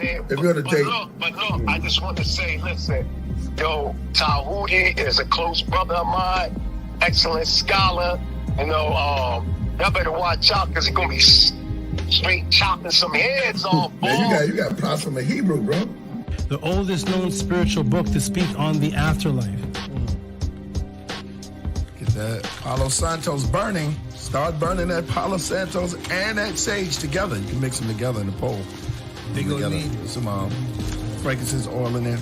mean, If you're gonna take, but look, I just want to say, listen, yo, Tehuti is a close brother of mine, excellent scholar. You know, y'all better watch out because he's gonna be straight chopping some heads off. Man, you got plots from a Hebrew, bro. The oldest known spiritual book to speak on the afterlife. Get that Palo Santos burning. Start burning that Palo Santos and that sage together. You can mix them together in the pole. They gonna need some frankincense oil in there.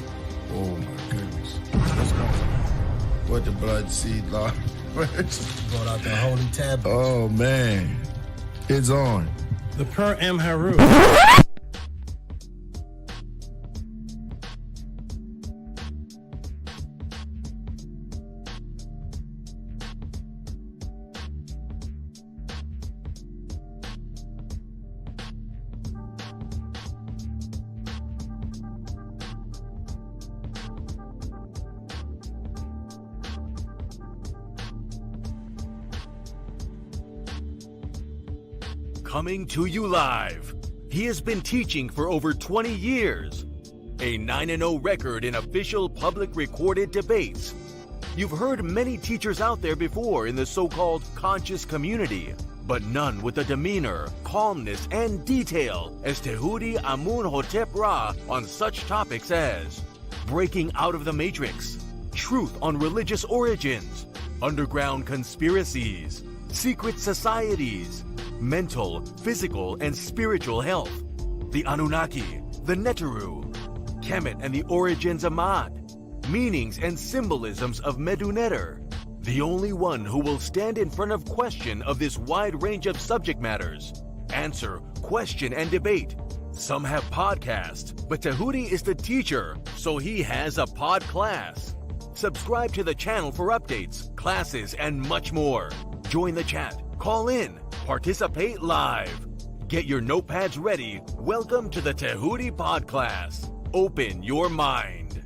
Oh my goodness. What's going on? What the blood seed, Lord. brought out the holy tablet. Oh man. It's on. The Per M. Haru. Coming to you live. He has been teaching for over 20 years. A 9-0 record in official public recorded debates. You've heard many teachers out there before in the so-called conscious community, but none with the demeanor, calmness, and detail as Tehuti Amun-hotep Ra on such topics as breaking out of the matrix, truth on religious origins, underground conspiracies, secret societies, mental, physical, and spiritual health, the Anunnaki, the Neteru, Kemet and the origins of Mad, meanings and symbolisms of Meduneter, the only one who will stand in front of question of this wide range of subject matters, answer, question, and debate. Some have podcasts, but Tehuti is the teacher, so he has a pod class. Subscribe to the channel for updates, classes, and much more. Join the chat, call in, participate live. Get your notepads ready. Welcome to the Tehuti Pod Class. Open your mind.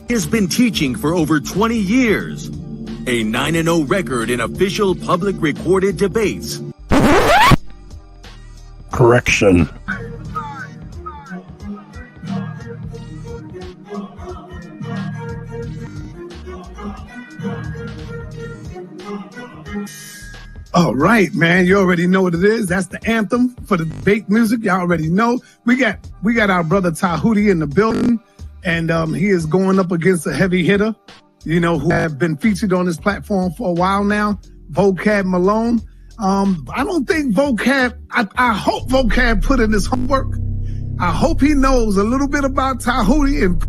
He has been teaching for over 20 years. A 9-0 record in official public recorded debates. Correction. All right, man. You already know what it is. That's the anthem for the debate music. Y'all already know. We got our brother Tehuti in the building, and he is going up against a heavy hitter, you know, who have been featured on this platform for a while now, Vocab Malone. I don't think Vocab, I hope Vocab put in his homework. I hope he knows a little bit about Tehuti and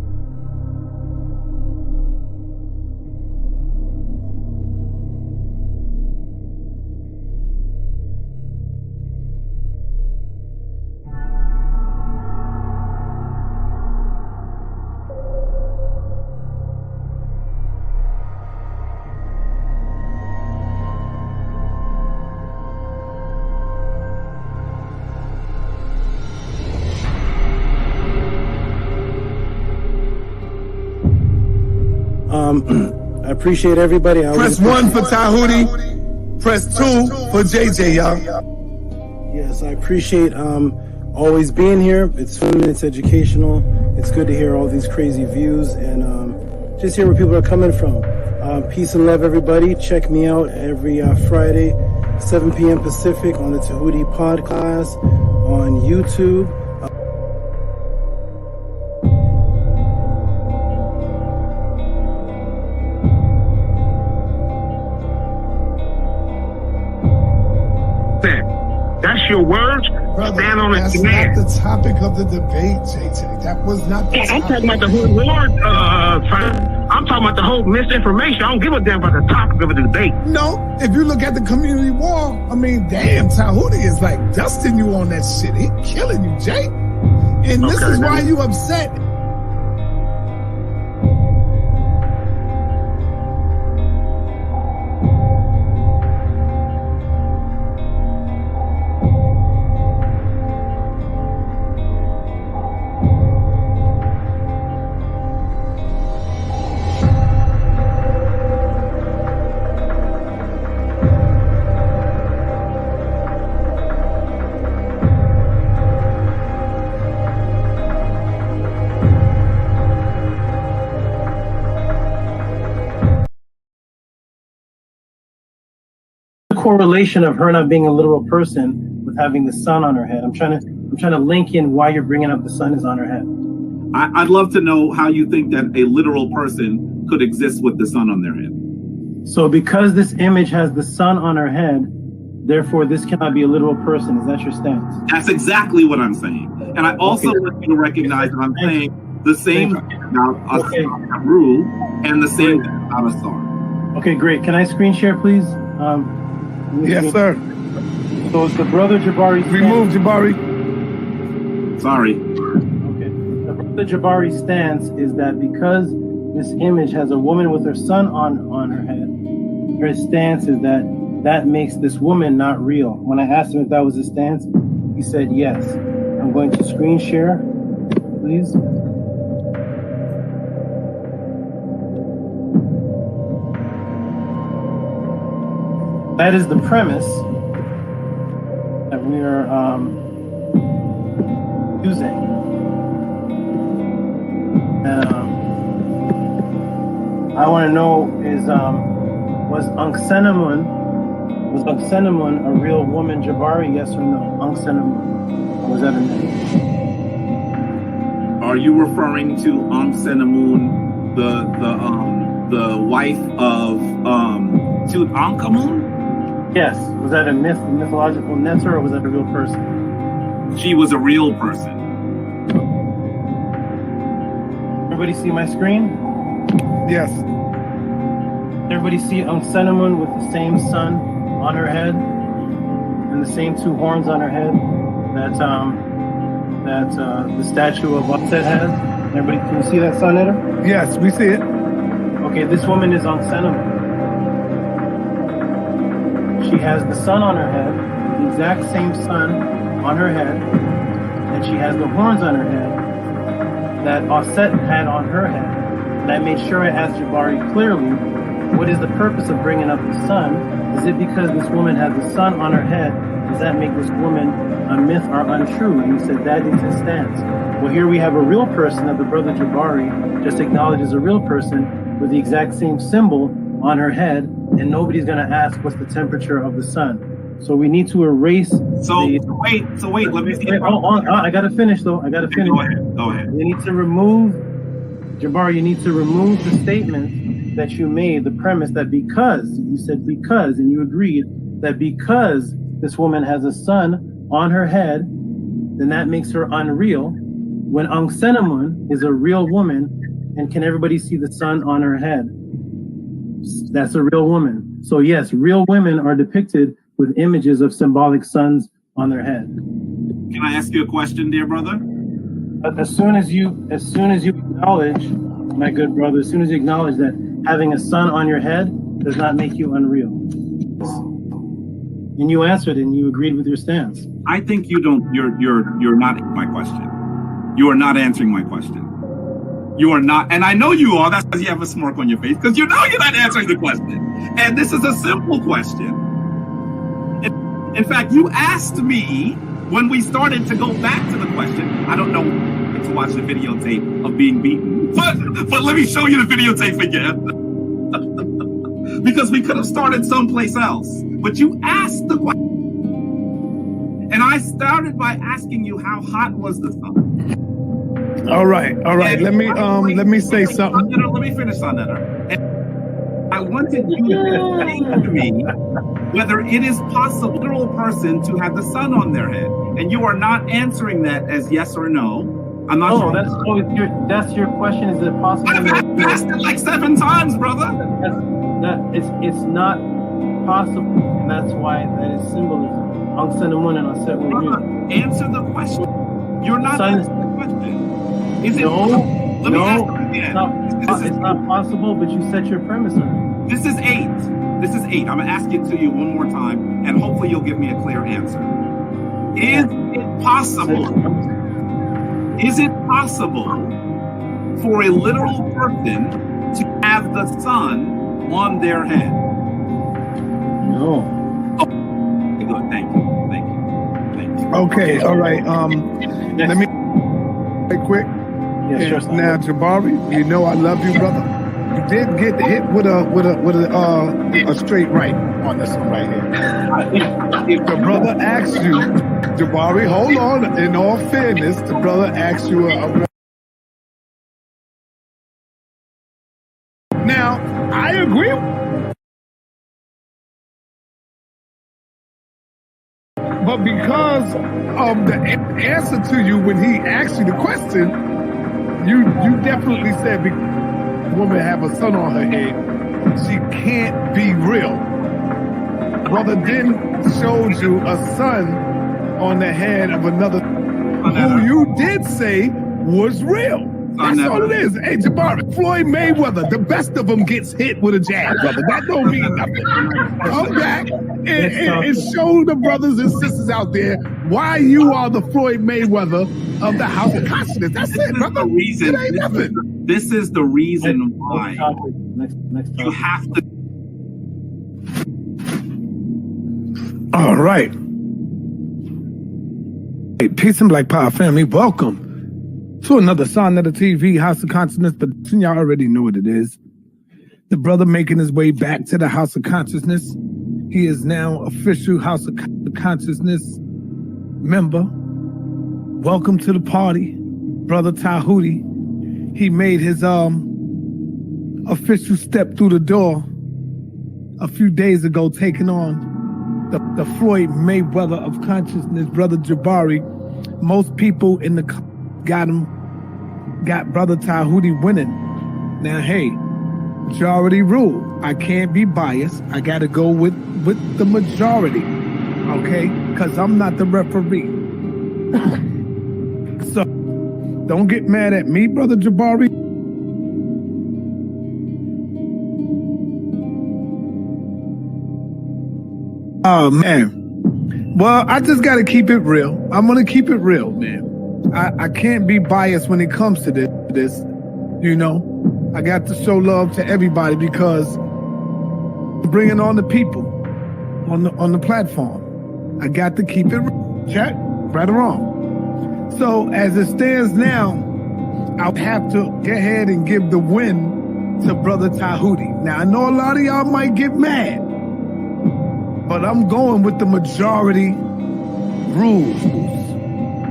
I appreciate everybody. press 1 for Tehuti, press 2 for JJ, y'all. Yes, I appreciate always being here. It's fun, it's educational. It's good to hear all these crazy views and just hear where people are coming from. Peace and love, everybody. Check me out every Friday, 7 p.m. Pacific on the Tehuti Pod Class on YouTube. That's your words. Brother, Stand on that's it. not the topic of the debate, JJ. That was not the topic. I'm talking about the whole word. I'm talking about the whole misinformation. I don't give a damn about the topic of the debate. No, if you look at the community wall, I mean, damn, Tehuti is like dusting you on that shit. He killing you, Jay. And this is why you upset. correlation of her not being a literal person with having the sun on her head? I'm trying to link in why you're bringing up the sun is on her head. I'd love to know how you think that a literal person could exist with the sun on their head. So because this image has the sun on her head, therefore this cannot be a literal person. Is that your stance? That's exactly what I'm saying. And I also want you to recognize that I'm saying the same about Ru and the same about Ausar. Okay, great. Can I screen share, please? Yes, sir. So it's the brother Jabari. Remove Jabari. Sorry. Okay. The brother Jabari stance is that because this image has a woman with her son on her head, her stance is that makes this woman not real. When I asked him if that was his stance, he said yes. I'm going to screen share, please. That is the premise that we are using. I want to know is was Anksenamun a real woman, Jabari? Yes or no? Anksenamun, or was that a myth? Are you referring to Anksenamun, the wife of Tutankhamun? Yes. Was that a myth, a mythological Netzer, or was that a real person? She was a real person. Everybody see my screen? Yes. Everybody see Anksenamun with the same sun on her head and the same two horns on her head that the statue of Ausar has? Everybody, can you see that, sun, Eder? Yes, we see it. Okay, this woman is Anksenamun. She has the sun on her head, the exact same sun on her head, and she has the horns on her head that Ausar had on her head. And I made sure I asked Jabari clearly, what is the purpose of bringing up the sun? Is it because this woman has the sun on her head? Does that make this woman a myth or untrue? And he said that is his stance. Well, here we have a real person that the brother Jabari just acknowledged as a real person with the exact same symbol on her head, and nobody's going to ask what's the temperature of the sun. So we need to erase. So wait. Let me see. I got to finish though. I got to finish. Go ahead. You need to remove, Jabari. You need to remove the statement that you made, the premise that because you said because, and you agreed that because this woman has a sun on her head, then that makes her unreal. When Anksenamun is a real woman, and can everybody see the sun on her head? That's a real woman. So yes, real women are depicted with images of symbolic suns on their head. Can I ask you a question, dear brother? But as soon as you acknowledge, my good brother, as soon as you acknowledge that having a sun on your head does not make you unreal. And you answered and you agreed with your stance. I think you're not my question. You are not answering my question. You are not, and I know you are. That's because you have a smirk on your face, because you know you're not answering the question. And this is a simple question. In fact, you asked me when we started to go back to the question. I don't know to watch the videotape of being beaten, but let me show you the videotape again. Because we could have started someplace else. But you asked the question. And I started by asking you how hot was the sun. All right. Let me say something. Let me finish on that. I wanted you to say to me whether it is possible for a literal person to have the sun on their head, and you are not answering that as yes or no. I'm not sure. That's your question. Is it possible? I've asked it like 7 times, brother. It's not possible, and that's why that is symbolism. Anksenamun and Ausar were real. Answer the question. You're not answering the question. Is it? Let me ask you again. It's not possible, but you set your premise on it. This is 8. I'm gonna ask it to you one more time, and hopefully you'll give me a clear answer. Is it possible? Is it possible for a literal person to have the sun on their head? No. Oh, good. Thank you. Okay. All right. Let me quick. Yeah, sure. Now, Jabari, you know I love you, brother. You did get hit with a straight right on this one right here. If the brother asks you, Jabari, hold on. In all fairness, the brother asks you a now, I agree. But because of the answer to you when he asked you the question, you definitely said the woman have a son on her head. She can't be real. Brother then showed you a son on the head of another who you did say was real. That's all it is. Hey, Jabari, Floyd Mayweather, the best of them gets hit with a jab, brother. That don't mean nothing. Come back and show the brothers and sisters out there why you are the Floyd Mayweather of the House of Consciousness. That's it, brother. It ain't nothing. This is the reason why Next you have to. All right. Hey, peace and Black Power family. Welcome to another Sonetta TV House of Consciousness, but y'all already know what it is. The brother making his way back to the House of Consciousness. He is now official House of Consciousness member. Welcome to the party, Brother Tehuti. He made his official step through the door a few days ago, taking on the Floyd Mayweather of consciousness, Brother Jabari. Most people in the got Brother Tehuti winning. Now, hey, majority rule. I can't be biased. I got to go with the majority, okay? Because I'm not the referee. So, don't get mad at me, Brother Jabari. Oh, man. Well, I just got to keep it real. I'm going to keep it real, man. I can't be biased when it comes to this, you know. I got to show love to everybody because bringing on the people on the platform. I got to keep it real. Check, right or wrong. So as it stands now, I'll have to go ahead and give the win to Brother Tehuti. Now, I know a lot of y'all might get mad, but I'm going with the majority rules.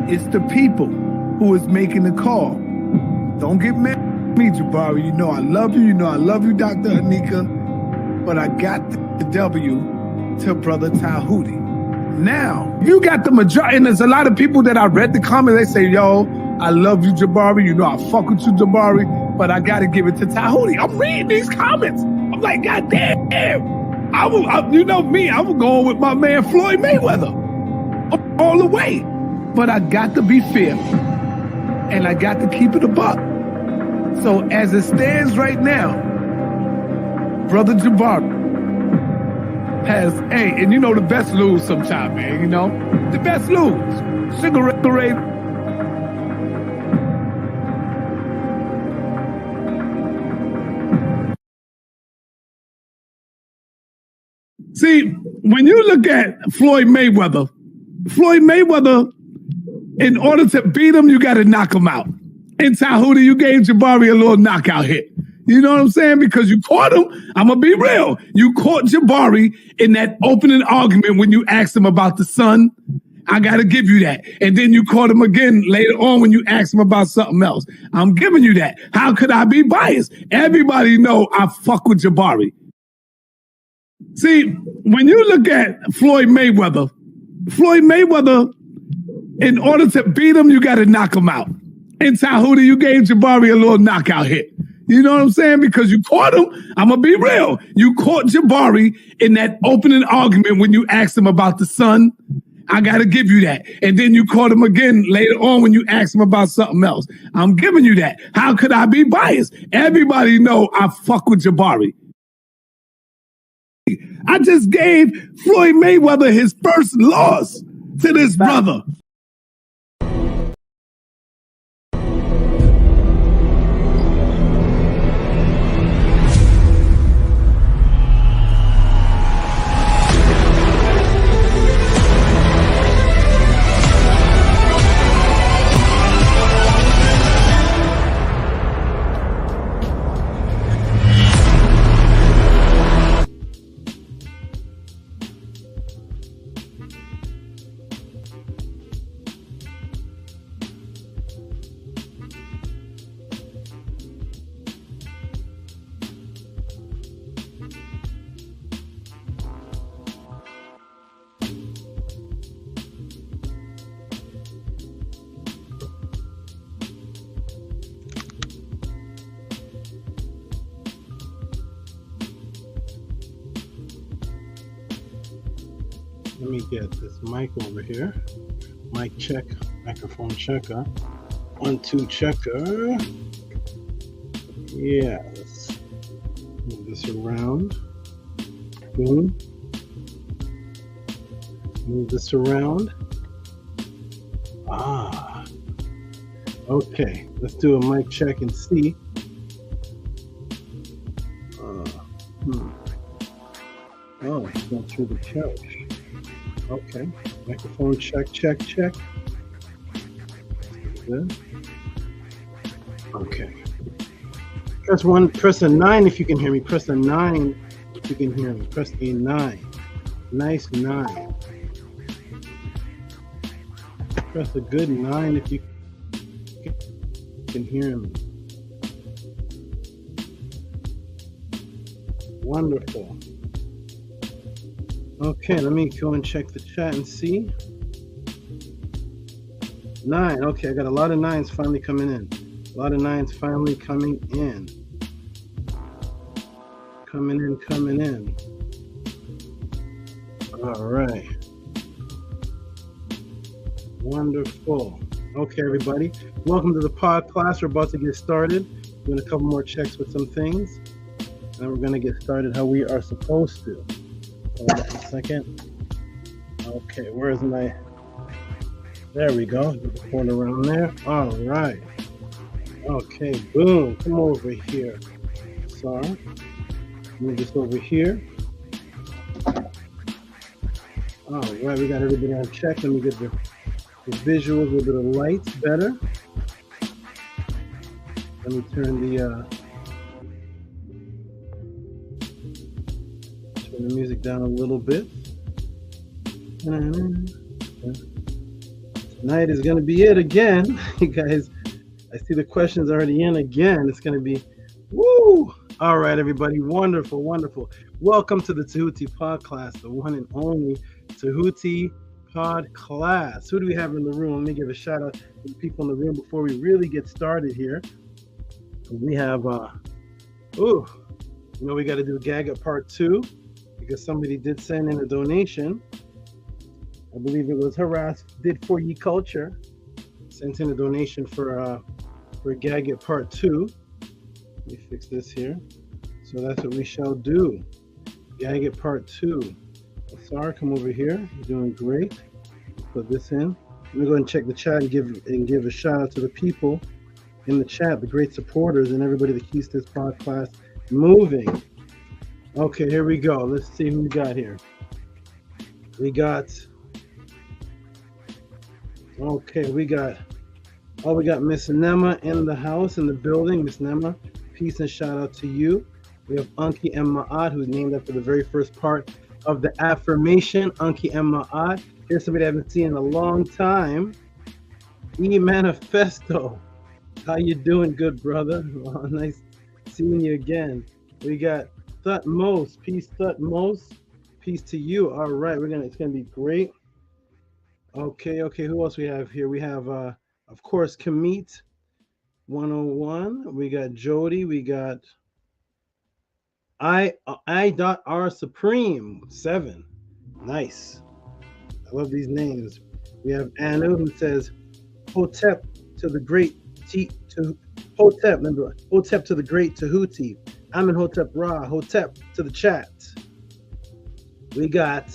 It's the people who is making the call. Don't get mad at me, Jabari. You know I love you. You know I love you, Dr. Anika. But I got the W to Brother Tehuti. Now, you got the majority. And there's a lot of people that I read the comments. They say, yo, I love you, Jabari. You know I fuck with you, Jabari. But I got to give it to Tehuti. I'm reading these comments. I'm like, God damn. You know me. I was going with my man Floyd Mayweather all the way. But I got to be fair, and I got to keep it a buck. So as it stands right now, Brother Jabari has, and you know the best lose sometime, man, you know? The best lose. Cigarette parade. See, when you look at Floyd Mayweather, in order to beat him, you got to knock him out. And Tehuti, you gave Jabari a little knockout hit. You know what I'm saying? Because you caught him. I'm going to be real. You caught Jabari in that opening argument when you asked him about the son. I got to give you that. And then you caught him again later on when you asked him about something else. I'm giving you that. How could I be biased? Everybody know I fuck with Jabari. See, when you look at Floyd Mayweather, in order to beat him, you got to knock him out. And Tehuti, you gave Jabari a little knockout hit. You know what I'm saying? Because you caught him. I'm going to be real. You caught Jabari in that opening argument when you asked him about the son. I got to give you that. And then you caught him again later on when you asked him about something else. I'm giving you that. How could I be biased? Everybody know I fuck with Jabari. I just gave Floyd Mayweather his first loss to this brother. Let me get this mic over here. Mic check, microphone checker. 1, 2 checker. Yeah, let's move this around. Boom. Move this around. Ah. Okay, let's do a mic check and see. Oh, it's not through the couch. Okay, microphone check, check, check. Good. Okay. Press a 9 if you can hear me. Press a 9 if you can hear me. Press a 9. Nice 9. Press a good 9 if you can hear me. Wonderful. Okay, let me go and check the chat and see. 9. Okay, I got a lot of 9s finally coming in. A lot of 9s finally coming in. Coming in. All right. Wonderful. Okay, everybody. Welcome to the pod class. We're about to get started. Doing a couple more checks with some things. And we're going to get started how we are supposed to. Hold on a second. Okay, where's my... There we go. Point around there. All right. Okay, boom. Come over here. Sorry. Move this over here. All right, we got everybody on check. Let me get the visuals, a little bit of lights better. Let me turn the music down a little bit. Tonight is going to be it again. You guys, I see the questions already in again. It's going to be, woo! All right, everybody. Wonderful, wonderful. Welcome to the Tehuti Pod Class, the one and only Tehuti Pod Class. Who do we have in the room? Let me give a shout out to the people in the room before we really get started here. We have, we got to do Gagut Part 2 because somebody did send in a donation. I believe it was Harass did for ye culture. Sent in a donation for Gagut Part 2. Let me fix this here. So that's what we shall do. Gagut Part 2. Ausar, come over here. You're doing great. Put this in. Let me go and check the chat and give a shout out to the people in the chat, the great supporters, and everybody that keeps this pod class moving. Okay, here we go. Let's see who we got here. We got Miss Nema in the house, in the building. Miss Nema, peace and shout out to you. We have Anki M. Ma'ad, who's named after the very first part of the affirmation. Anki M. Ma'ad. Here's somebody I haven't seen in a long time. E. Manifesto. How you doing, good brother? Well, nice seeing you again. We got Thutmose. Peace, Thutmose. Peace to you. All right, it's gonna be great. Okay. Who else we have here? We have, of course, Kemet 101. We got Jody. We got I.R. Supreme 7. Nice. I love these names. We have Anu who says, Hotep to the great Hotep. Remember, Hotep to the great Tehuti. I'm in Hotep Ra. Hotep to the chat. We got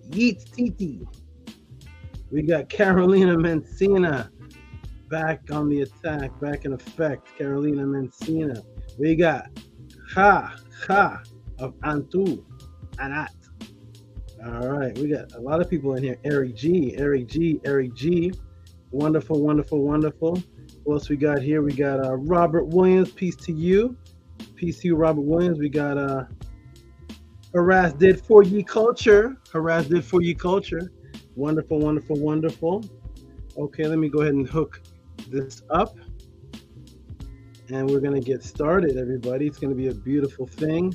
Yeet Titi. We got Carolina Mencina back on the attack, back in effect. Carolina Mencina. We got Ha of Antu, Anat. All right, we got a lot of people in here. Eric G. Wonderful. What else we got here? We got Robert Williams. Peace to you. Peace to you, Robert Williams. We got Harass did for ye culture. Wonderful. Okay, let me go ahead and hook this up. And we're gonna get started, everybody. It's gonna be a beautiful thing.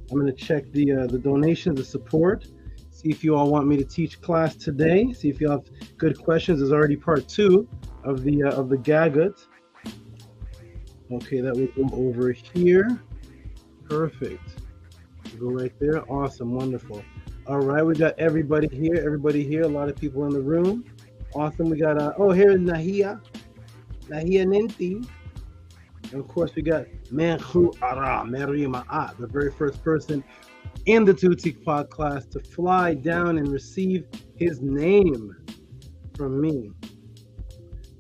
I'm gonna check the donations, the support. See if you all want me to teach class today. See if you have good questions. There's already part 2 of the Gagut. Okay, that will go over here. Perfect. Go right there. Awesome, wonderful. All right, we got everybody here. Everybody here. A lot of people in the room. Awesome. We got here's Nahia Ninti. And of course, we got Menhu Ara Merima'a, the very first person in the Tehuti Pod class to fly down and receive his name from me.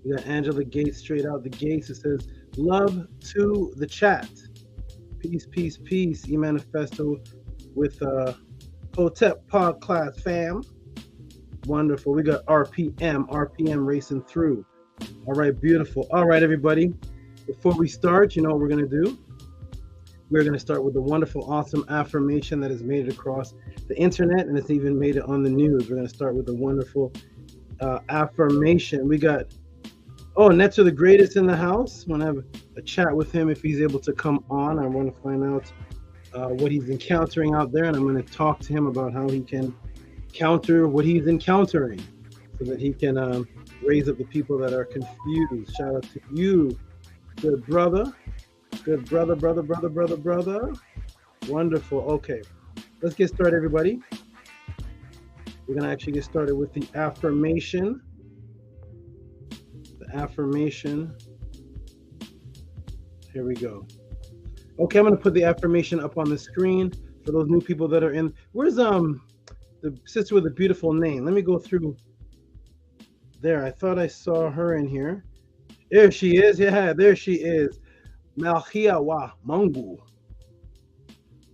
We got Angela Gates straight out the gates. It says, love to the chat. Peace, peace, peace. E-Manifesto with Hotep Pod class fam. Wonderful. We got RPM racing through. All right, beautiful. All right, everybody. Before we start, you know what we're going to do? We're going to start with the wonderful, awesome affirmation that has made it across the internet, and it's even made it on the news. We're going to start with the wonderful affirmation. We got Netzer the Greatest in the house. I want to have a chat with him if he's able to come on. I want to find out what he's encountering out there, and I'm going to talk to him about how he can counter what he's encountering so that he can raise up the people that are confused. Shout out to you, good brother. Good brother. Wonderful. Okay, let's get started, everybody. We're going to actually get started with the affirmation. Here we go. Okay, I'm going to put the affirmation up on the screen for those new people that are in. Where's the sister with a beautiful name? Let me go through there. I thought I saw her in here. There she is. Yeah, there she is. Malchia wa Mungu.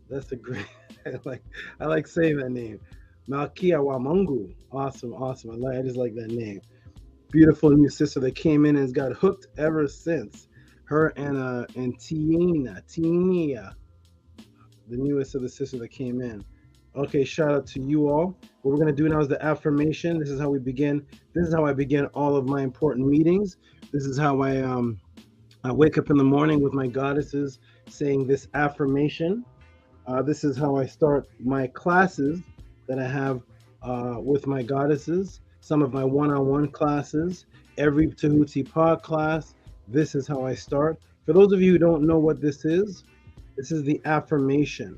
That's a great. I like saying that name. Malchia wa Mungu. Awesome. I just like that name. Beautiful new sister that came in and has got hooked ever since. Her and Tia, the newest of the sisters that came in. Okay, shout out to you all. What we're going to do now is the affirmation. This is how we begin. This is how I begin all of my important meetings. This is how I wake up in the morning with my goddesses saying this affirmation. This is how I start my classes that I have with my goddesses. Some of my one-on-one classes, every Tehuti Pod class. This is how I start. For those of you who don't know what this is the affirmation.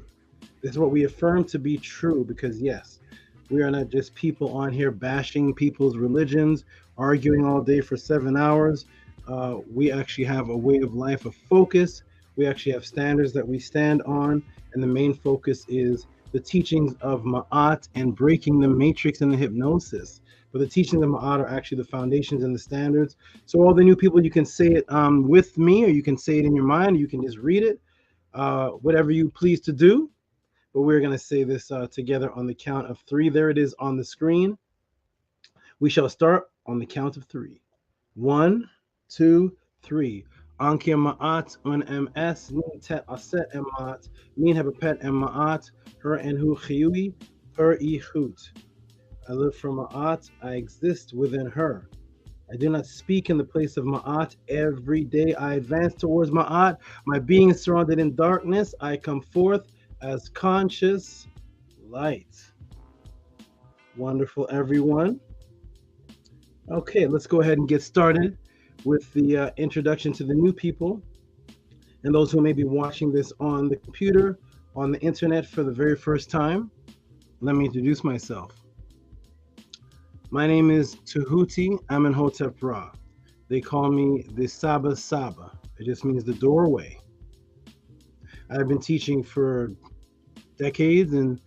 This is what we affirm to be true, because yes, we are not just people on here bashing people's religions, arguing all day for 7 hours. We actually have a way of life, a focus. We actually have standards that we stand on, and the main focus is the teachings of Ma'at and breaking the matrix and the hypnosis. But the teachings of Ma'at are actually the foundations and the standards. So all the new people, you can say it with me, or you can say it in your mind, or you can just read it, whatever you please to do. But we're going to say this together on the count of 3. There it is on the screen. We shall start on the count of 3. 1, 2, 3. Ankia Ma'at un MS, Nin Tet Aset Emat, Min Hebapet Ma'at, Her Enhu Chiyui, Her Ichut. I live for Ma'at, I exist within her. I do not speak in the place of Ma'at. Every day I advance towards Ma'at. My being is surrounded in darkness. I come forth as conscious light. Wonderful, everyone. Okay, let's go ahead and get started with the introduction to the new people and those who may be watching this on the computer, on the internet for the very first time. Let me introduce myself. My name is Tehuti Amenhotep Ra. They call me the Saba. It just means the doorway. I've been teaching for decades and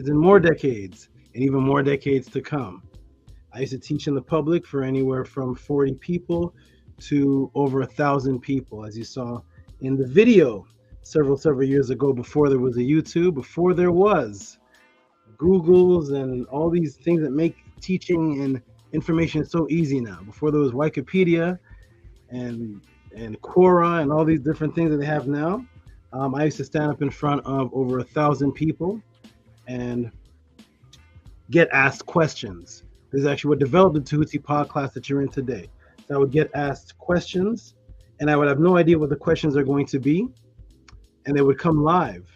more decades, and even more decades to come. I used to teach in the public for anywhere from 40 people to over 1,000 people, as you saw in the video several years ago, before there was a YouTube, before there was Googles and all these things that make teaching and information so easy now. Before there was Wikipedia and Quora and all these different things that they have now. I used to stand up in front of over 1,000 people and get asked questions. This is actually what developed the Tehuti Pod class that you're in today. So I would get asked questions, and I would have no idea what the questions are going to be, and they would come live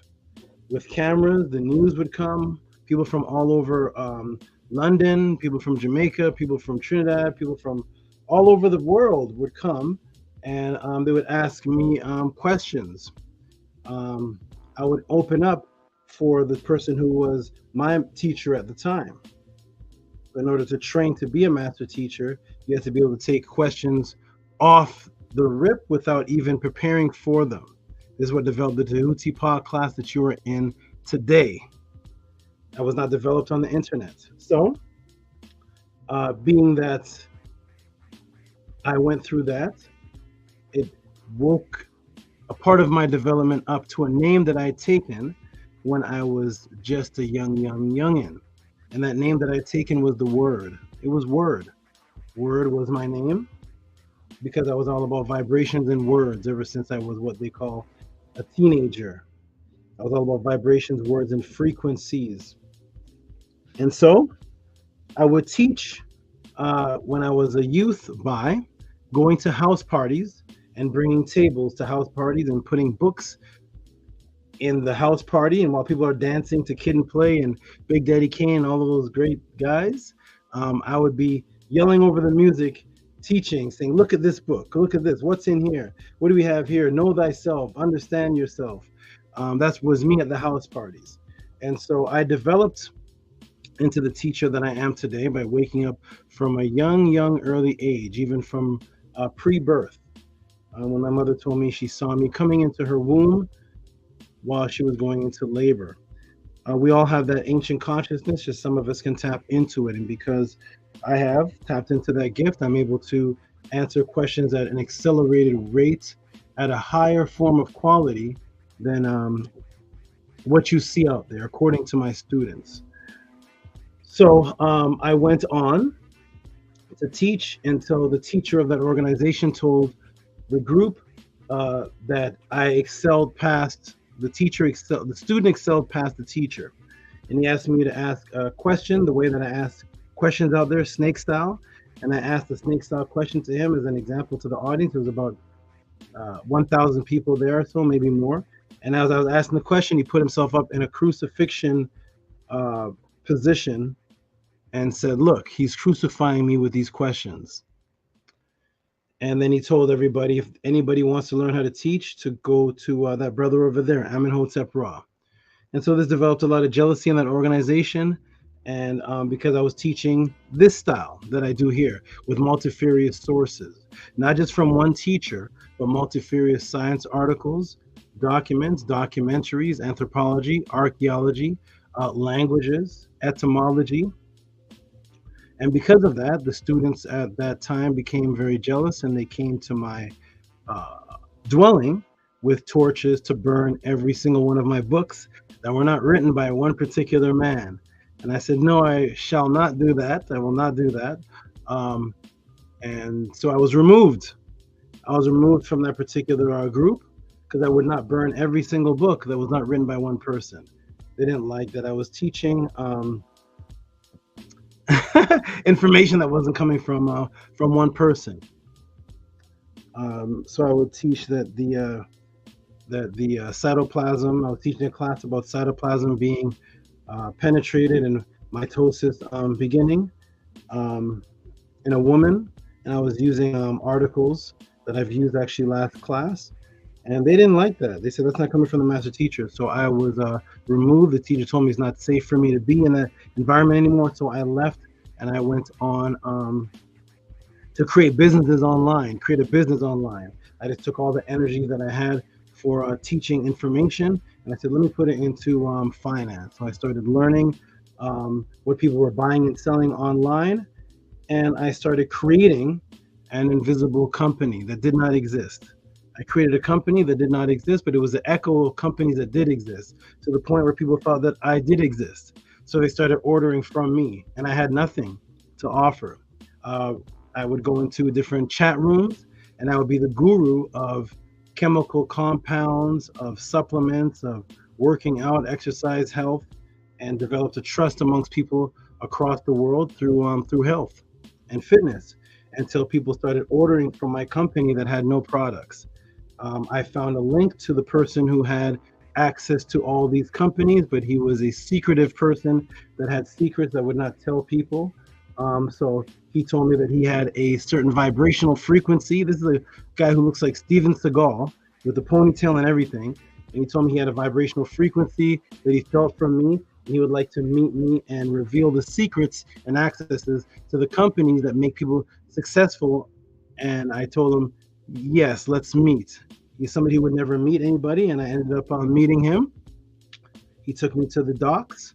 with cameras. The news would come, people from all over London, people from Jamaica, people from Trinidad, people from all over the world would come, and they would ask me questions. I would open up for the person who was my teacher at the time. In order to train to be a master teacher, you have to be able to take questions off the rip without even preparing for them. This is what developed the Tehuti Pod class that you are in today. That was not developed on the internet. So, being that I went through that, it woke a part of my development up to a name that I had taken when I was just a youngin'. And that name that I had taken was the Word. It was Word. Word was my name because I was all about vibrations and words ever since I was what they call a teenager. I was all about vibrations, words, and frequencies. And so I would teach when I was a youth by going to house parties and bringing tables to house parties and putting books in the house party. And while people are dancing to Kid and Play and Big Daddy Kane and all of those great guys, I would be yelling over the music, teaching, saying, look at this book, look at this, what's in here? What do we have here? Know thyself, understand yourself. That was me at the house parties. And so I developed into the teacher that I am today by waking up from a young early age, even from pre-birth. When my mother told me she saw me coming into her womb while she was going into labor. We all have that ancient consciousness, just some of us can tap into it. And because I have tapped into that gift, I'm able to answer questions at an accelerated rate, at a higher form of quality than what you see out there, according to my students. So I went on to teach until the teacher of that organization told the group that I excelled past the teacher, the student excelled past the teacher. And he asked me to ask a question the way that I ask questions out there, snake style. And I asked the snake style question to him as an example to the audience. There was about 1,000 people there or so, maybe more. And as I was asking the question, he put himself up in a crucifixion position and said, look, he's crucifying me with these questions. And then he told everybody, if anybody wants to learn how to teach, to go to that brother over there, Amenhotep Ra. And so this developed a lot of jealousy in that organization. And because I was teaching this style that I do here with multifarious sources, not just from one teacher, but multifarious science articles, documents, documentaries, anthropology, archaeology, languages, etymology. And because of that, the students at that time became very jealous, and they came to my dwelling with torches to burn every single one of my books that were not written by one particular man. And I said, no, I shall not do that. I will not do that. And so I was removed. I was removed from that particular group because I would not burn every single book that was not written by one person. They didn't like that I was teaching information that wasn't coming from one person. So I would teach that the cytoplasm. I was teaching a class about cytoplasm being penetrated and mitosis beginning in a woman, and I was using articles that I've used actually last class, and they didn't like that. They said that's not coming from the master teacher. So I was removed. The teacher told me it's not safe for me to be in that environment anymore. So I left and I went on to create businesses online, create a business online. I just took all the energy that I had for teaching information, and I said, let me put it into finance. So I started learning what people were buying and selling online, and I started creating an invisible company that did not exist. I created a company that did not exist, but it was the echo of companies that did exist, to the point where people thought that I did exist. So they started ordering from me, and I had nothing to offer. I would go into different chat rooms, and I would be the guru of chemical compounds, of supplements, of working out, exercise, health, and developed a trust amongst people across the world through health and fitness, until people started ordering from my company that had no products. I found a link to the person who had access to all these companies, but he was a secretive person that had secrets that would not tell people. So he told me that he had a certain vibrational frequency. This is a guy who looks like Steven Seagal with a ponytail and everything. and he told me he had a vibrational frequency that he felt from me. And he would like to meet me and reveal the secrets and accesses to the companies that make people successful. And I told him, yes, let's meet. He's somebody who would never meet anybody, and I ended up meeting him. He took me to the docks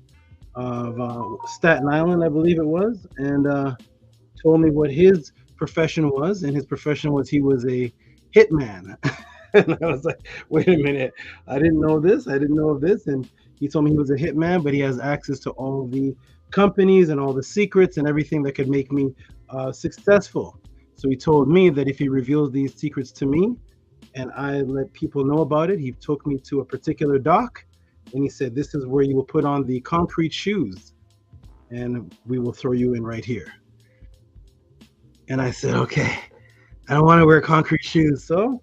of Staten Island, I believe it was, and told me what his profession was. And his profession was he was a hitman. And I was like, wait a minute, I didn't know this. I didn't know of this. And he told me he was a hitman, but he has access to all the companies and all the secrets and everything that could make me successful. So he told me that if he reveals these secrets to me and I let people know about it, he took me to a particular dock and he said, this is where you will put on the concrete shoes and we will throw you in right here. And I said, okay, I don't want to wear concrete shoes. So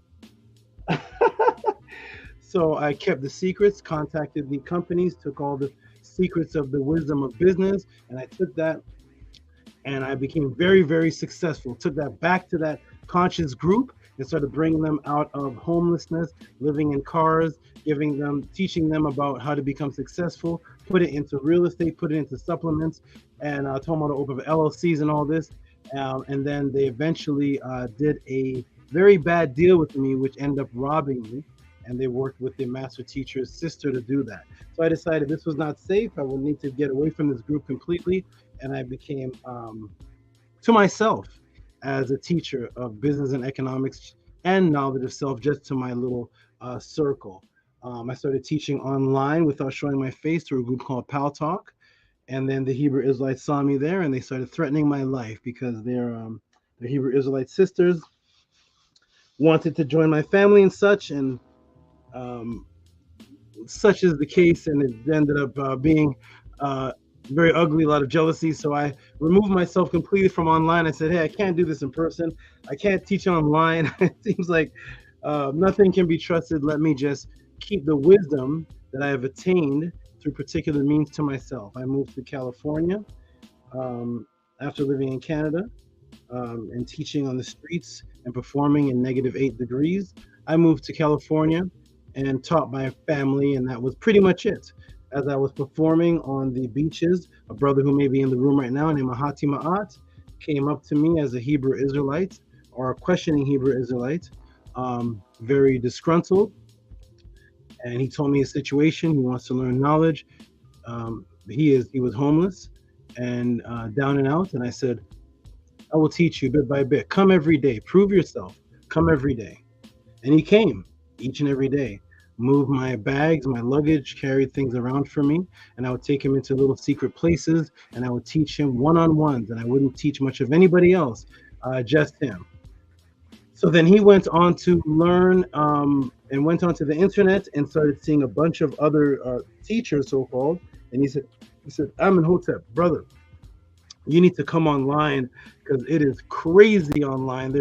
I kept the secrets, contacted the companies, took all the secrets of the wisdom of business, and I took that and I became very, very successful. Took that back to that conscious group and started bringing them out of homelessness, living in cars, teaching them about how to become successful, put it into real estate, put it into supplements, and I told them how to open LLCs and all this. And then they eventually did a very bad deal with me, which ended up robbing me. And they worked with the master teacher's sister to do that. So I decided this was not safe. I would need to get away from this group completely. And I became to myself as a teacher of business and economics and knowledge of self, just to my little circle. I started teaching online without showing my face through a group called Pal Talk. And then the Hebrew Israelites saw me there and they started threatening my life because their Hebrew Israelite sisters wanted to join my family and such. And such is the case, and it ended up being very ugly, a lot of jealousy. So I removed myself completely from online. I said, hey, I can't do this in person. I can't teach online. It seems like nothing can be trusted. Let me just keep the wisdom that I have attained through particular means to myself. I moved to California after living in Canada and teaching on the streets and performing in -8 degrees. I moved to California and taught my family, and that was pretty much it. As I was performing on the beaches, a brother who may be in the room right now named Mahati Ma'at came up to me as a Hebrew Israelite or a questioning Hebrew Israelite, very disgruntled. And he told me his situation. He wants to learn knowledge. He was homeless and down and out. And I said, I will teach you bit by bit. Come every day. Prove yourself. Come every day. And he came each and every day, moved my bags, my luggage, carried things around for me, and I would take him into little secret places, and I would teach him one-on-ones, and I wouldn't teach much of anybody else, just him. So then he went on to learn and went onto the internet and started seeing a bunch of other teachers, so-called, and he said, Amenhotep, brother, you need to come online because it is crazy online.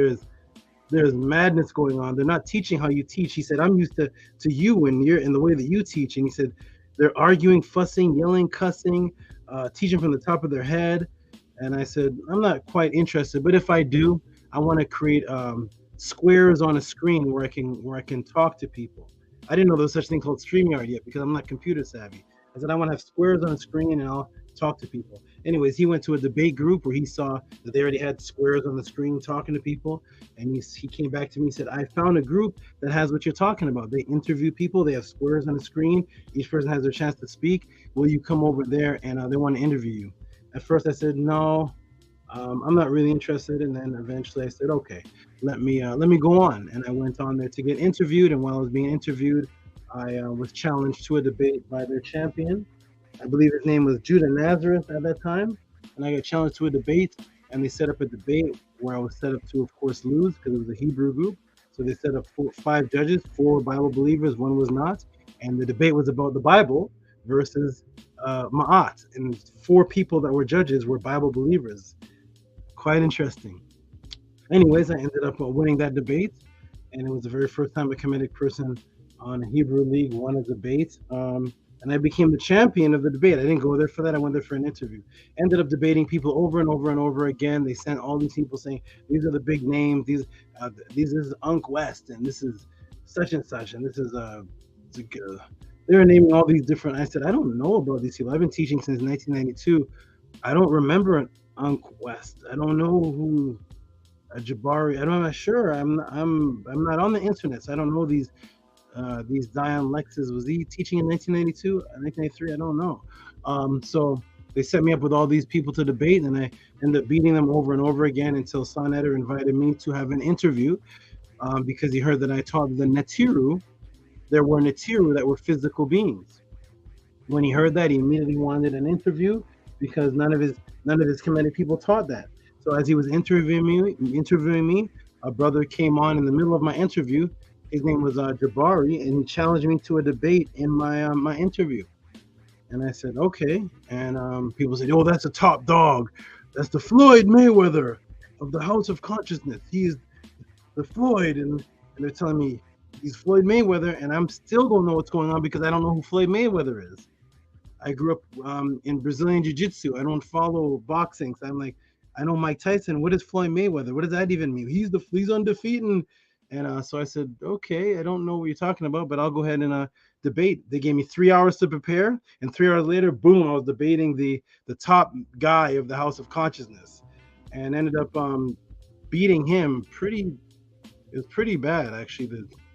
There's madness going on. They're not teaching how you teach. He said, I'm used to you and you're in the way that you teach. And he said, they're arguing, fussing, yelling, cussing, teaching from the top of their head. And I said, I'm not quite interested, but if I do, I want to create squares on a screen where I can talk to people. I didn't know there was such thing called StreamYard yet because I'm not computer savvy. I said, I want to have squares on a screen and I'll talk to people. Anyways, he went to a debate group where he saw that they already had squares on the screen talking to people. And he came back to me and said, I found a group that has what you're talking about. They interview people. They have squares on the screen. Each person has their chance to speak. Will you come over there and they want to interview you? At first I said, no, I'm not really interested. And then eventually I said, okay, let me go on. And I went on there to get interviewed. And while I was being interviewed, I was challenged to a debate by their champion. I believe his name was Judah Nazareth at that time. And I got challenged to a debate, and they set up a debate where I was set up to, of course, lose because it was a Hebrew group. So they set up 5 judges, 4 Bible believers, 1 was not. And the debate was about the Bible versus Ma'at. And 4 people that were judges were Bible believers. Quite interesting. Anyways, I ended up winning that debate. And it was the very first time a Kemetic person on a Hebrew League won a debate. And I became the champion of the debate. I didn't go there for that. I went there for an interview. Ended up debating people over and over and over again. They sent all these people saying, these are the big names. This is Unc West, and this is such and such, and this is they were naming all these different. I said, I don't know about these people. I've been teaching since 1992. I don't remember an Unquest. I don't know who a Jabari. I'm not sure. I'm not on the internet, so I don't know these Zion Lexes. Was he teaching in 1992, 1993? I don't know. So they set me up with all these people to debate, and I ended up beating them over and over again until Sonetter invited me to have an interview because he heard that I taught the Natiru. There were Natiru that were physical beings. When he heard that, he immediately wanted an interview because none of his Kemetic people taught that. So as he was interviewing me, a brother came on in the middle of my interview. His name was Jabari, and he challenged me to a debate in my interview. And I said, okay. And people said, oh, that's a top dog. That's the Floyd Mayweather of the House of Consciousness. He's the Floyd. And they're telling me he's Floyd Mayweather, and I'm still don't know what's going on because I don't know who Floyd Mayweather is. I grew up in Brazilian Jiu-Jitsu. I don't follow boxing. So I'm like, I know Mike Tyson. What is Floyd Mayweather? What does that even mean? He's undefeated. And so I said, okay, I don't know what you're talking about, but I'll go ahead and debate. They gave me 3 hours to prepare, and 3 hours later, boom, I was debating the top guy of the House of Consciousness, and ended up beating him. It was pretty bad, actually.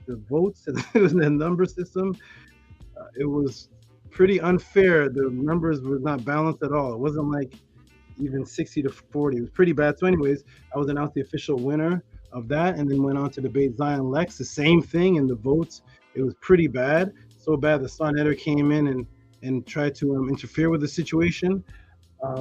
The votes and the number system, it was pretty unfair. The numbers were not balanced at all. It wasn't like even 60 to 40. It was pretty bad. So anyways, I was announced the official winner of that, and then went on to debate Zion Lex, the same thing. In the votes, it was pretty bad, so bad the Sonetter came in and tried to interfere with the situation,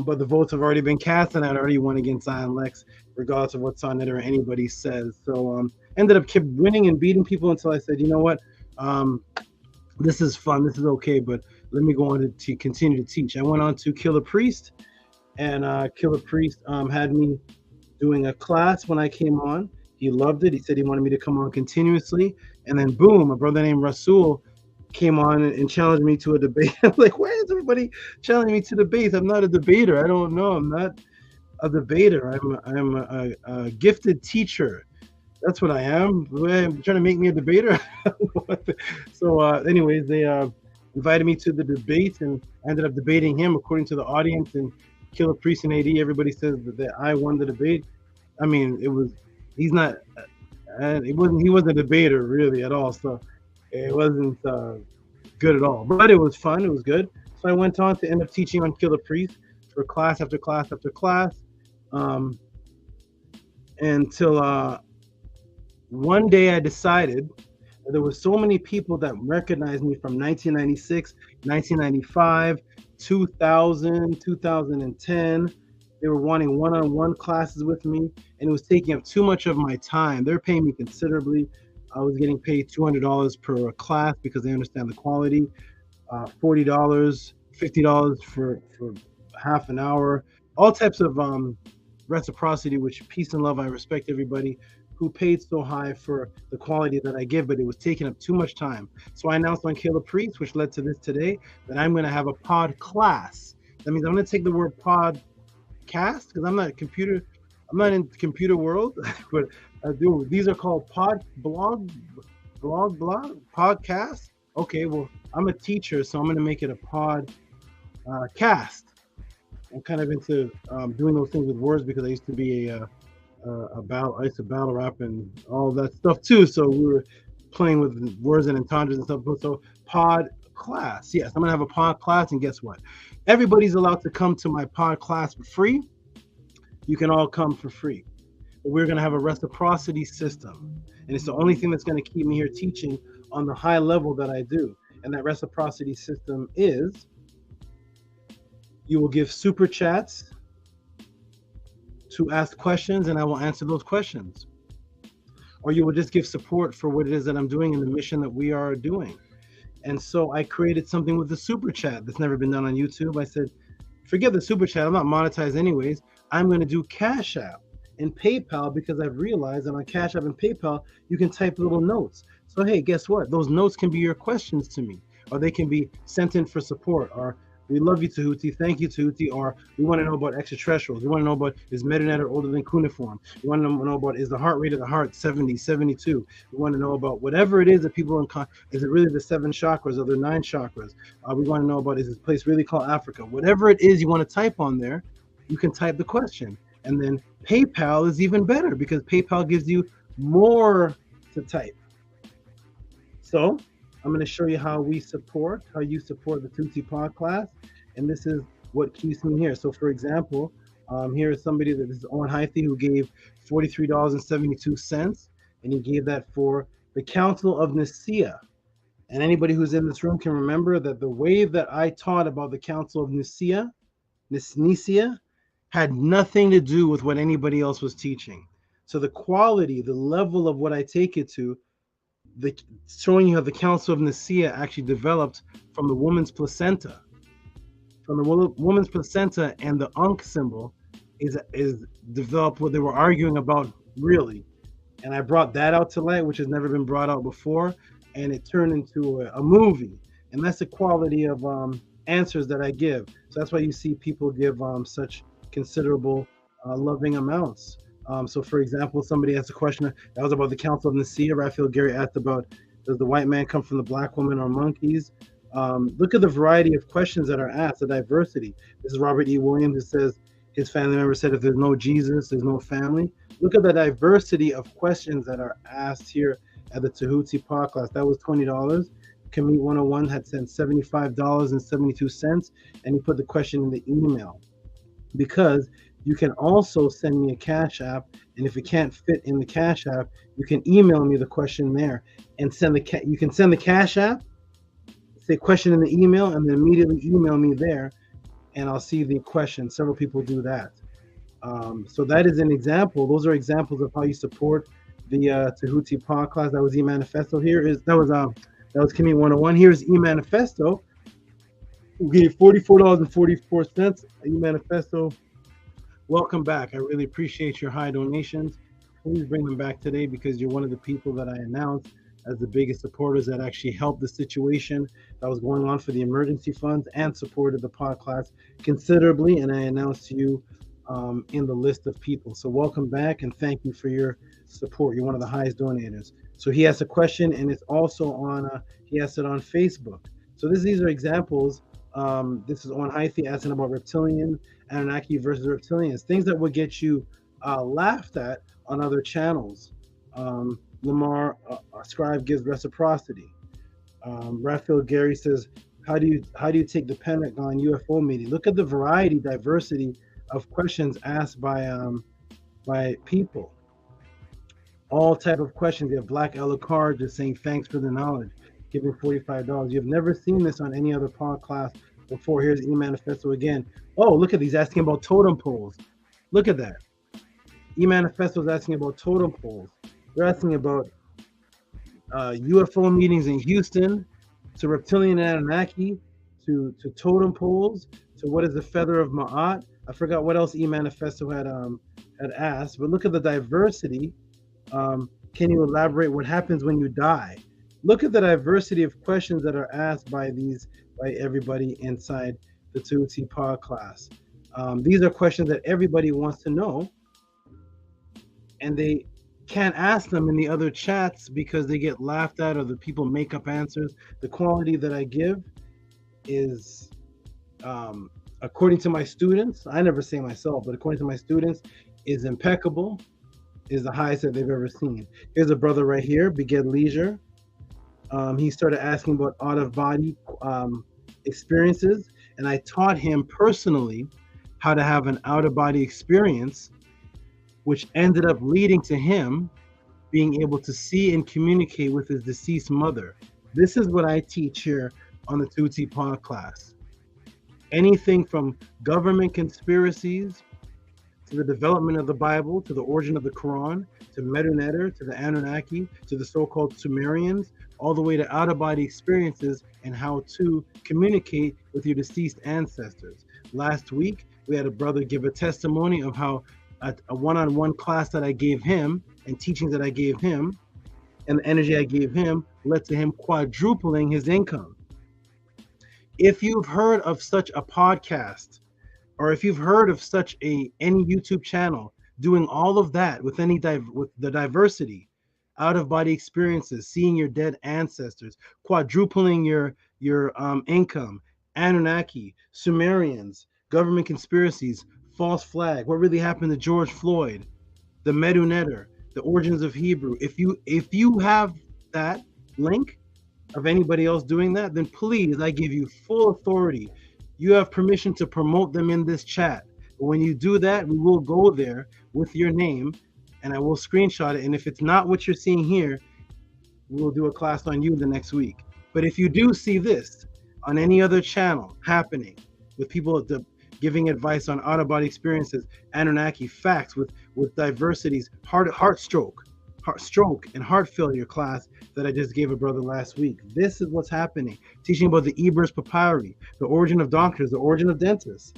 but the votes have already been cast, and I'd already won against Zion Lex, regardless of what Sonetter or anybody says. So ended up kept winning and beating people until I said, you know what, this is fun, this is okay, but let me go on to continue to teach. I went on to Killer Priest, and Killer Priest had me doing a class when I came on. He loved it. He said he wanted me to come on continuously. And then boom, a brother named Rasul came on and challenged me to a debate. I'm like, why is everybody challenging me to debates? I'm not a debater. I don't know. I'm not a debater. I'm a gifted teacher. That's what I am. Trying to make me a debater. So anyways, they invited me to the debate, and I ended up debating him according to the audience. And Killer Priest and AD, everybody says that I won the debate. I mean, he wasn't a debater really at all, so it wasn't good at all, but it was fun, it was good. So I went on to end up teaching on Killer Priest for class after class after class, until one day I decided that there were so many people that recognized me from 1996, 1995, 2000, 2010. They were wanting one-on-one classes with me, and it was taking up too much of my time. They're paying me considerably. I was getting paid $200 per class because they understand the quality, $40, $50 for half an hour, all types of reciprocity, which peace and love. I respect everybody who paid so high for the quality that I give, but it was taking up too much time. So I announced on Killer Priest, which led to this today, that I'm going to have a pod class. That means I'm going to take the word pod cast, because I'm not in the computer world, but I do. These are called blog podcasts. Okay, well, I'm a teacher, so I'm going to make it a pod cast. I'm kind of into doing those things with words because I used to be I used to battle rap and all that stuff too. So we were playing with words and entendres and stuff. So pod class, yes, I'm gonna have a pod class, and guess what? Everybody's allowed to come to my pod class for free. You can all come for free. But we're gonna have a reciprocity system, and it's the only thing that's gonna keep me here teaching on the high level that I do. And that reciprocity system is, you will give super chats to ask questions, and I will answer those questions. Or you will just give support for what it is that I'm doing and the mission that we are doing. And so I created something with the super chat that's never been done on YouTube. I said, forget the super chat, I'm not monetized anyways. I'm going to do Cash App and PayPal, because I've realized that on Cash App and PayPal, you can type little notes. So hey, guess what? Those notes can be your questions to me, or they can be sent in for support, or We love you, Tehuti. Thank you, Tehuti. Or we want to know about extraterrestrials. We want to know about, is Metanetter older than cuneiform? We want to know about, is the heart rate of the heart 70, 72? We want to know about whatever it is that people is it really the 7 chakras or the 9 chakras? We want to know about, is this place really called Africa? Whatever it is you want to type on there, you can type the question. And then PayPal is even better because PayPal gives you more to type. So I'm going to show you how you support the Tehuti Pod class, and this is what keeps me here. So, for example, here is somebody that is on Hythe who gave $43.72, and he gave that for the Council of Nicaea. And anybody who's in this room can remember that the way that I taught about the Council of Nicaea, had nothing to do with what anybody else was teaching. So the quality, the level of what I take it to, showing you how the Council of Nicaea actually developed from the woman's placenta. From the woman's placenta, and the Ankh symbol is developed what they were arguing about, really. And I brought that out to light, which has never been brought out before, and it turned into a movie. And that's the quality of answers that I give. So that's why you see people give such considerable loving amounts. So, for example, somebody asked a question that was about the Council of Nicaea. Raphael Gary asked about, does the white man come from the black woman or monkeys? Look at the variety of questions that are asked, the diversity. This is Robert E. Williams, who says his family member said, if there's no Jesus, there's no family. Look at the diversity of questions that are asked here at the Tehuti Pod class. That was $20. Kemet 101 had sent $75.72, and he put the question in the email. Because you can also send me a Cash App, and if it can't fit in the Cash App, you can email me the question there, and you can send the Cash App, say question in the email, and then immediately email me there, and I'll see the question. Several people do that. So that is an example. Those are examples of how you support the Tehuti Pod class. That was E-Manifesto. That was Kemet 101. Here's E-Manifesto, who gave $44.44. E-Manifesto, welcome back. I really appreciate your high donations. Please bring them back today because you're one of the people that I announced as the biggest supporters that actually helped the situation that was going on for the emergency funds and supported the pod class considerably. And I announced you in the list of people. So welcome back and thank you for your support. You're one of the highest donators. So he asked a question, and it's also on, he asked it on Facebook. So these are examples. This is on Hythe asking about reptilian, Anunnaki versus reptilians, things that would get you laughed at on other channels. Lamar Scribe gives reciprocity. Raphael Gary says, how do you take the Pentagon UFO meeting? Look at the variety, diversity of questions asked by people. All type of questions. You have Black Alucard just saying thanks for the knowledge, giving $45. You've never seen this on any other pod class before. Here's E-Manifesto again. Oh, look at these asking about totem poles. Look at that. E-Manifesto is asking about totem poles. They're asking about UFO meetings in Houston, to reptilian Anunnaki, to totem poles, to what is the feather of Ma'at. I forgot what else E-Manifesto had asked, but look at the diversity. Can you elaborate what happens when you die? Look at the diversity of questions that are asked by everybody inside the Tehuti Pod class. These are questions that everybody wants to know, and they can't ask them in the other chats because they get laughed at or the people make up answers. The quality that I give is, according to my students, I never say myself, but according to my students, is impeccable, is the highest that they've ever seen. Here's a brother right here, Beged Leisure. He started asking about out-of-body experiences, and I taught him personally how to have an out-of-body experience, which ended up leading to him being able to see and communicate with his deceased mother. This is what I teach here on the Tehuti Pod class. Anything from government conspiracies, to the development of the Bible, to the origin of the Quran, to Metanetter, to the Anunnaki, to the so-called Sumerians, all the way to out-of-body experiences and how to communicate with your deceased ancestors. Last week, we had a brother give a testimony of how a one-on-one class that I gave him and teachings that I gave him and the energy I gave him led to him quadrupling his income. If you've heard of such a podcast, or if you've heard of such any YouTube channel doing all of that with with the diversity, out of body experiences, seeing your dead ancestors, quadrupling your income, Anunnaki, Sumerians, government conspiracies, false flag, what really happened to George Floyd, the Medu Neter, the origins of Hebrew. If you have that link of anybody else doing that, then please, I give you full authority. You have permission to promote them in this chat. But when you do that, we will go there with your name and I will screenshot it. And if it's not what you're seeing here, we will do a class on you the next week. But if you do see this on any other channel happening with people giving advice on out-of-body experiences, Anunnaki, facts with diversities, heart stroke and heart failure class that I just gave a brother last week. This is what's happening. Teaching about the Ebers papyri, the origin of doctors, the origin of dentists.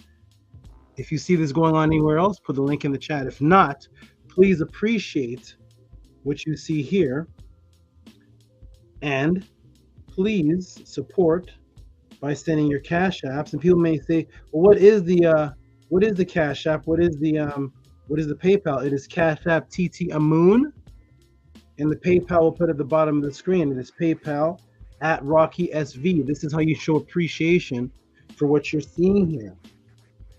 If you see this going on anywhere else, put the link in the chat. If not, please appreciate what you see here and please support by sending your cash apps. And people may say, well, what is the cash app? What is the PayPal? It is Cash App TT Amun. And the PayPal will put at the bottom of the screen. It is PayPal at Rocky SV. This is how you show appreciation for what you're seeing here.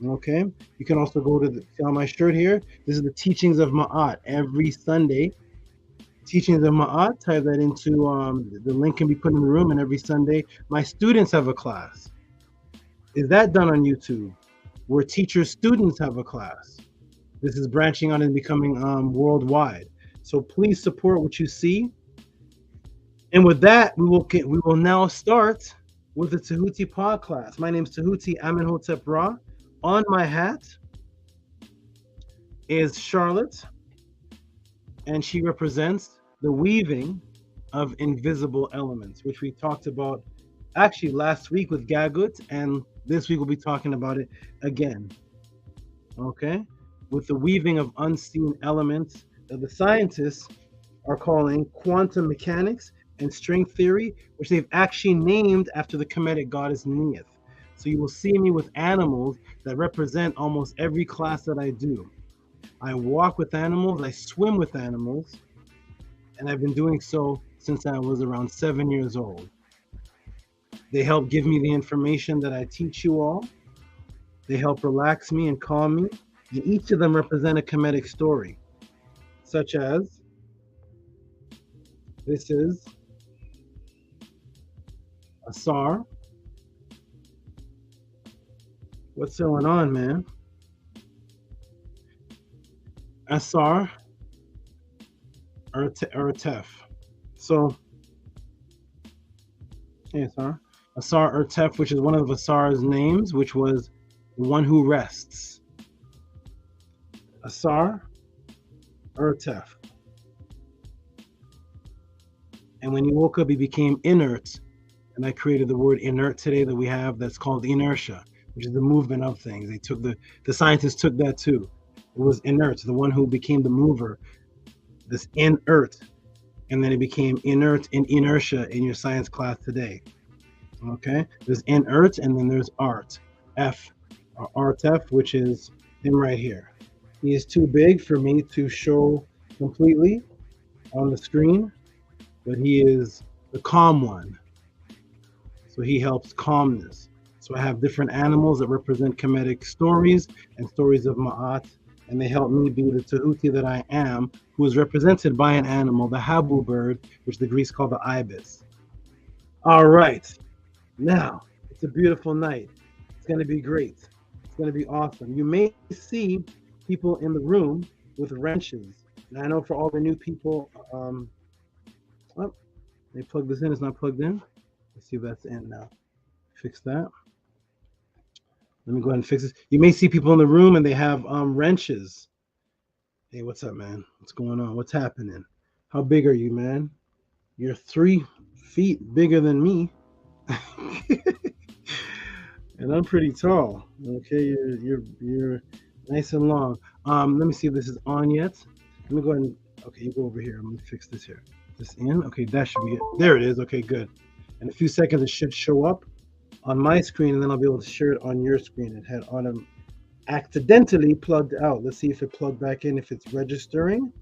Okay. You can also go to see on my shirt here. This is the teachings of Ma'at every Sunday. Teachings of Ma'at. Type that into the link can be put in the room, and every Sunday my students have a class. Is that done on YouTube? Where teacher students have a class. This is branching out and becoming worldwide. So please support what you see. And with that, we will now start with the Tehuti Pod class. My name is Tehuti Amenhotep Ra. On my hat is Charlotte, and she represents the weaving of invisible elements, which we talked about actually last week with Gagut, and this week we'll be talking about it again. Okay? With the weaving of unseen elements that the scientists are calling quantum mechanics and string theory, which they've actually named after the Kemetic goddess Neith. So you will see me with animals that represent almost every class that I do. I walk with animals, I swim with animals, and I've been doing so since I was around 7 years old. They help give me the information that I teach you all. They help relax me and calm me. And each of them represent a Kemetic story, such as this is Ausar. What's going on, man? Ausar or Tef. So, hey, Ausar. Ausar or Tef, which is one of Asar's names, which was the one who rests. Ausar or Tef. And when he woke up, he became inert. And I created the word inert today that we have that's called inertia, which is the movement of things. They took the scientists took that too. It was inert, the one who became the mover, this inert. And then it became inert and inertia in your science class today. Okay? There's inert and then there's art. F, or Artef, which is him right here. He is too big for me to show completely on the screen, but he is the calm one. So he helps calmness. So I have different animals that represent Kemetic stories and stories of Ma'at, and they help me be the Tehuti that I am, who is represented by an animal, the Habu bird, which the Greeks call the ibis. All right. Now, it's a beautiful night. It's going to be great. It's going to be awesome. You may see people in the room with wrenches. And I know for all the new people, they plug this in. It's not plugged in. Let's see if that's in now. Fix that. Let me go ahead and fix this. You may see people in the room and they have wrenches. Hey, what's up, man? What's going on? What's happening? How big are you, man? You're 3 feet bigger than me. And I'm pretty tall. Okay, you're nice and long. Let me see if this is on yet. Let me go ahead and okay, you go over here. I'm gonna fix this here. This in? Okay, that should be it. There it is. Okay, good. In a few seconds, it should show up. on my screen, and then I'll be able to share it on your screen. It had accidentally plugged out. Let's see if it plugged back in, if it's registering.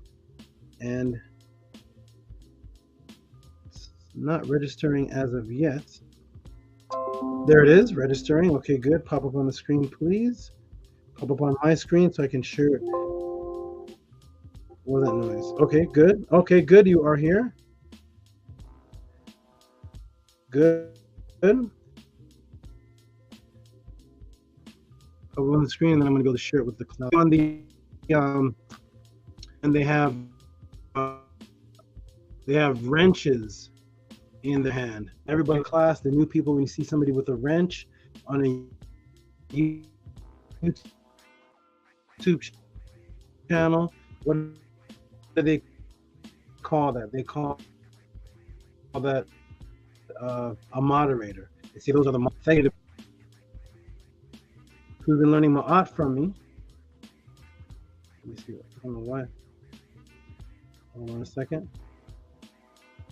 And it's not registering as of yet. There it is, registering. Okay, good. Pop up on the screen, please. Pop up on my screen so I can share it. What was that noise? Okay, good. Okay, good. You are here. Good. Good. Pop up on the screen, and then I'm going to be able to share it with the cloud. On the and they have wrenches in the hand. Everybody in class, the new people, when you see somebody with a wrench on a YouTube channel, what do they call that? They call that a moderator. You see, those are the thank who've been learning Ma'at from me. Let me see. I don't know why. Hold on a second.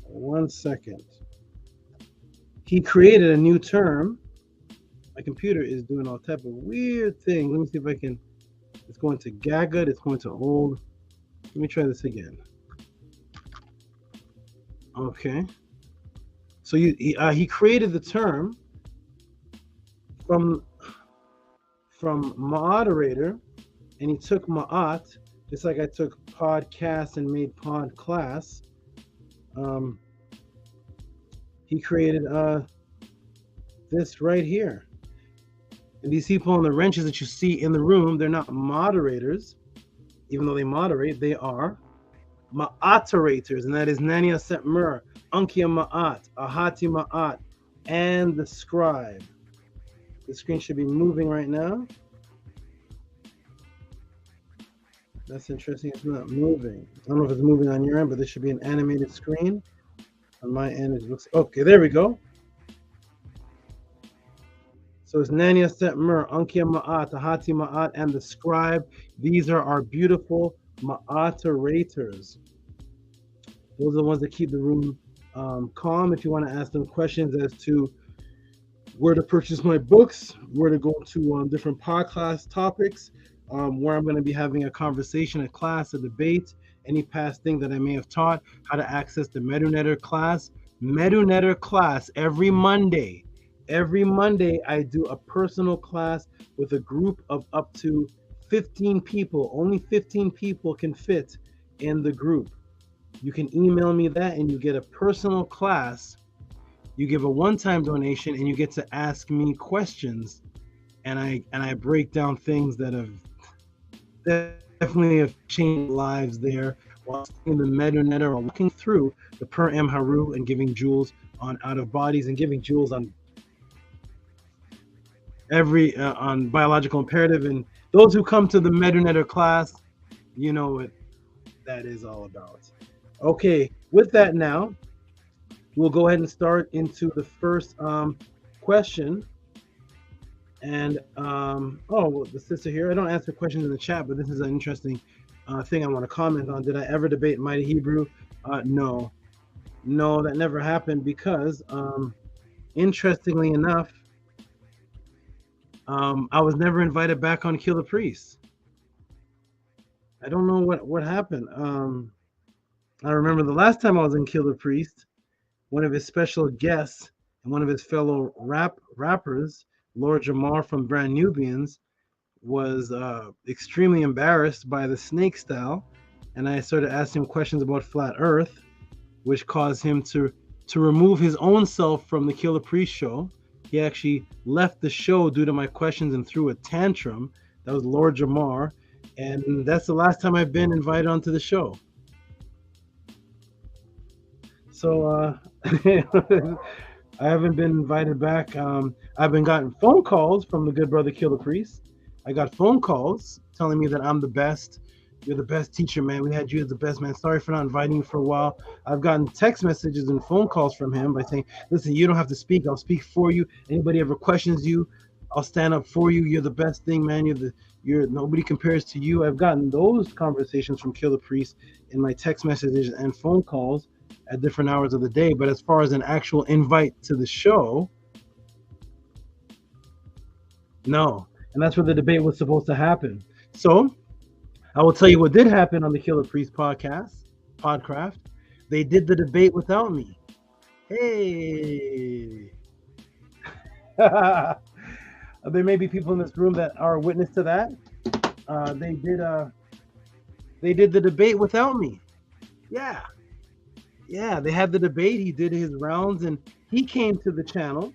1 second. He created a new term. My computer is doing all type of weird things. Let me see if I can. It's going to Gagut. It's going to old. Let me try this again. Okay. So he created the term from moderator, and he took Ma'at, just like I took podcast and made pod class. He created this right here. And these people on the wrenches that you see in the room, they're not moderators, even though they moderate, they are Ma'atorators, and that is Nania Setmer, Ankia Ma'at, Ahati Ma'at, and the scribe. The screen should be moving right now. That's interesting. It's not moving. I don't know if it's moving on your end, but this should be an animated screen. On my end, it looks okay. There we go. So it's Nania Setmer, Ankia Ma'at, Ahati Ma'at, and the scribe. These are our beautiful Ma'atorators. Those are the ones that keep the room calm. If you want to ask them questions as to where to purchase my books, where to go to different podcast topics, where I'm going to be having a conversation, a class, a debate, any past thing that I may have taught, how to access the Medunetter class. Medunetter class every Monday. Every Monday, I do a personal class with a group of up to 15 people. Only 15 people can fit in the group. You can email me that and you get a personal class. You give a one-time donation and you get to ask me questions. And I break down things that have definitely have changed lives there while in the Medunetter or walking through the Per M Haru and giving jewels on out of bodies and giving jewels on every on biological imperative. And those who come to the Medunetter class, you know what that is all about. Okay, with that now, we'll go ahead and start into the first question. And well, the sister here, I don't answer questions in the chat, but this is an interesting thing I want to comment on. Did I ever debate Mighty Hebrew? No, that never happened because interestingly enough, I was never invited back on Kill the Priest. I don't know what happened. I remember the last time I was in Kill the Priest, one of his special guests and one of his fellow rappers, Lord Jamar from Brand Nubians, was extremely embarrassed by the snake style, and I started asking him questions about flat Earth, which caused him to remove his own self from the Kill the Priest show. He actually left the show due to my questions and threw a tantrum. That was Lord Jamar, and that's the last time I've been invited onto the show. So I haven't been invited back. I've been gotten phone calls from the good brother Kill the Priest. I got phone calls telling me that I'm the best. You're the best teacher, man. We had you as the best, man. Sorry for not inviting you for a while. I've gotten text messages and phone calls from him by saying, listen, you don't have to speak. I'll speak for you. Anybody ever questions you, I'll stand up for you. You're the best thing, man. You're nobody compares to you. I've gotten those conversations from Kill the Priest in my text messages and phone calls at different hours of the day. But as far as an actual invite to the show, No. And that's where the debate was supposed to happen. So I will tell you what did happen on the Killer Priest Podcraft. They did the debate without me. Hey. There may be people in this room that are witness to that. They did the debate without me. Yeah, they had the debate. He did his rounds, and he came to the channel,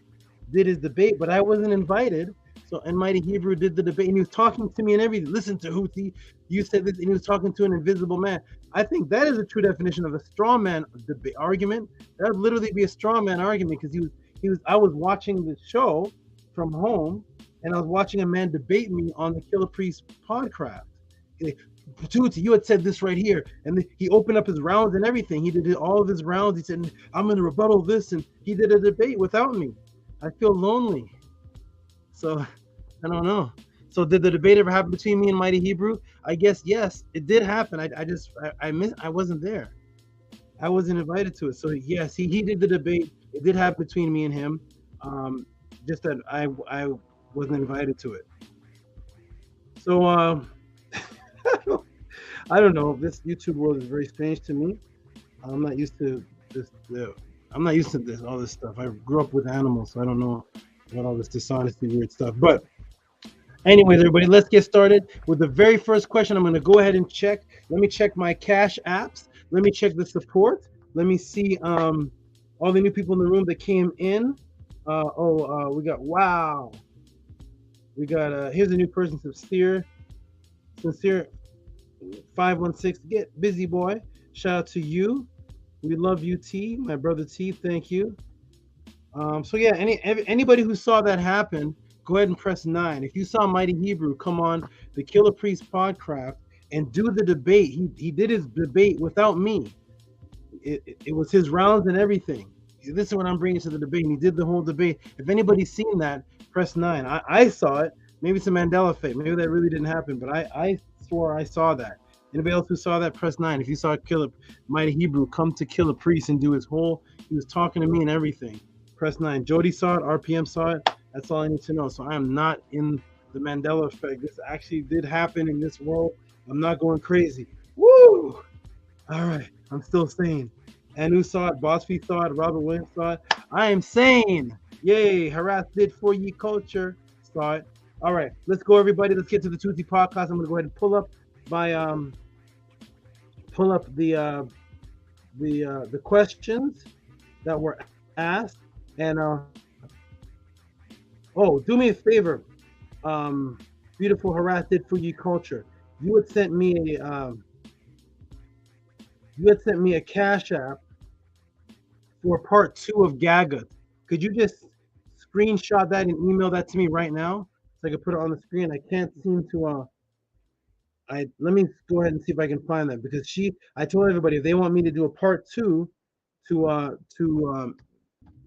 did his debate, but I wasn't invited. So, and Mighty Hebrew did the debate, and he was talking to me and everything. Listen, Tehuti, you said this, and he was talking to an invisible man. I think that is a true definition of a straw man debate argument. That would literally be a straw man argument, because I was watching the show from home, and I was watching a man debate me on the Killer Priest Podcraft. Tehuti, you had said this right here, and he opened up his rounds and everything. He did all of his rounds. He said, I'm going to rebuttal this, and he did a debate without me. I feel lonely. So, I don't know. So, did the debate ever happen between me and Mighty Hebrew? I guess yes, it did happen. I wasn't there. I wasn't invited to it. So, yes, he did the debate. It did happen between me and him. Just that I wasn't invited to it. So, I don't know. This YouTube world is very strange to me. I'm not used to this. I'm not used to all this stuff. I grew up with animals, so I don't know about all this dishonesty, weird stuff. But anyways, everybody, let's get started with the very first question. I'm going to go ahead and check. Let me check my Cash apps. Let me check the support. Let me see all the new people in the room that came in. We got, wow. We got, here's a new person, Sincere 516. Get busy, boy. Shout out to you. We love you, T, my brother T. Thank you. So yeah, anybody who saw that happen, go ahead and press 9. If you saw Mighty Hebrew come on the Killer Priest Podcraft and do the debate, he did his debate without me. It was his rounds and everything. This is what I'm bringing to the debate. And he did the whole debate. If anybody's seen that, press 9. I saw it. Maybe it's a Mandela effect. Maybe that really didn't happen, but I swore I saw that. Anybody else who saw that, press 9. If you saw Mighty Hebrew come to Killer Priest and do he was talking to me and everything, press 9. Jody saw it, RPM saw it. That's all I need to know. So I am not in the Mandela effect. This actually did happen in this world. I'm not going crazy. Woo! All right, I'm still sane. Anu saw it, Boss Fee saw it, Robert Williams saw it. I am sane. Yay, harass did for ye culture. Saw it. All right, let's go, everybody. Let's get to the Tuesday podcast. I'm gonna go ahead and pull up the questions that were asked, and do me a favor, beautiful harass did for ye culture. You had sent me a Cash App for part 2 of Gagut. Could you just screenshot that and email that to me right now so I can put it on the screen? I can't seem to let me go ahead and see if I can find that, because I told everybody if they want me to do a part 2 to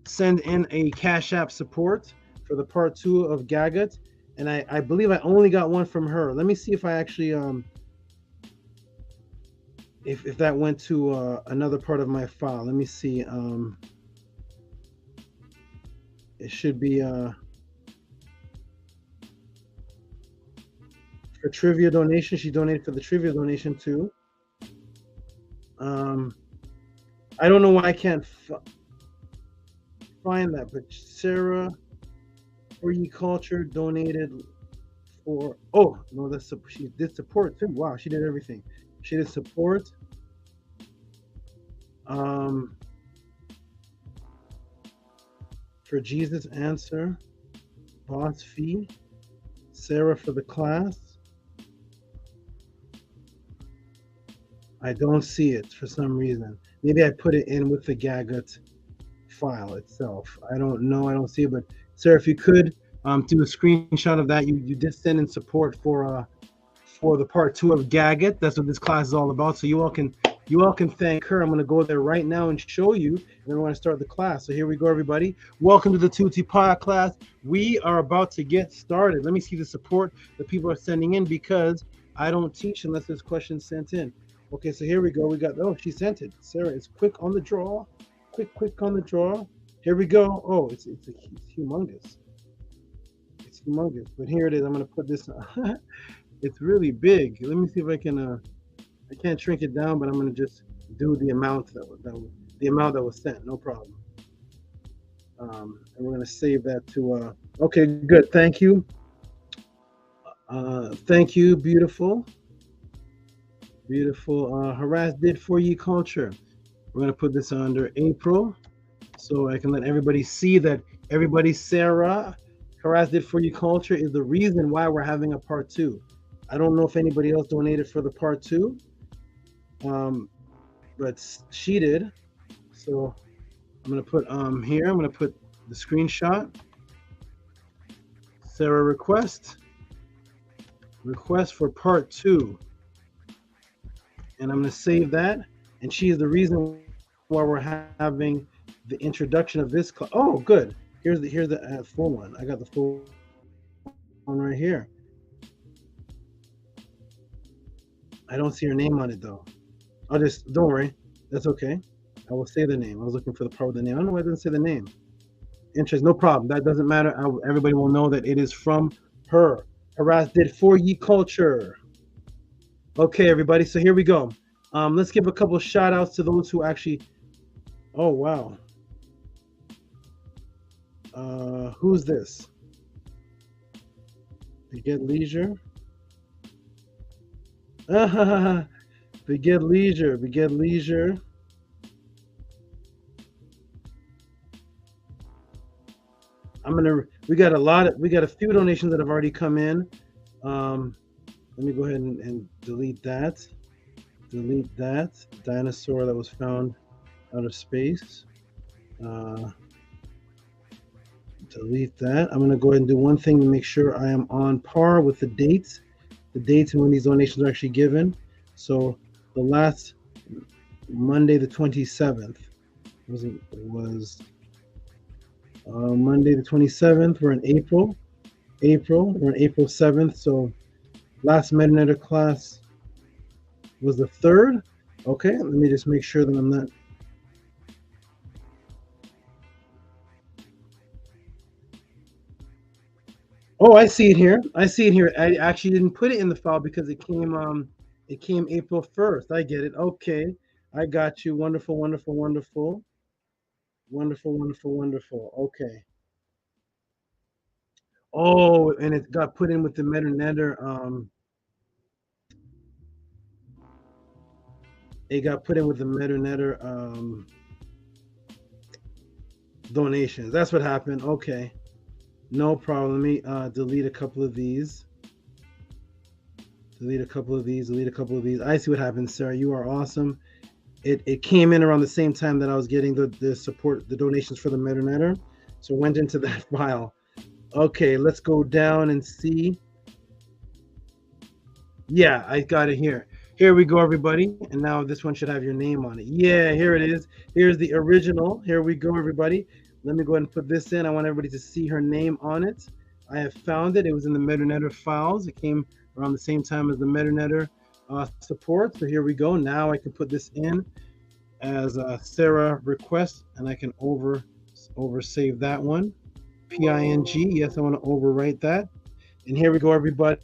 send in a Cash App support for the part 2 of Gagut, and I believe I only got one from her. Let me see if I actually if that went to another part of my file. Let me see. It should be for trivia donation. She donated for the trivia donation too. I don't know why I can't find that, but Sarah for ye culture donated for. Oh no, she did support too. Wow, she did everything. She did support. For Jesus answer, Boss Fee, Sarah for the class. I don't see it for some reason. Maybe I put it in with the Gagut file itself. I don't know. I don't see it. But Sarah, if you could do a screenshot of that, you did send in support for the part 2 of Gagut. That's what this class is all about. So you all can thank her. I'm going to go there right now and show you, and then we're going to start the class. So here we go, everybody. Welcome to the Tuesday Pod class. We are about to get started. Let me see the support that people are sending in, because I don't teach unless there's questions sent in. Okay, so here we go. We got, she sent it. Sarah is quick on the draw. Quick on the draw. Here we go. Oh, it's humongous. It's humongous. But here it is. I'm gonna put this. It's really big. Let me see if I can. I can't shrink it down, but I'm gonna just do the amount the amount that was sent. No problem. And we're gonna save that to. Okay, good. Thank you. Thank you. Beautiful. Beautiful. Harass did for ye culture. We're gonna put this under April, so I can let everybody see that everybody. Sarah, Harass did for ye culture is the reason why we're having a part 2. I don't know if anybody else donated for the part 2, but she did. So I'm gonna put here. I'm gonna put the screenshot. Sarah request for part 2, and I'm gonna save that. And she is the reason why we're having the introduction of this. Oh, good. Here's the full one. I got the full one right here. I don't see her name on it though. Don't worry. That's okay. I will say the name. I was looking for the part with the name. I don't know why I didn't say the name. Interest, no problem. That doesn't matter. Everybody will know that it is from her. Harass did for ye culture. Okay, everybody. So here we go. Let's give a couple shout outs to those who actually. Oh wow. Who's this? Beget Leisure. Beget Leisure. We got a few donations that have already come in. Let me go ahead and delete that. Delete that dinosaur that was found out of space. Delete that. I'm gonna go ahead and do one thing to make sure I am on par with the dates and when these donations are actually given. So the last Monday, the 27th, was Monday the 27th. We're in April. We're in April 7th. So last Meta class was the 3rd. Okay, let me just make sure that I'm not. Oh, I see it here. I actually didn't put it in the file because it came April 1st. I get it. Okay, I got you. Wonderful. Okay. Oh, and it got put in with the MetaNetter. It got put in with the MetaNetter donations. That's what happened. Okay. No problem. Let me delete a couple of these. I see what happened, Sarah. You are awesome. It came in around the same time that I was getting the support, the donations for the MetaNetter. So it went into that file. Okay, let's go down and see. Yeah, I got it here. Here we go, everybody. And now this one should have your name on it. Yeah, here it is. Here's the original. Here we go, everybody. Let me go ahead and put this in. I want everybody to see her name on it. I have found it. It was in the MetaNetter files. It came around the same time as the MetaNetter support. So here we go. Now I can put this in as a Sarah request, and I can over save that one. PING. Yes, I want to overwrite that. And here we go, everybody.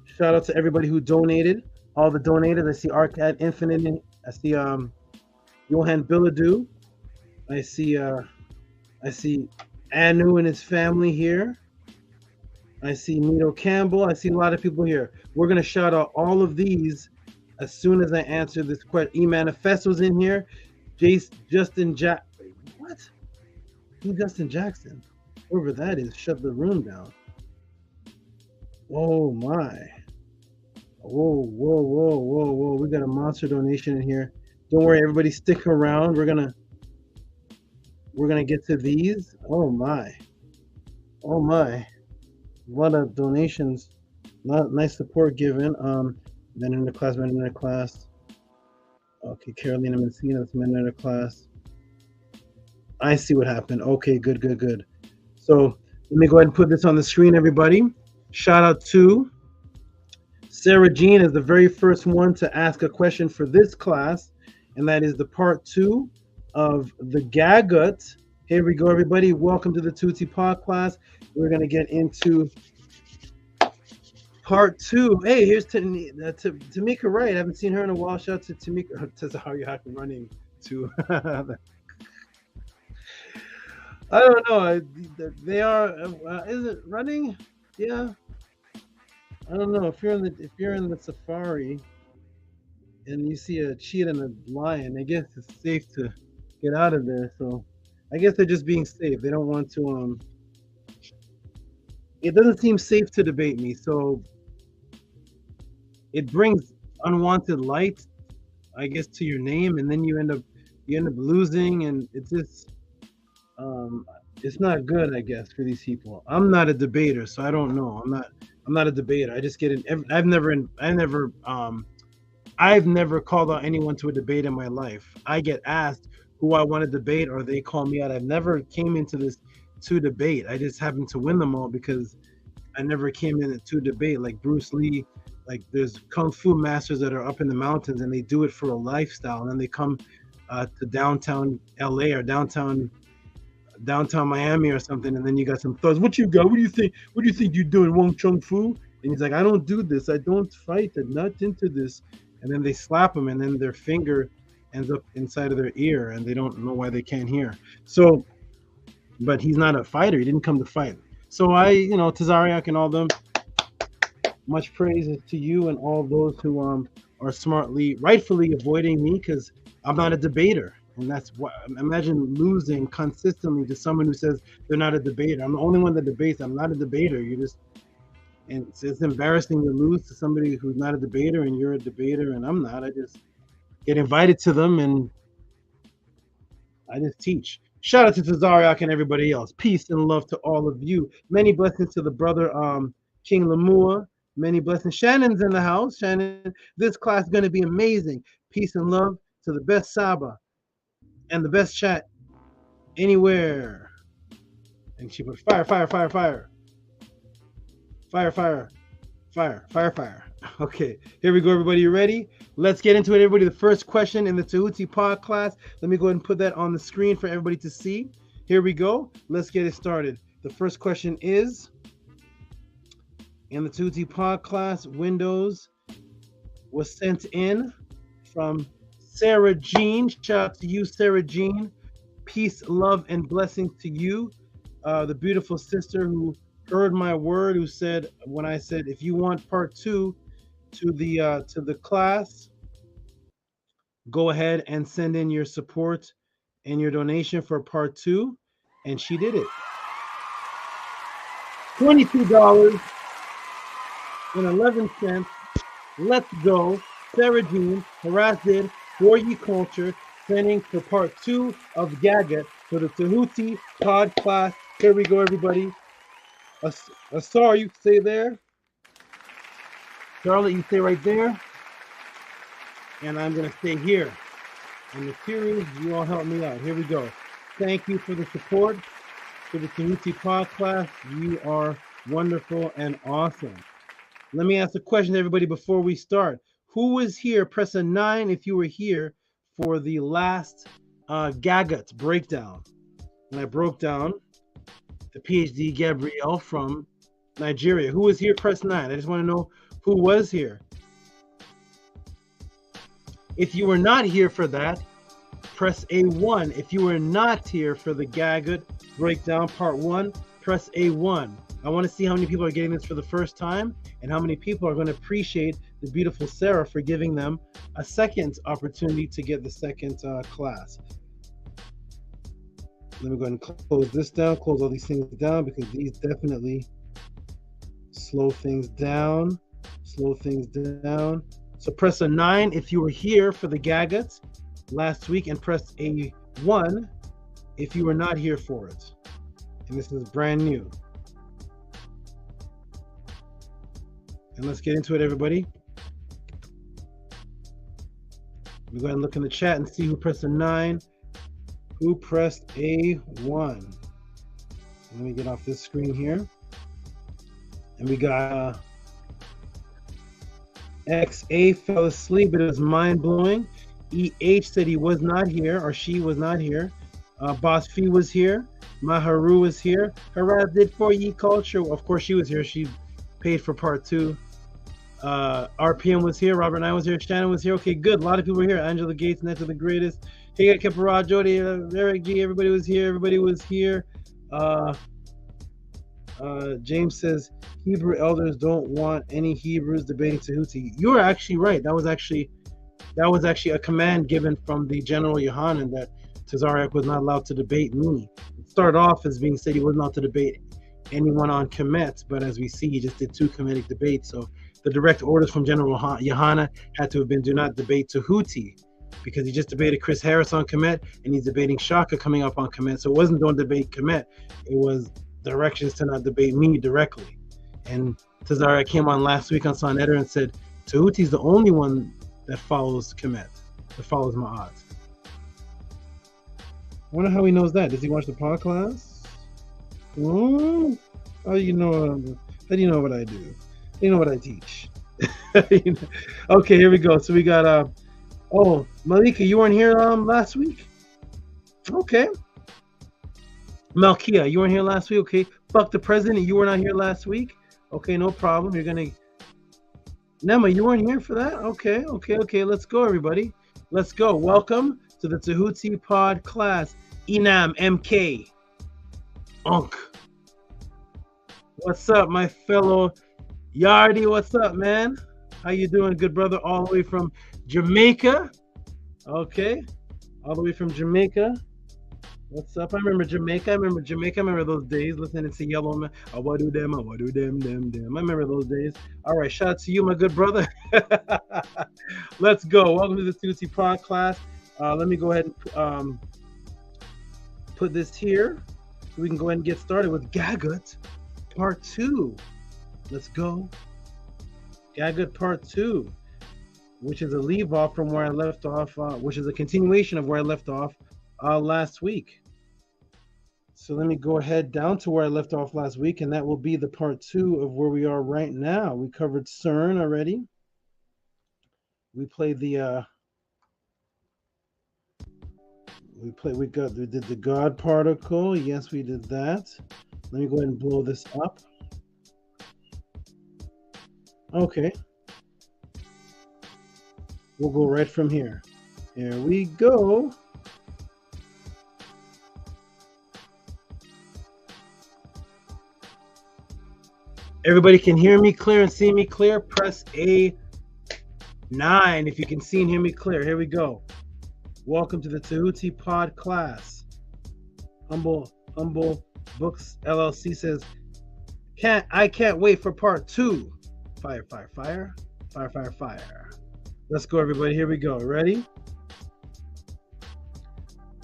Shout out to everybody who donated. All the donators. I see Arcad Infinite. I see Johan Billadou. I see Anu and his family here. I see Nito Campbell. I see a lot of people here. We're gonna shout out all of these as soon as I answer this question. E-Manifesto's in here. Justin Jack. What? Who's Justin Jackson? Whoever that is, shut the room down. Oh my. Whoa. We got a monster donation in here. Don't worry, everybody stick around. We're gonna get to these. Oh my. What a donations. Nice support given. Men in the class. Okay, Carolina Messina, that's men in the class. I see what happened. Okay, good. So let me go ahead and put this on the screen, everybody. Shout out to Sarah Jean is the very first one to ask a question for this class, and that is the part 2 of the Gagut Here we go, everybody. Welcome to the Tehuti Podcast. We're going to get into part 2. Hey, here's Tamika Wright. I haven't seen her in a while. Shout out to Tamika. Tazari running to. I don't know. They are. Is it running? Yeah. I don't know. If you're in the safari and you see a cheetah and a lion, I guess it's safe to get out of there. So I guess they're just being safe. They don't want to. It doesn't seem safe to debate me. So it brings unwanted light, I guess, to your name, and then you end up losing, and it's just. It's not good, I guess, for these people. I'm not a debater, so I don't know. I'm not a debater. I just get in. I've never called out anyone to a debate in my life. I get asked who I want to debate, or they call me out. I've never came into this to debate. I just happened to win them all because I never came in to debate. Like Bruce Lee, like there's kung fu masters that are up in the mountains and they do it for a lifestyle, and then they come to downtown LA or downtown Miami or something, and then you got some thugs. What you got? What do you think? What do you think you're doing, Wong Chung Fu? And he's like, I don't do this. I don't fight. I'm not into this. And then they slap him, and then their finger ends up inside of their ear, and they don't know why they can't hear. So, but he's not a fighter. He didn't come to fight. So Tazariak and all them, much praise to you and all those who are rightfully avoiding me, because I'm not a debater. And that's what, imagine losing consistently to someone who says they're not a debater. I'm the only one that debates. I'm not a debater. And it's embarrassing to lose to somebody who's not a debater, and you're a debater and I'm not. I just get invited to them and I just teach. Shout out to Tazariak and everybody else. Peace and love to all of you. Many blessings to the brother King Lamua. Many blessings. Shannon's in the house. Shannon, this class is going to be amazing. Peace and love to the best Saba and the best chat anywhere. And she put fire. Okay, here we go, everybody. You ready? Let's get into it, everybody. The first question in the Tehuti Pod class. Let me go ahead and put that on the screen for everybody to see. Here we go. Let's get it started. The first question is, in the Tehuti Pod class, Windows was sent in from Sarah Jean. Shout out to you, Sarah Jean. Peace, love, and blessings to you. The beautiful sister who heard my word, who said, when I said, if you want part 2 to the class, go ahead and send in your support and your donation for part 2. And she did it. $22.11. Let's go. Sarah Jean, Harassed for Ye Culture, sending for part 2 of Gagut for the Tehuti Pod class. Here we go, everybody. Ausar, you stay there. Charlotte, you stay right there. And I'm going to stay here. And the series, you all help me out. Here we go. Thank you for the support for the Tehuti Pod class. You are wonderful and awesome. Let me ask a question to everybody before we start. Who was here? Press a 9 if you were here for the last Gagut breakdown. And I broke down the PhD Gabrielle from Nigeria. Who was here? Press 9. I just want to know who was here. If you were not here for that, press A1. If you were not here for the Gagut breakdown part 1, press A1. I want to see how many people are getting this for the first time and how many people are going to appreciate the beautiful Sarah for giving them a second opportunity to get the second class. Let me go ahead and close this down, close all these things down, because these definitely slow things down. So press a 9 if you were here for the Gagut last week, and press a 1 if you were not here for it. And this is brand new. And let's get into it, everybody. Let me go ahead and look in the chat and see who pressed a 9. Who pressed A1? Let me get off this screen here. And we got XA fell asleep. It was mind-blowing. EH said he was not here, or she was not here. Boss Fee was here. Maharu is here. Haraz did for ye culture. Of course, she was here. She paid for part 2. RPM was here. Robert 9 was here. Shannon was here. Okay, good. A lot of people were here. Angela Gates, Next to the Greatest. Hey, Kepara, Jody, Eric G. Everybody was here. Everybody was here. James says Hebrew elders don't want any Hebrews debating Tehuti. You are actually right. That was actually a command given from the General Yohanan that Tazariak was not allowed to debate me. It started off as being said he was not to debate anyone on Kemet, but as we see, he just did 2 Kemetic debates. So the direct orders from General Yohanan had to have been do not debate Tehuti, because he just debated Chris Harris on Kemet, and he's debating Shaka coming up on Kemet. So it wasn't don't debate Kemet. It was directions to not debate me directly. And Tazariak came on last week on Son Eder and said, Tehuti's the only one that follows Kemet, that follows Ma'at. I wonder how he knows that. Does he watch the podcast? Oh, how do you know? How do you know what I do? You know what I teach. Okay, here we go. So we got oh, Malika, you weren't here last week? Okay. Malkia, you weren't here last week? Okay. Fuck the president, you were not here last week? Okay, no problem. You're gonna Nema, you weren't here for that? Okay. Let's go, everybody. Let's go. Welcome to the Tehuti Pod class. Enam MK. Unk. What's up, my fellow Yardi? What's up, man? How you doing, good brother? All the way from Jamaica. Okay. All the way from Jamaica. What's up? I remember Jamaica. I remember those days listening to Yellow Man. I do them. I remember those days. All right. Shout out to you, my good brother. Let's go. Welcome to the Tehuti Pod class. Let me go ahead and put this here so we can go ahead and get started with Gagut Part 2. Let's go. Gagut Part 2, which is a leave off from where I left off, which is a continuation of where I left off last week. So let me go ahead down to where I left off last week, and that will be the Part 2 of where we are right now. We covered CERN already. We played the we did the God particle. Yes, we did that. Let me go ahead and blow this up. Okay. We'll go right from here. Here we go. Everybody can hear me clear and see me clear. Press A9 if you can see and hear me clear. Here we go. Welcome to the Tehuti Pod class. Humble Books LLC says, I can't wait for part 2. Fire. Let's go, everybody. Here we go. Ready?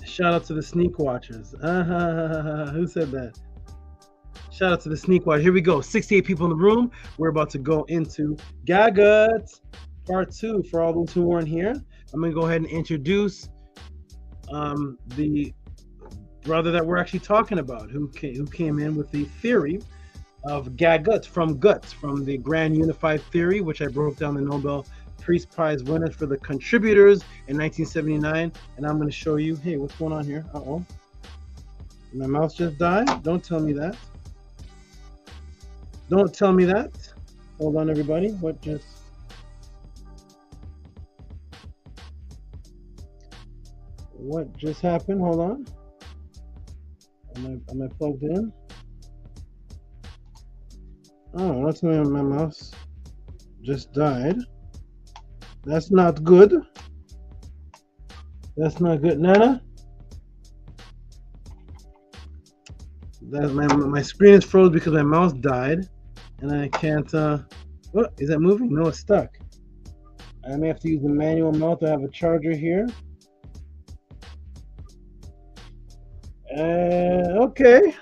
Shout out to the sneak watchers. Who said that? Shout out to the sneak watchers. Here we go. 68 people in the room. We're about to go into Gagut Part 2. For all those who weren't here, I'm going to go ahead and introduce the brother that we're actually talking about, who came in with the theory of Gagut from the Grand Unified Theory, which I broke down the Nobel Peace Prize winners for the contributors in 1979. And I'm going to show you, hey, what's going on here? Uh-oh. My mouse just died? Don't tell me that. Don't tell me that. Hold on, everybody. What just happened? Hold on. Am I plugged in? Oh, that's my mouse just died. That's not good. That's not good. Nana? That my screen is froze because my mouse died, and I can't. What is that moving? No, it's stuck. I may have to use the manual mouse. I have a charger here. Okay.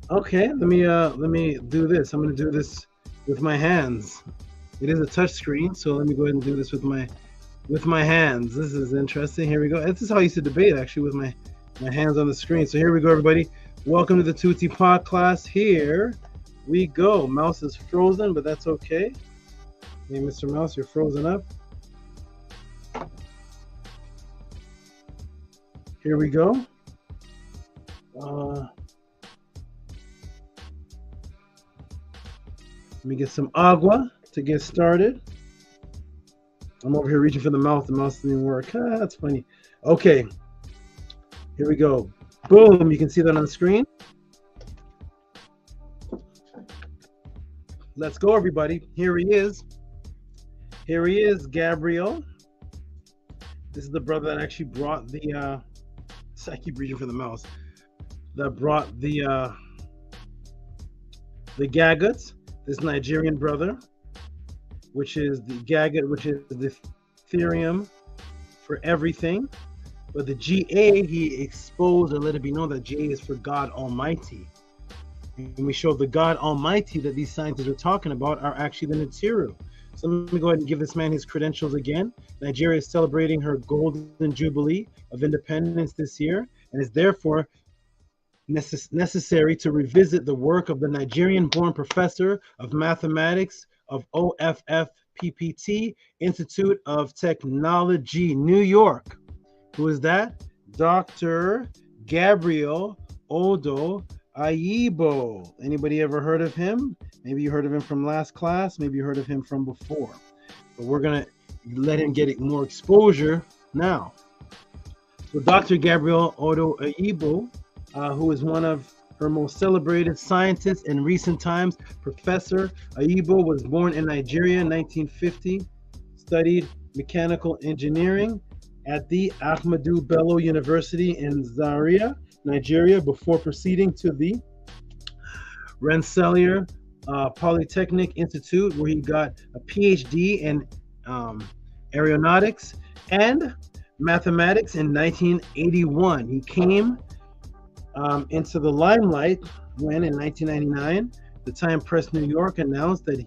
Let me do this. I'm gonna do this with my hands. It is a touch screen, so let me go ahead and do this with my hands. This is interesting. Here we go. This is how I used to debate, actually, with my hands on the screen. So here we go, everybody. Welcome to the Tehuti Pod class. Here we go. Mouse is frozen, but that's okay. Hey, Mr. Mouse, you're frozen up. Here we go. Let me get some agua to get started. I'm over here reaching for the mouse. The mouse didn't work. That's funny. Okay. Here we go. Boom. You can see that on the screen. Let's go, everybody. Here he is. Here he is, Gabriel. This is the brother that actually brought the I keep reaching for the mouse. That brought the Gagut, this Nigerian brother, which is the Gagut, which is the Ethereum for everything. But the GA, he exposed and let it be known that GA is for God Almighty. And we showed the God Almighty that these scientists are talking about are actually the material. So let me go ahead and give this man his credentials again. Nigeria is celebrating her golden jubilee of independence this year, and is therefore necessary to revisit the work of the Nigerian-born professor of mathematics of OFF-PPT Institute of Technology, New York. Who is that? Dr. Gabriel Odo Aibo. Anybody ever heard of him? Maybe you heard of him from last class. Maybe you heard of him from before. But we're going to let him get more exposure now. So Dr. Gabriel Odo Aibo, who is one of her most celebrated scientists in recent times. Professor Aibo was born in Nigeria in 1950, studied mechanical engineering at the Ahmadu Bello University in Zaria, Nigeria, before proceeding to the Rensselaer Polytechnic Institute, where he got a PhD in aeronautics and mathematics in 1981. He came into the limelight when, in 1999, the Time Press New York announced that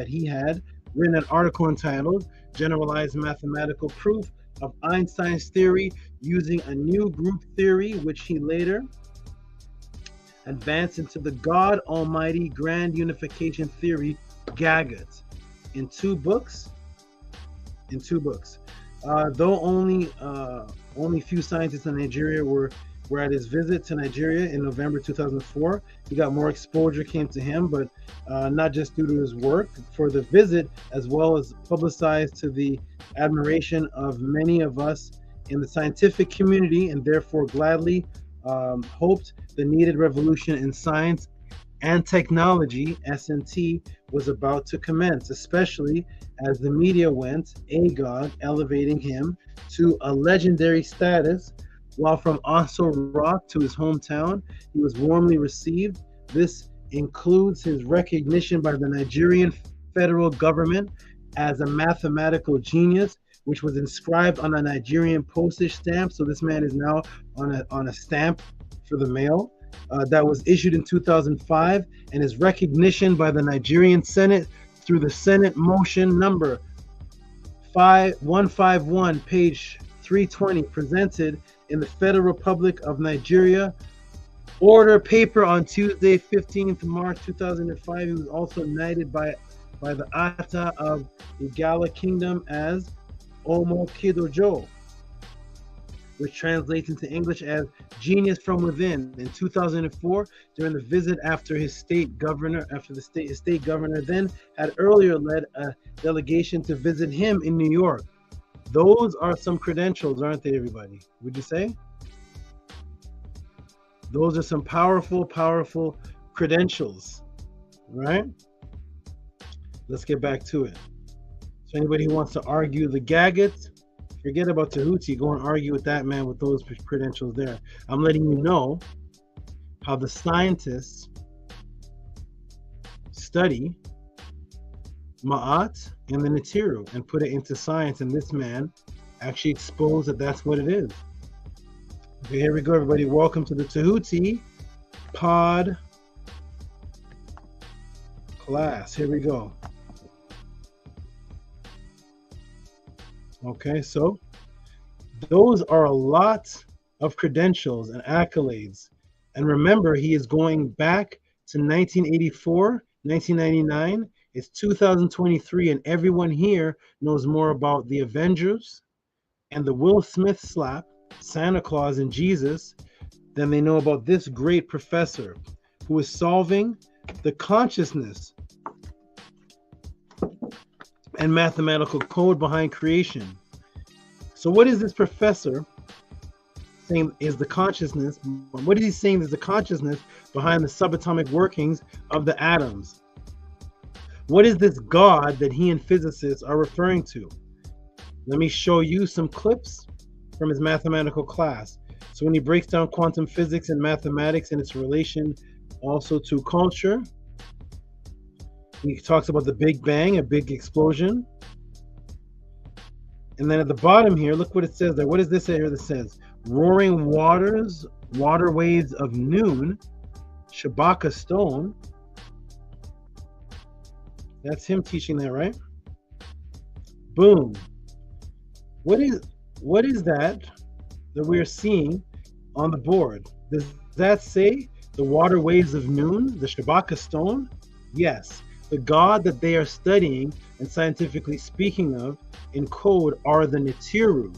he had written an article entitled "Generalized Mathematical Proof of Einstein's Theory Using a New Group Theory," which he later advanced into the God Almighty Grand Unification Theory, Gagut, in two books. Though only few scientists in Nigeria were at his visit to Nigeria in November 2004. He got more exposure came to him, but not just due to his work for the visit, as well as publicized to the admiration of many of us in the scientific community, and therefore gladly hoped the needed revolution in science and technology, S&T, was about to commence, especially as the media went agog, elevating him to a legendary status. While from Ausar Rock to his hometown, he was warmly received. This includes his recognition by the Nigerian federal government as a mathematical genius, which was inscribed on a Nigerian postage stamp. So this man is now on a stamp for the mail that was issued in 2005, and his recognition by the Nigerian Senate through the Senate motion number 151, page 320, presented in the Federal Republic of Nigeria order paper on Tuesday, 15th March 2005. He was also knighted by the Ata of Igala Kingdom as Omo Kidojo, which translates into English as genius from within. In 2004, during the visit after his state governor then had earlier led a delegation to visit him in New York. Those are some credentials, aren't they, everybody? Would you say? Those are some powerful, powerful credentials, right? Let's get back to it. So anybody who wants to argue the Gagut, forget about Tehuti. Go and argue with that man with those credentials there. I'm letting you know how the scientists study Ma'at and the material and put it into science, and this man actually exposed that that's what it is. Okay, here we go, everybody. Welcome to the Tehuti Pod class. Here we go. Okay, so those are a lot of credentials and accolades. And remember, he is going back to 1984, 1999. It's 2023, and everyone here knows more about the Avengers and the Will Smith slap, Santa Claus and Jesus, than they know about this great professor who is solving the consciousness and mathematical code behind creation. So what is this professor saying is the consciousness? What is he saying is the consciousness behind the subatomic workings of the atoms? What is this God that he and physicists are referring to? Let me show you some clips from his mathematical class. So when he breaks down quantum physics and mathematics and its relation also to culture, he talks about the Big Bang, a big explosion. And then at the bottom here, look what it says there. What is this here that says? Roaring waters, water waves of noon, Shabaka stone. That's him teaching that, right? Boom. What is that we are seeing on the board? Does that say the water waves of noon, the Shabaka stone? Yes. The God that they are studying and scientifically speaking of in code are the Nitiru.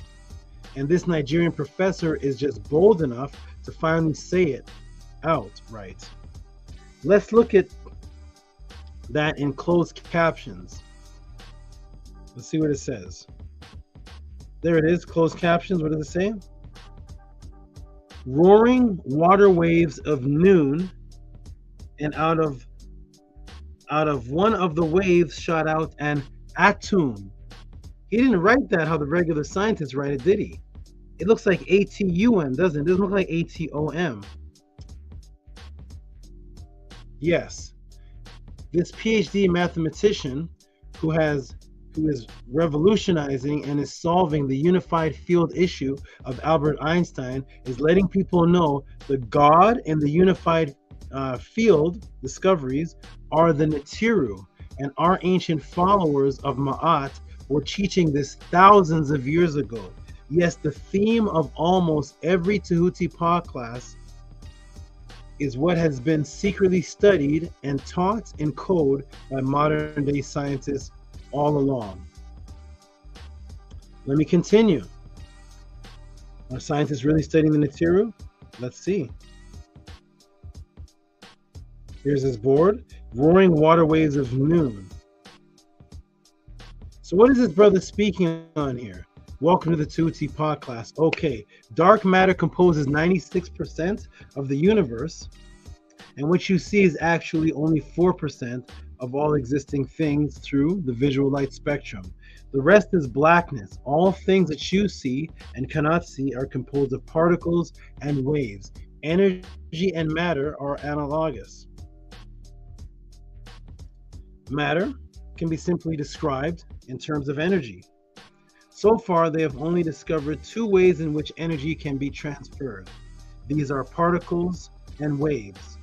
And this Nigerian professor is just bold enough to finally say it outright. Let's look at that in closed captions. Let's see what it says. There it is, closed captions. What does it say? Roaring water waves of noon, and out of one of the waves shot out an atum. He didn't write that how the regular scientists write it, did he? It looks like A-T-U-M, doesn't it? It doesn't look like A-T-O-M. Yes. This PhD mathematician who is revolutionizing and is solving the unified field issue of Albert Einstein is letting people know the God and the unified field discoveries are the Nitiru, and our ancient followers of Ma'at were teaching this thousands of years ago. Yes, the theme of almost every Tehuti class is what has been secretly studied and taught in code by modern day scientists all along. Let me continue. Are scientists really studying the Nitiru? Let's see. Here's his board. Roaring water waves of noon. So what is this brother speaking on here? Welcome to the Tehuti podcast. Okay, dark matter composes 96% of the universe, and what you see is actually only 4% of all existing things through the visual light spectrum. The rest is blackness. All things that you see and cannot see are composed of particles and waves. Energy and matter are analogous. Matter can be simply described in terms of energy. So far, they have only discovered two ways in which energy can be transferred. These are particles and waves.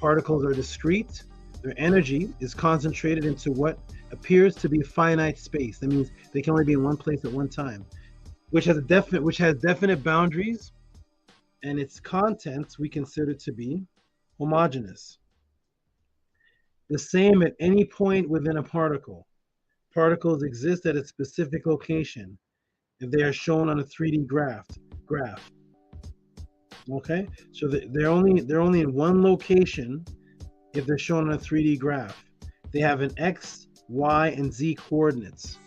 Particles are discrete. Their energy is concentrated into what appears to be finite space. That means they can only be in one place at one time, which has definite boundaries, and its contents we consider to be homogeneous. The same at any point within a particle. Particles exist at a specific location if they are shown on a 3D graph. Okay, so they're only in one location if they're shown on a 3D graph. They have an X, Y, and Z coordinates.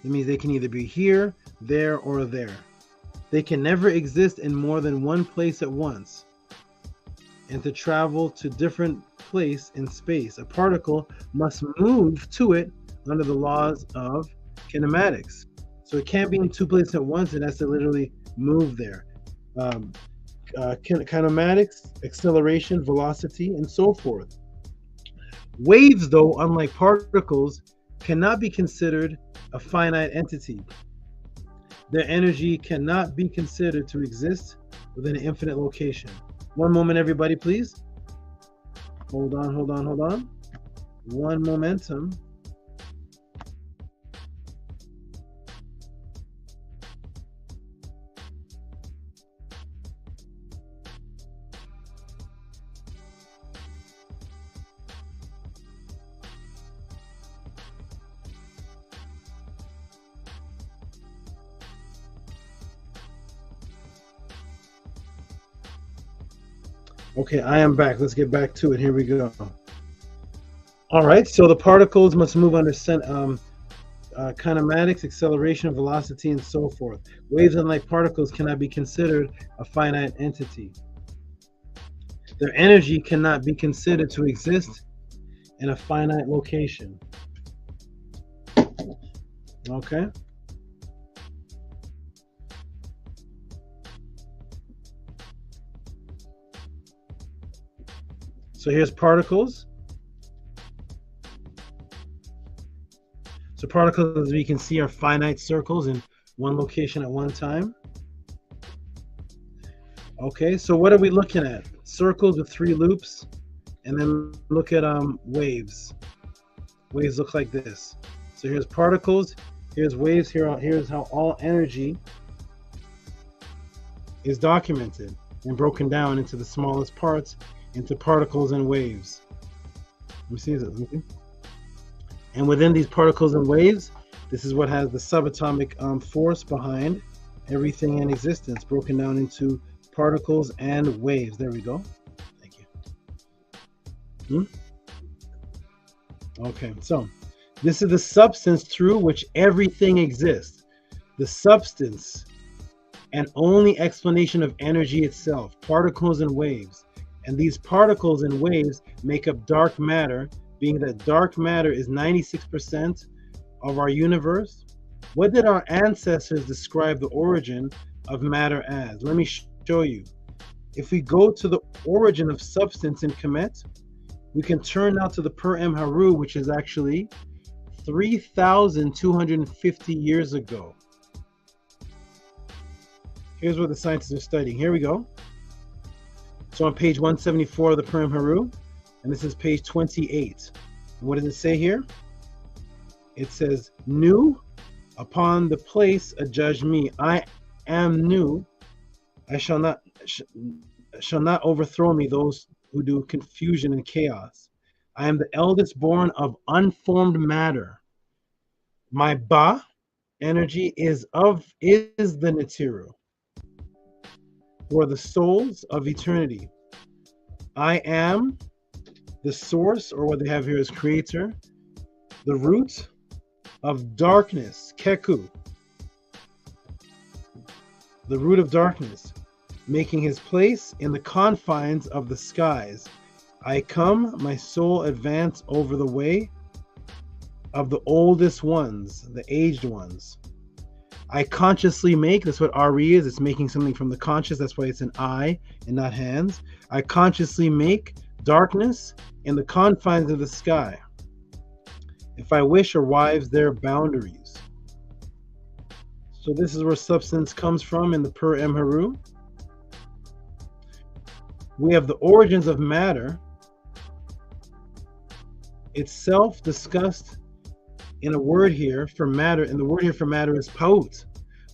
That means they can either be here, there, or there. They can never exist in more than one place at once. And to travel to different place in space, a particle must move to it under the laws of kinematics. So it can't be in two places at once, it has to literally move there. Kinematics, acceleration, velocity, and so forth. Waves, though, unlike particles, cannot be considered a finite entity. Their energy cannot be considered to exist within an infinite location. One moment, everybody, please. Hold on. One momentum. Okay, I am back. Let's get back to it. Here we go. All right, so the particles must move under kinematics, acceleration, velocity, and so forth. Waves, unlike particles, cannot be considered a finite entity. Their energy cannot be considered to exist in a finite location. Okay. So here's particles. So particles, as we can see, are finite circles in one location at one time. Okay, so what are we looking at? Circles with 3 loops, and then look at waves. Waves look like this. So here's particles, here's waves, here's how all energy is documented and broken down into the smallest parts, into particles and waves. Let me see this. And within these particles and waves, this is what has the subatomic force behind everything in existence, broken down into particles and waves. There we go. Thank you. Okay, so this is the substance through which everything exists. The substance and only explanation of energy itself, particles and waves. And these particles and waves make up dark matter, being that dark matter is 96% of our universe. What did our ancestors describe the origin of matter as? Let me show you. If we go to the origin of substance in Kemet, we can turn now to the Per-Em Haru, which is actually 3,250 years ago. Here's what the scientists are studying. Here we go. So on page 174 of the Per-Em Haru, and this is page 28. And what does it say here? It says, "New upon the place adjudge me. I am new. I shall not overthrow me those who do confusion and chaos. I am the eldest born of unformed matter. My Ba energy is the Nitiru, for the souls of eternity. I am the source," or what they have here is creator, "the root of darkness, Keku, the root of darkness, making his place in the confines of the skies. I come, my soul advance over the way of the oldest ones, the aged ones. I consciously make," that's what Ari is, it's making something from the conscious, that's why it's an I and not hands. "I consciously make darkness in the confines of the sky. If I wish, arrives their boundaries." So this is where substance comes from in the Per-Em Haru. We have the origins of matter itself discussed in a word here for matter, and the word here for matter is paut,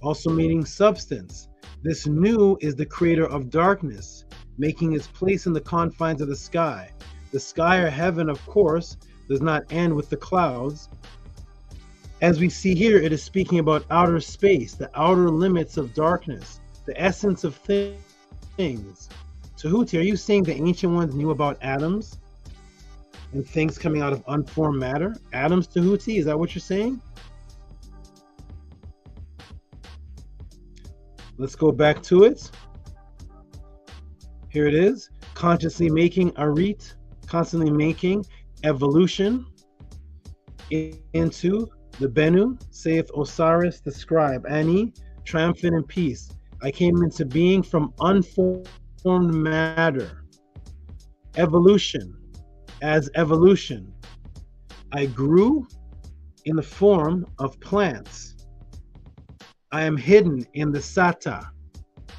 also meaning substance. This new is the creator of darkness, making its place in the confines of the sky. The sky or heaven, of course, does not end with the clouds. As we see here, it is speaking about outer space, the outer limits of darkness, the essence of things. Tehuti, are you saying the ancient ones knew about atoms and things coming out of unformed matter? Atoms, Tehuti, is that what you're saying? Let's go back to it. Here it is. Consciously making arit, constantly making evolution into the Benu, saith Osiris the scribe, Ani, triumphant in peace. I came into being from unformed matter. Evolution, as evolution. I grew in the form of plants. I am hidden in the Sata,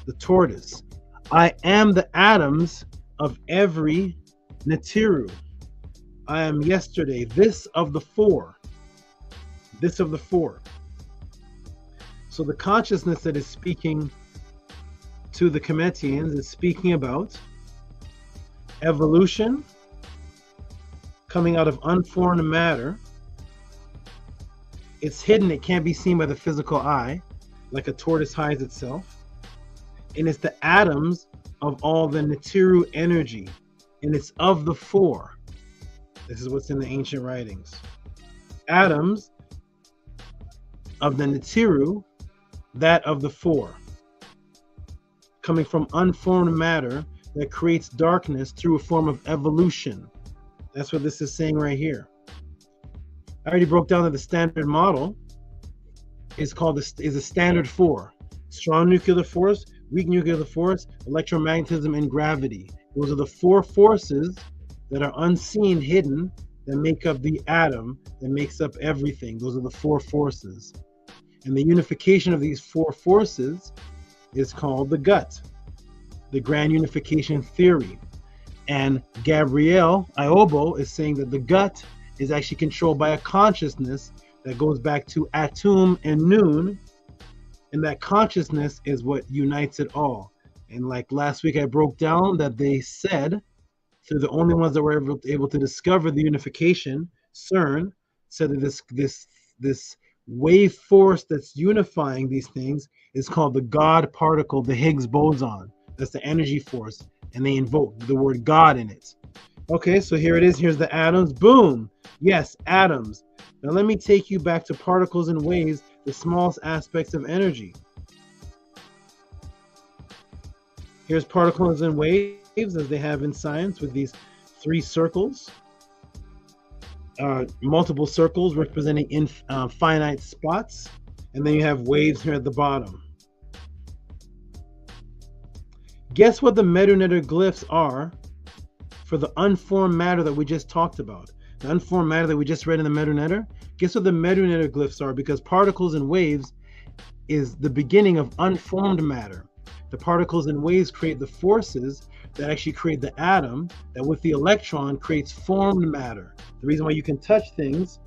the tortoise. I am the atoms of every Nitiru. I am yesterday, this of the four. This of the four. So the consciousness that is speaking to the Kemetians is speaking about evolution coming out of unformed matter. It's hidden, it can't be seen by the physical eye, like a tortoise hides itself. And it's the atoms of all the Nitiru energy, and it's of the four. This is what's in the ancient writings. Atoms of the Nitiru, that of the four, coming from unformed matter that creates darkness through a form of evolution. That's what this is saying right here. I already broke down that the standard model is called is a standard four: strong nuclear force, weak nuclear force, electromagnetism, and gravity. Those are the four forces that are unseen, hidden, that make up the atom, that makes up everything. Those are the four forces. And the unification of these four forces is called the gut, the grand unification theory. And Gabriel Iobo is saying that the gut is actually controlled by a consciousness that goes back to Atum and Nun, and that consciousness is what unites it all. And like last week, I broke down that they said, they're the only ones that were able to discover the unification, CERN, said that this wave force that's unifying these things is called the God particle, the Higgs boson. That's the energy force, and they invoke the word God in it. Okay, so here it is. Here's the atoms. Boom. Yes, atoms. Now let me take you back to particles and waves, the smallest aspects of energy. Here's particles and waves as they have in science, with these three circles, multiple circles representing finite spots, and then you have waves here at the bottom. Guess what the Medunetter glyphs are for the unformed matter that we just talked about? The unformed matter that we just read in the Medunetter? Guess what the Medunetter glyphs are? Because particles and waves is the beginning of unformed matter. The particles and waves create the forces that actually create the atom, that with the electron creates formed matter. The reason why you can touch things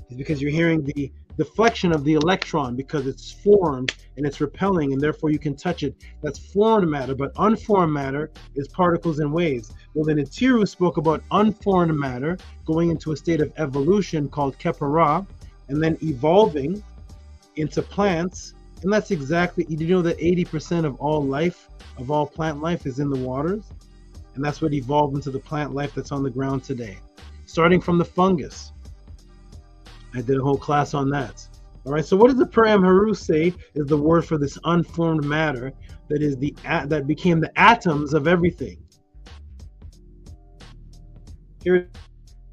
is because you're hearing the deflection of the electron, because it's formed and it's repelling, and therefore you can touch it. That's formed matter. But unformed matter is particles and waves. Well, then Nitiru spoke about unformed matter going into a state of evolution called Kepara, and then evolving into plants. And that's exactly, you know that 80% of all life, of all plant life, is in the waters? And that's what evolved into the plant life that's on the ground today. Starting from the fungus. I did a whole class on that. All right, so what does the Param Haru say is the word for this unformed matter that is that became the atoms of everything? Here it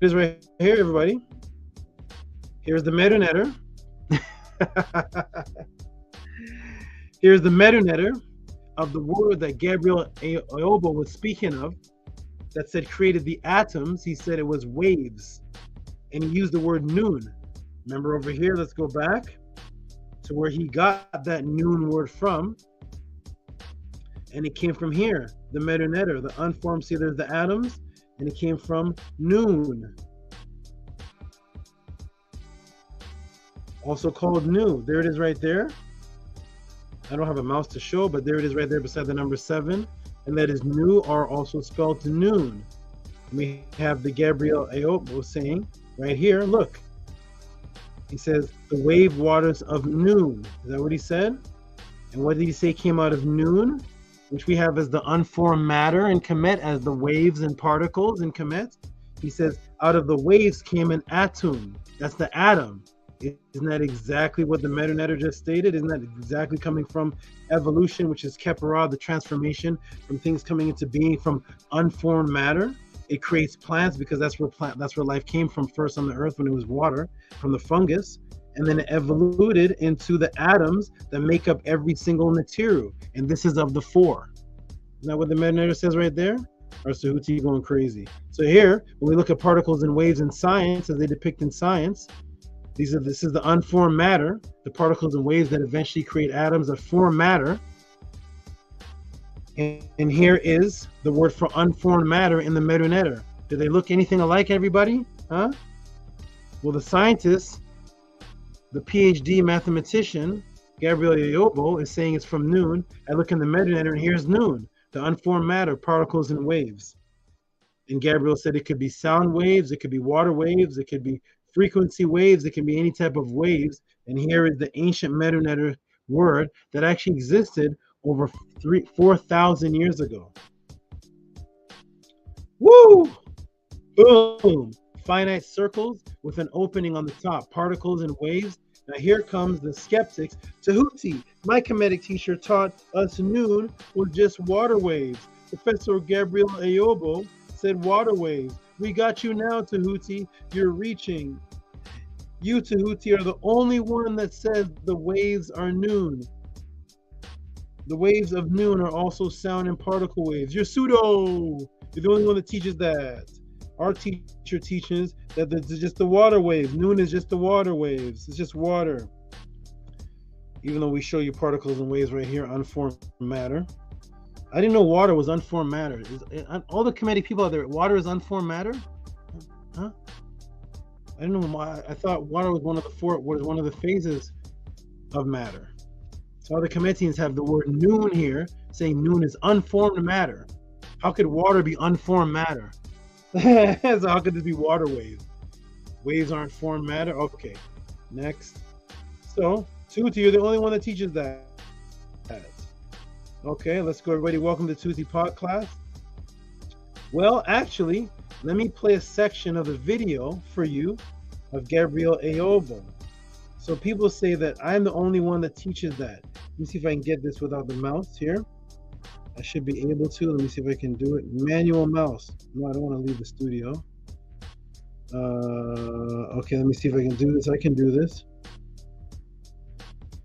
is right here, everybody. Here's the Medunetter. Here's the Medunetter of the word that Gabriel Iobo was speaking of, that said created the atoms. He said it was waves, and he used the word noon. Remember over here, let's go back to where he got that noon word from, and it came from here, the Medunetter, the unformed. See, there's the atoms, and it came from noon, also called nu. There it is right there. I don't have a mouse to show, but there it is right there beside the number 7. And that is nu, or also spelled to noon. We have the Gabriel Iobo saying right here, look. He says, the wave waters of noon. Is that what he said? And what did he say came out of noon? Which we have as the unformed matter in Kemet, as the waves and particles in Kemet. He says, out of the waves came an atom. That's the atom. Isn't that exactly what the Medunetter just stated? Isn't that exactly coming from evolution, which is Kepara, the transformation from things coming into being from unformed matter? It creates plants, because that's where life came from first on the earth, when it was water, from the fungus, and then it evoluted into the atoms that make up every single Nitiru. And this is of the 4. Isn't that what the Medunetter says right there? Or Tehuti going crazy? So here, when we look at particles and waves in science, as they depict in science, this is the unformed matter, the particles and waves that eventually create atoms that form matter. And here is the word for unformed matter in the Medunetter. Do they look anything alike, everybody? Huh? Well, the scientist, the PhD mathematician, Gabriel Iobo, is saying it's from noon. I look in the Medunetter, and here's noon, the unformed matter, particles and waves. And Gabriel said it could be sound waves, it could be water waves, it could be frequency waves, it can be any type of waves. And here is the ancient Medunetter word that actually existed over 4,000 years ago. Woo! Boom! Finite circles with an opening on the top, particles and waves. Now here comes the skeptics. Tehuti, my Kemetic teacher, taught us noon was just water waves. Professor Gabriel Ayobo said water waves. We got you now, Tehuti. You're reaching. You, Tehuti, are the only one that says the waves are noon. The waves of noon are also sound and particle waves. You're pseudo. You're the only one that teaches that. Our teacher teaches that it's just the water waves. Noon is just the water waves. It's just water. Even though we show you particles and waves right here, unformed matter. I didn't know water was unformed matter. All the Kemetic people out there, water is unformed matter? Huh? I didn't know. I thought water was one of the phases of matter. So all the Kemetians have the word noon here, saying noon is unformed matter. How could water be unformed matter? So how could this be water waves? Waves aren't formed matter? Okay, next. So, Tehuti, you're the only one that teaches that. Okay, let's go, everybody. Welcome to Tehuti Pod class. Well, actually, let me play a section of the video for you of Gabriel Ayobo. So people say that I'm the only one that teaches that. Let me see if I can get this without the mouse here. I should be able to. Let me see if I can do it. Manual mouse. No, I don't want to leave the studio. Okay, let me see if I can do this. I can do this.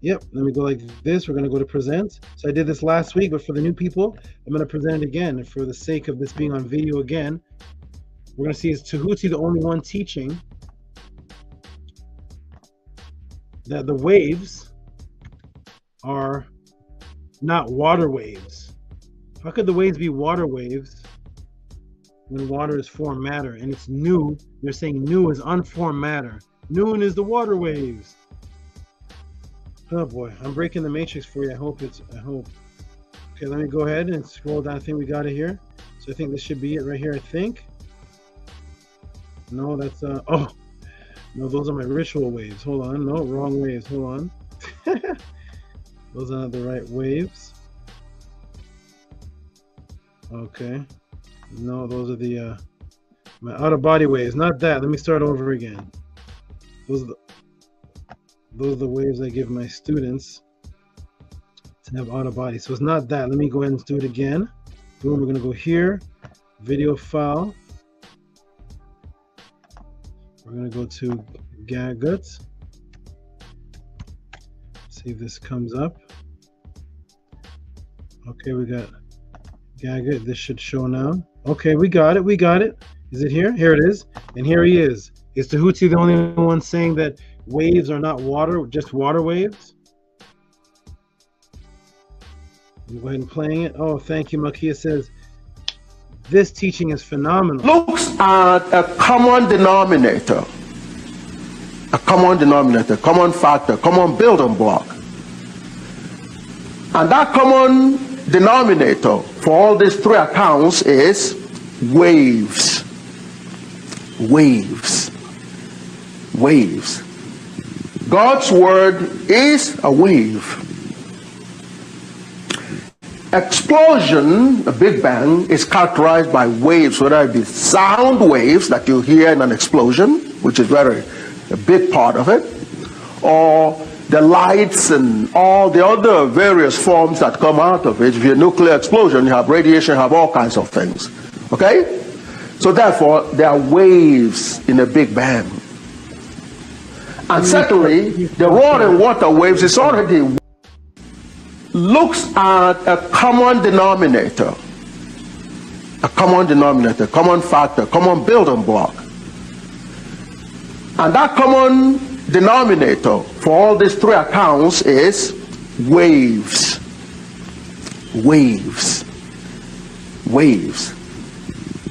Yep, let me go like this. We're going to go to present. So I did this last week, but for the new people, I'm going to present it again. And for the sake of this being on video again, we're going to see is Tehuti the only one teaching that the waves are not water waves. How could the waves be water waves when water is formed matter and it's new? They're saying new is unformed matter. Noon is the water waves. Oh boy, I'm breaking the matrix for you. I hope. Okay, let me go ahead and scroll down. I think we got it here. So I think this should be it right here, I think. No, that's oh no, those are my ritual waves. Hold on, no, wrong waves. Hold on. Those are not the right waves. Okay. No, those are the my out-of-body waves. Not that. Let me start over again. Those are the waves I give my students to have out-of-body. So it's not that. Let me go ahead and do it again. Boom. We're gonna go here. Video file. We're gonna go to Gagut. See if this comes up. Okay, we got Gagut. This should show now. Okay, we got it. We got it. Is it here? Here it is. And here he is. Is Tehuti the only one saying that waves are not water, just water waves? Go ahead and playing it. Oh, thank you. Makia says, this teaching is phenomenal. Looks at a common denominator, common factor, common building block. And that common denominator for all these three accounts is waves. Waves. Waves. God's word is a wave. Explosion, a Big Bang, is characterized by waves, whether it be sound waves that you hear in an explosion, which is a big part of it, or the lights and all the other various forms that come out of it. If you're a nuclear explosion, you have radiation, you have all kinds of things. Okay? So therefore, there are waves in a Big Bang. And secondly, the roaring water waves is already looks at a common denominator, common factor, common building block. And that common denominator for all these three accounts is waves. Waves. Waves.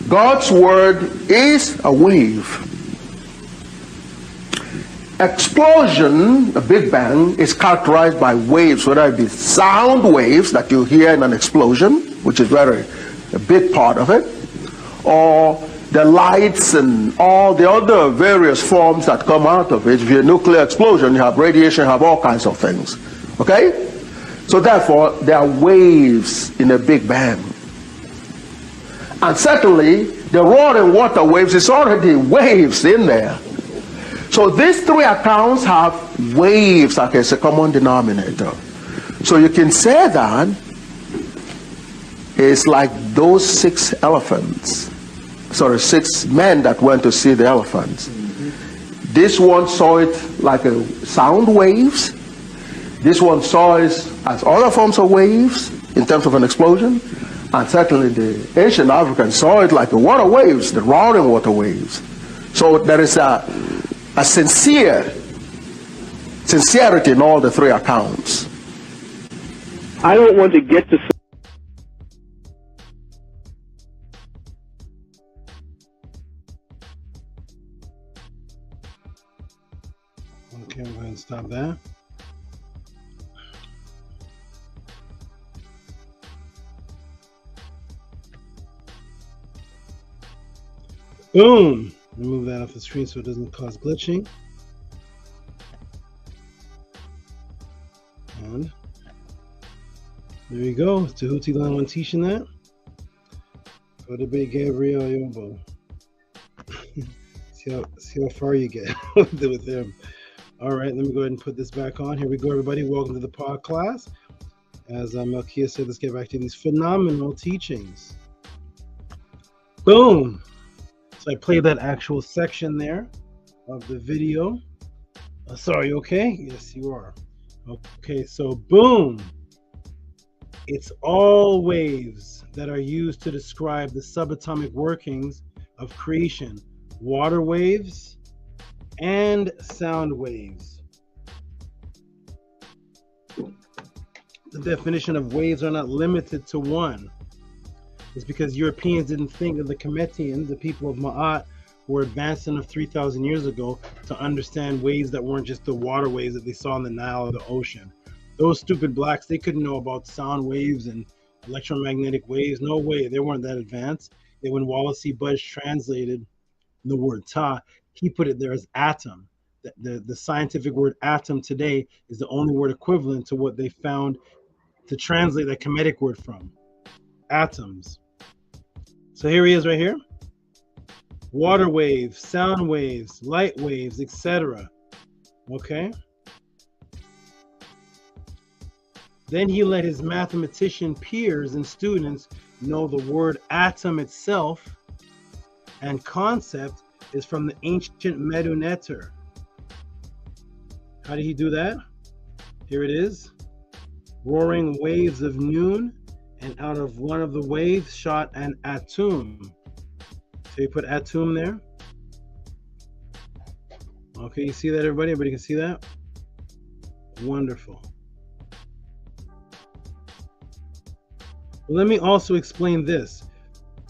God's word is a wave. Explosion, a Big Bang, is characterized by waves, whether it be sound waves that you hear in an explosion, which is a big part of it, or the lights and all the other various forms that come out of it. If you're a nuclear explosion, you have radiation, you have all kinds of things. Okay? So therefore, there are waves in a Big Bang. And certainly, the roaring water waves is already waves in there. So these three accounts have waves as a common denominator. So you can say that it's like those 6 elephants. Sorry, 6 men that went to see the elephants. This one saw it like a sound waves. This one saw it as other forms of waves in terms of an explosion. And certainly the ancient Africans saw it like the water waves, the roaring water waves. So there is a sincerity in all the 3 accounts. I don't want to get to. Okay, I'm going to stop that. Boom! Remove that off the screen so it doesn't cause glitching. And there you go. Tehuti the only one teaching that. Go to Big Gabriel Yobo. see how far you get with him. All right, let me go ahead and put this back on. Here we go, everybody. Welcome to the pod class. As Melkia said, let's get back to these phenomenal teachings. Boom! So I played that actual section there of the video. Sorry, okay? Yes, you are. Okay, so boom. It's all waves that are used to describe the subatomic workings of creation. Water waves and sound waves. The definition of waves are not limited to one. It's because Europeans didn't think of the Kemetians, the people of Ma'at, who were advanced enough 3,000 years ago to understand waves that weren't just the water waves that they saw in the Nile or the ocean. Those stupid blacks, they couldn't know about sound waves and electromagnetic waves. No way, they weren't that advanced. And when Wallace C. Budge translated the word Ta, he put it there as atom. The scientific word atom today is the only word equivalent to what they found to translate that Kemetic word from. Atoms. So here he is right here. Water waves, sound waves, light waves, etc. Okay. Then he let his mathematician peers and students know the word atom itself and concept is from the ancient Medu Neter. How did he do that? Here it is. Roaring waves of noon, and out of one of the waves shot an atum. So you put atum there. Okay, you see that, everybody? Everybody can see that? Wonderful. Let me also explain this.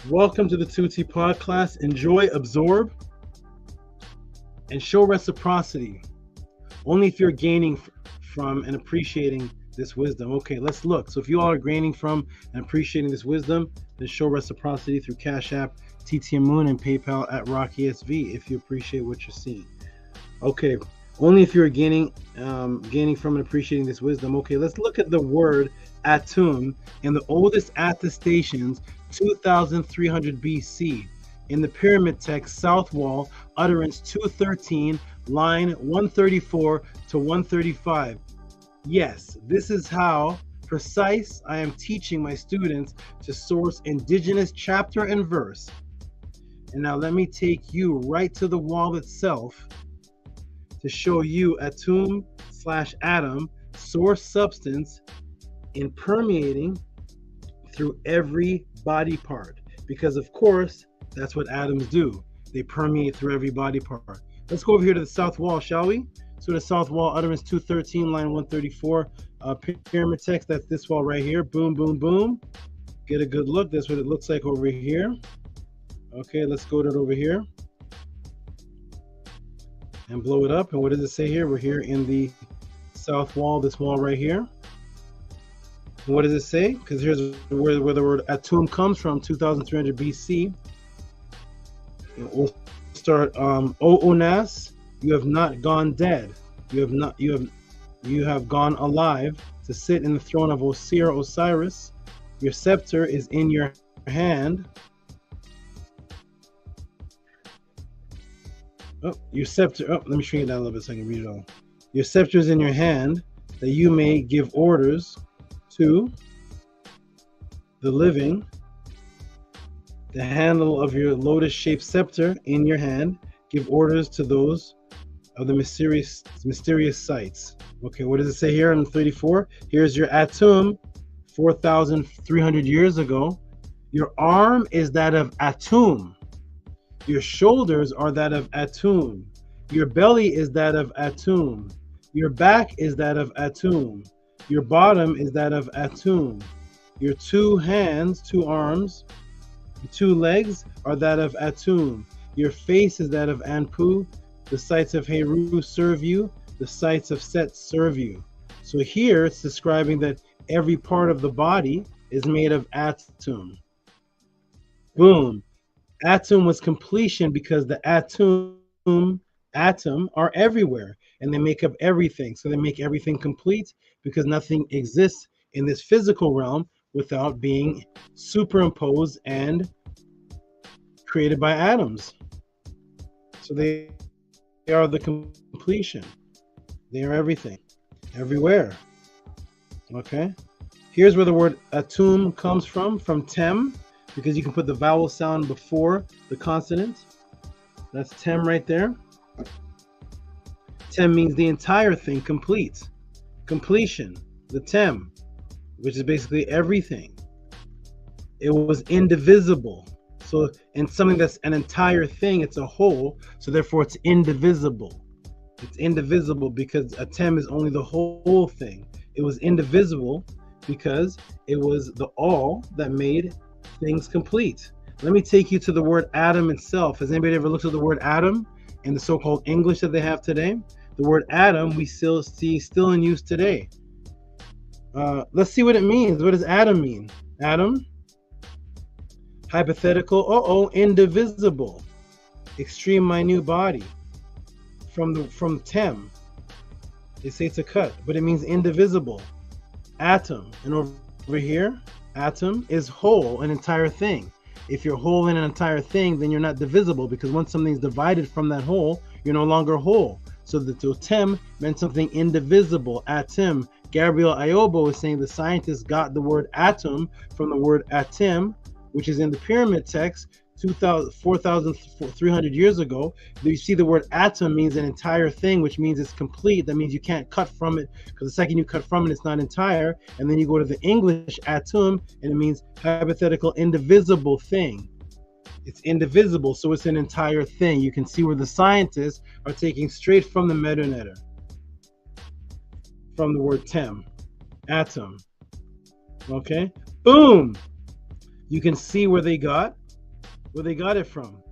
Welcome to the Tehuti Pod class. Enjoy, absorb, and show reciprocity. Only if you're gaining from and appreciating this wisdom. Okay, let's look. So if you all are gaining from and appreciating this wisdom, then show reciprocity through Cash App, TTM Moon, and PayPal at RockESV if you appreciate what you're seeing. Okay, only if you're gaining from and appreciating this wisdom. Okay, let's look at the word atum in the oldest attestations, 2300 BC. In the pyramid text, South Wall, utterance 213, line 134 to 135. Yes, this is how precise I am teaching my students to source indigenous chapter and verse. And now let me take you right to the wall itself to show you atum/atom, source substance, in permeating through every body part. Because of course, that's what atoms do. They permeate through every body part. Let's go over here to the south wall, shall we? So the south wall, utterance 213, line 134, pyramid text, that's this wall right here. Boom, boom, boom. Get a good look. That's what it looks like over here. Okay, let's go to it over here and blow it up. And what does it say here? We're here in the south wall, this wall right here. And what does it say? Because here's where the word atum comes from, 2300 BC. We'll start, O Onas, you have not gone dead. You have You have gone alive to sit in the throne of Osiris. Your scepter is in your hand. Oh, your scepter. Oh, let me shrink it down a little bit so I can read it all. Your scepter is in your hand, that you may give orders to the living. The handle of your lotus-shaped scepter in your hand, give orders to those of the mysterious sights. Okay, what does it say here in 34? Here's your Atum, 4,300 years ago. Your arm is that of Atum. Your shoulders are that of Atum. Your belly is that of Atum. Your back is that of Atum. Your bottom is that of Atum. Your 2 hands, 2 arms, 2 legs are that of Atum. Your face is that of Anpu. The sights of Heru serve you. The sights of Set serve you. So here it's describing that every part of the body is made of Atum. Boom. Atum was completion because the atom are everywhere and they make up everything. So they make everything complete because nothing exists in this physical realm without being superimposed and created by atoms. So they are the completion. They are everything, everywhere. Okay. Here's where the word atum comes from tem, because you can put the vowel sound before the consonant. That's tem right there. Tem means the entire thing, complete, completion, the tem, which is basically everything. It was indivisible. So in something that's an entire thing, it's a whole, so therefore it's indivisible. It's indivisible because a tem is only the whole thing. It was indivisible because it was the all that made things complete. Let me take you to the word atom itself. Has anybody ever looked at the word atom in the so-called English that they have today? The word atom we still see in use today. Let's see what it means. What does atom mean? Atom, hypothetical, indivisible, extreme minute body. From tem, they say it's a cut, but it means indivisible. Atom, and over here, atom is whole, an entire thing. If you're whole in an entire thing, then you're not divisible, because once something's divided from that whole, you're no longer whole. So the totem meant something indivisible. Atom. Gabriel Ayobo is saying the scientists got the word atom from the word atim, which is in the pyramid text 4,300 years ago. You see the word atom means an entire thing, which means it's complete. That means you can't cut from it, because the second you cut from it, it's not entire. And then you go to the English atom, and it means hypothetical indivisible thing. It's indivisible, so it's an entire thing. You can see where the scientists are taking straight from the meta-netta, from the word tem, atom. Okay, boom. You can see where they got it from.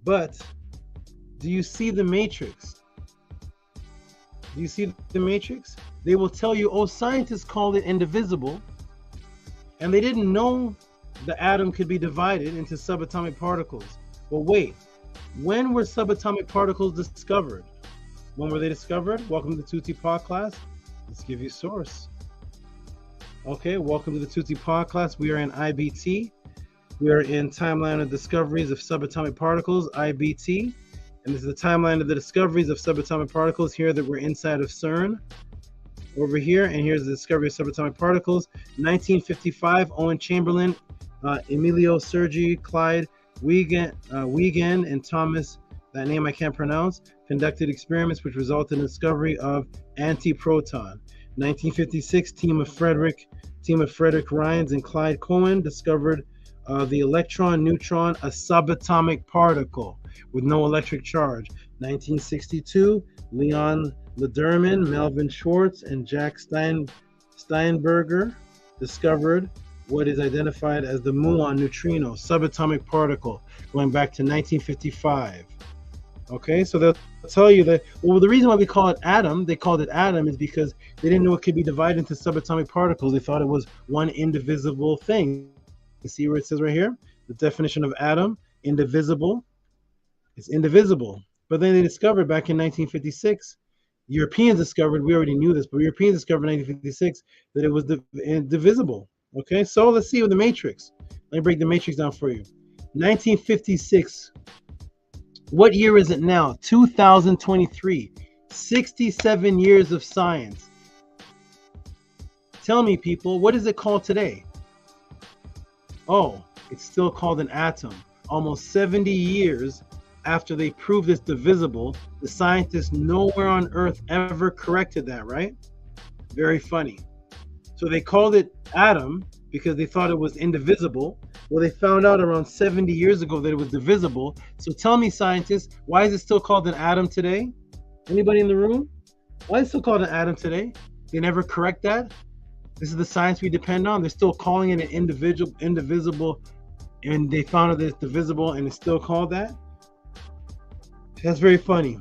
But do you see the matrix? Do you see the matrix? They will tell you, oh, scientists called it indivisible, and they didn't know the atom could be divided into subatomic particles. But wait, when were subatomic particles discovered? When were they discovered? Welcome to the Tehuti Pod class. Let's give you source. Okay, welcome to the Tehuti Pod class. We are in IBT. We are in timeline of discoveries of subatomic particles, IBT. And this is the timeline of the discoveries of subatomic particles here that we're inside of CERN. Over here, and here's the discovery of subatomic particles. 1955, Owen Chamberlain, Emilio Sergi, Clyde Wiegand, and Thomas, that name I can't pronounce, conducted experiments which resulted in the discovery of antiproton. 1956, team of Frederick Rhines and Clyde Cohen discovered the electron neutron, a subatomic particle with no electric charge. 1962, Leon Lederman, Melvin Schwartz, and Jack Steinberger discovered what is identified as the muon neutrino, subatomic particle, going back to 1955. Okay, so they'll tell you that, well, the reason why we call it atom, they called it atom, is because they didn't know it could be divided into subatomic particles. They thought it was one indivisible thing. You see where it says right here? The definition of atom, indivisible. It's indivisible. But then they discovered back in 1956 Europeans discovered, we already knew this, but Europeans discovered in 1956 that it was divisible. Okay, so let's see with the matrix. Let me break the matrix down for you. 1956. What year is it now? 2023. 67 years of science. Tell me, people, what is it called today? Oh, it's still called an atom. Almost 70 years after they proved it's divisible, the scientists nowhere on Earth ever corrected that, right? Very funny. So they called it atom because they thought it was indivisible. Well, they found out around 70 years ago that it was divisible. So tell me, scientists, why is it still called an atom today? Anybody in the room? Why is it still called an atom today? They never correct that? This is the science we depend on. They're still calling it an indivisible, and they found out that it's divisible and it's still called that? That's very funny.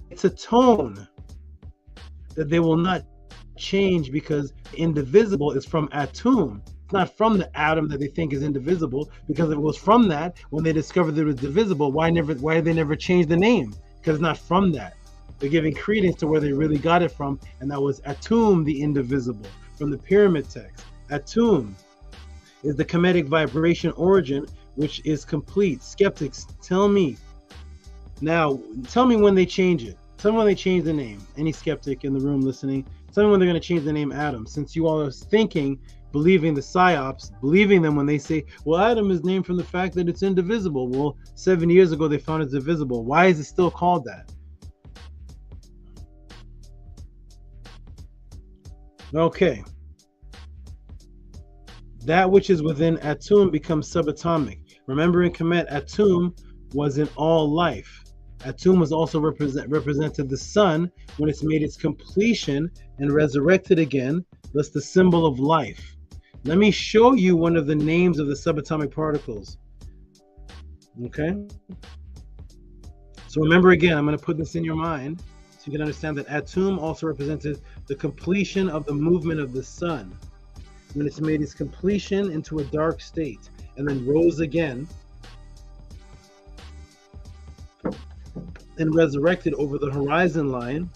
It's a tone that they will not change because indivisible is from atum. It's not from the atom that they think is indivisible, because if it was from that, when they discovered that it was divisible, why did they never change the name? Because it's not from that. They're giving credence to where they really got it from, and that was atum, the indivisible, from the pyramid text. Atum is the Kemetic vibration origin, which is complete. Skeptics, tell me. Now, tell me when they change it. Tell me when they change the name. Any skeptic in the room listening, tell me when they're going to change the name Atom. Since you all are thinking, believing the psyops, believing them when they say, well, Atom is named from the fact that it's indivisible. Well, 7 years ago, they found it's divisible. Why is it still called that? Okay. That which is within Atum becomes subatomic. Remember in Kemet, Atum was in all life. Atum was also represented the sun when it's made its completion and resurrected again, thus the symbol of life. Let me show you one of the names of the subatomic particles. Okay? So remember again, I'm going to put this in your mind so you can understand that Atum also represented the completion of the movement of the sun when it's made its completion into a dark state and then rose again and resurrected over the horizon line,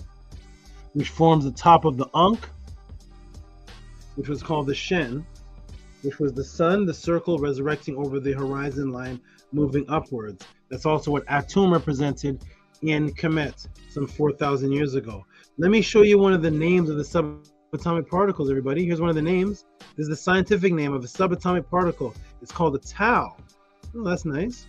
which forms the top of the Ankh, which was called the Shen, which was the sun, the circle resurrecting over the horizon line, moving upwards. That's also what Atum represented in Kemet some 4,000 years ago. Let me show you one of the names of the subatomic particles, everybody. Here's one of the names. This is the scientific name of a subatomic particle. It's called the Tau. Oh, that's nice.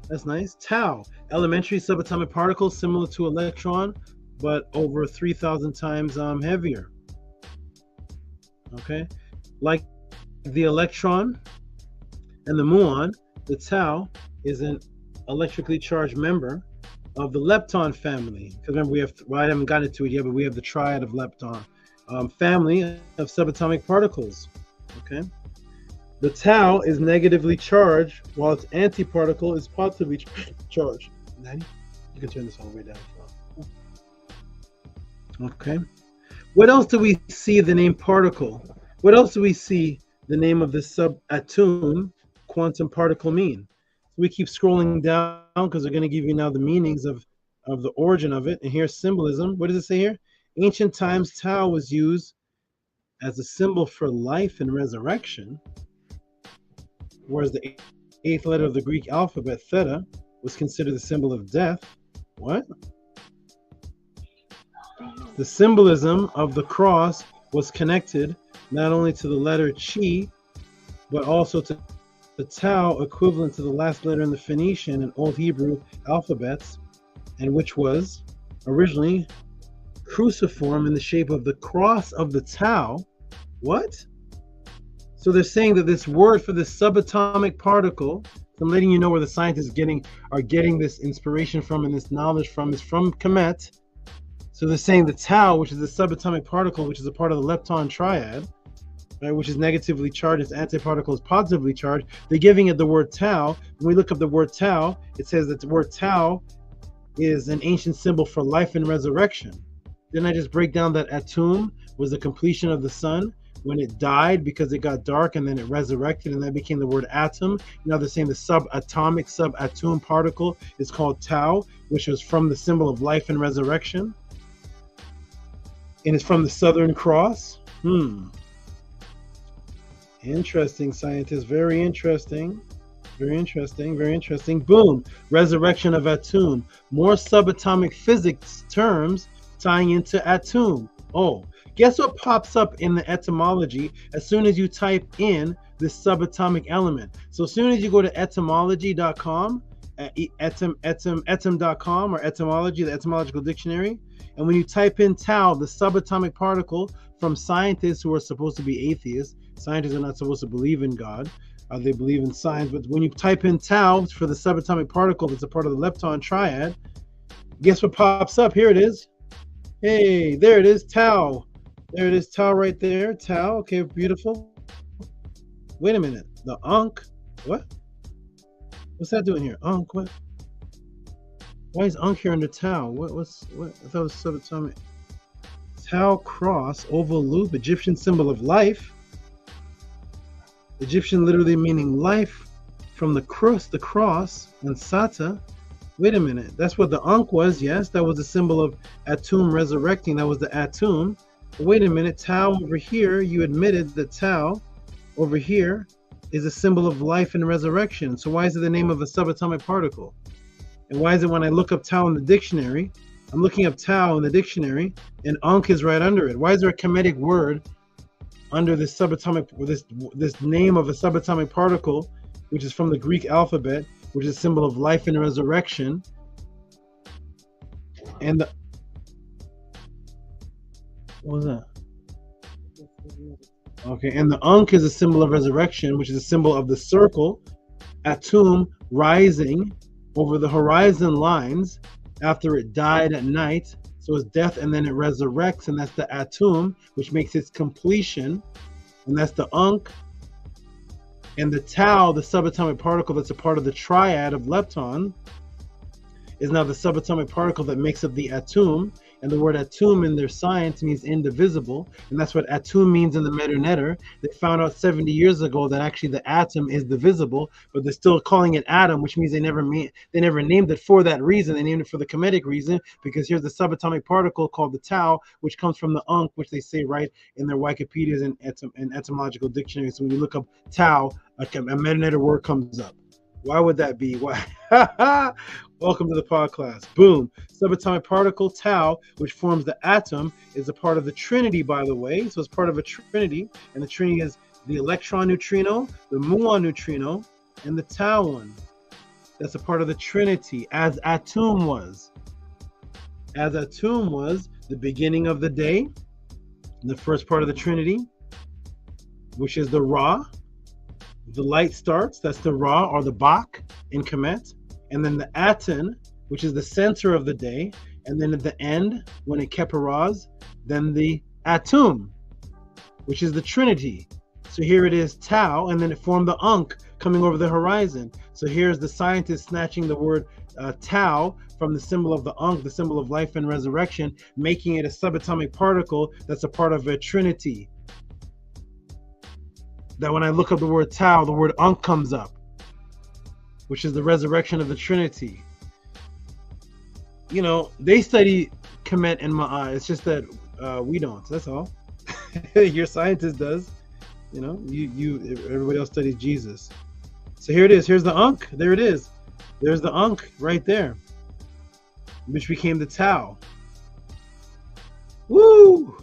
That's nice. Tau, elementary subatomic particle similar to electron, but over 3,000 times heavier. Okay, like the electron and the muon, the Tau is an electrically charged member of the lepton family. Because remember, we have, well, I haven't gotten into it yet, but we have the triad of lepton family of subatomic particles. Okay. The Tau is negatively charged, while its antiparticle is positively charged. Nanny, you can turn this all the way down as well. Okay. What else do we see the name particle? What else do we see the name of the subatom quantum particle mean? We keep scrolling down because they're going to give you now the meanings of the origin of it. And here's symbolism. What does it say here? Ancient times, Tau was used as a symbol for life and resurrection, whereas the 8th letter of the Greek alphabet, theta, was considered the symbol of death. What? The symbolism of the cross was connected not only to the letter chi, but also to the Tau, equivalent to the last letter in the Phoenician and Old Hebrew alphabets, and which was originally cruciform in the shape of the cross of the Tau. What? So they're saying that this word for this subatomic particle, I'm letting you know where the scientists are getting this inspiration from and this knowledge from, is from Kemet. So they're saying the Tau, which is the subatomic particle, which is a part of the lepton triad, right, which is negatively charged, its antiparticle is positively charged. They're giving it the word Tau. When we look up the word Tau, it says that the word Tau is an ancient symbol for life and resurrection. Didn't I just break down that Atum was the completion of the sun when it died because it got dark, and then it resurrected, and that became the word atom. Now they're saying the subatom particle is called tau, which was from the symbol of life and resurrection, and it's from the Southern Cross. Interesting, scientists. Very interesting. Very interesting. Very interesting. Boom. Resurrection of Atum. More subatomic physics terms tying into Atum. Oh, guess what pops up in the etymology as soon as you type in this subatomic element? So as soon as you go to etymology.com, etym.com, or etymology, the etymological dictionary, and when you type in tau, the subatomic particle, from scientists who are supposed to be atheists, scientists are not supposed to believe in God, they believe in science, but when you type in tau for the subatomic particle that's a part of the lepton triad, guess what pops up? Here it is. Hey, there it is, tau. There it is, tau right there, tau. Okay, beautiful. Wait a minute, the Ankh, what? What's that doing here? Ankh, what? Why is Ankh here under tau? What? I thought it was subatomic. Tau cross, oval loop, Egyptian symbol of life. Egyptian literally meaning life, from the cross, and Sata. Wait a minute, that's what the Ankh was, yes, that was the symbol of Atum resurrecting, that was the Atum. But wait a minute, tau over here, you admitted that tau over here is a symbol of life and resurrection. So why is it the name of a subatomic particle? And why is it when I look up tau in the dictionary, I'm looking up tau in the dictionary, and Ankh is right under it? Why is there a Kemetic word under this subatomic, this name of a subatomic particle, which is from the Greek alphabet, which is a symbol of life and resurrection? And the, what was that? Okay, and the Ankh is a symbol of resurrection, which is a symbol of the circle, Atum rising over the horizon lines after it died at night. So it's death, and then it resurrects, and that's the Atum, which makes its completion, and that's the Ankh. And the tau, the subatomic particle that's a part of the triad of lepton, is now the subatomic particle that makes up the Atum. And the word Atum in their science means indivisible, and that's what Atum means in the Medu Neter. They found out 70 years ago that actually the atom is divisible, but they're still calling it atom, which means they never named it for that reason. They named it for the Kemetic reason, because here's the subatomic particle called the tau, which comes from the Ankh, which they say right in their Wikipedias and etymological dictionaries. So when you look up tau, a Medu Neter word comes up. Why would that be? Why? Welcome to the pod class. Boom. Subatomic particle, tau, which forms the atom, is a part of the Trinity, by the way. So it's part of a Trinity, and the Trinity is the electron neutrino, the muon neutrino, and the tau one. That's a part of the Trinity, as Atum was. As Atum was the beginning of the day, the first part of the Trinity, which is the Ra. The light starts, that's the Ra, or the Bach in Kemet. And then the Aten, which is the center of the day. And then at the end, when it keparaz, then the Atum, which is the Trinity. So here it is, tau, and then it formed the Ankh coming over the horizon. So here's the scientist snatching the word tau from the symbol of the Ankh, the symbol of life and resurrection, making it a subatomic particle that's a part of a Trinity. That when I look up the word tau, the word Ankh comes up, which is the resurrection of the Trinity. You know, they study Kemet and Ma'at. It's just that we don't. That's all. Your scientist does. You know, everybody else studies Jesus. So here it is. Here's the Ankh. There it is. There's the Ankh right there, which became the tau. Woo!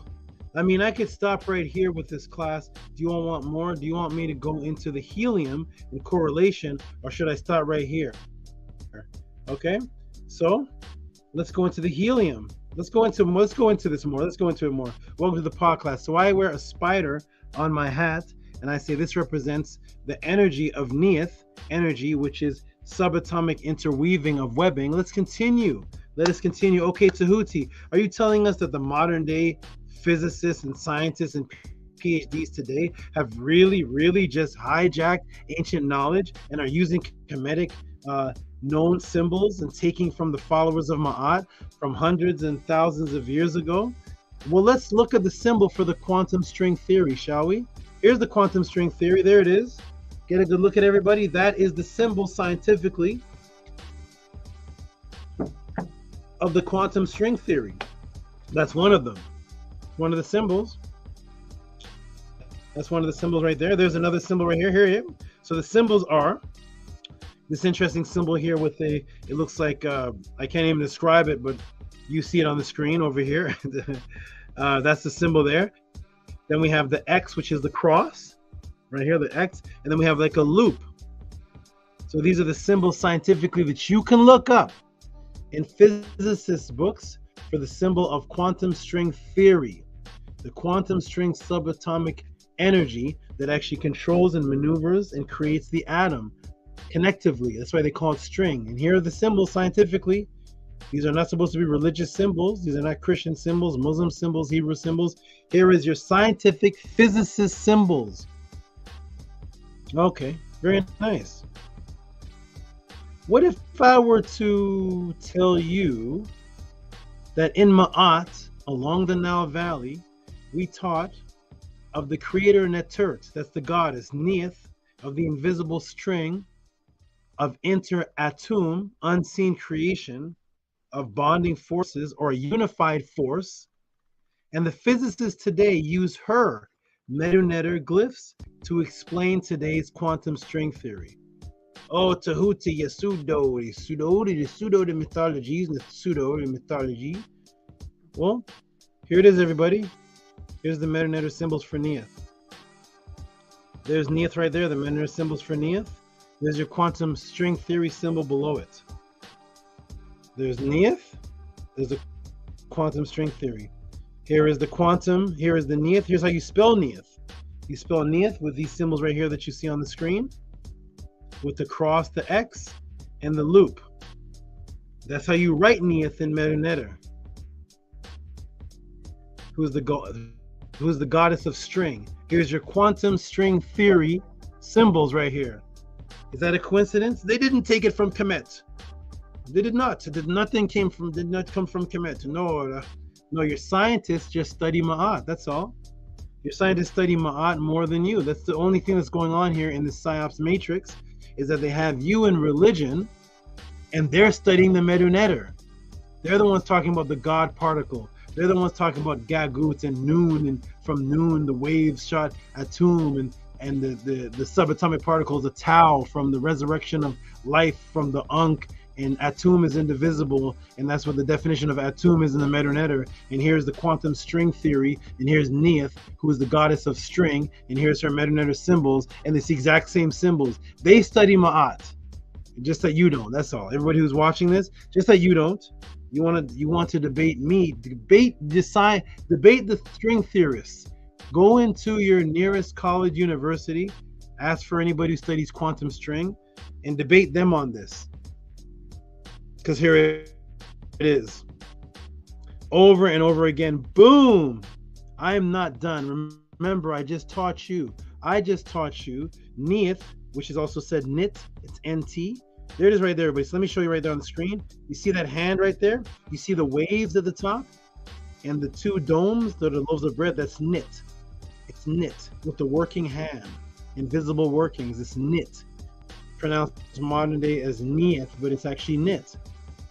I mean, I could stop right here with this class. Do you all want more? Do you want me to go into the helium and correlation, or should I stop right here? Okay, so let's go into the helium. Let's go into this more. Let's go into it more. Welcome to the pod class. So I wear a spider on my hat, and I say this represents the energy of Neith, energy, which is subatomic interweaving of webbing. Let's continue. Let us continue. Okay, Tehuti, are you telling us that the modern day physicists and scientists and PhDs today have really just hijacked ancient knowledge and are using Kemetic known symbols and taking from the followers of Ma'at from hundreds and thousands of years ago? Well, let's look at the symbol for the quantum string theory, shall we? Here's the quantum string theory. There it is. Get a good look at everybody. That is the symbol scientifically of the quantum string theory. That's one of them. One of the symbols. That's one of the symbols right there. There's another symbol right here. Here. So the symbols are this interesting symbol here with it looks like, I can't even describe it, but you see it on the screen over here. That's the symbol there. Then we have the X, which is the cross. Right here, the X. And then we have like a loop. So these are the symbols scientifically that you can look up in physicists' books for the symbol of quantum string theory. The quantum string subatomic energy that actually controls and maneuvers and creates the atom connectively. That's why they call it string. And here are the symbols scientifically. These are not supposed to be religious symbols. These are not Christian symbols, Muslim symbols, Hebrew symbols. Here is your scientific physicist symbols. Okay, very nice. What if I were to tell you that in Ma'at, along the Nile Valley, we taught of the creator Netert, that's the goddess, Neith, of the invisible string, of inter-atum, unseen creation, of bonding forces or a unified force, and the physicists today use her Medu-Neter glyphs to explain today's quantum string theory. Oh, Tehuti, the mythologies, the pseudo mythology. Well, here it is, everybody. Here's the Medu-Neter symbols for Neith. There's Neith right there, the Medu-Neter symbols for Neith. There's your quantum string theory symbol below it. There's Neith, there's the quantum string theory. Here is the quantum, here is the Neith. Here's how you spell Neith. You spell Neith with these symbols right here that you see on the screen, with the cross, the X, and the loop. That's how you write Neith in Medu-Neter. Who's the goddess of string. Here's your quantum string theory symbols right here. Is that a coincidence? They didn't take it from Kemet. They did not. Did not come from Kemet. No, your scientists just study Ma'at. That's all. Your scientists study Ma'at more than you. That's the only thing that's going on here in the PSYOPs matrix, is that they have you in religion, and they're studying the Medu-Neter. They're the ones talking about the God particle. They're the ones talking about Gagut and Khnum, and from Khnum the waves shot T.O.M, and the subatomic particles, the Tau, from the resurrection of life from the Ankh. And T.O.M is indivisible, and that's what the definition of T.O.M is in the Medu-Neter. And here's the quantum string theory, and here's Neith, who is the goddess of string, and here's her Medu-Neter symbols, and it's the exact same symbols. They study Ma'at, just that you don't. That's all. Everybody who's watching this, just that you don't. You want to debate me, debate the string theorists. Go into your nearest college, university, ask for anybody who studies quantum string, and debate them on this. Because here it is. Over and over again. Boom! I am not done. Remember, I just taught you Neith, which is also said Nit. It's NT. There it is right there, everybody. So let me show you right there on the screen. You see that hand right there? You see the waves at the top? And the two domes that are loaves of bread? That's Nit. It's Nit with the working hand. Invisible workings. It's Nit. Pronounced modern day as Neith, but it's actually Nit.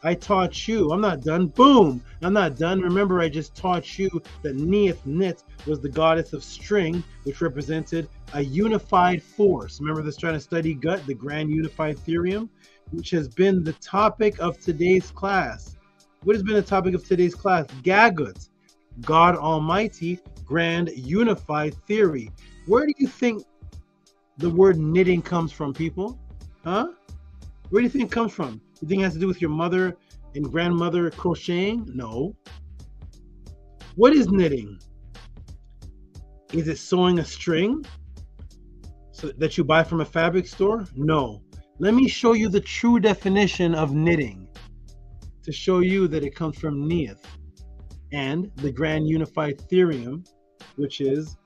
I taught you. I'm not done. Boom! I'm not done. Remember, I just taught you that Neith, Nit, was the goddess of string, which represented a unified force. Remember this trying to study gut, the grand unified theorem, which has been the topic of today's class. What has been the topic of today's class? Gagut, God Almighty, grand unified theory. Where do you think the word knitting comes from, people? Huh? Where do you think it comes from? You think it has to do with your mother and grandmother crocheting? No. What is knitting? Is it sewing a string that you buy from a fabric store? No. Let me show you the true definition of knitting to show you that it comes from Neith and the grand unified theorem, which is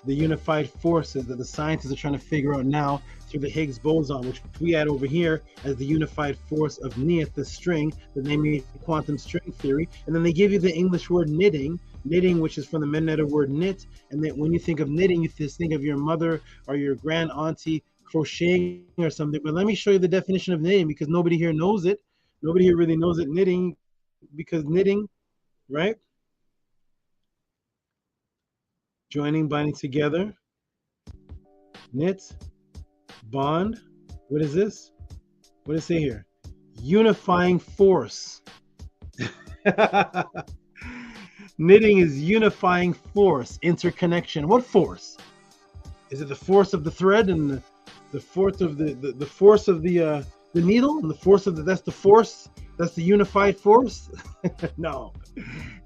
the unified forces that the scientists are trying to figure out now through the Higgs boson, which we add over here as the unified force of Neith, the string, that they made quantum string theory. And then they give you the English word knitting. knitting, which is from the meta word knit. And then when you think of knitting, you just think of your mother or your grand auntie crocheting or something. But let me show you the definition of knitting, because nobody here knows it. Nobody here really knows it. Knitting, because knitting, right? Joining, binding together. Knit, bond. What is this? What does it say here? Unifying force. Knitting is unifying force, interconnection. What force? Is it the force of the thread and the force of the force of the needle and the force of that's the force? That's the unified force? No,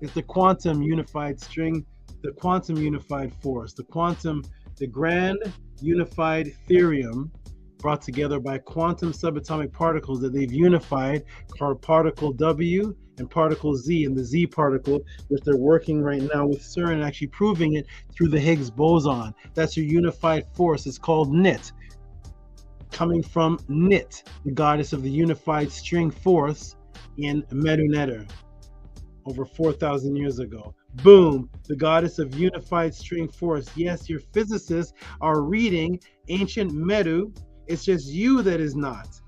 it's the quantum unified string, the quantum unified force, the grand unified therium brought together by quantum subatomic particles that they've unified, called particle W and particle Z, and the Z particle, which they're working right now with CERN, actually proving it through the Higgs boson. That's your unified force. It's called knit, coming from Nit, the goddess of the unified string force in Medu Neter, over 4,000 years ago. Boom, the goddess of unified string force. Yes, your physicists are reading ancient Medu. It's just you that is not.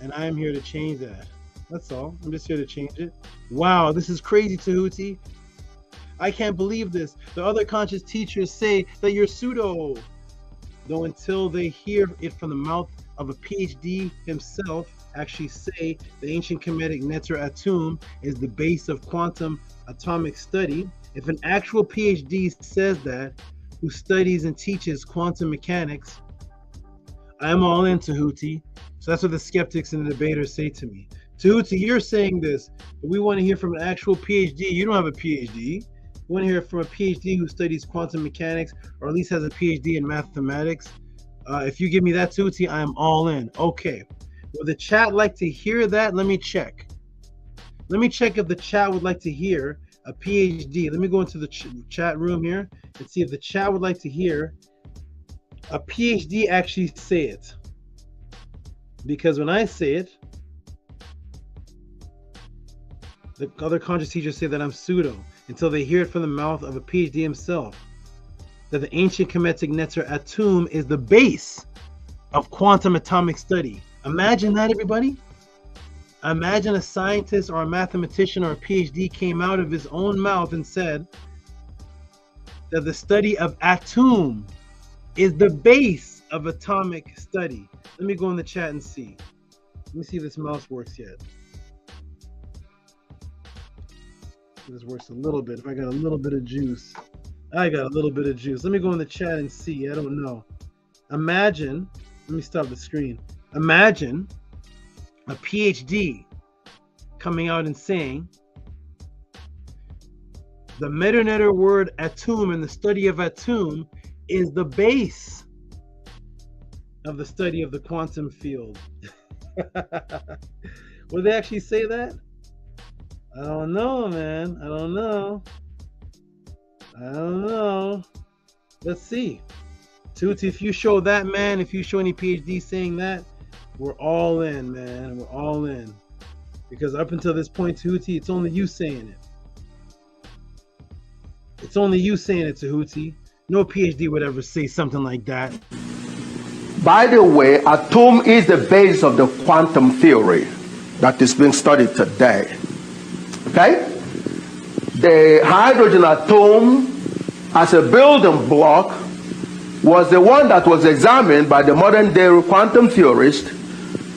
And I am here to change that. That's all. I'm just here to change it. Wow, this is crazy, Tehuti. I can't believe this. The other conscious teachers say that you're pseudo. Though until they hear it from the mouth of a PhD himself actually say the ancient Kemetic Neter Atum is the base of quantum atomic study. If an actual PhD says that, who studies and teaches quantum mechanics, I'm all in, Tehuti. So that's what the skeptics and the debaters say to me. Tehuti, you're saying this, but we want to hear from an actual PhD. You don't have a PhD. We want to hear from a PhD who studies quantum mechanics, or at least has a PhD in mathematics. If you give me that, Tehuti, I am all in. Okay. Would the chat like to hear that? Let me check. Let me check if the chat would like to hear a PhD. Let me go into the chat room here and see if the chat would like to hear a PhD actually say it. Because when I say it, the other conscious teachers say that I'm pseudo until they hear it from the mouth of a PhD himself. That the ancient Kemetic Neter Atum is the base of quantum atomic study. Imagine that, everybody. Imagine a scientist or a mathematician or a PhD came out of his own mouth and said that the study of Atum is the base of atomic study. Let me go in the chat and see. Let me see if this mouse works yet. This works a little bit. If I got a little bit of juice. I got a little bit of juice. Let me go in the chat and see. I don't know. Imagine, let me stop the screen. Imagine a PhD coming out and saying the Medu Neter word Atum and the study of Atum is the base of the study of the quantum field. Would they actually say that? I don't know, man. I don't know. I don't know. Let's see. Tehuti, if you show that, man, if you show any PhD saying that, we're all in, man. We're all in. Because up until this point, Tehuti, it's only you saying it. It's only you saying it, Tehuti. No PhD would ever say something like that. By the way, Atum is the base of the quantum theory that is being studied today. Okay? The hydrogen atom as a building block was the one that was examined by the modern day quantum theorists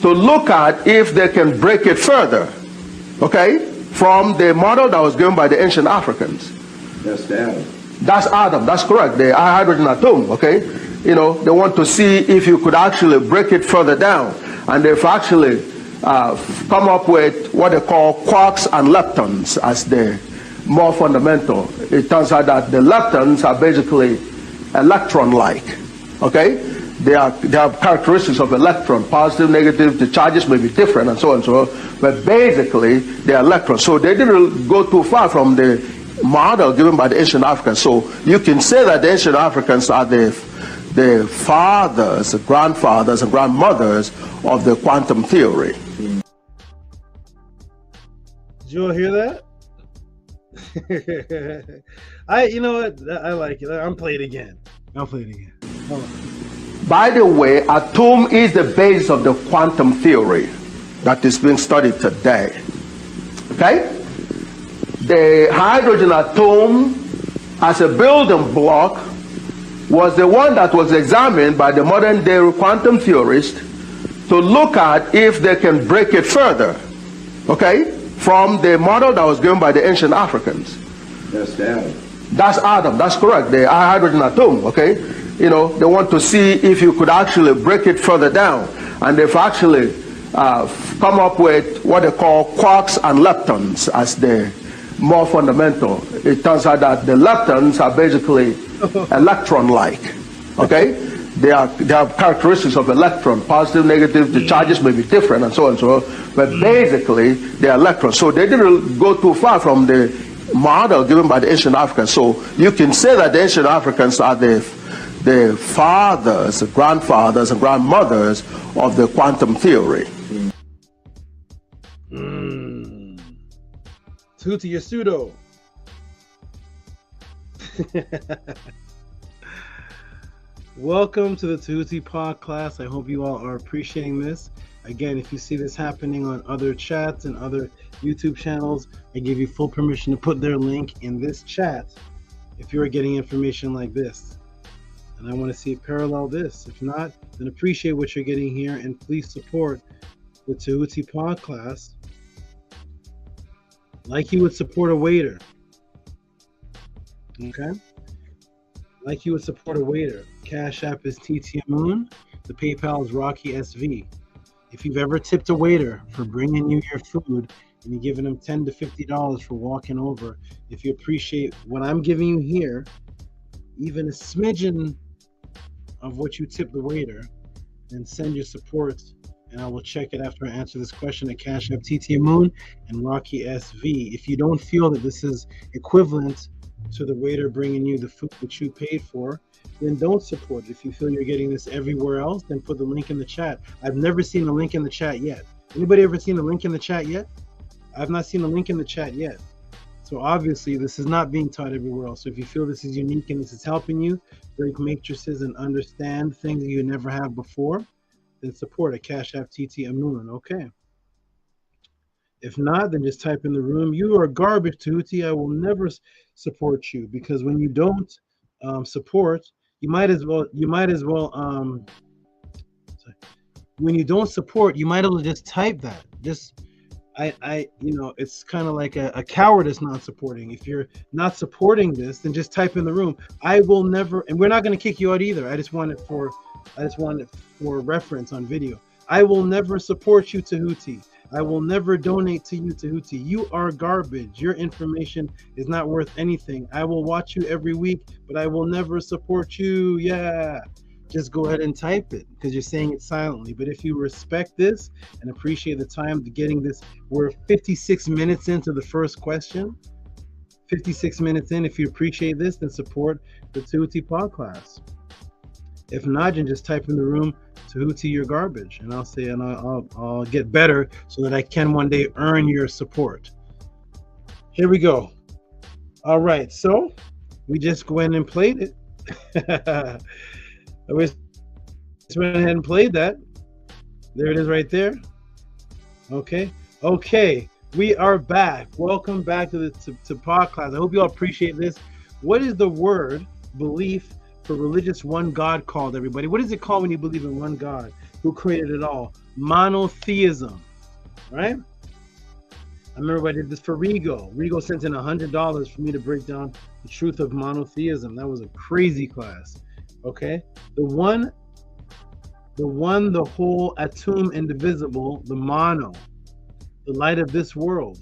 to look at if they can break it further, okay, from the model that was given by the ancient Africans. That's Adam. That's Adam, that's correct, the hydrogen atom, okay? You know, they want to see if you could actually break it further down. And they've actually come up with what they call quarks and leptons as the more fundamental. It turns out that the leptons are basically electron-like, okay? They have characteristics of electron, positive, negative, the charges may be different and so on and so on, but basically they're electrons. So they didn't go too far from the model given by the ancient Africans. So you can say that the ancient Africans are the fathers, the grandfathers and grandmothers of the quantum theory. Did you all hear that? You know what? I like it. I'll play it again. Hold on. By the way, a T.O.M is the base of the quantum theory that is being studied today. Okay? The hydrogen atom as a building block was the one that was examined by the modern day quantum theorists to look at if they can break it further, okay, from the model that was given by the ancient Africans. That's Adam. That's Adam, that's correct, the hydrogen atom, okay? You know, they want to see if you could actually break it further down. And they've actually come up with what they call quarks and leptons as the more fundamental. It turns out that the leptons are basically electron-like, okay? They have characteristics of electron, positive, negative, the charges may be different and so on and so on, but basically they're electrons. So they didn't go too far from the model given by the ancient Africans. So you can say that the ancient Africans are the fathers, grandfathers, and grandmothers of the quantum theory. Tehuti, you're pseudo. Welcome to the Tehuti podcast. I hope you all are appreciating this. Again, if you see this happening on other chats and other YouTube channels, I give you full permission to put their link in this chat if you're getting information like this. And I want to see it parallel this. If not, then appreciate what you're getting here and please support the Tehuti podcast like you would support a waiter. Okay? Like you would support a waiter. Cash App is T.O.M Moon. The PayPal is Rocky SV. If you've ever tipped a waiter for bringing you your food and you're giving them $10 to $50 for walking over, if you appreciate what I'm giving you here, even a smidgen of what you tip the waiter, then send your support and I will check it after I answer this question at Cash App T.O.M Moon and Rocky SV. If you don't feel that this is equivalent to the waiter bringing you the food that you paid for, then don't support it. If you feel you're getting this everywhere else, then put the link in the chat. I've never seen a link in the chat yet. Anybody ever seen a link in the chat yet? I've not seen a link in the chat yet. So obviously this is not being taught everywhere else. So if you feel this is unique and this is helping you break matrices and understand things you never have before, then support at Cash App T.O.M Moon. Okay. If not, then just type in the room, you are garbage, Tehuti. I will never support you, because when you don't support, when you don't support, you might as well just type that. It's kind of like a cowardice not supporting. If you're not supporting this, then just type in the room, I will never, and we're not going to kick you out either. I just want it for reference on video. I will never support you, Tehuti. I will never donate to you, Tehuti. You are garbage. Your information is not worth anything. I will watch you every week, but I will never support you. Yeah. Just go ahead and type it because you're saying it silently. But if you respect this and appreciate the time to getting this, we're 56 minutes into the first question. 56 minutes in. If you appreciate this, then support the Tehuti podcast. If not, then just type in the room, Tehuti, you're garbage. And I'll say, and I'll get better so that I can one day earn your support. Here we go. All right. So we just went and played it. We just went ahead and played that. There it is right there. Okay. We are back. Welcome back to the podcast. I hope you all appreciate this. What is the word belief for religious one God called, everybody? What is it called when you believe in one God who created it all? Monotheism, right? I remember I did this for Rigo. Rigo sent in $100 for me to break down the truth of monotheism. That was a crazy class. Okay, the one, the whole, atum, indivisible, the mono, the light of this world.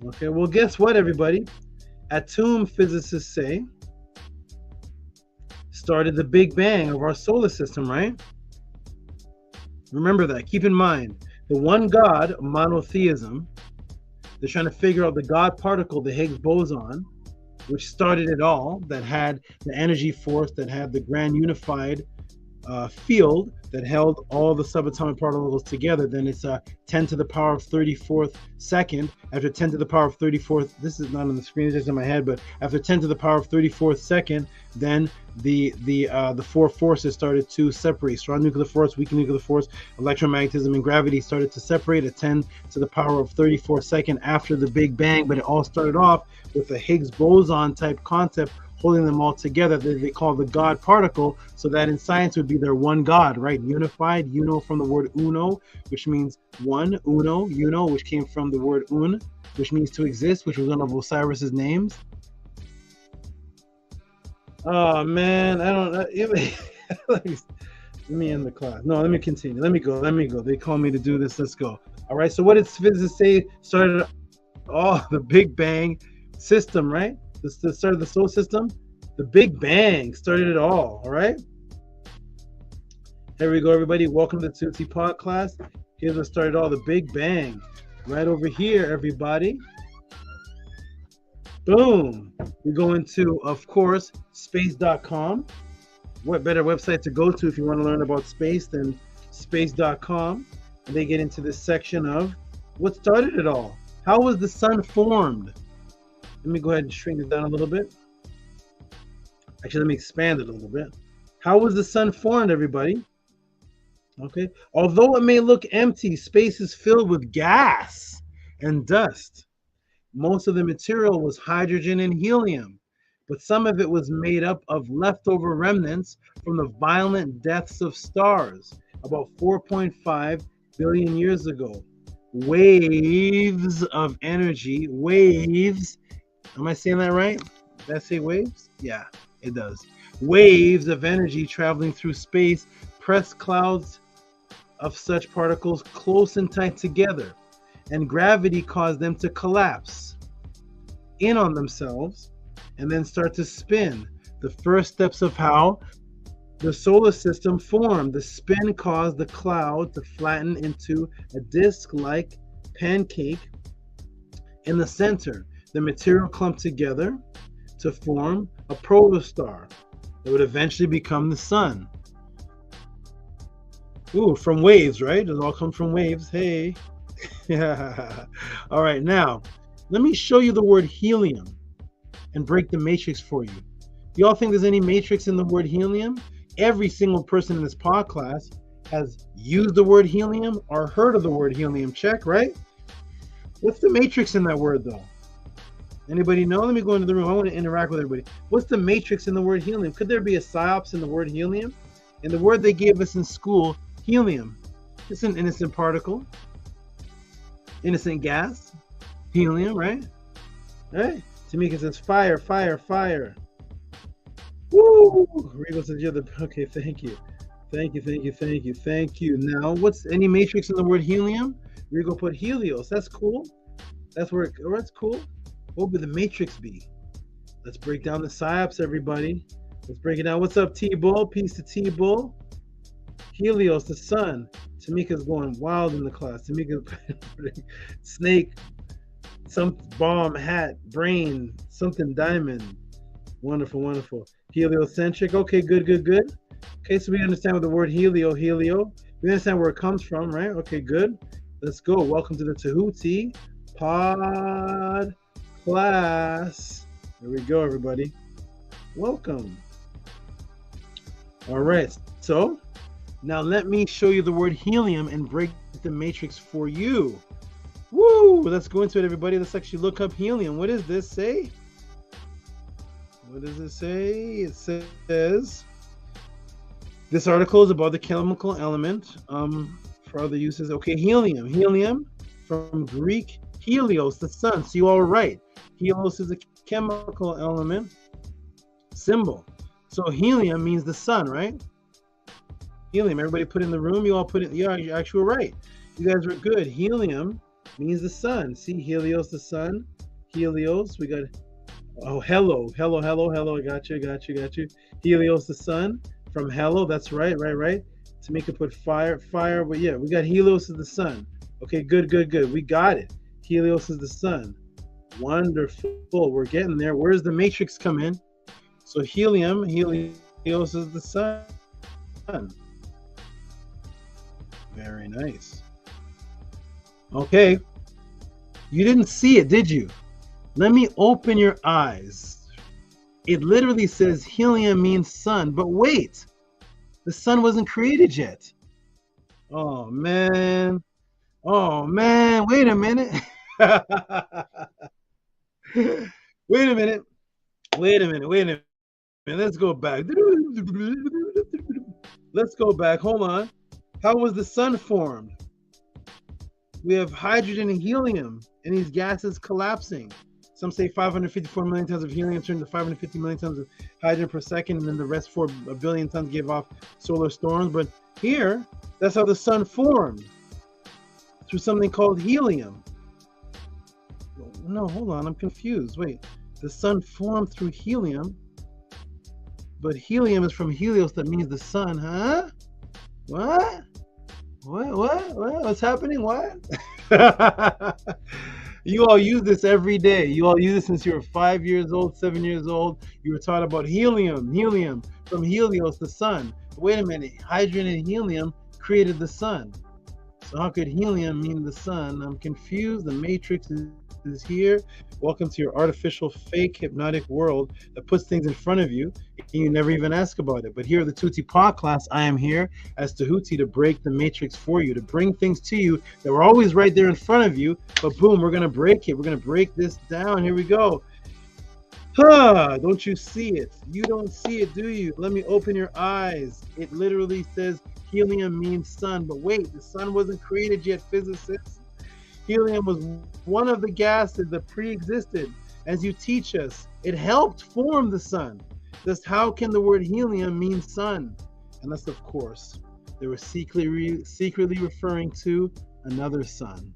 Okay, well, guess what, everybody? Atum, physicists say, started the Big Bang of our solar system, right? Remember that. Keep in mind, the one God, monotheism, they're trying to figure out the God particle, the Higgs boson, which started it all, that had the energy force, that had the grand unified field that held all the subatomic particles together, then it's 10 to the power of 34th second. After 10 to the power of 34th, this is not on the screen, it's just in my head, but after 10 to the power of 34th second, then the four forces started to separate. Strong nuclear force, weak nuclear force, electromagnetism, and gravity started to separate at 10 to the power of 34th second after the Big Bang. But it all started off with a Higgs boson type concept holding them all together that they call the God particle, so that in science would be their one God, right? Unified, from the word uno, which means one, uno, which came from the word un, which means to exist, which was one of Osiris's names. Oh man, I don't know. Let me end the class. No, let me continue. Let me go. They call me to do this. Let's go. All right. So what did physicists say started the Big Bang system, right? The start of the solar system. The Big Bang started it all right? Here we go, everybody. Welcome to the Tehuti Pod class. Here's what started all, the Big Bang. Right over here, everybody. Boom. We go into, of course, space.com. What better website to go to if you want to learn about space than space.com? And they get into this section of what started it all. How was the sun formed? Let me go ahead and shrink it down a little bit. Actually, let me expand it a little bit. How was the sun formed, everybody? Okay. Although it may look empty, space is filled with gas and dust. Most of the material was hydrogen and helium, but some of it was made up of leftover remnants from the violent deaths of stars about 4.5 billion years ago. Waves of energy, waves. Am I saying that right? Did I say waves? Yeah, it does. Waves of energy traveling through space press clouds of such particles close and tight together, and gravity caused them to collapse in on themselves and then start to spin. The first steps of how the solar system formed. The spin caused the cloud to flatten into a disc-like pancake in the center. The material clumped together to form a protostar that would eventually become the sun. Ooh, from waves, right? It all comes from waves. Hey. Yeah. All right, now, let me show you the word helium and break the matrix for you. You all think there's any matrix in the word helium? Every single person in this pod class has used the word helium or heard of the word helium. Check, right? What's the matrix in that word, though? Anybody know? Let me go into the room. I want to interact with everybody. What's the matrix in the word helium? Could there be a psyops in the word helium? In the word they gave us in school, helium. It's an innocent particle. Innocent gas. Helium, right? Right? Tamika says fire, fire, fire. Woo! Regal says you're the... Okay, thank you. Thank you. Now, what's any matrix in the word helium? Regal put Helios. That's cool. That's where that's cool. What would the matrix be? Let's break down the psyops, everybody. Let's break it down. What's up, T-Bull? Peace to T-Bull. Helios, the sun. Tamika's going wild in the class. Tamika's snake, some bomb, hat, brain, something diamond. Wonderful. Heliocentric. Okay, good. Okay, so we understand what the word helio. We understand where it comes from, right? Okay, good. Let's go. Welcome to the Tehuti Pod class. Here we go, everybody. Welcome. All right. So now let me show you the word helium and break the matrix for you. Woo! Let's go into it, everybody. Let's actually look up helium. What does this say? What does it say? It says this article is about the chemical element for other uses. Okay, helium from Greek helios, the sun. So you all are right. Helios is a chemical element symbol. So helium means the sun, right? Helium. Everybody put in the room. You all put it. Yeah, you're actually right. You guys were good. Helium means the sun. See, Helios, the sun. Helios. We got. Oh, hello. I got you. Helios, the sun. From hello. That's right. Tamika put fire. But yeah, we got Helios is the sun. Okay, good. We got it. Helios is the sun. Wonderful. We're getting there. Where's the matrix come in? So Helios is the sun. Very nice. Okay. You didn't see it, did you? Let me open your eyes. It literally says helium means sun, but wait, the sun wasn't created yet. Oh man. Oh man, wait a minute. Wait a minute. Let's go back. Let's go back. Hold on. How was the sun formed? We have hydrogen and helium, and these gases collapsing. Some say 554 million tons of helium turned to 550 million tons of hydrogen per second, and then the rest 4 billion tons gave off solar storms. But here, that's how the sun formed, through something called helium. No, hold on, I'm confused. Wait, the sun formed through helium, but helium is from Helios, that means the sun, huh? What? What's happening? What? You all use this every day. You all use this since you were 5 years old, 7 years old. You were taught about helium from Helios, the sun. Wait a minute, hydrogen and helium created the sun. So how could helium mean the sun? I'm confused. The matrix is here. Welcome to your artificial, fake, hypnotic world that puts things in front of you and you never even ask about it. But here at the Tehuti podcast, I am here as Tehuti to break the matrix for you, to bring things to you that were always right there in front of you, but boom, we're going to break it. We're going to break this down. Here we go. Don't you see it? You don't see it, do you? Let me open your eyes. It literally says helium means sun, but wait, the sun wasn't created yet, physicists. Helium was one of the gases that pre-existed. As you teach us, it helped form the sun. Thus, how can the word helium mean sun? Unless, of course, they were secretly referring to another sun.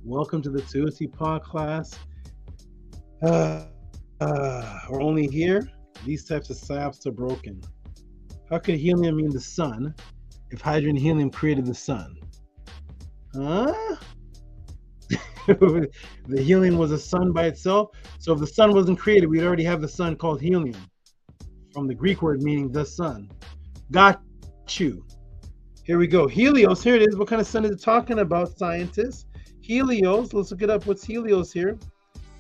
Welcome to the Tehuti podcast. We're only here. These types of psyops are broken. How could helium mean the sun if hydrogen and helium created the sun? Huh? The helium was a sun by itself. So if the sun wasn't created, we'd already have the sun called helium, from the Greek word meaning the sun. Got you. Here we go. Helios, here it is. What kind of sun is it talking about, scientists? Helios, let's look it up. What's Helios here?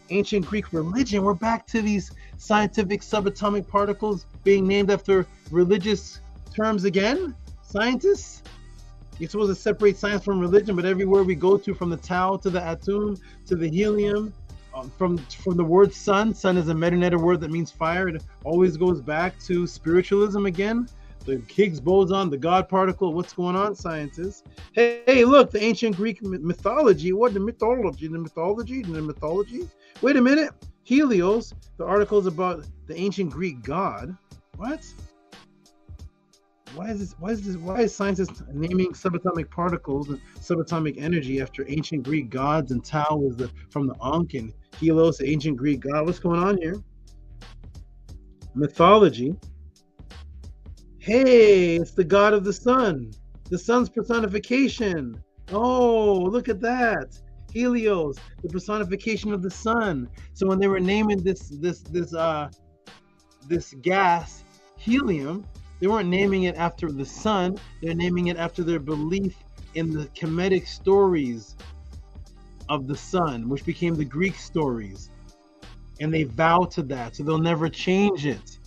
Ancient Greek religion. We're back to these scientific subatomic particles being named after religious terms again. Scientists? You're supposed to separate science from religion, but everywhere we go to, from the Tau to the Atum to the helium, from the word sun is a meta word that means fire. It always goes back to spiritualism again. The Higgs boson, the God particle. What's going on, scientists? Hey, look, the ancient Greek mythology. What, the mythology? Wait a minute. Helios, the article is about the ancient Greek god. What? Why is scientists naming subatomic particles and subatomic energy after ancient Greek gods, and Tau was from the Ankh, and Helios, the ancient Greek god? What's going on here? Mythology. Hey, it's the god of the sun. The sun's personification. Oh, look at that. Helios, the personification of the sun. So when they were naming this gas helium, they weren't naming it after the sun. They're naming it after their belief in the Kemetic stories of the sun, which became the Greek stories. And they vow to that, so they'll never change it.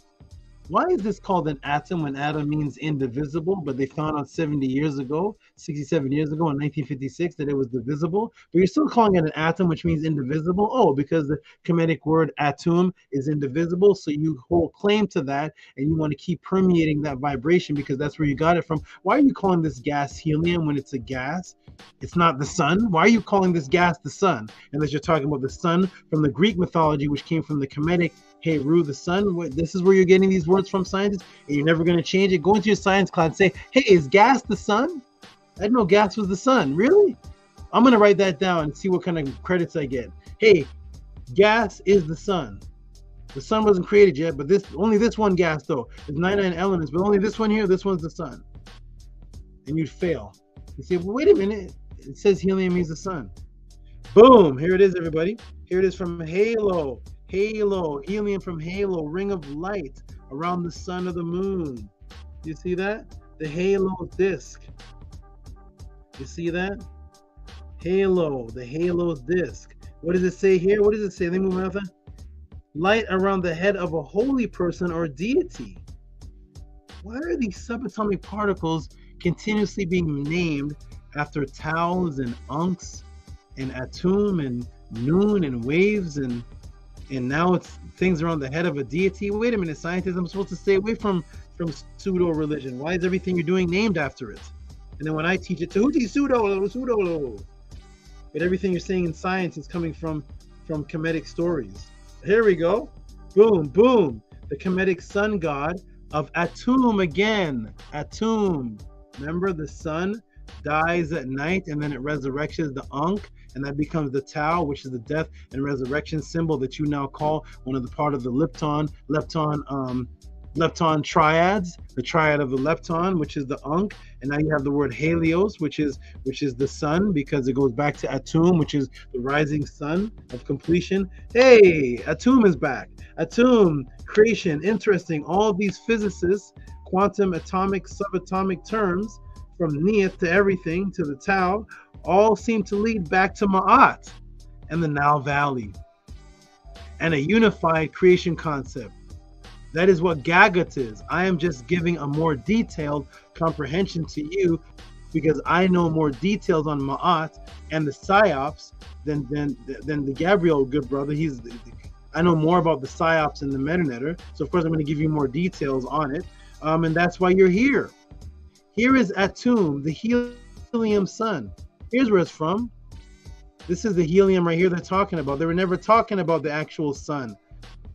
Why is this called an atom when atom means indivisible, but they found out 67 years ago, in 1956, that it was divisible, but you're still calling it an atom, which means indivisible? Oh, because the Kemetic word atum is indivisible, so you hold claim to that, and you want to keep permeating that vibration because that's where you got it from. Why are you calling this gas helium when it's a gas? It's not the sun. Why are you calling this gas the sun? Unless you're talking about the sun from the Greek mythology, which came from the Kemetic, hey, Ru, the sun. This is where you're getting these words from, scientists, and you're never going to change it. Go into your science class and say, hey, is gas the sun? I didn't know gas was the sun. Really? I'm going to write that down and see what kind of credits I get. Hey, gas is the sun. The sun wasn't created yet, but only this one gas, though. There's 99 elements, but only this one here, this one's the sun. And you'd fail. You say, well, wait a minute. It says helium means the sun. Boom. Here it is, everybody. Here it is from Halo. Halo. Helium from Halo. Ring of light around the sun or the moon. You see that? The halo disk. You see that? Halo, the halo disk. What does it say here? What does it say? Let me move out there. Light around the head of a holy person or deity. Why are these subatomic particles continuously being named after taus and unks and atum and noon and waves and now it's things around the head of a deity? Wait a minute, scientists, I'm supposed to stay away from pseudo religion. Why is everything you're doing named after it? And then when I teach it, Tehuti pseudo, but everything you're saying in science is coming from Kemetic stories. Here we go. Boom, boom. The Kemetic sun god of Atum again. Atum. Remember, the sun dies at night and then it resurrects the Ankh, and that becomes the Tau, which is the death and resurrection symbol that you now call one of the part of the lepton triads, the triad of the lepton, which is the Ankh, and now you have the word Helios, which is the sun, because it goes back to Atum, which is the rising sun of completion. Hey, Atum is back. Atum, creation, interesting. All these physicists, quantum, atomic, subatomic terms, from Neith to everything to the Tau, all seem to lead back to Ma'at and the Nile Valley and a unified creation concept. That is what Gagut is. I am just giving a more detailed comprehension to you because I know more details on Ma'at and the psyops than the Gabriel good brother. I know more about the psyops and the metanetter, so of course I'm going to give you more details on it, and that's why you're here. Here is Atum, the helium sun. Here's where it's from. This is the helium right here they're talking about. They were never talking about the actual sun.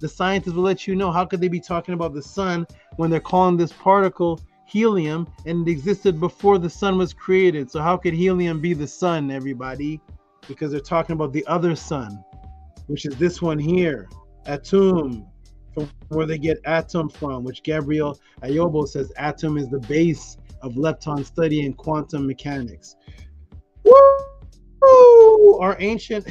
The scientists will let you know, how could they be talking about the sun when they're calling this particle helium and it existed before the sun was created? So how could helium be the sun, everybody? Because they're talking about the other sun, which is this one here, Atum, from where they get atom from, which Gabriel Ayobo says atom is the base of lepton study in quantum mechanics. Woo! Our ancient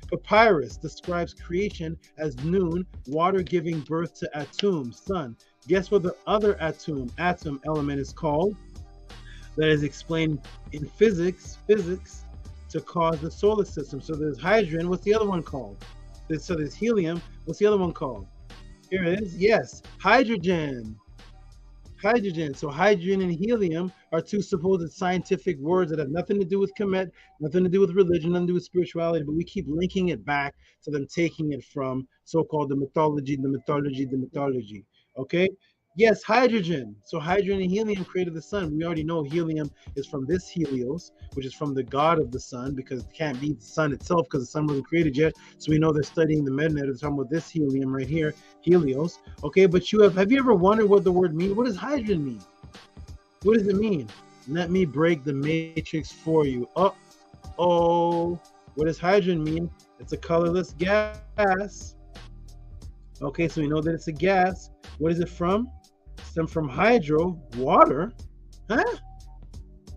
papyrus describes creation as noon, water giving birth to Atum, sun. Guess what the other atom element is called? That is explained in physics to cause the solar system. So there's hydrogen. What's the other one called? So there's helium. What's the other one called? Here it is. Yes, hydrogen. Hydrogen. So hydrogen and helium are two supposed scientific words that have nothing to do with Kemet, nothing to do with religion, nothing to do with spirituality, but we keep linking it back to them taking it from so-called the mythology. Okay? Yes, hydrogen. So hydrogen and helium created the sun. We already know helium is from this Helios, which is from the god of the sun, because it can't be the sun itself because the sun wasn't created yet. So we know they're studying the metanet. They're talking about this helium right here, Helios. Okay, but have you ever wondered what the word means? What does hydrogen mean? What does it mean? Let me break the matrix for you. Uh-oh. What does hydrogen mean? It's a colorless gas. Okay, so we know that it's a gas. What is it from? Stem from hydro, water. Huh?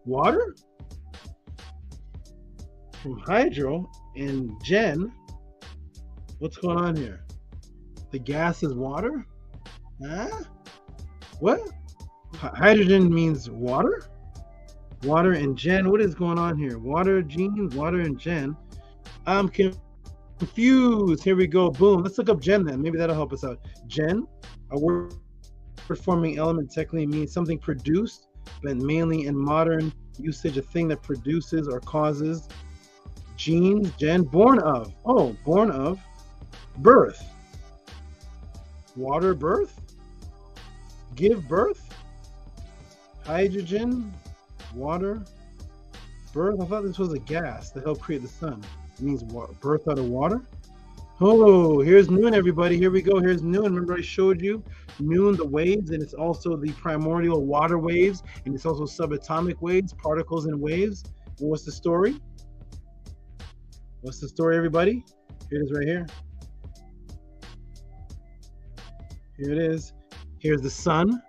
Water? From hydro and gen. What's going on here? The gas is water? Huh? What? Hydrogen means water? Water and gen. What is going on here? Water, genes, water and gen. I'm confused. Here we go. Boom. Let's look up gen then. Maybe that'll help us out. Gen, a word forming element technically means something produced, but mainly in modern usage, a thing that produces or causes. Genes, gen, born of. Oh, born of. Birth. Water, birth. Give birth. Hydrogen, water, birth. I thought this was a gas that helped create the sun. It means birth out of water. Oh, here's noon, everybody. Here we go. Here's noon. Remember I showed you noon, the waves, and it's also the primordial water waves, and it's also subatomic waves, particles and waves. And what's the story? What's the story, everybody? Here it is right here. Here it is. Here's the sun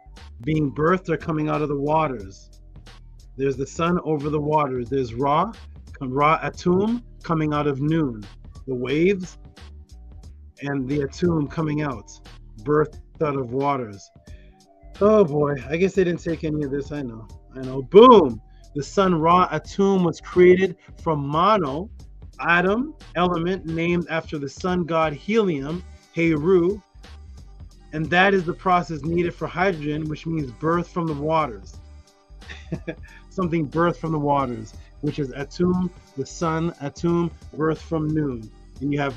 being birthed or coming out of the waters. There's the sun over the waters. There's Ra Atum coming out of noon. The waves and the Atum coming out, birthed out of waters. Oh boy, I guess they didn't take any of this. I know. Boom. The sun Ra Atum was created from mono atom element named after the sun god helium, Heru, and that is the process needed for hydrogen, which means birth from the waters. Something birthed from the waters, which is Atum, the sun, Atum, birth from noon. And you have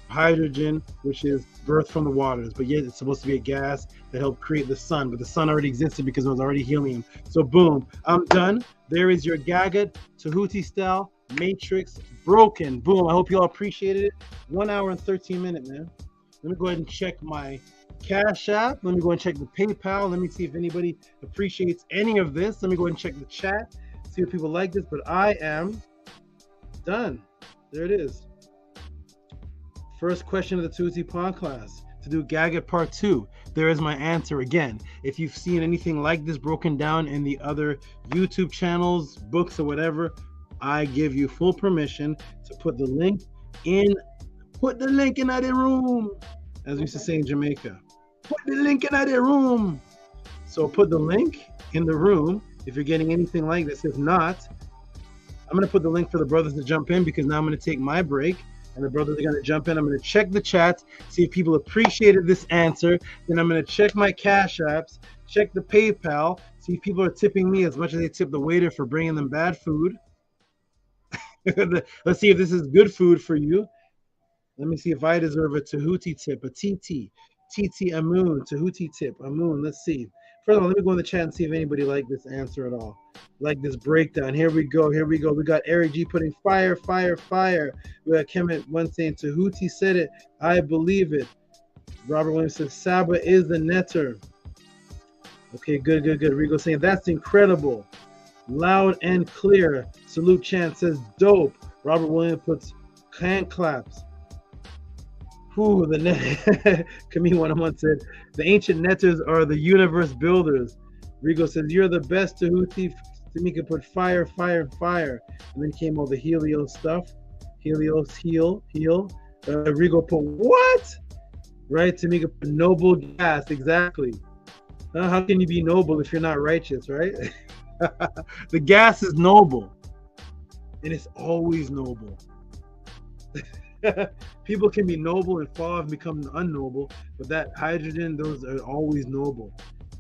hydrogen, which is birth from the waters, but yet it's supposed to be a gas that helped create the sun, but the sun already existed because it was already helium. So boom, I'm done. There is your Gagut Tehuti style matrix broken. Boom. I hope you all appreciated it. 1 hour and 13 minutes, man. Let me go ahead and check my Cash App. Let me go and check the PayPal. Let me see if anybody appreciates any of this. Let me go ahead and check the chat, see if people like this, but I am done. There it is. First question of the Tuesday podcast to do Gagut Part 2. There is my answer again. If you've seen anything like this broken down in the other YouTube channels, books, or whatever, I give you full permission to put the link in. Put the link in the room, as we used to say in Jamaica. Put the link in the room. So put the link in the room if you're getting anything like this. If not, I'm going to put the link for the brothers to jump in, because now I'm going to take my break. And the brothers are going to jump in. I'm going to check the chat, see if people appreciated this answer. Then I'm going to check my Cash Apps, check the PayPal, see if people are tipping me as much as they tip the waiter for bringing them bad food. Let's see if this is good food for you. Let me see if I deserve a Tehuti tip, a TT Amun, Tehuti tip, Amun. Let's see. First of all, let me go in the chat and see if anybody liked this answer at all. Like this breakdown. Here we go. We got Eric G putting fire. We got Kemet one saying Tehuti said it. I believe it. Robert Williams says Saba is the netter. Okay, good. Rigo saying that's incredible. Loud and clear. Salute Chant says dope. Robert Williams puts hand claps. Whew, the net. Camille 101 said the ancient netters are the universe builders. Rigo says you're the best Tehuti. Tamika put fire. And then came all the Helios stuff. Helios, heal. Rigo put what? Right? Tamika put noble gas. Exactly. How can you be noble if you're not righteous, right? The gas is noble. And it's always noble. People can be noble and fall and become unnoble, but that hydrogen, those are always noble.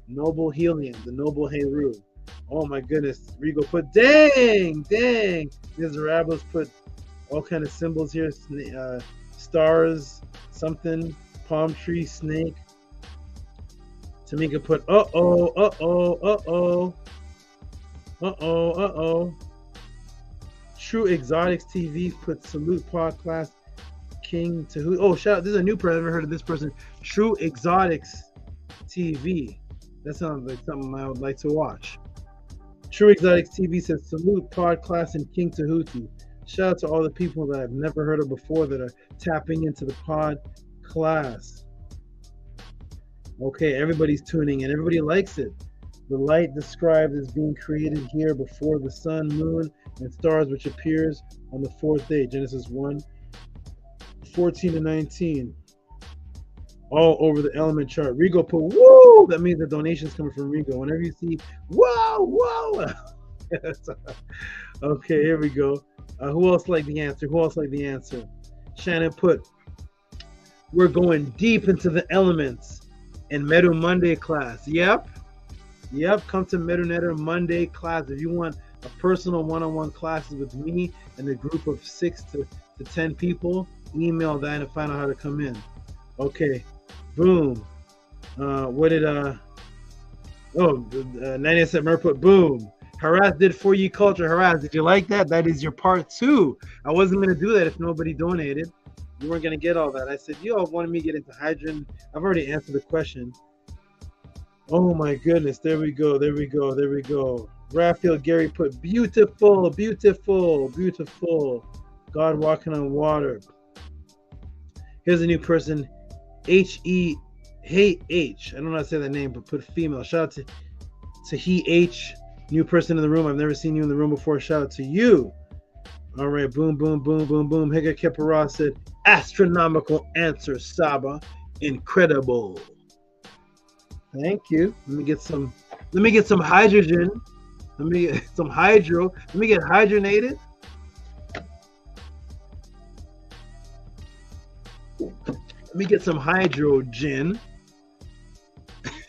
Noble helium, the noble Heru. Oh my goodness. Rigo put dang. Miserables put all kind of symbols here. Stars, something, palm tree, snake. Tamika put True Exotics TV put salute podcast King Tehuti. Oh, shout out. This is a new person. I've never heard of this person. True Exotics TV. That sounds like something I would like to watch. True Exotics TV says salute podcast and King Tehuti. Shout out to all the people that I've never heard of before that are tapping into the pod class. Okay, everybody's tuning in. Everybody likes it. The light described as being created here before the sun, moon, and stars, which appears on the fourth day. Genesis 1:14-19. All over the element chart. Rigo put whoa. That means the donation's coming from Rigo. Whenever you see whoa. Okay, here we go. Who else liked the answer? Shannon put, we're going deep into the elements in Medu Monday class. Yep. Come to Medu Netter Monday class. If you want a personal one-on-one classes with me and a group of 6 to 10 people, email that and find out how to come in. Okay. Boom. What did 97 Mer put boom. Harass did for you culture. Harass, did you like that? That is your part 2. I wasn't going to do that if nobody donated. You weren't going to get all that. I said, you all wanted me to get into hydrogen. I've already answered the question. Oh my goodness. There we go. Raphael Gary put beautiful. God walking on water. Here's a new person. H-E, hey H. I don't know how to say that name, but put female. Shout out to he H. New person in the room. I've never seen you in the room before. Shout out to you. All right. Boom. Higa Kepara said, astronomical answer, Saba. Incredible. Thank you. Let me get some hydrogen. Let me get some hydro. Let me get hydrogenated. Let me get some hydrogen.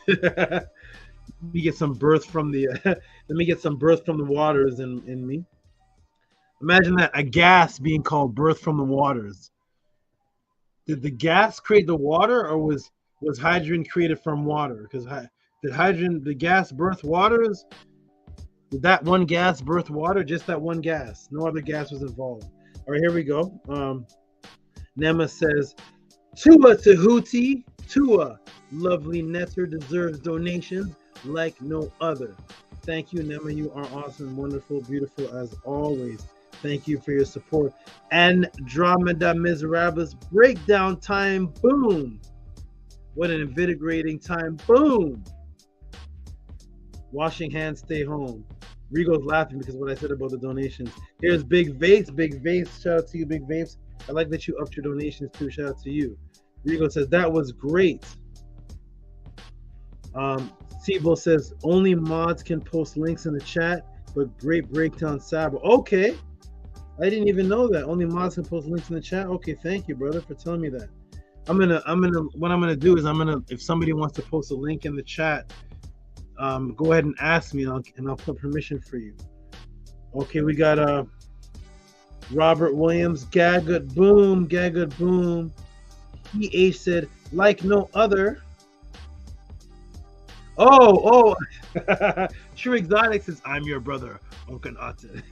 Let me get some birth from the waters in me. Imagine that, a gas being called birth from the waters. Did the gas create the water, or was hydrogen created from water? Because did the gas birth waters? Did that one gas birth water? Just that one gas. No other gas was involved. All right, here we go. Nema says, Tua Tehuti, Tua, lovely Netter deserves donations like no other. Thank you, Nema. You are awesome, wonderful, beautiful as always. Thank you for your support. Andromeda Miserabilis, breakdown time, boom. What an invigorating time, boom. Washing hands, stay home. Rigo's laughing because of what I said about the donations. Here's Big Vapes. Shout out to you, Big Vapes. I like that you upped your donations too. Shout out to you. Rigo says, that was great. Sibo says, only mods can post links in the chat, but great breakdown, Saba. Okay. I didn't even know that. Only mods can post links in the chat. Okay, thank you, brother, for telling me that. What I'm gonna do is if somebody wants to post a link in the chat, go ahead and ask me, and I'll put permission for you. Okay, we got Robert Williams, Gagut boom. EH said, like no other. Oh, True Exotics says, I'm your brother, Okanate.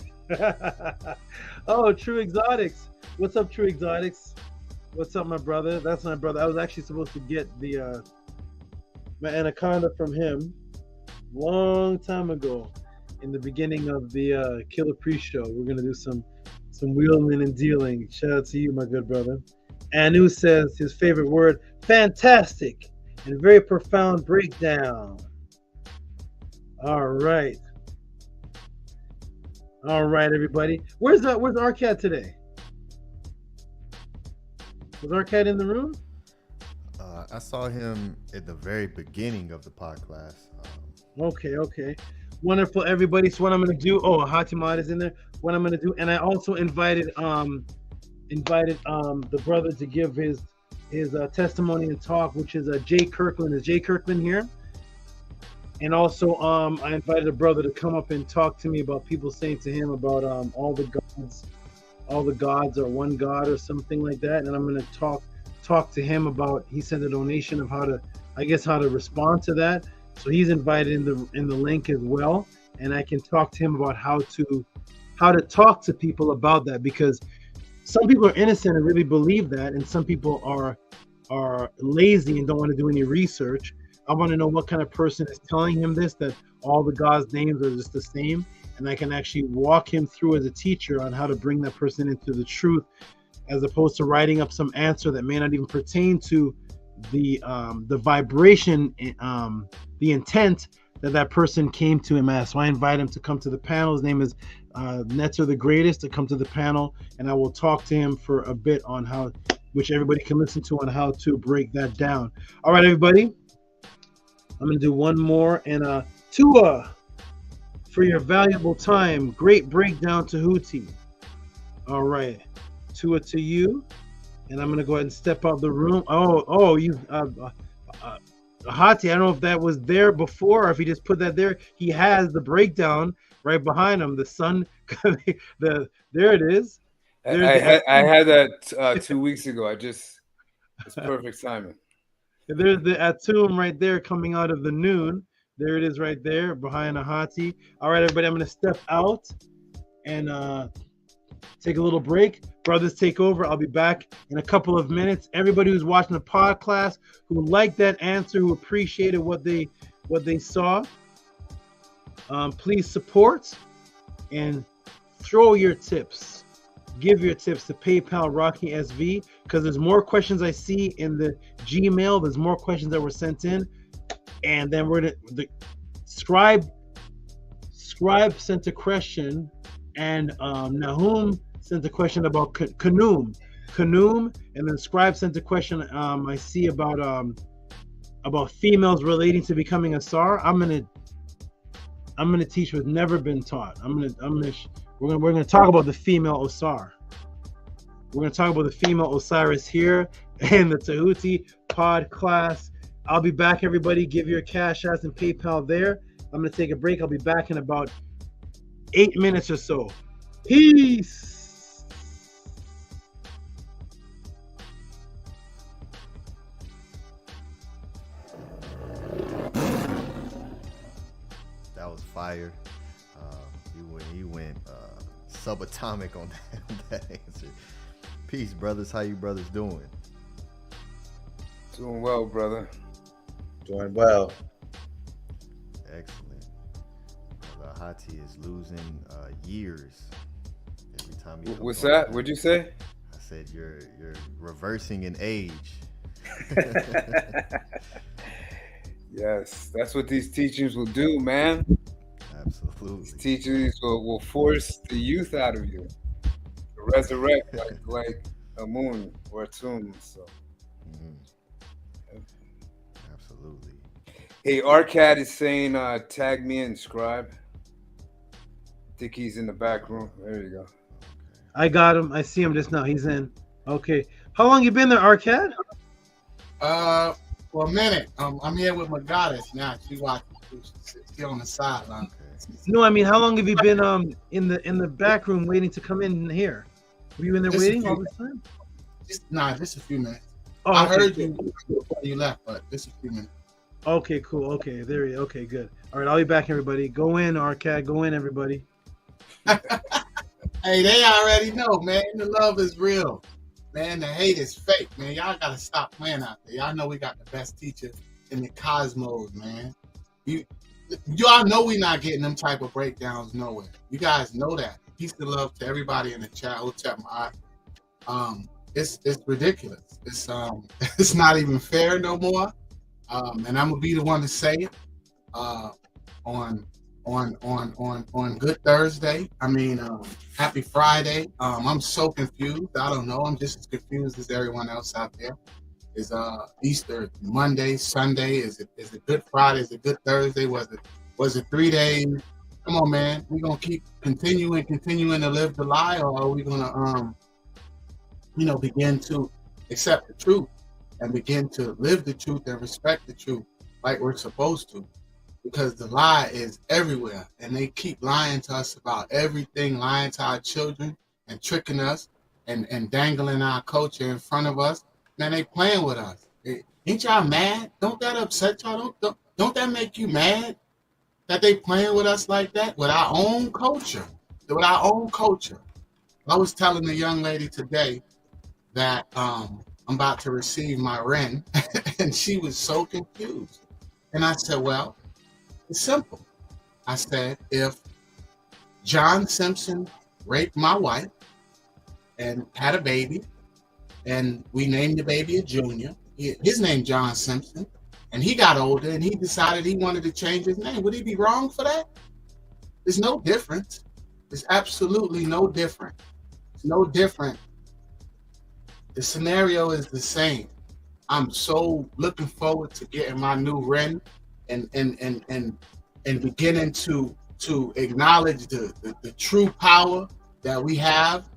Oh, True Exotics. What's up, True Exotics? What's up, my brother? That's my brother. I was actually supposed to get the my anaconda from him long time ago in the beginning of the Killer Pre-Show. We're gonna do some wheeling and dealing. Shout out to you, my good brother. Anu says his favorite word, fantastic and very profound breakdown. All right, everybody. Where's our cat today? Was our cat in the room? I saw him at the very beginning of the pod class. Okay. Wonderful, everybody. So what I'm going to do, Hatimad is in there. What I'm going to do, and I also invited the brother to give his testimony and talk, which is Jay Kirkland. Is Jay Kirkland here? And also, I invited a brother to come up and talk to me about people saying to him about all the gods are one God or something like that. And I'm going to talk to him about. He sent a donation of how to respond to that. So he's invited in the link as well, and I can talk to him about how to talk to people about that, because some people are innocent and really believe that, and some people are lazy and don't want to do any research. I want to know what kind of person is telling him this, that all the God's names are just the same, and I can actually walk him through as a teacher on how to bring that person into the truth, as opposed to writing up some answer that may not even pertain to the vibration, the intent that person came to him as. So I invite him to come to the panel. His name is Netzer the Greatest, to come to the panel, and I will talk to him for a bit on how, which everybody can listen to, on how to break that down. All right, everybody. I'm going to do one more, and Tua, for your valuable time. Great breakdown, Tehuti. All right. Tua to you. And I'm going to go ahead and step out the room. You, Hati, I don't know if that was there before or if he just put that there. He has the breakdown right behind him. The sun, there it is. I had that 2 weeks ago. It's perfect timing. There's the Atum right there coming out of the noon. There it is right there behind Ahati. All right, everybody, I'm going to step out and take a little break. Brothers, take over. I'll be back in a couple of minutes. Everybody who's watching the pod class, who liked that answer, who appreciated what they saw, please support and throw your tips. Give your tips to PayPal Rocky SV, because there's more questions I see in the Gmail. There's more questions that were sent in, and then the Scribe sent a question, and Nahum sent a question about Khnum, and then Scribe sent a question I see about about females relating to becoming a SAR. I'm gonna teach what's never been taught. We're gonna talk about the female Ausar. We're gonna talk about the female Osiris here in the Tehuti Pod class. I'll be back, everybody. Give your Cash Apps and PayPal there. I'm gonna take a break. I'll be back in about 8 minutes or so. Peace. That was fire. You went subatomic on that answer. Peace, brothers. How you brothers doing? Doing well, brother. Doing well. Excellent. Brother Hati is losing years every time you. What's that? What'd you say? I said you're reversing in age. Yes, that's what these teachings will do, man. Absolutely. These teachings will force the youth out of you, to resurrect like a moon or a tomb. So, absolutely. Hey, Arcad is saying, tag me in SCRIIBE. I think he's in the back room. There you go. I got him. I see him just now. He's in. Okay. How long you been there, Arcad? For a minute. I'm here with my goddess now. She's watching. She's on the sideline. No, I mean, how long have you been in the back room waiting to come in here? Were you in there waiting all this time? Just a few minutes. Oh, I okay, heard cool. you before you left, but just a few minutes. Okay, cool. Okay, there you go. Okay, good. All right, I'll be back, everybody. Go in, Arcad. Go in, everybody. Hey, they already know, man. The love is real. Man, the hate is fake, man. Y'all gotta stop playing out there. Y'all know we got the best teacher in the cosmos, man. Y'all know we not getting them type of breakdowns nowhere. You guys know that. Peace and love to everybody in the chat. It's ridiculous. It's not even fair no more. And I'm gonna be the one to say it on Good Thursday. I mean, happy Friday. I'm so confused. I don't know. I'm just as confused as everyone else out there. Is Easter Monday, Sunday? Is it Good Friday? Is it Good Thursday? Was it 3 days? Come on, man. We gonna keep continuing to live the lie, or are we gonna begin to accept the truth and begin to live the truth and respect the truth like we're supposed to? Because the lie is everywhere, and they keep lying to us about everything, lying to our children and tricking us and dangling our culture in front of us. Man, they playing with us. Ain't y'all mad? Don't that upset y'all? Don't that make you mad that they playing with us like that? With our own culture. With our own culture. I was telling the young lady today that I'm about to receive my rent, and she was so confused. And I said, well, it's simple. I said, if John Simpson raped my wife and had a baby, and we named the baby a junior, his name John Simpson, and he got older and he decided he wanted to change his name, would he be wrong for that? There's no difference. There's absolutely no difference. It's no different. The scenario is the same. I'm so looking forward to getting my new rent and beginning to acknowledge the true power that we have,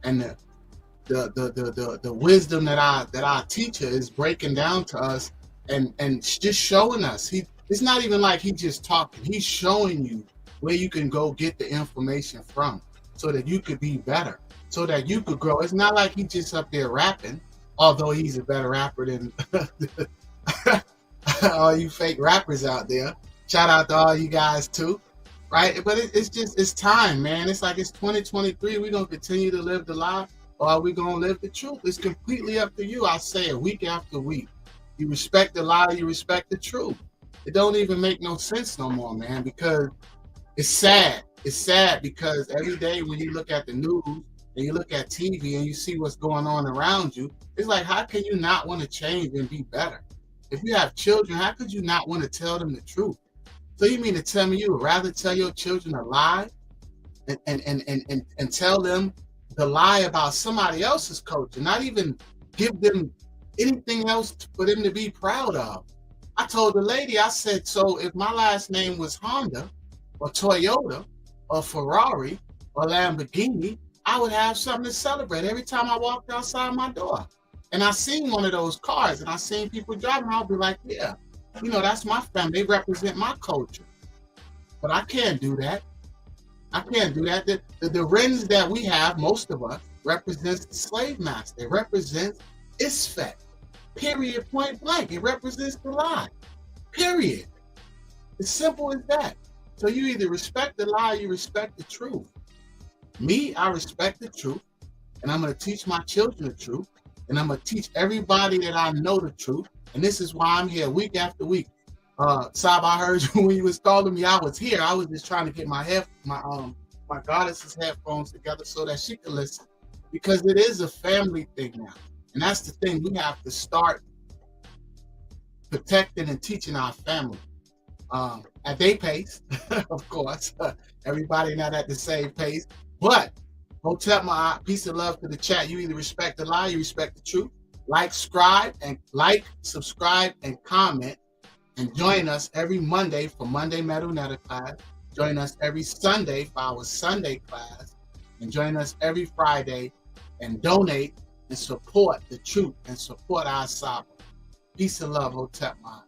and the wisdom that our teacher is breaking down to us and just showing us. It's not even like he's just talking. He's showing you where you can go get the information from so that you could be better, so that you could grow. It's not like he's just up there rapping, although he's a better rapper than all you fake rappers out there. Shout out to all you guys too, right? But it's time, man. It's like it's 2023. We're going to continue to live the lie, or are we going to live the truth? It's completely up to you. I say it week after week. You respect the lie, you respect the truth. It don't even make no sense no more, man, because it's sad. It's sad because every day when you look at the news and you look at TV and you see what's going on around you, it's like, how can you not want to change and be better? If you have children, how could you not want to tell them the truth? So you mean to tell me you would rather tell your children a lie and tell them the lie about somebody else's culture, not even give them anything else for them to be proud of. I told the lady, I said, so if my last name was Honda or Toyota or Ferrari or Lamborghini, I would have something to celebrate every time I walked outside my door. And I seen one of those cars and I seen people driving, I'll be like, yeah, you know, that's my family. They represent my culture. But I can't do that. I can't do that. The rings that we have, most of us, represents the slave master. It represents Isfet. Period, point blank. It represents the lie. Period. As simple as that. So you either respect the lie or you respect the truth. Me, I respect the truth, and I'm going to teach my children the truth, and I'm going to teach everybody that I know the truth, and this is why I'm here week after week. Sab, I heard you when you was calling me. I was here. I was just trying to get my goddess's headphones together so that she could listen, because it is a family thing now. And that's the thing, we have to start protecting and teaching our family at their pace, of course. Everybody not at the same pace, but Hotep my peace and love to the chat. You either respect the lie, you respect the truth. Subscribe, and comment, and join us every Monday for Monday Metal Netta class. Join us every Sunday for our Sunday class, and join us every Friday and donate and support the truth and support our Saba. Peace and love, Hotep Mind.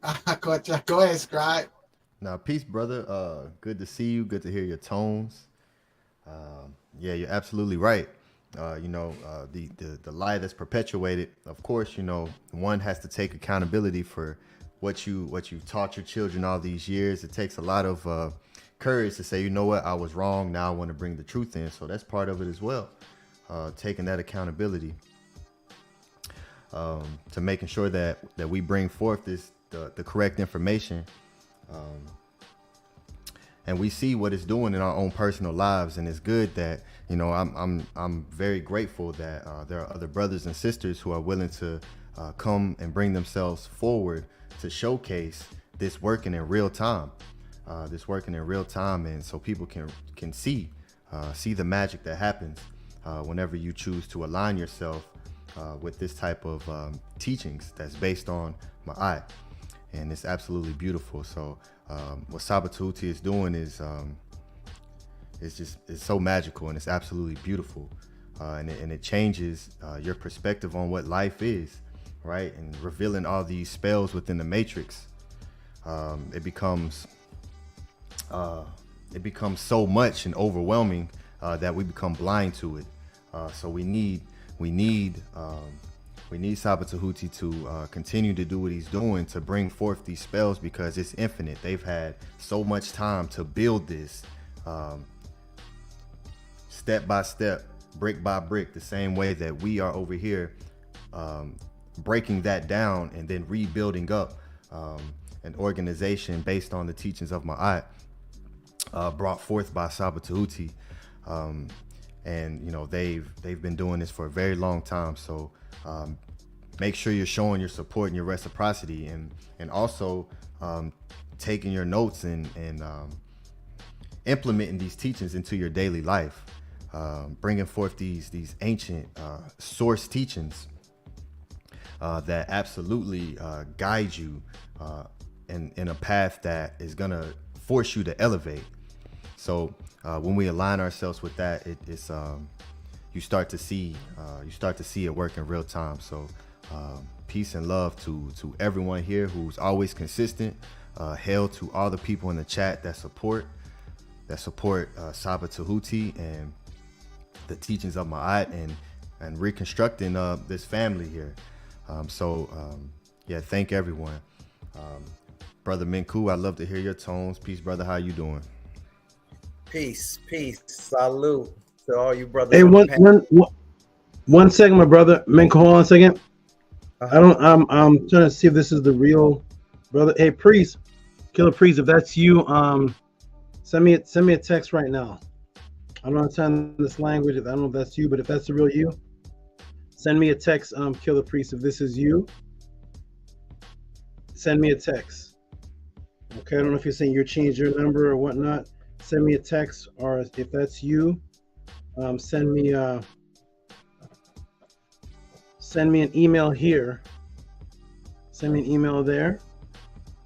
I caught you. Go ahead, Scribe. Now, peace, brother. Good to see you. Good to hear your tones. Yeah, you're absolutely right. The lie that's perpetuated, of course, one has to take accountability for what you've taught your children all these years. It takes a lot of courage to say, you know what, I was wrong. Now I want to bring the truth in. So that's part of it as well. Taking that accountability to making sure that we bring forth the correct information. And we see what it's doing in our own personal lives, and it's good that I'm very grateful that there are other brothers and sisters who are willing to come and bring themselves forward to showcase this working in real time, and so people can see the magic that happens whenever you choose to align yourself with this type of teachings that's based on Ma'at, and it's absolutely beautiful. So what Saba Tehuti is doing is it's so magical, and it's absolutely beautiful, and it changes your perspective on what life is, right? And revealing all these spells within the matrix, it becomes so much and overwhelming that we become blind to it. So we need Saba Tehuti to continue to do what he's doing, to bring forth these spells, because it's infinite. They've had so much time to build this step by step, brick by brick, the same way that we are over here breaking that down and then rebuilding up an organization based on the teachings of Ma'at brought forth by Saba Tehuti. And they've been doing this for a very long time. So make sure you're showing your support and your reciprocity, and also taking your notes and implementing these teachings into your daily life, bringing forth these ancient source teachings that absolutely guide you in a path that is gonna force you to elevate. So when we align ourselves with that, it's you start to see it work in real time. So peace and love to everyone here who's always consistent. Hail to all the people in the chat that support Saba Tehuti and the teachings of Ma'at and reconstructing this family here. Yeah, thank everyone. Brother Minku, I'd love to hear your tones. Peace, brother. How you doing? Peace. Salute to all you brothers. Hey, one second, my brother. Minku, hold on a second. I'm trying to see if this is the real brother. Hey, priest, Killer Priest, if that's you, send me a text right now. I don't understand this language. I don't know if that's you, but if that's the real you, send me a text. Killer Priest, if this is you, send me a text. Okay, I don't know if you're saying you changed your number or whatnot. send me a text, or if that's you, send me an email here. Send me an email there,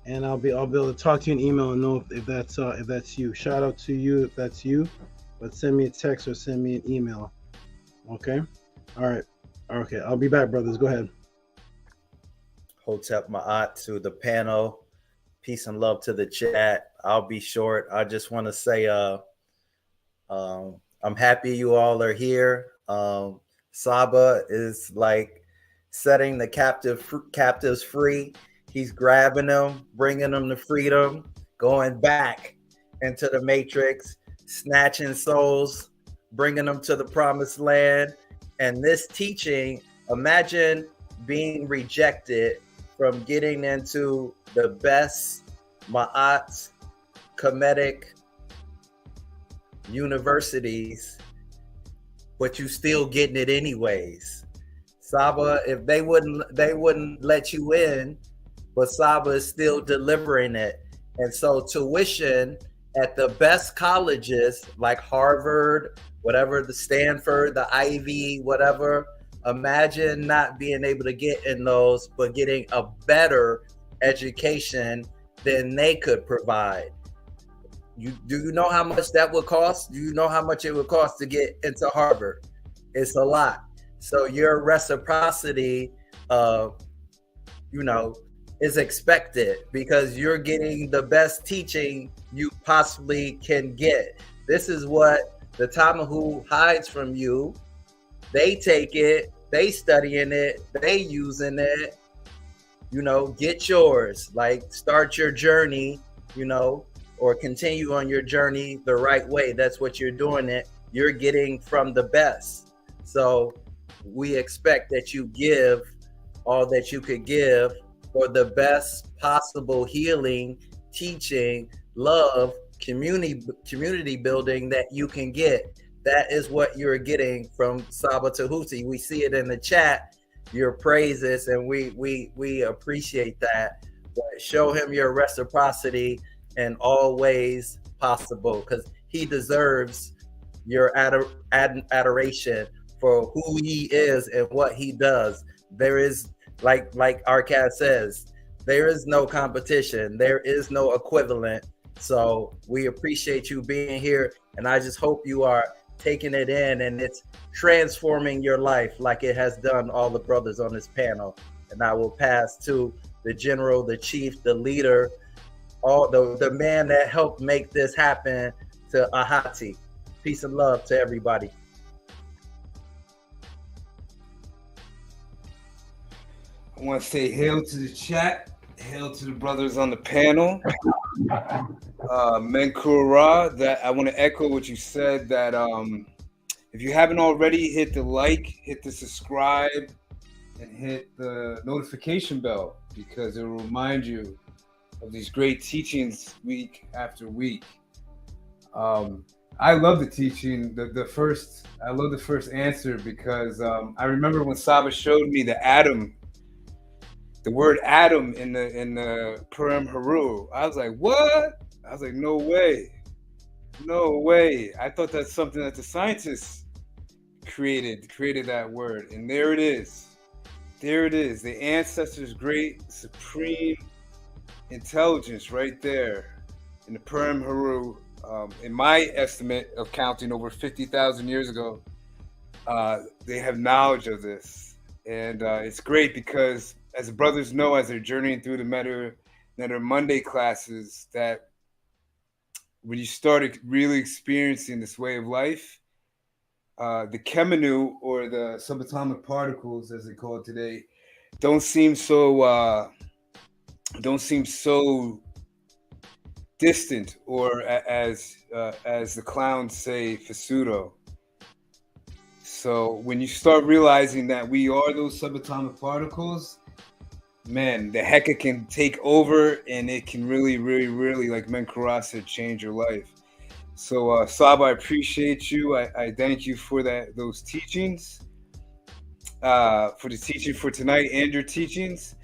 and I'll be able to talk to you in email and know if that's you. Shout out to you if that's you, but send me a text or send me an email. Okay. All right. Okay. I'll be back, brothers. Go ahead. Hotep Ma'at to the panel. Peace and love to the chat. I'll be short. I just want to say I'm happy you all are here. Saba is like setting the captives free. He's grabbing them, bringing them to freedom, going back into the matrix, snatching souls, bringing them to the promised land. And this teaching, imagine being rejected from getting into the best Ma'at Kemetic universities, but you still getting it anyways. Saba, if they wouldn't let you in, but Saba is still delivering it. And so tuition at the best colleges like Harvard, whatever, the Stanford, the Ivy, whatever, imagine not being able to get in those, but getting a better education than they could provide. Do you know how much that would cost? Do you know how much it would cost to get into Harvard? It's a lot. So your reciprocity, is expected because you're getting the best teaching you possibly can get. This is what the Tamahu hides from you. They take it, they studying it, they using it. Get yours. Like, start your journey, or continue on your journey the right way. That's what you're doing it. You're getting from the best. So we expect that you give all that you could give for the best possible healing, teaching, love, community building that you can get. That is what you're getting from Saba Tehuti. We see it in the chat, your praises, and we appreciate that. But show him your reciprocity in all ways possible, because he deserves your adoration for who he is and what he does. There is, like Arcad says, there is no competition. There is no equivalent. So we appreciate you being here, and I just hope you are taking it in and it's transforming your life like it has done all the brothers on this panel. And I will pass to the general, the chief, the leader, all the man that helped make this happen, to Ahati. Peace and love to everybody. I want to say hail to the chat, hail to the brothers on the panel. Menkura, that I want to echo what you said, that if you haven't already, hit the like, hit the subscribe, and hit the notification bell, because it will remind you of these great teachings week after week. I love the teaching, I love the first answer, because I remember when Saba showed me the word Adam in the Purim Haru. I was like, what? I was like, no way. I thought that's something that the scientists created that word. And there it is. The ancestors' great supreme intelligence right there in the Purim Haru. In my estimate of counting, over 50,000 years ago, they have knowledge of this. And it's great because, as the brothers know, as they're journeying through the Netter Monday classes, that when you start really experiencing this way of life, the Kemenu, or the subatomic particles, as they call it today, don't seem so distant, or as the clowns say, Fasudo. So when you start realizing that we are those subatomic particles, man, the Heka can take over, and it can really, really, really, like Menkura said, change your life. So Saba, I appreciate you. I thank you for those teachings, for the teaching for tonight and your teachings.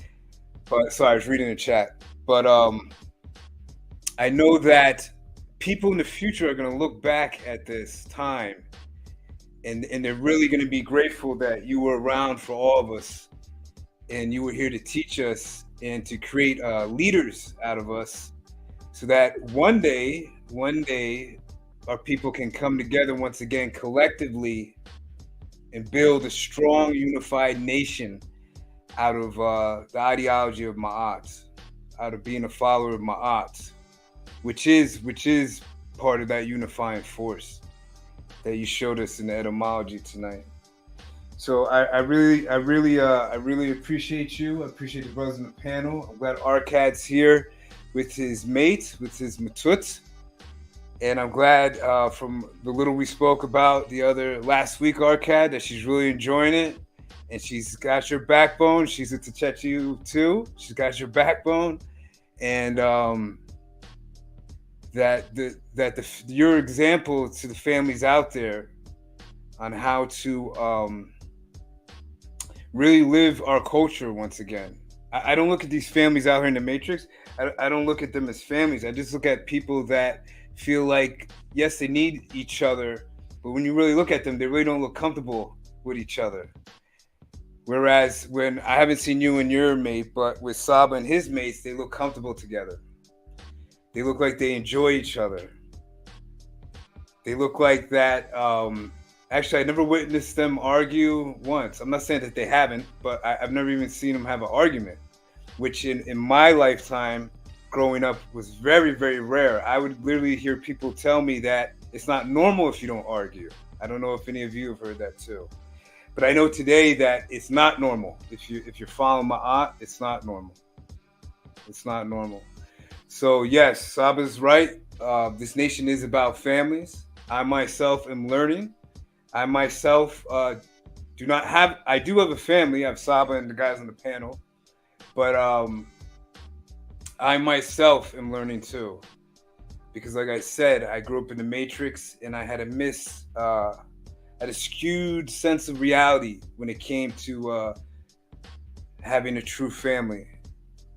But sorry, I was reading the chat. But I know that people in the future are going to look back at this time, and they're really going to be grateful that you were around for all of us, and you were here to teach us and to create leaders out of us, so that one day our people can come together once again collectively and build a strong, unified nation out of the ideology of Ma'at, out of being a follower of Ma'at, which is part of that unifying force that you showed us in the etymology tonight. So I really appreciate you. I appreciate the brothers on the panel. I'm glad Arkad's here with his mate, with his matut. And I'm glad from the little we spoke about the other last week, Arkad, that she's really enjoying it. And she's got your backbone. She's a Techechu too. She's got your backbone. And your example to the families out there on how to really live our culture once again. I don't look at these families out here in the Matrix. I don't look at them as families. I just look at people that feel like, yes, they need each other, but when you really look at them, they really don't look comfortable with each other. Whereas when I haven't seen you and your mate, but with Saba and his mates, they look comfortable together. They look like they enjoy each other. They look like that. Actually, I never witnessed them argue once. I'm not saying that they haven't, but I've never even seen them have an argument, which in my lifetime growing up was very, very rare. I would literally hear people tell me that it's not normal if you don't argue. I don't know if any of you have heard that too. But I know today that it's not normal. If you're following Ma'at, it's not normal. It's not normal. So yes, Saba's right. This nation is about families. I myself am learning. I myself I do have a family. I have Saba and the guys on the panel. But I myself am learning too. Because like I said, I grew up in the Matrix and I had a skewed sense of reality when it came to having a true family.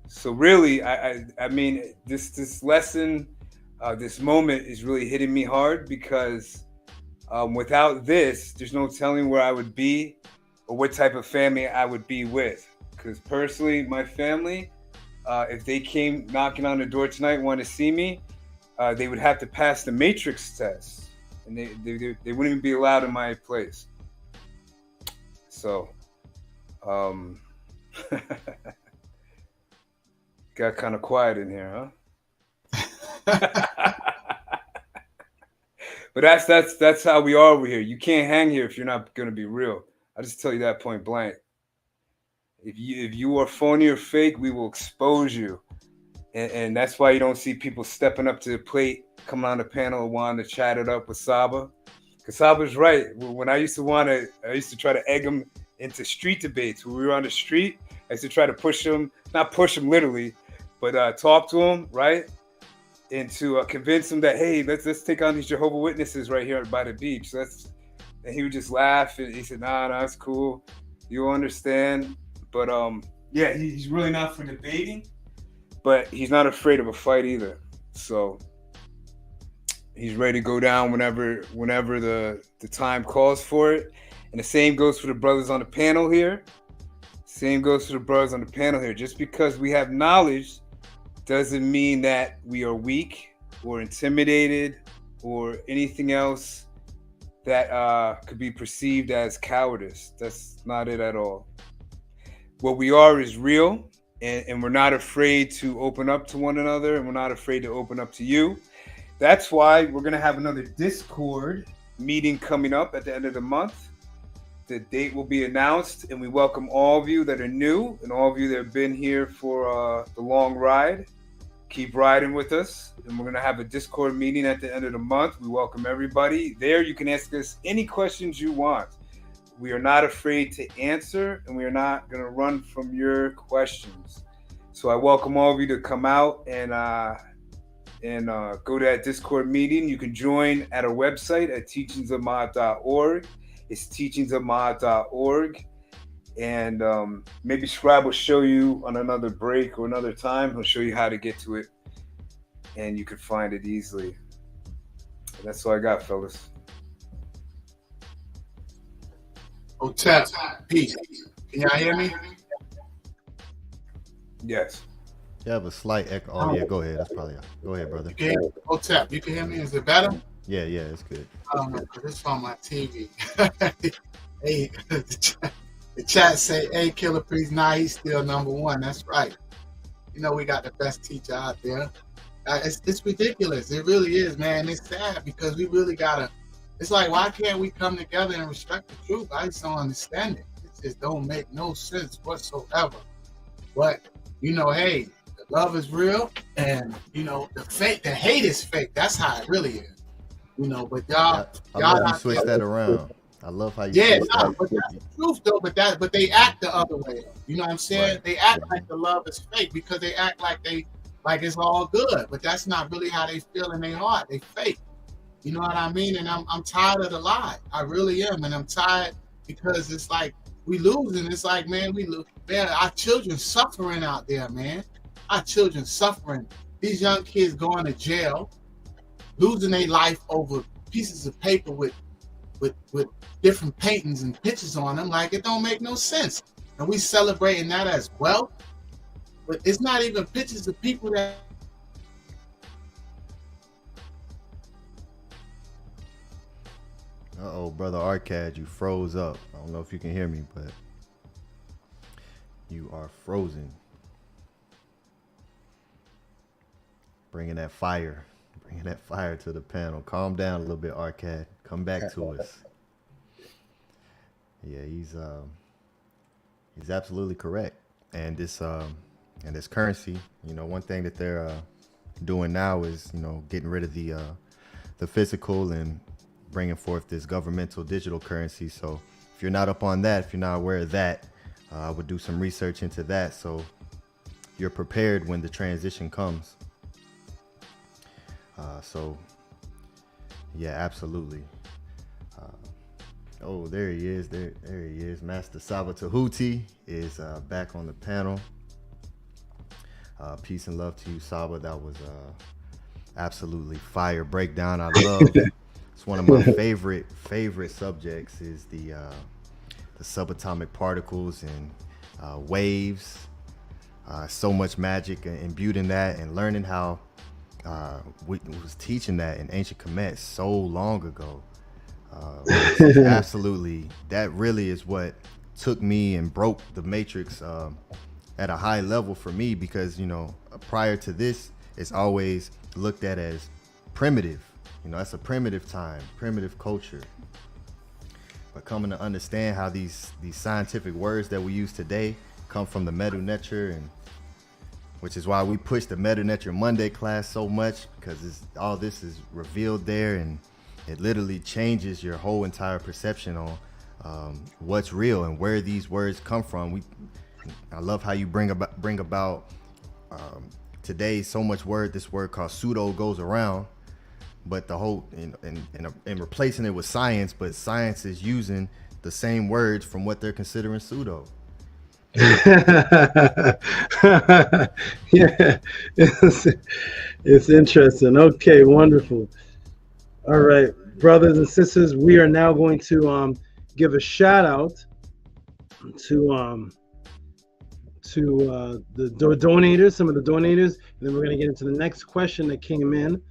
So really, I mean, this lesson, this moment is really hitting me hard because without this, there's no telling where I would be or what type of family I would be with. Because personally, my family, if they came knocking on the door tonight and wanted to see me, they would have to pass the Matrix test. And they wouldn't even be allowed in my place. So, got kind of quiet in here, huh? But that's how we are over here. You can't hang here if you're not going to be real. I'll just tell you that point blank. If you are phony or fake, we will expose you. And that's why you don't see people stepping up to the plate, coming on the panel and wanting to chat it up with Saba. Because Saba's right. When I used to try to egg him into street debates. When we were on the street, I used to try to push him, not push him literally, but talk to him, right? And to convince him that, hey, let's take on these Jehovah's Witnesses right here by the beach. And he would just laugh and he said, nah, it's cool. You'll understand. But yeah, he's really not for debating. But he's not afraid of a fight either. So he's ready to go down whenever the time calls for it. And the same goes for the brothers on the panel here. Same goes for the brothers on the panel here. Just because we have knowledge doesn't mean that we are weak or intimidated or anything else that could be perceived as cowardice. That's not it at all. What we are is real. And we're not afraid to open up to one another, and we're not afraid to open up to you. That's why we're going to have another Discord meeting coming up at the end of the month. The date will be announced, and we welcome all of you that are new and all of you that have been here for the long ride. Keep riding with us, and we're going to have a Discord meeting at the end of the month. We welcome everybody. There you can ask us any questions you want. We are not afraid to answer, and we are not going to run from your questions. So I welcome all of you to come out and go to that Discord meeting. You can join at our website at teachingsofma'at.org. It's teachingsofma'at.org. And maybe Scribe will show you on another break or another time. He'll show you how to get to it, and you can find it easily. That's all I got, fellas. Tap, peace. Can y'all hear me? Yes. You have a slight echo. Oh yeah, go ahead. That's probably go ahead, brother. Okay. Tap, you can hear me? Is it better? Yeah, it's good. It's on my TV. Hey, the chat say, "Hey, Killer Priest, nah, he's still number one." That's right. You know we got the best teacher out there. It's ridiculous. It really is, man. It's sad because we really gotta. It's like, why can't we come together and respect the truth? I just don't understand it. It just don't make no sense whatsoever. But you know, hey, the love is real, and you know the hate is fake. That's how it really is. You know, but y'all, I love you switch that around. I love how you. But that's the truth though. But they act the other way. You know what I'm saying? Right. They act like the love is fake because they act like it's all good. But that's not really how they feel in their heart. They fake. You know what I mean? And I'm tired of the lie. I really am, and I'm tired because it's like we losing. It's like, man, we lose. Man, our children suffering out there, man. Our children suffering. These young kids going to jail, losing their life over pieces of paper with different paintings and pictures on them. Like, it don't make no sense. And we celebrating that as wealth, but it's not even pictures of people that. Uh-oh, brother Arcad, you froze up. I don't know if you can hear me, but you are frozen. Bringing that fire to the panel. Calm down a little bit, Arcad. Come back to us. Yeah, he's absolutely correct. And this currency, you know, one thing that they're doing now is, you know, getting rid of the physical and bringing forth this governmental digital currency. So if you're not up on that, if you're not aware of that, I would do some research into that so you're prepared when the transition comes. So yeah, absolutely. Oh, there he is. There he is. Master Saba Tehuti is back on the panel. Peace and love to you, Saba. That was absolutely fire breakdown. I love. It's one of my favorite subjects is the subatomic particles and waves. So much magic imbued in that, and learning how we was teaching that in ancient Kemet so long ago. Absolutely, that really is what took me and broke the matrix at a high level for me, because, you know, prior to this, it's always looked at as primitive. You know, that's a primitive time, primitive culture. But coming to understand how these scientific words that we use today come from the Medu Neter, and which is why we push the Medu Neter Monday class so much, because all this is revealed there, and it literally changes your whole entire perception on what's real and where these words come from. I love how you bring about today so much this word called pseudo goes around, but the whole in replacing it with science, but science is using the same words from what they're considering pseudo. Yeah, it's interesting. Okay, wonderful. All right, brothers and sisters, we are now going to give a shout out to the donators, some of the donators, and then we're going to get into the next question that came in.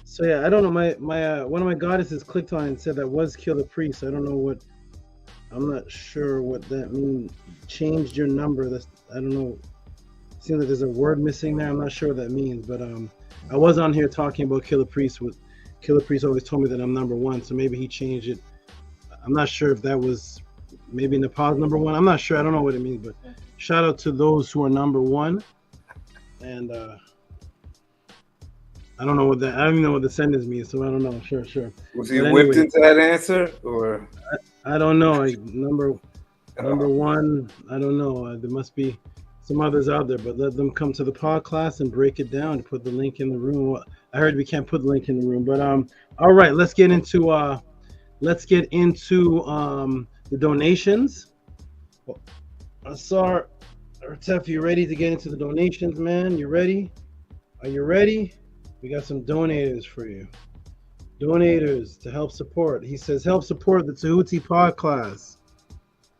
So yeah, I don't know, my one of my goddesses clicked on it and said that was Killer Priest. I don't know what, I'm not sure what that means. Changed your number. I don't know. It seems like there's a word missing there. I'm not sure what that means, but I was on here talking about Killer Priest. Killer Priest always told me that I'm number one, so maybe he changed it. I'm not sure if that was maybe Nepal's number one. I'm not sure. I don't know what it means, but shout out to those who are number one. And I don't know what that. I don't even know what the sentence means, so I don't know. Sure. Was he whipped into that answer, or? I don't know. Number one. I don't know. There must be some others out there, but let them come to the pod class and break it down. Put the link in the room. I heard we can't put the link in the room, but all right. Let's get into the donations. Ausar, or Tef, you ready to get into the donations, man? You ready? Are you ready? We got some donators for you. Donators to help support. He says, help support the Tehuti pod class.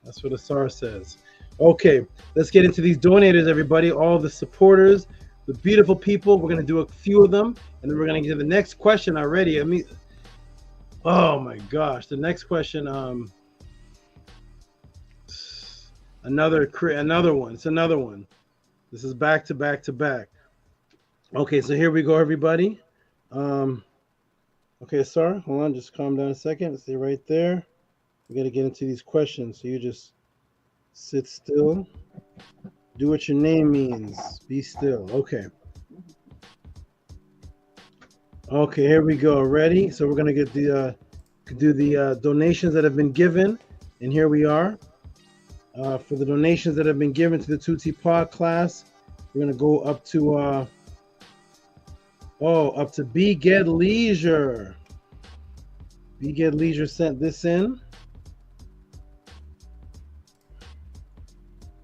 That's what Ausar says. Okay, let's get into these donators, everybody. All the supporters, the beautiful people. We're going to do a few of them, and then we're going to get to the next question already. I mean, oh my gosh, the next question. Another one. It's another one. This is back to back to back. Okay, so here we go, everybody. Okay, Ausar, hold on, just calm down a second. Stay right there. We got to get into these questions. So you just sit still. Do what your name means. Be still. Okay. Okay, here we go. Ready? So we're gonna get the do the donations that have been given, and here we are. For the donations that have been given to the Tehuti pod class, we're gonna go up to up to B Get Leisure. B Get Leisure sent this in.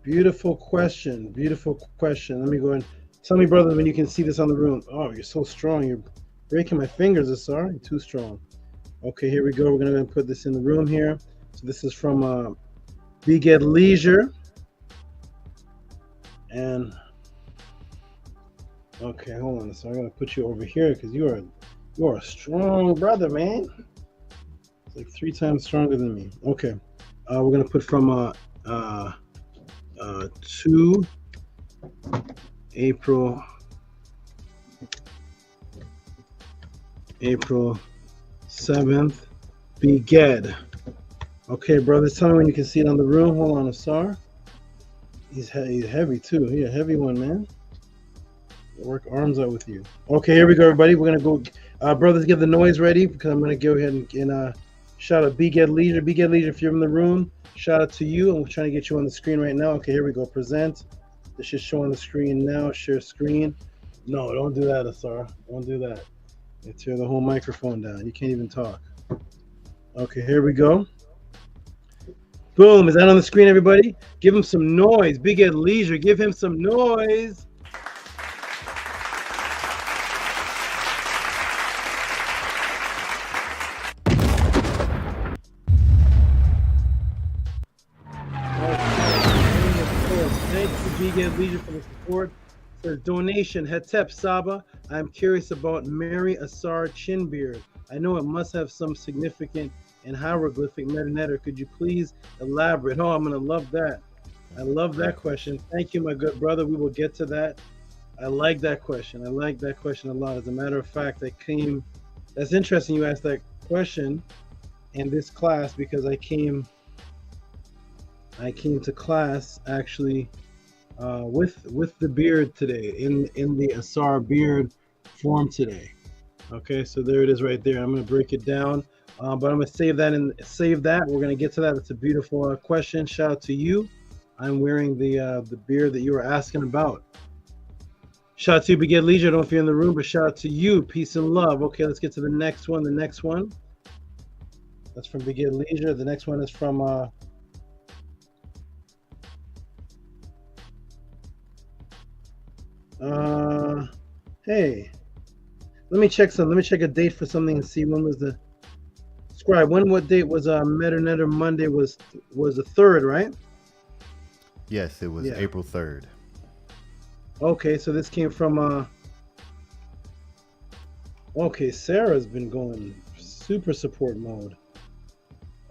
Beautiful question. Beautiful question. Let me go and tell me, brother, when you can see this on the room. Oh, you're so strong. You're breaking my fingers, Ausar. You're too strong. Okay, here we go. We're gonna put this in the room here. So this is from B Get Leisure. And okay, hold on. So I'm gonna put you over here because you are a strong brother, man. It's like 3 times stronger than me. Okay, we're gonna put from 2 April 7th. Beged. Okay, brothers, tell me when you can see it on the room. Hold on, Ausar. He's heavy too. He's a heavy one, man. Work arms out with you. Okay, here we go, everybody. We're gonna go. Brothers, get the noise ready because I'm gonna go ahead and shout out B Get Leisure. B Get Leisure, if you're in the room, shout out to you. I'm trying to get you on the screen right now. Okay, here we go. Present. This should show on the screen now. Share screen. No, don't do that, Ausar. Don't do that. You tear the whole microphone down. You can't even talk. Okay, here we go. Boom. Is that on the screen, everybody? Give him some noise. Big Ed Leisure. Give him some noise. Thanks to Big Ed Leisure for the support. Says donation. Hetep Saba. I'm curious about Mary Ausar Chinbeard. I know it must have some significant and hieroglyphic metanetter. Could you please elaborate? Oh, I'm gonna love that. I love that question. Thank you, my good brother. We will get to that. I like that question. I like that question a lot. As a matter of fact, that's interesting you asked that question in this class because I came to class actually with the beard today, in the Ausar beard form today. Okay, so there it is right there. I'm gonna break it down. But I'm gonna save that. We're gonna get to that. It's a beautiful question. Shout out to you. I'm wearing the beard that you were asking about. Shout out to you, Beged Leisure. I don't know if you're in the room, but shout out to you. Peace and love. Okay, let's get to the next one. The next one. That's from Beged Leisure. The next one is from hey. Let me check a date for something and see when was the Scribe. What date was Metanetter Monday was the 3rd, right? Yes, it was April 3rd. Okay, so this came from okay, Sarah's been going super support mode.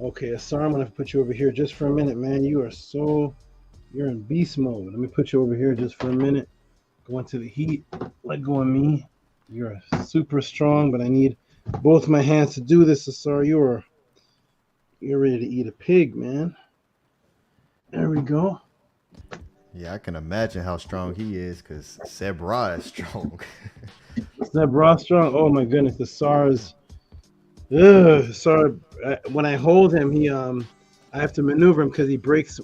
Okay, Ausar, I'm gonna put you over here just for a minute, man. You're in beast mode. Let me put you over here just for a minute. Go into the heat. Let go of me. You're super strong, but I need both my hands to do this, Ausar. You're ready to eat a pig, man. There we go. Yeah, I can imagine how strong he is because Seb Ra is strong. Seb Ra strong? Oh my goodness, the SARS. When I hold him, I have to maneuver him because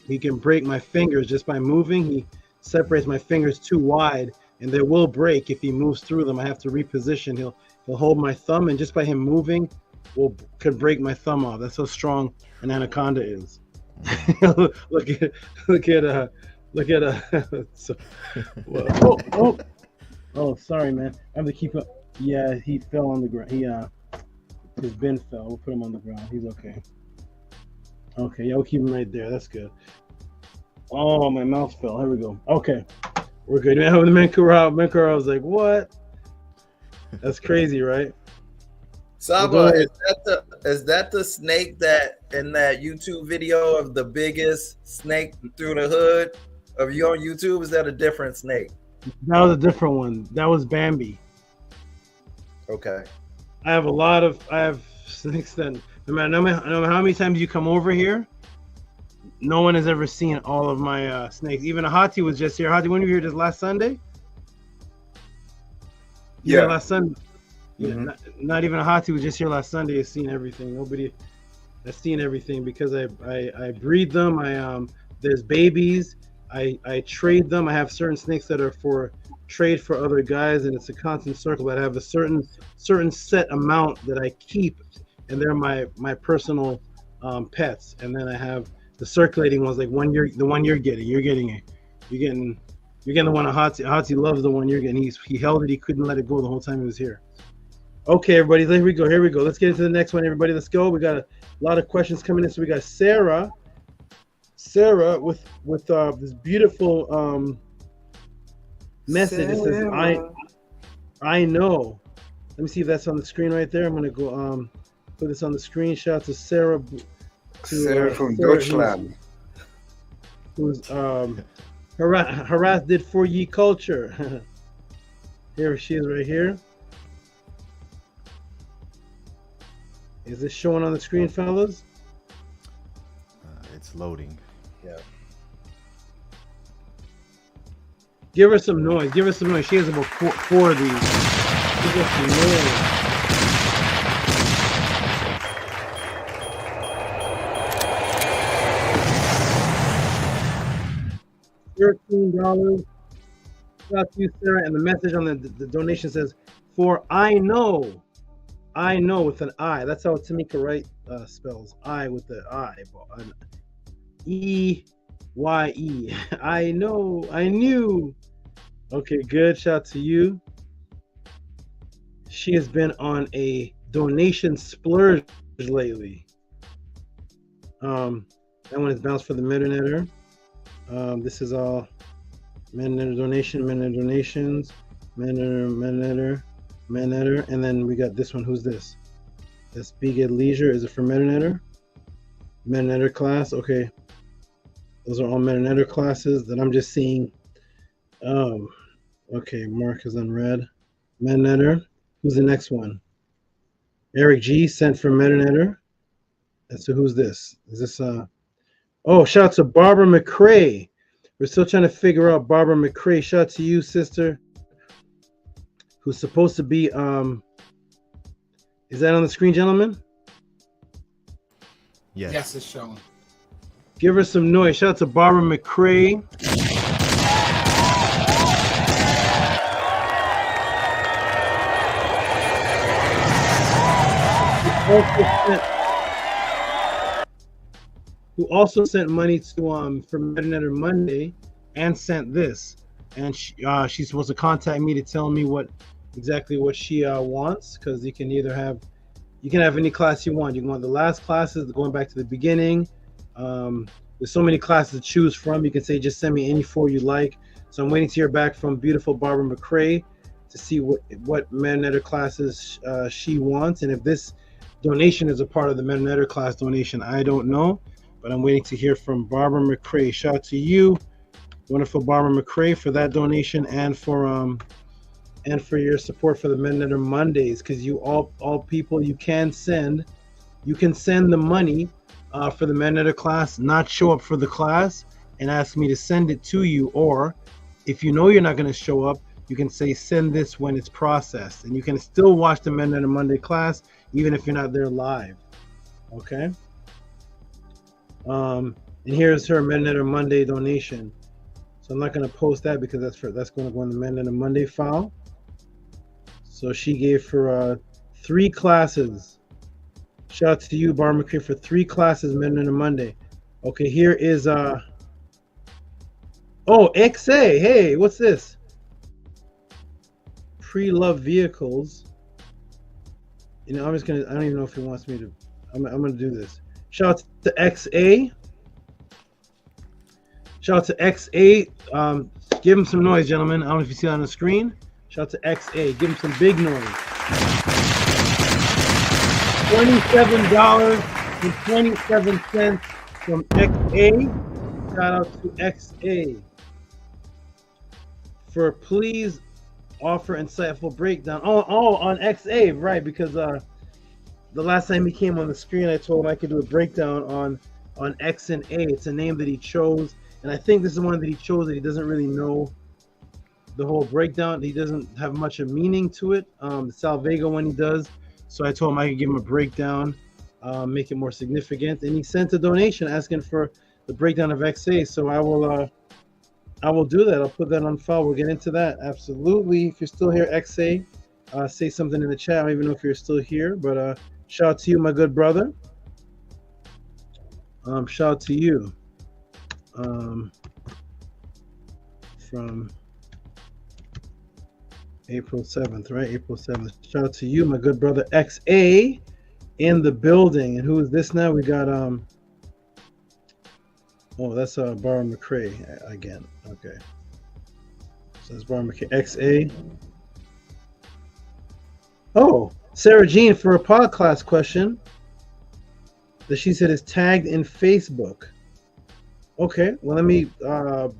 he can break my fingers just by moving. He separates my fingers too wide, and they will break if he moves through them. I have to reposition. He'll hold my thumb, and just by him moving, could break my thumb off. That's how strong an anaconda is. look at so, oh, sorry, man. I have to keep up. Yeah, he fell on the ground. His bin fell. We'll put him on the ground. He's okay. Okay, yeah, we'll keep him right there. That's good. Oh, my mouse fell. Here we go. Okay, we're good. When the Menkara was like, what? That's crazy, right? Saba, is that the snake that in that YouTube video of the biggest snake through the hood of you on YouTube? Is that a different snake? That was a different one. That was Bambi. Okay. I have snakes that no matter how many times you come over here, no one has ever seen all of my snakes. Even Hati was just here. Hati, when were you here just last Sunday? Yeah, last Sunday. Mm-hmm. Yeah, not even Hati was just here last Sunday. Has seen everything. Nobody has seen everything because I breed them. There's babies. I trade them. I have certain snakes that are for trade for other guys, and it's a constant circle. That I have a certain set amount that I keep, and they're my personal pets. And then I have the circulating ones, like the one you're getting. You're getting the one Hati. Hati loves the one you're getting. He held it. He couldn't let it go the whole time he was here. Okay, everybody, here we go. Let's get into the next one, everybody. Let's go. We got a lot of questions coming in. So we got Sarah with this beautiful message. It says, I know. Let me see if that's on the screen right there. I'm gonna go put this on the screen. Shout out to Sarah. Sarah from Deutschland. Who's harassed did for ye culture. Here she is right here. Is this showing on the screen, fellas? It's loading. Yeah. Give her some noise. Give her some noise. She has about four of these. Give her some noise. $13. Shout out to you, Sarah. And the message on the donation says, "For I know with an I." That's how Tamika Wright spells I with the I. E-Y-E. I know. I knew. Okay, good. Shout out to you. She has been on a donation splurge lately. That one is bounced for the Metanetter. This is all Metanetter donation, Metanetter donations, Metanetter, and then we got this one. Who's this? That's Big Ed Leisure. Is it for Metanetter? Metanetter class. Okay. Those are all Metanetter classes that I'm just seeing. Okay, Mark is unread. Metanetter. Who's the next one? Eric G sent for Metanetter. And so who's this? Is this oh, shout out to Barbara McCrae. We're still trying to figure out Barbara McCrae. Shout out to you, sister. Who's supposed to be is that on the screen, gentlemen? Yes. Yes, it's showing. Give her some noise. Shout out to Barbara McCrae. Who also sent money to for Metanetter Monday and sent this. And she's supposed to contact me to tell me exactly what she wants, because you can have any class you want. You can want the last classes, going back to the beginning. There's so many classes to choose from. You can say just send me any 4 you like. So I'm waiting to hear back from beautiful Barbara McCrae to see what Metanetter classes she wants, and if this donation is a part of the Metanetter class donation, I don't know, but I'm waiting to hear from Barbara McCrae. Shout out to you, wonderful Barbara McCrae, for that donation and for your support for the Metanetter Mondays, because you all people, you can send the money for the Metanetter class, not show up for the class and ask me to send it to you, or if you know you're not going to show up, you can say send this when it's processed, and you can still watch the Metanetter Monday class even if you're not there live. Okay. And here's her Metanetter Monday donation. So I'm not going to post that because that's going to go in the Metanetter Monday file. So she gave for 3 classes. Shout out to you, Barbara McCrae, for 3 classes Metanetter Monday. Okay, here is oh, XA. Hey, what's this? Pre-loved vehicles. You know, I'm just gonna. I don't even know if he wants me to. I'm gonna do this. Shout out to XA. Shout out to XA. Give him some noise, gentlemen. I don't know if you see it on the screen. Shout out to XA. Give him some big noise. $27.27 from XA. Shout out to XA for please offer insightful breakdown. Oh, on XA, right? Because the last time he came on the screen, I told him I could do a breakdown on X and A. It's a name that he chose, and I think this is one that he chose that he doesn't really know the whole breakdown. He doesn't have much of meaning to it. Sal Vega when he does, so I told him I could give him a breakdown, make it more significant, and he sent a donation asking for the breakdown of XA. So I will do that. I'll put that on file. We'll get into that. Absolutely. If you're still here, XA, say something in the chat. I don't even know if you're still here, but shout out to you, my good brother. Shout out to you. From April 7th, right? April 7th. Shout out to you, my good brother XA in the building. And who is this now? We got oh, that's Barra McCrae again. Okay. So that's Barra McCrae. XA. Oh, Sarah Jean for a podcast question that she said is tagged in Facebook. Okay, well let me go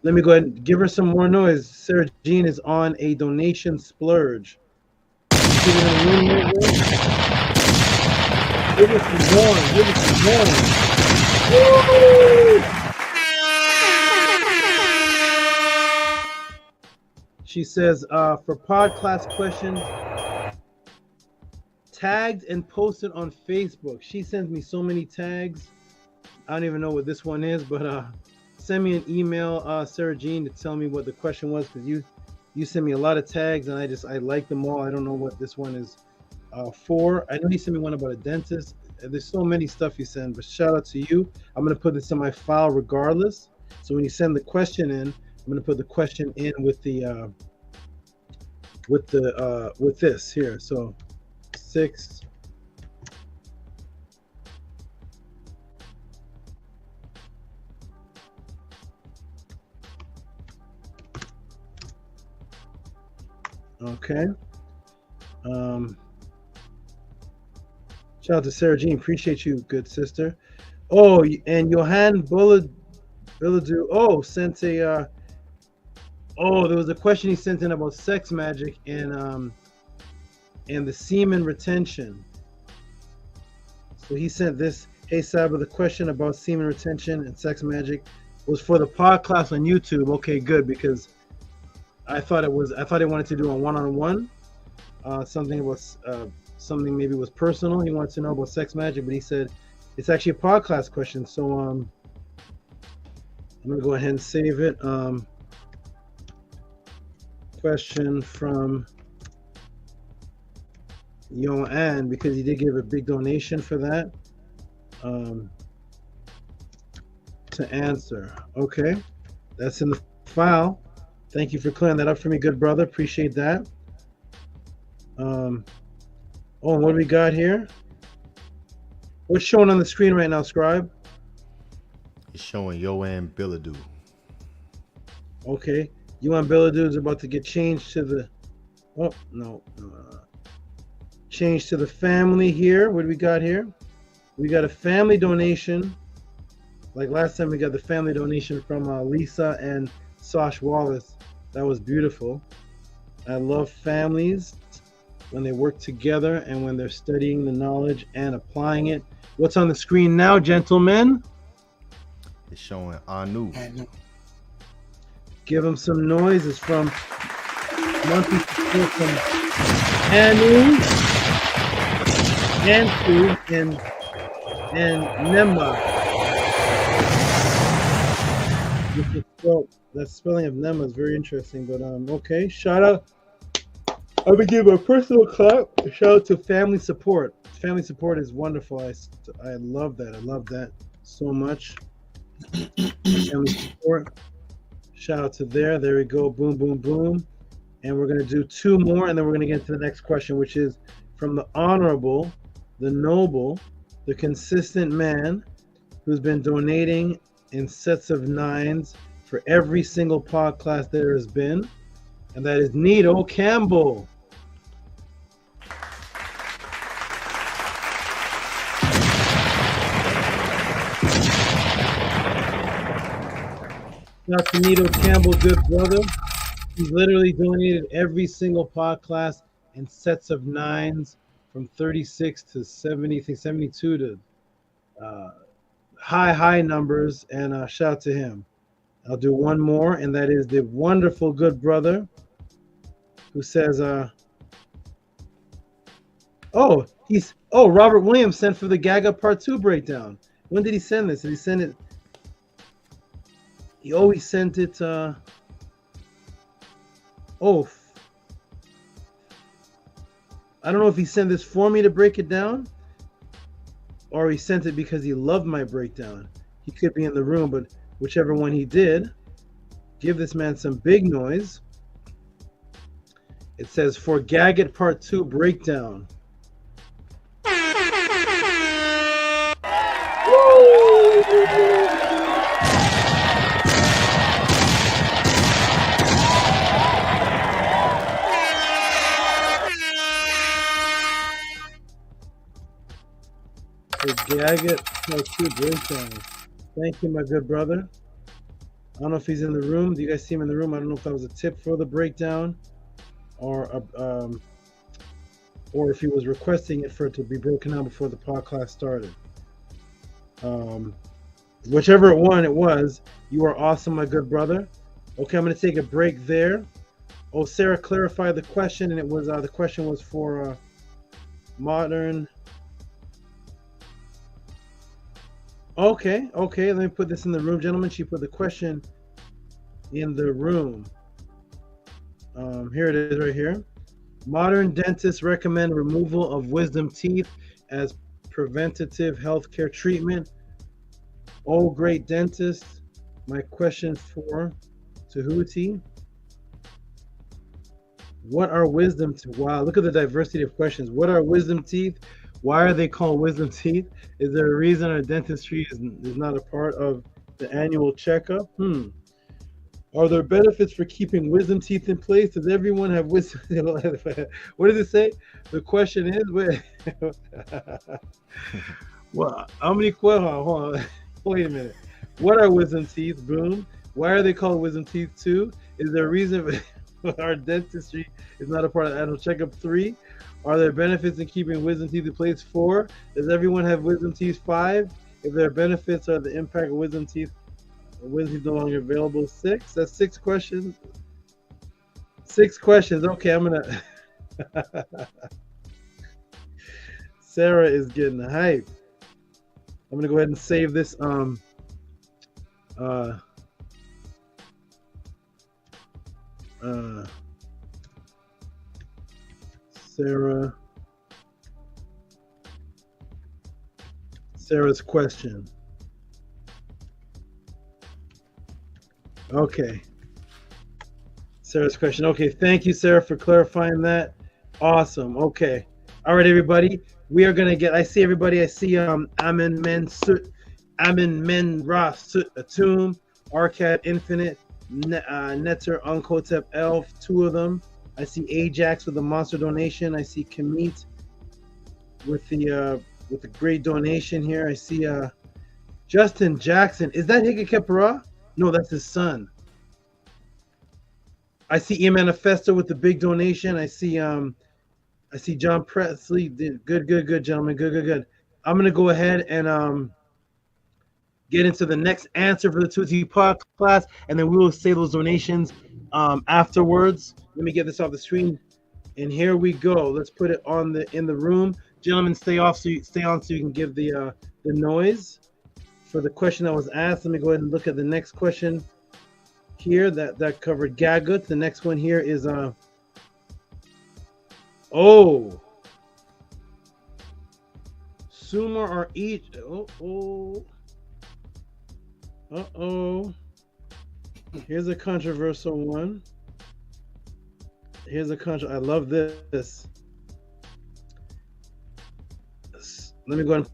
ahead and give her some more noise. Sarah Jean is on a donation splurge. Give us some more. Give us some more. Woo! She says, for podcast questions, tagged and posted on Facebook. She sends me so many tags. I don't even know what this one is, but send me an email, Sarah Jean, to tell me what the question was, because you sent me a lot of tags, and I like them all. I don't know what this one is for. I know you sent me one about a dentist. There's so many stuff you send, but shout out to you. I'm gonna put this in my file regardless. So when you send the question in, I'm gonna put the question in with this here. So 6. Okay. Shout out to Sarah Jean. Appreciate you, good sister. Oh, and Johan Billadu sent a there was a question he sent in about sex magic and the semen retention. So he sent this. Hey Saba, the question about semen retention and sex magic was for the podcast on YouTube. Okay, good, because I thought he wanted to do a one-on-one, something maybe was personal. He wanted to know about sex magic, but he said it's actually a podcast question. So I'm gonna go ahead and save it. Question from Johan, because he did give a big donation for that to answer. Okay, that's in the file. Thank you for clearing that up for me, good brother. Appreciate that. Oh, what do we got here? What's showing on the screen right now, Scribe? It's showing Johan Billadu. Okay. Johan Billadu is about to get changed to the... Oh, no. Changed to the family here. What do we got here? We got a family donation. Like last time, we got the family donation from Lisa and Sosh Wallace. That was beautiful. I love families when they work together and when they're studying the knowledge and applying it. What's on the screen now, gentlemen? It's showing Anu. Give them some noise. It's from Monty from Anu, Antu, and Nema. That spelling of Nema is very interesting, but okay. Shout out. I'm gonna give a personal clap. Shout out to family support. Family support is wonderful. I love that. I love that so much. Family support. Shout out to there. There we go. Boom, boom, boom. And we're gonna do 2 more, and then we're gonna get to the next question, which is from the honorable, the noble, the consistent man who's been donating in sets of 9s for every single pod class there has been, and that is Nito Campbell. Shout out to Nito Campbell, good brother. He's literally donated every single pod class in sets of 9s from 36 to 70, I think 72 to high numbers, and shout out to him. I'll do one more, and that is the wonderful good brother who says, Robert Williams sent for the Gagut Part 2 breakdown. When did he send this? Did he send it? He always sent it, I don't know if he sent this for me to break it down, or he sent it because he loved my breakdown. He could be in the room, but whichever one he did, give this man some big noise. It says, for Gagut Part 2 breakdown. The Gagut Part 2 breakdown. Thank you, my good brother. I don't know if he's in the room. Do you guys see him in the room? I don't know if that was a tip for the breakdown, or if he was requesting it for it to be broken down before the pod class started. Whichever one it was, you are awesome, my good brother. Okay, I'm going to take a break there. Oh, Sarah clarified the question, and it was the question was for modern. Okay, let me put this in the room, gentlemen. She put the question in the room. Here it is right here. Modern dentists recommend removal of wisdom teeth as preventative healthcare treatment. Oh, great dentist. My question for Tehuti. What are wisdom teeth? Wow, look at the diversity of questions. What are wisdom teeth? Why are they called wisdom teeth? Is there a reason our dentistry is not a part of the annual checkup? Are there benefits for keeping wisdom teeth in place? Does everyone have wisdom? What does it say? The question is, well, how many questions? Hold on. Wait a minute. What are wisdom teeth? Boom. Why are they called wisdom teeth? 2. Is there a reason our dentistry is not a part of the annual checkup? 3. Are there benefits in keeping wisdom teeth in place? 4. Does everyone have wisdom teeth? 5. If there are benefits, are the impact of wisdom teeth no longer available? 6. That's 6 questions. 6 questions. Okay, I'm gonna. Sarah is getting hype. I'm gonna go ahead and save this. Sarah's question. Okay. Sarah's question. Okay, thank you, Sarah, for clarifying that. Awesome. Okay. All right, everybody. We are gonna get. I see everybody. I see Amin Men Ra Atum, Arcad Infinite, Netter Unkotep Elf, 2 of them. I see Ajax with the monster donation. I see Kemet with the great donation here. I see Justin Jackson. Is that Higa Kepara? No, that's his son. I see E Manifesto with the big donation. I see John Presley. Good, gentlemen. Good. I'm gonna go ahead and get into the next answer for the Tehuti pod class, and then we will say those donations afterwards. Let me get this off the screen, and here we go. Let's put it on in the room, gentlemen. Stay on so you can give the noise for the question that was asked. Let me go ahead and look at the next question here that covered Gagut. The next one here is Sumer or each. Here's a controversial one. I love this. Let me go and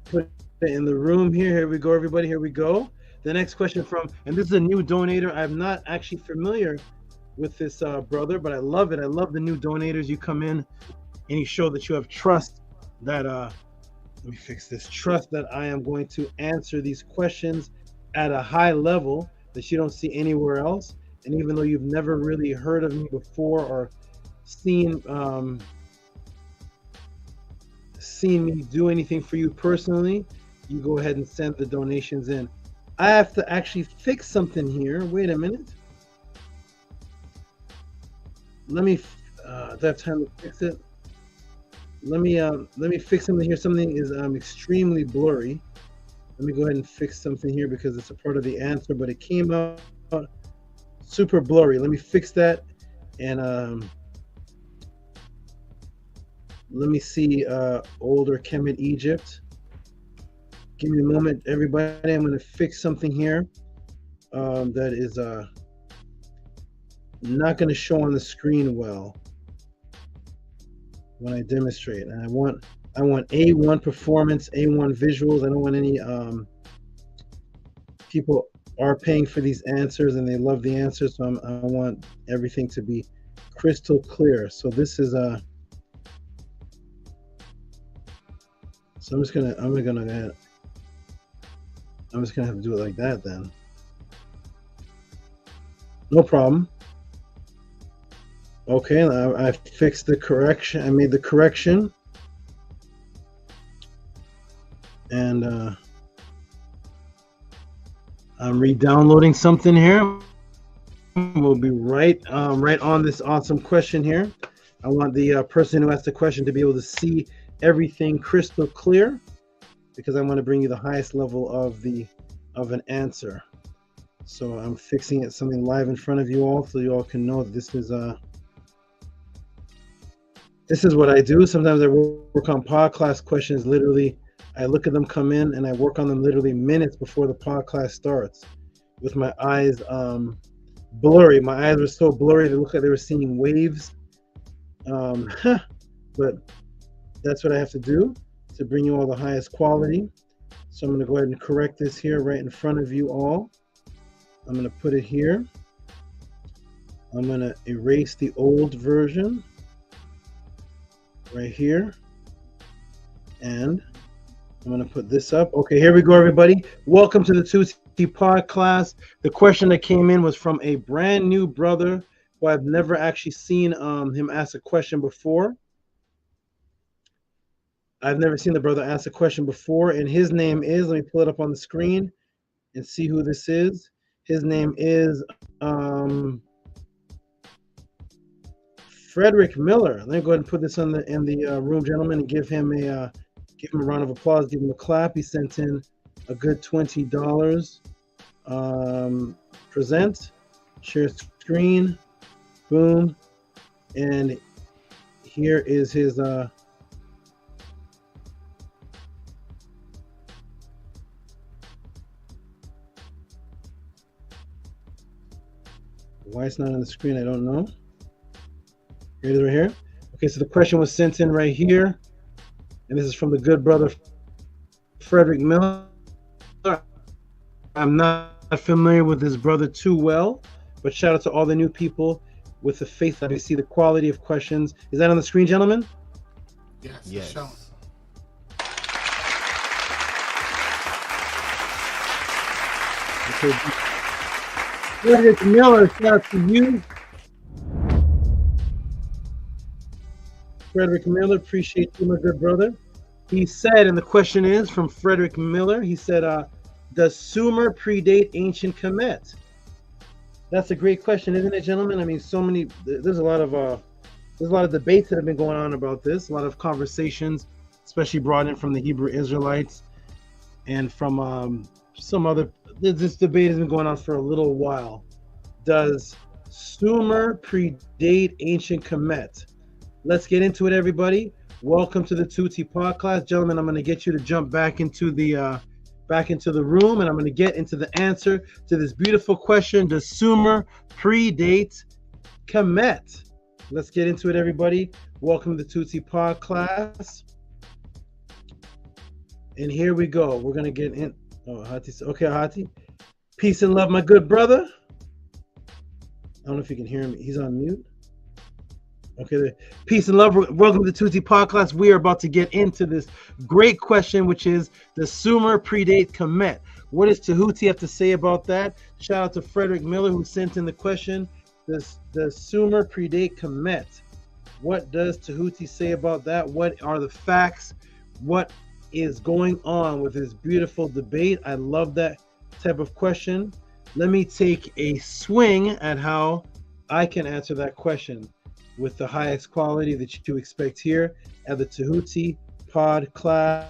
put it in the room here. Here we go, everybody. Here we go. The next question from, and this is a new donator. I'm not actually familiar with this brother, but I love it. I love the new donators. You come in and you show that you have trust that, let me fix this, trust that I am going to answer these questions at a high level that you don't see anywhere else. And even though you've never really heard of me before or seen me do anything for you personally, you go ahead and send the donations in. I have to actually fix something here. Wait a minute. Let me, do I have time to fix it? Let me fix something here. Something is extremely blurry. Let me go ahead and fix something here because it's a part of the answer, but it came out super blurry. Let me fix that. And let me see older Kemet Egypt. Give me a moment, everybody. I'm going to fix something here that is not going to show on the screen well when I demonstrate. And I want A1 performance, A1 visuals. I don't want any people are paying for these answers and they love the answers, so I want everything to be crystal clear. So this is so I'm just gonna have to do it like that then. No problem. Okay, I fixed the correction. I made the correction. And I'm re-downloading something here. We'll be right on this awesome question here. I want the person who asked the question to be able to see everything crystal clear, because I want to bring you the highest level of an answer. So I'm fixing it, something live in front of you all, so you all can know that this is what I do. Sometimes I work on pod class questions. Literally, I look at them come in and I work on them literally minutes before the pod class starts, with my eyes blurry. My eyes were so blurry they looked like they were seeing waves. But that's what I have to do to bring you all the highest quality. So I'm going to go ahead and correct this here right in front of you all. I'm going to put it here. I'm going to erase the old version right here. And I'm going to put this up. Okay, here we go, everybody. Welcome to the Tehuti Pod class. The question that came in was from a brand new brother who I've never actually seen him ask a question before. I've never seen the brother ask a question before, and his name is, let me pull it up on the screen and see who this is. His name is Frederick Miller. Let me go ahead and put this in the room, gentlemen, and give him a round of applause, give him a clap. He sent in a good $20. Present, share screen, boom, and here is his why it's not on the screen, I don't know. Here it is right here. Okay, so the question was sent in right here. And this is from the good brother, Frederick Miller. I'm not familiar with this brother too well, but shout out to all the new people with the faith that they see the quality of questions. Is that on the screen, gentlemen? Yes. Yes. Okay. Frederick Miller, shout out to you. Frederick Miller, appreciate you, my good brother. He said, and the question is from Frederick Miller, he said, does Sumer predate ancient Kemet? That's a great question, isn't it, gentlemen? I mean, there's a lot of debates that have been going on about this, a lot of conversations, especially brought in from the Hebrew Israelites and from some other. This debate has been going on for a little while. Does Sumer predate ancient Kemet? Let's get into it, everybody. Welcome to the Tehuti Pod class, gentlemen. I'm going to get you to jump back into the room, and I'm going to get into the answer to this beautiful question: does Sumer predate Kemet? Let's get into it, everybody. Welcome to the Tehuti Pod class. And here we go. We're gonna get in. Oh, Hati. Okay, Hati. Peace and love, my good brother. I don't know if you can hear him. He's on mute. Okay. Peace and love. Welcome to Tehuti Podcast. We are about to get into this great question, which is the Sumer predate Kemet. What does Tehuti have to say about that? Shout out to Frederick Miller who sent in the question. The Sumer predate Kemet. What does Tehuti say about that? What are the facts? What is going on with this beautiful debate? I love that type of question. Let me take a swing at how I can answer that question with the highest quality that you expect here at the Tehuti Pod class.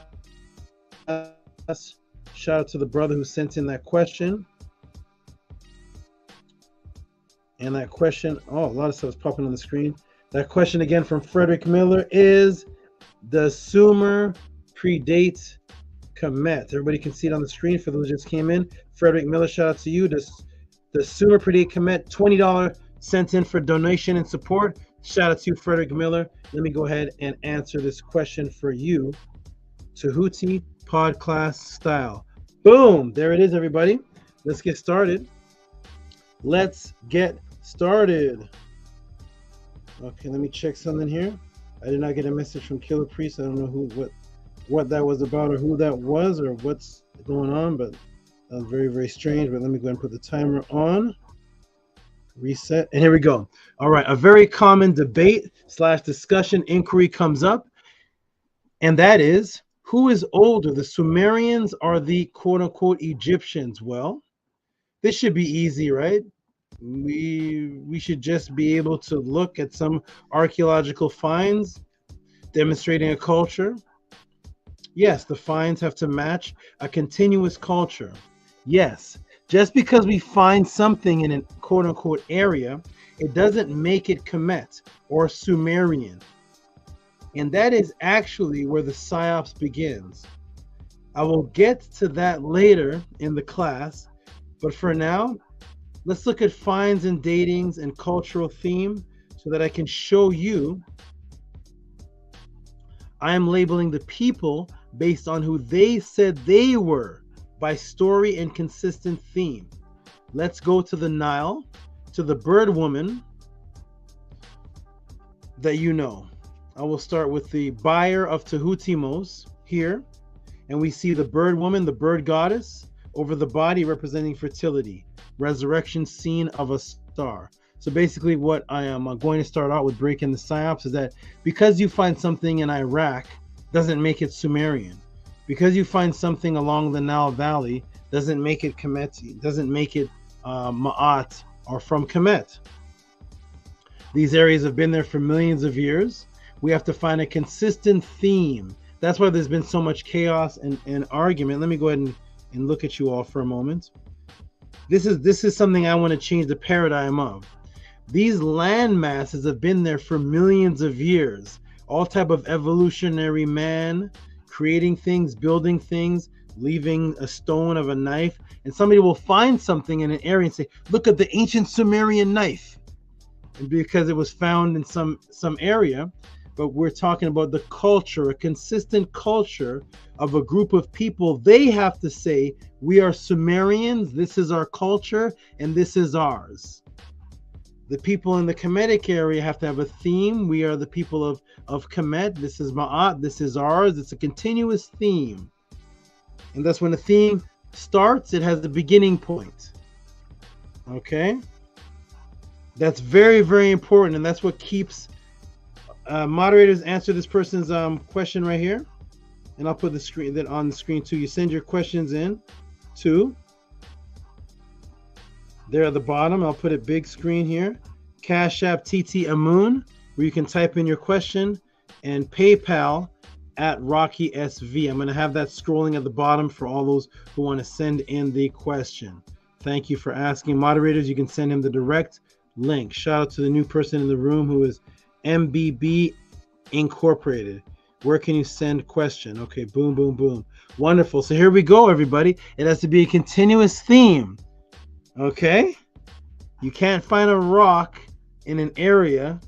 Shout out to the brother who sent in that question. And that question, oh, a lot of stuff is popping on the screen. That question again from Frederick Miller is the Sumer predate Kemet. Everybody can see it on the screen for those who just came in. Frederick Miller, shout out to you. The Sumer predate Kemet, $20 sent in for donation and support. Shout out to you, Frederick Miller. Let me go ahead and answer this question for you, Tehuti Pod class style. Boom, there it is, everybody. Let's get started. Let's get started. Okay, let me check something here. I did not get a message from Killer Priest. I don't know what that was about or who that was or what's going on, but that was very, very strange. But let me go ahead and put the timer on. Reset, and here we go. All right, a very common debate / discussion inquiry comes up, and that is, who is older, the Sumerians or the quote-unquote Egyptians? Well, this should be easy, right? We should just be able to look at some archaeological finds demonstrating a culture. Yes, the finds have to match a continuous culture. Yes, just because we find something in a quote-unquote area, it doesn't make it Kemet or Sumerian. And that is actually where the psyops begins. I will get to that later in the class, but for now, let's look at finds and datings and cultural theme so that I can show you I am labeling the people based on who they said they were by story and consistent theme. Let's go to the Nile, to the bird woman that you know. I will start with the buyer of Tehutimos here, and we see the bird woman, the bird goddess, over the body representing fertility, resurrection scene of a star. So basically what I am going to start out with breaking the psyops is that because you find something in Iraq doesn't make it Sumerian. Because you find something along the Nile Valley doesn't make it Kemeti, doesn't make it Ma'at or from Kemet. These areas have been there for millions of years. We have to find a consistent theme. That's why there's been so much chaos and argument. Let me go ahead and look at you all for a moment. This is something I want to change the paradigm of. These land masses have been there for millions of years. All type of evolutionary man, creating things, building things, leaving a stone of a knife, and somebody will find something in an area and say, look at the ancient Sumerian knife. And because it was found in some area, but we're talking about the culture, a consistent culture of a group of people. They have to say, we are Sumerians, this is our culture, and this is ours. The people in the Kemetic area have to have a theme. We are the people of Kemet. This is Ma'at, this is ours. It's a continuous theme. And that's when the theme starts, it has the beginning point. Okay? That's very, very important, and that's what keeps moderators answer this person's question right here, and I'll put the screen that on the screen too. You send your questions in to there at the bottom. I'll put a big screen here. Cash App TT Amun, where you can type in your question, and PayPal at Rocky SV. I'm going to have that scrolling at the bottom for all those who want to send in the question. Thank you for asking. Moderators, you can send him the direct link. Shout out to the new person in the room who is MBB Incorporated. Where can you send question? Okay, boom, boom, boom. Wonderful. So here we go, everybody. It has to be a continuous theme. Okay? You can't find a rock in an area.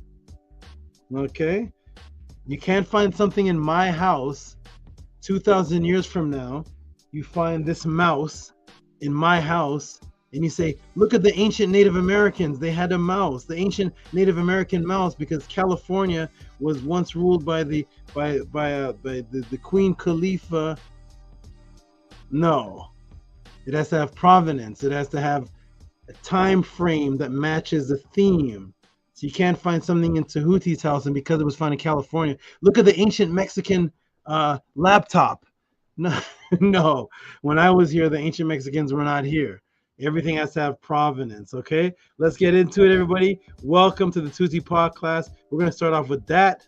Okay? You can't find something in my house 2,000 years from now, you find this mouse in my house, and you say, look at the ancient Native Americans. They had a mouse, the ancient Native American mouse, because California was once ruled by the Queen Khalifa. No, it has to have provenance. It has to have a time frame that matches the theme. So you can't find something in Tehuti's house, and because it was found in California, look at the ancient Mexican laptop. No, no. When I was here, the ancient Mexicans were not here. Everything has to have provenance. Okay, let's get into it, everybody. Welcome to the Tehuti Pod class. We're going to start off with that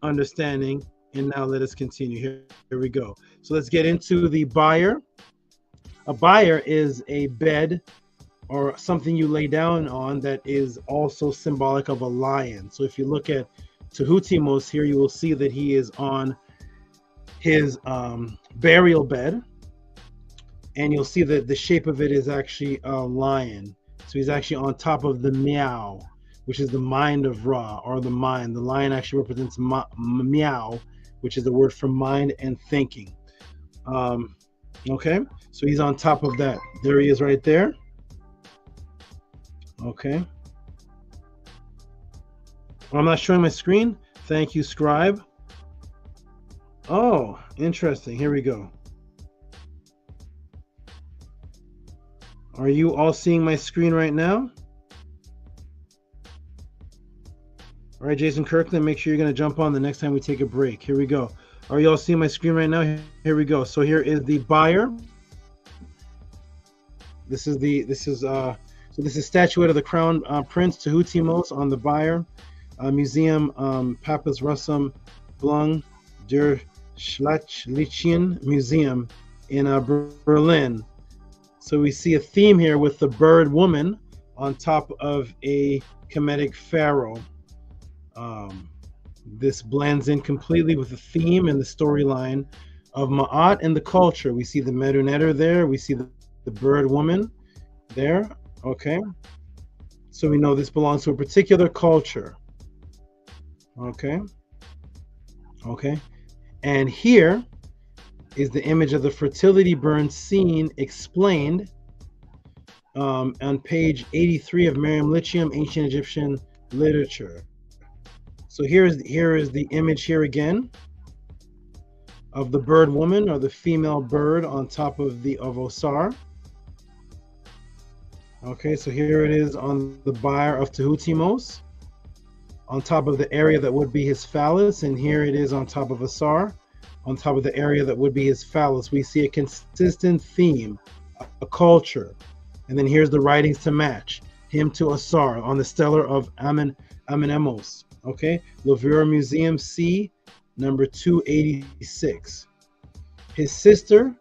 understanding, and now let us continue. Here we go. So let's get into the buyer. A buyer is a bed or something you lay down on that is also symbolic of a lion. So if you look at Tehutimos here, you will see that he is on his burial bed, and you'll see that the shape of it is actually a lion. So he's actually on top of the meow, which is the mind of Ra, or the mind. The lion actually represents meow, which is the word for mind and thinking. Okay, so he's on top of that. There he is right there. Okay. I'm not showing my screen. Thank you, Scribe. Oh, interesting. Here we go. Are you all seeing my screen right now? All right, Jason Kirkland, make sure you're going to jump on the next time we take a break. Here we go. Are you all seeing my screen right now? Here we go. So here is the buyer. This is statuette of the Crown Prince Tehutimos on the buyer. Museum Papas Rassam Blung der Schachlichen Museum in Berlin. So we see a theme here with the bird woman on top of a Kemetic pharaoh. This blends in completely with the theme and the storyline of Ma'at and the culture. We see the Medunetter there. We see the bird woman there. Okay. So we know this belongs to a particular culture. Okay. Okay. And here is the image of the fertility burn scene explained on page 83 of Miriam Lithium, Ancient Egyptian Literature. So here is the image here again of the bird woman, or the female bird, on top of Ausar. Okay, so here it is on the buyer of Tehutimos, on top of the area that would be his phallus, and here it is on top of Ausar, on top of the area that would be his phallus. We see a consistent theme, a culture, and then here's the writings to match him to Ausar on the stellar of Amenemos. Okay, Louvre Museum C, number 286. His sister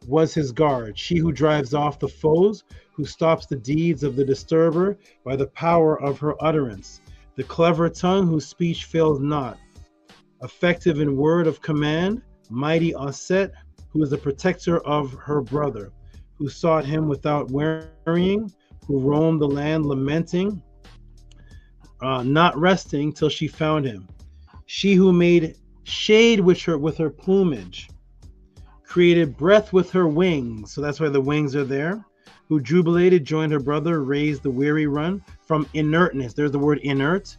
was his guard, she who drives off the foes, who stops the deeds of the disturber by the power of her utterance, the clever tongue whose speech fails not, effective in word of command, mighty Aset, who is the protector of her brother, who sought him without wearying, who roamed the land lamenting, not resting till she found him. She who made shade with her plumage, created breath with her wings, so that's why the wings are there, who jubilated, joined her brother, raised the weary run from inertness. There's the word inert,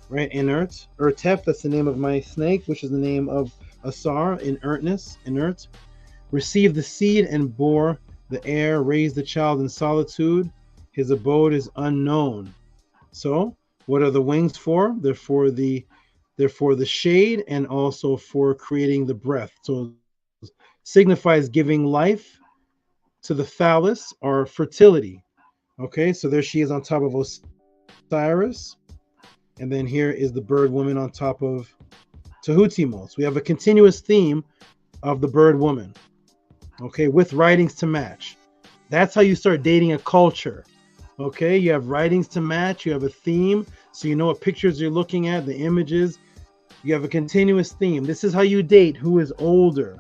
right? Inert. Urtef, that's the name of my snake, which is the name of Ausar, inertness, inert. Received the seed and bore the heir, raised the child in solitude. His abode is unknown. So, what are the wings for? They're for the shade and also for creating the breath. So it signifies giving life to the phallus, or fertility. Okay, so there she is on top of Osiris. And then here is the bird woman on top of Tehutimos. We have a continuous theme of the bird woman. Okay, with writings to match. That's how you start dating a culture. Okay, you have writings to match, you have a theme, so you know what pictures you're looking at, the images. You have a continuous theme. This is how you date who is older.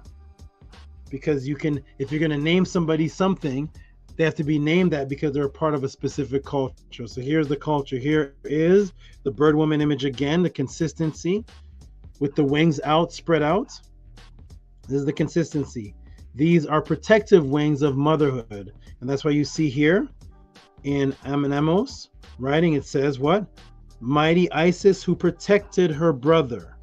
Because you can, if you're going to name somebody something, they have to be named that because they're a part of a specific culture. So here's the culture. Here is the bird woman image again, the consistency with the wings out, spread out. This is the consistency. These are protective wings of motherhood. And that's why you see here in Amenemos writing, it says what? Mighty Isis who protected her brother.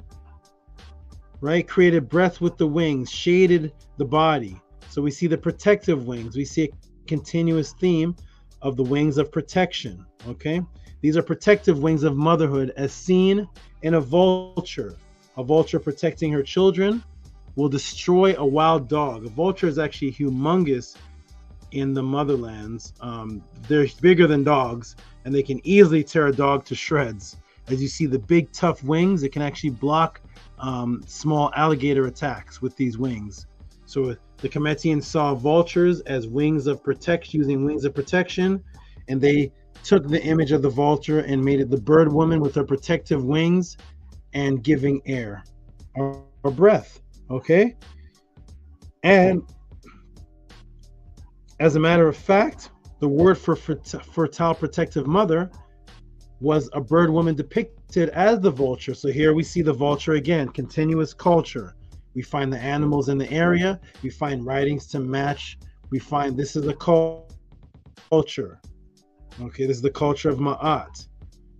Right? Created breath with the wings, shaded the body. So we see the protective wings. We see a continuous theme of the wings of protection. Okay? These are protective wings of motherhood as seen in a vulture. A vulture protecting her children will destroy a wild dog. A vulture is actually humongous in the motherlands. They're bigger than dogs, and they can easily tear a dog to shreds. As you see the big tough wings, it can actually block small alligator attacks with these wings. So the Kemetians saw vultures as wings of protection, using wings of protection, and they took the image of the vulture and made it the bird woman with her protective wings and giving air or breath. Okay? And as a matter of fact, the word for fertile protective mother was a bird woman depicted as the vulture. So here we see the vulture again, continuous culture. We find the animals in the area. We find writings to match. We find this is a culture. Okay, this is the culture of Ma'at.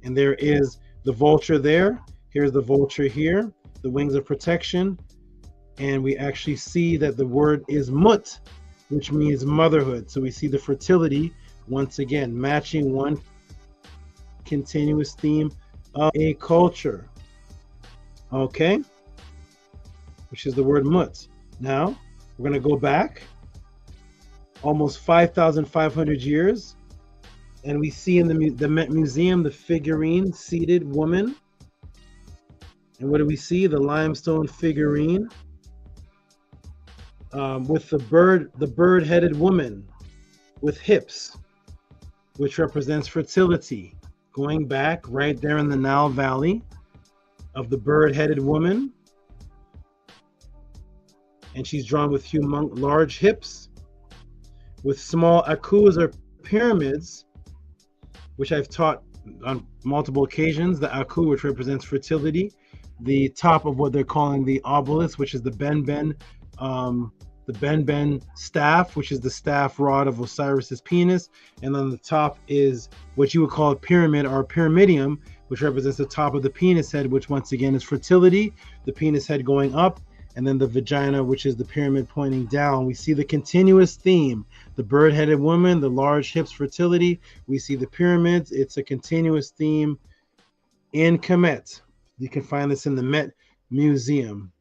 And there is the vulture there. Here's the vulture here, the wings of protection. And we actually see that the word is Mut, which means motherhood. So we see the fertility, once again, matching one continuous theme of a culture. Okay? Which is the word Mut. Now, we're going to go back almost 5,500 years. And we see in the Met Museum the figurine, seated woman. And what do we see? The limestone figurine with the bird-headed woman with hips, which represents fertility. Going back right there in the Nile Valley of the bird-headed woman. And she's drawn with large hips, with small akus or pyramids, which I've taught on multiple occasions. The aku, which represents fertility, the top of what they're calling the obelisk, which is the Ben staff, which is the staff rod of Osiris's penis, and on the top is what you would call a pyramid or a pyramidium, which represents the top of the penis head, which once again is fertility, the penis head going up, and then the vagina, which is the pyramid pointing down. We see the continuous theme, the bird-headed woman, the large hips, fertility. We see the pyramids. It's a continuous theme in Kemet. You can find this in the Met Museum.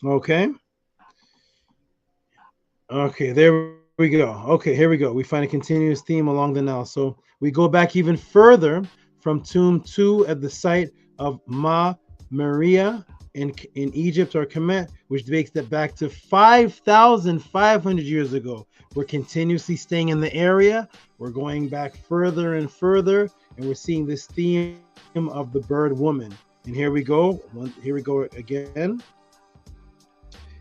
Okay. Okay, there we go. Okay, here we go. We find a continuous theme along the Nile. So we go back even further from Tomb 2 at the site of Ma Maria in Egypt or Kemet, which dates that back to 5,500 years ago. We're continuously staying in the area. We're going back further and further, and we're seeing this theme of the bird woman. And here we go. Here we go again.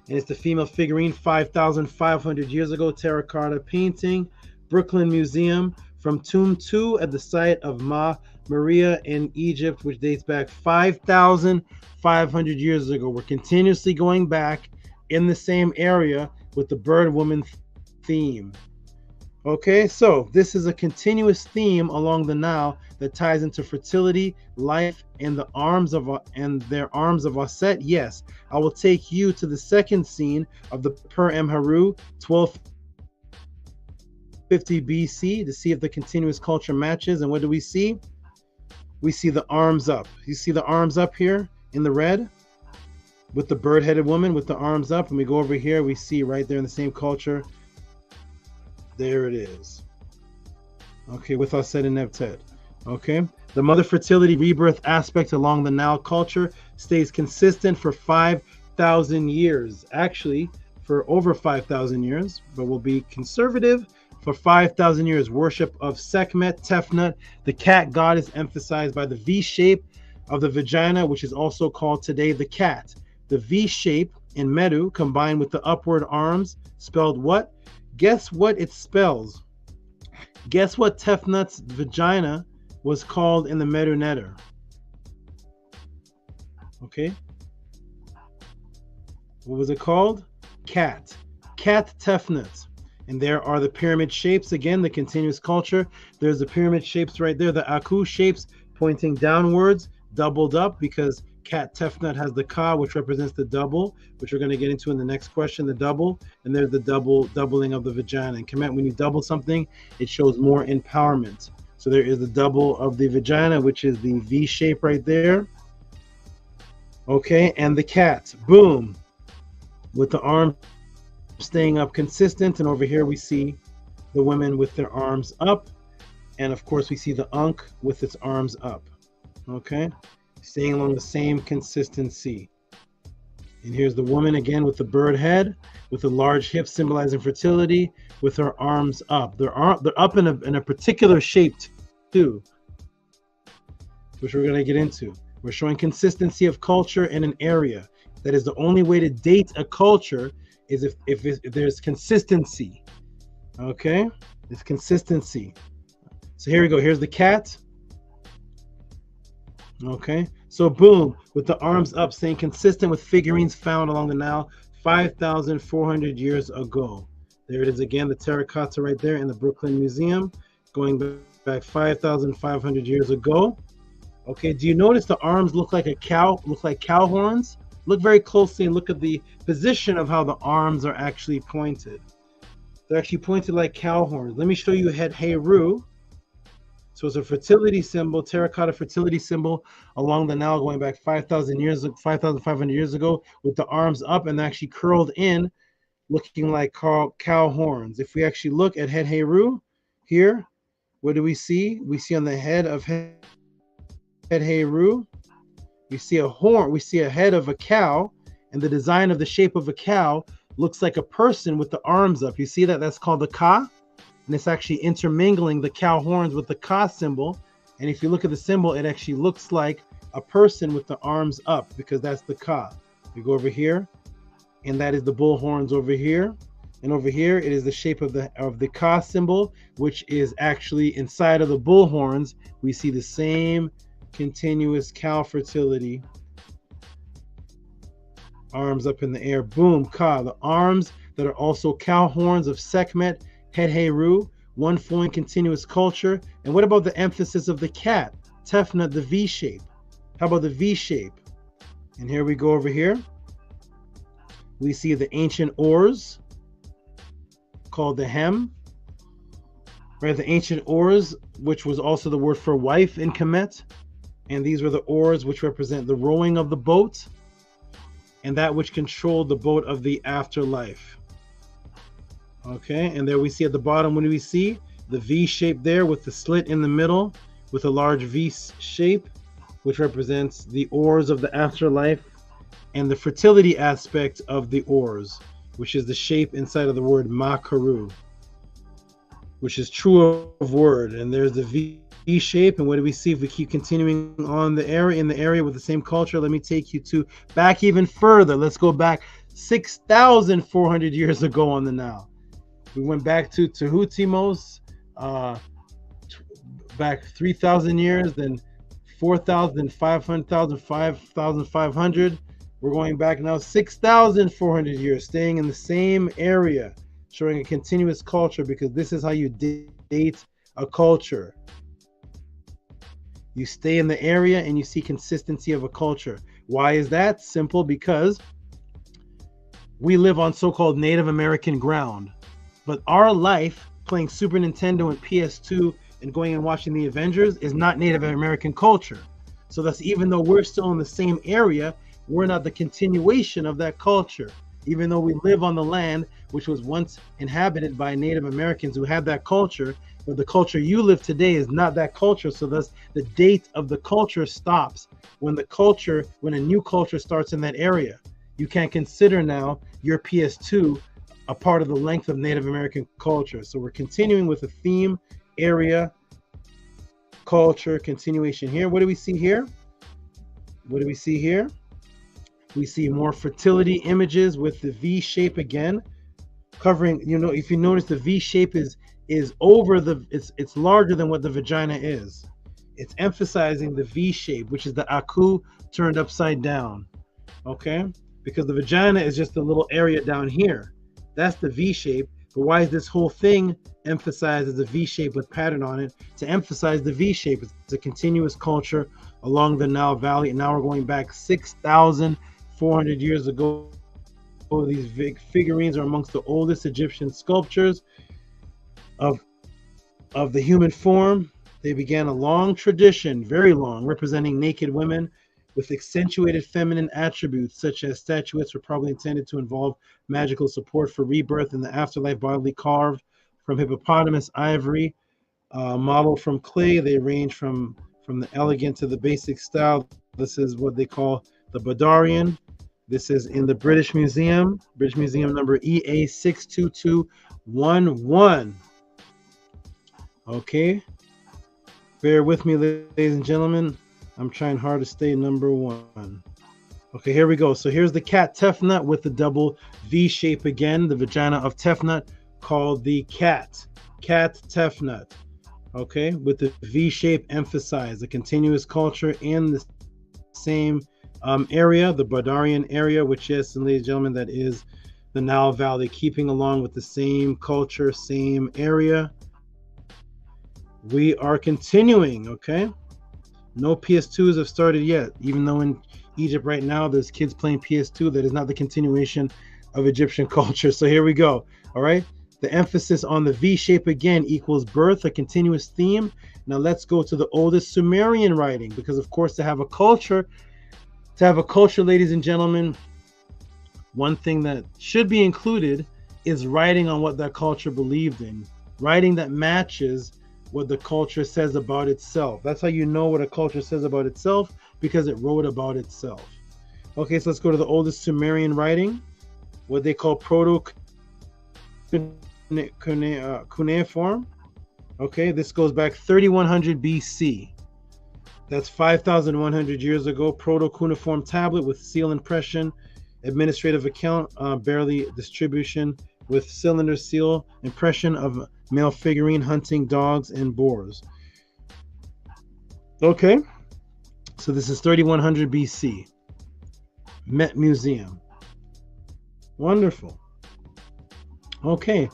And it's the female figurine 5,500 years ago, terracotta painting, Brooklyn Museum, from Tomb 2 at the site of Ma Maria in Egypt, which dates back 5,500 years ago. We're continuously going back in the same area with the bird woman theme. Okay, so this is a continuous theme along the Nile that ties into fertility, life, and their arms of Aset. Yes, I will take you to the second scene of the Per-Em-Heru, 1250 BC, to see if the continuous culture matches. And what do we see? We see the arms up. You see the arms up here in the red with the bird-headed woman with the arms up. And we go over here, we see right there in the same culture. There it is. Okay, with Aset and Nebtet. Okay, the mother fertility rebirth aspect along the Nile culture stays consistent for 5,000 years. Actually, for over 5,000 years, but we'll be conservative. For 5,000 years, worship of Sekhmet, Tefnut, the cat goddess, emphasized by the V shape of the vagina, which is also called today the cat. The V shape in Medu combined with the upward arms spelled what? Guess what it spells? Guess what Tefnut's vagina was called in the Medu Neter? Okay. What was it called? Cat Tefnut. And there are the pyramid shapes again, the continuous culture. There's the pyramid shapes right there, the Aku shapes pointing downwards, doubled up, because Cat Tefnut has the Ka, which represents the double, which we're going to get into in the next question, the double. And there's the doubling of the vagina. And Kemet, when you double something, it shows more empowerment. So there is the double of the vagina, which is the V shape right there. Okay, and the cat, boom, with the arm staying up consistent. And over here we see the women with their arms up. And of course we see the Ankh with its arms up. Okay, staying along the same consistency. And here's the woman again with the bird head, with the large hips symbolizing fertility, with her arms up. They're up in a particular shape too, which we're going to get into. We're showing consistency of culture in an area. That is the only way to date a culture, is if there's consistency. Okay, it's consistency. So here we go. Here's the cat. Okay, so boom, with the arms up, staying consistent with figurines found along the Nile 5,400 years ago. There it is again, the terracotta right there in the Brooklyn Museum, going back 5,500 years ago. Okay, do you notice the arms look like a cow, look like cow horns? Look very closely and look at the position of how the arms are actually pointed. They're actually pointed like cow horns. Let me show you Het Heru. So it's a fertility symbol, terracotta fertility symbol along the Nile going back 5,500 years ago, with the arms up and actually curled in, looking like cow horns. If we actually look at Het Heru here, what do we see? We see on the head of Het Heru, we see a horn, we see a head of a cow, and the design of the shape of a cow looks like a person with the arms up. You see that? That's called the Ka. And it's actually intermingling the cow horns with the Ka symbol. And if you look at the symbol, it actually looks like a person with the arms up, because that's the Ka. We go over here, and that is the bull horns over here. And over here, it is the shape of the Ka symbol, which is actually inside of the bull horns. We see the same continuous cow fertility. Arms up in the air, boom, Ka. The arms that are also cow horns of Sekhmet, Het Heru, one flowing continuous culture. And what about the emphasis of the cat, Tefnut, the V shape? How about the V shape? And here we go over here. We see the ancient oars called the hem. Right, the ancient oars, which was also the word for wife in Kemet. And these were the oars which represent the rowing of the boat, and that which controlled the boat of the afterlife. Okay, and there we see at the bottom, what do we see? The V shape there with the slit in the middle with a large V shape, which represents the oars of the afterlife, and the fertility aspect of the oars, which is the shape inside of the word Makaru, which is true of word. And there's the V shape. And what do we see if we keep continuing on in the area with the same culture? Let me take you back even further. Let's go back 6,400 years ago on the Nile. We went back to Tahutinos, back 3,000 years, then 4,000, 500,000, 5,500. We're going back now 6,400 years, staying in the same area, showing a continuous culture, because this is how you date a culture. You stay in the area and you see consistency of a culture. Why is that? Simple, because we live on so-called Native American ground. But our life playing Super Nintendo and PS2 and going and watching the Avengers is not Native American culture. So that's, even though we're still in the same area, we're not the continuation of that culture. Even though we live on the land which was once inhabited by Native Americans who had that culture, but the culture you live today is not that culture. So thus the date of the culture stops when a new culture starts in that area. You can't consider now your PS2 a part of the length of Native American culture. So we're continuing with the theme, area, culture, continuation here. What do we see here? What do we see here? We see more fertility images with the V shape again, covering, if you notice, the V shape is over it's larger than what the vagina is. It's emphasizing the V shape, which is the Aku turned upside down. Okay, because the vagina is just a little area down here. That's the V shape. But why is this whole thing emphasized as a V shape with pattern on it? To emphasize the V shape. It's a continuous culture along the Nile Valley. And now we're going back 6,400 years ago. These figurines are amongst the oldest Egyptian sculptures of the human form. They began a long tradition, very long, representing naked women with accentuated feminine attributes, such as statuettes were probably intended to involve magical support for rebirth in the afterlife, bodily carved from hippopotamus ivory, model from clay. They range from the elegant to the basic style. This is what they call the Badarian. This is in the British Museum number EA 62211. Okay, bear with me, ladies and gentlemen. I'm trying hard to stay number one. Okay, here we go. So here's the cat Tefnut with the double V shape again, the vagina of Tefnut, called the cat Tefnut. Okay, with the V shape emphasized, the continuous culture in the same area, the Badarian area, which is, and ladies and gentlemen, that is the Nile Valley, keeping along with the same culture, same area. We are continuing, okay? No PS2s have started yet, even though in Egypt right now there's kids playing PS2. That is not the continuation of Egyptian culture. So here we go, all right? The emphasis on the V shape again equals birth, a continuous theme. Now let's go to the oldest Sumerian writing, because of course to have a culture, ladies and gentlemen, one thing that should be included is writing on what that culture believed in, writing that matches what the culture says about itself. That's how you know what a culture says about itself, because it wrote about itself. Okay, so let's go to the oldest Sumerian writing, what they call proto-cuneiform. Okay, this goes back 3100 BC. That's 5,100 years ago. Proto-cuneiform tablet with seal impression, administrative account, barely distribution with cylinder seal, impression of male figurine hunting dogs and boars. Okay, so this is 3100 BC. Met Museum. Wonderful. Okay,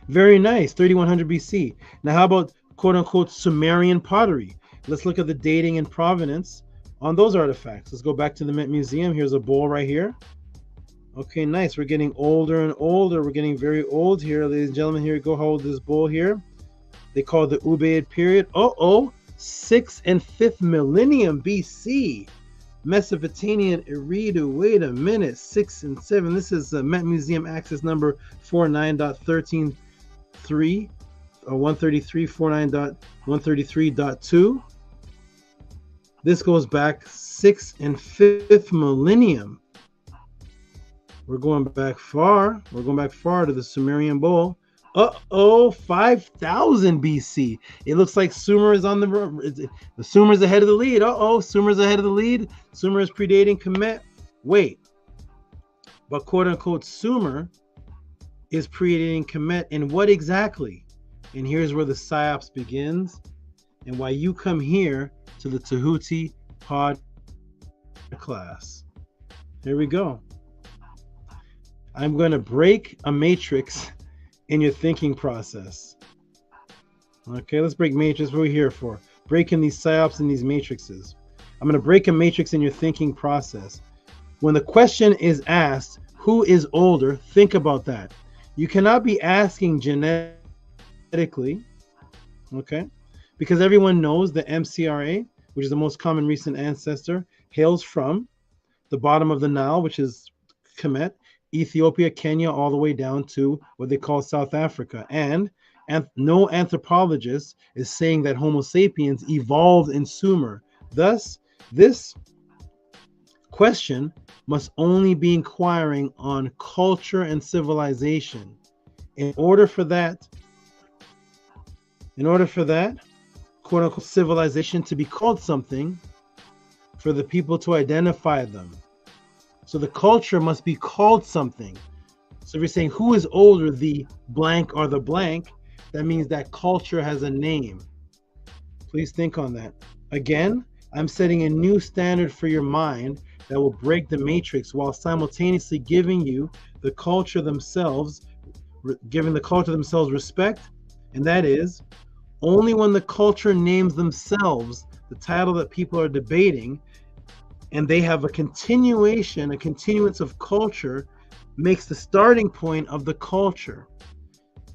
very nice. 3100 BC. Now, how about quote unquote Sumerian pottery? Let's look at the dating and provenance on those artifacts. Let's go back to the Met Museum. Here's a bowl right here. Okay, nice. We're getting older and older. We're getting very old here, ladies and gentlemen. Here we go. How old is this bowl here? They call it the Ubaid period. 6th and 5th millennium BC. Mesopotamian Eridu. Wait a minute. 6 and 7. This is Met Museum access number 49.13.3 or 133 49.133.2. This goes back 6th and 5th millennium. We're going back far. We're going back far to the Sumerian bowl. 5,000 BC. It looks like Sumer is on the Sumer's ahead of the lead. Sumer's ahead of the lead. Sumer is predating Kemet. Wait. But quote unquote Sumer is predating Kemet in what exactly? And here's where the psyops begins, and why you come here to the Tehuti pod class. Here we go. I'm going to break a matrix in your thinking process. Okay, let's break matrix. What are we here for? Breaking these psyops and these matrices. I'm going to break a matrix in your thinking process. When the question is asked, who is older? Think about that. You cannot be asking genetically, okay? Because everyone knows the MCRA, which is the most common recent ancestor, hails from the bottom of the Nile, which is Kemet, Ethiopia, Kenya, all the way down to what they call South Africa. And no anthropologist is saying that Homo sapiens evolved in Sumer. Thus, this question must only be inquiring on culture and civilization. In order for that, quote unquote, civilization to be called something, for the people to identify them. So the culture must be called something. So if you're saying who is older, the blank or the blank, that means that culture has a name. Please think on that. Again, I'm setting a new standard for your mind that will break the matrix while simultaneously giving you the culture themselves, giving the culture themselves respect. And that is only when the culture names themselves the title that people are debating, and they have a continuance of culture, makes the starting point of the culture.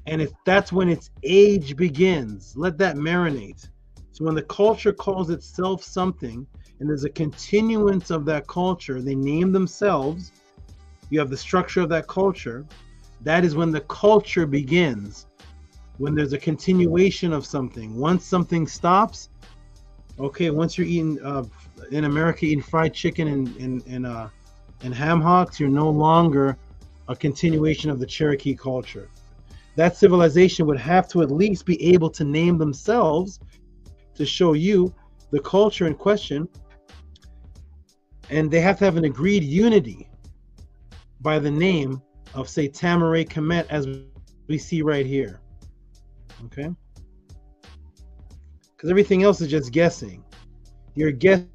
And if that's when its age begins, let that marinate. So when the culture calls itself something, and there's a continuance of that culture, they name themselves, you have the structure of that culture, that is when the culture begins. When there's a continuation of something. Once something stops, okay, once you're eating, in America, eating fried chicken and ham hocks, you're no longer a continuation of the Cherokee culture. That civilization would have to at least be able to name themselves to show you the culture in question, and they have to have an agreed unity by the name of, say, Tamaray Kemet, as we see right here. Okay? Because everything else is just guessing. You're guessing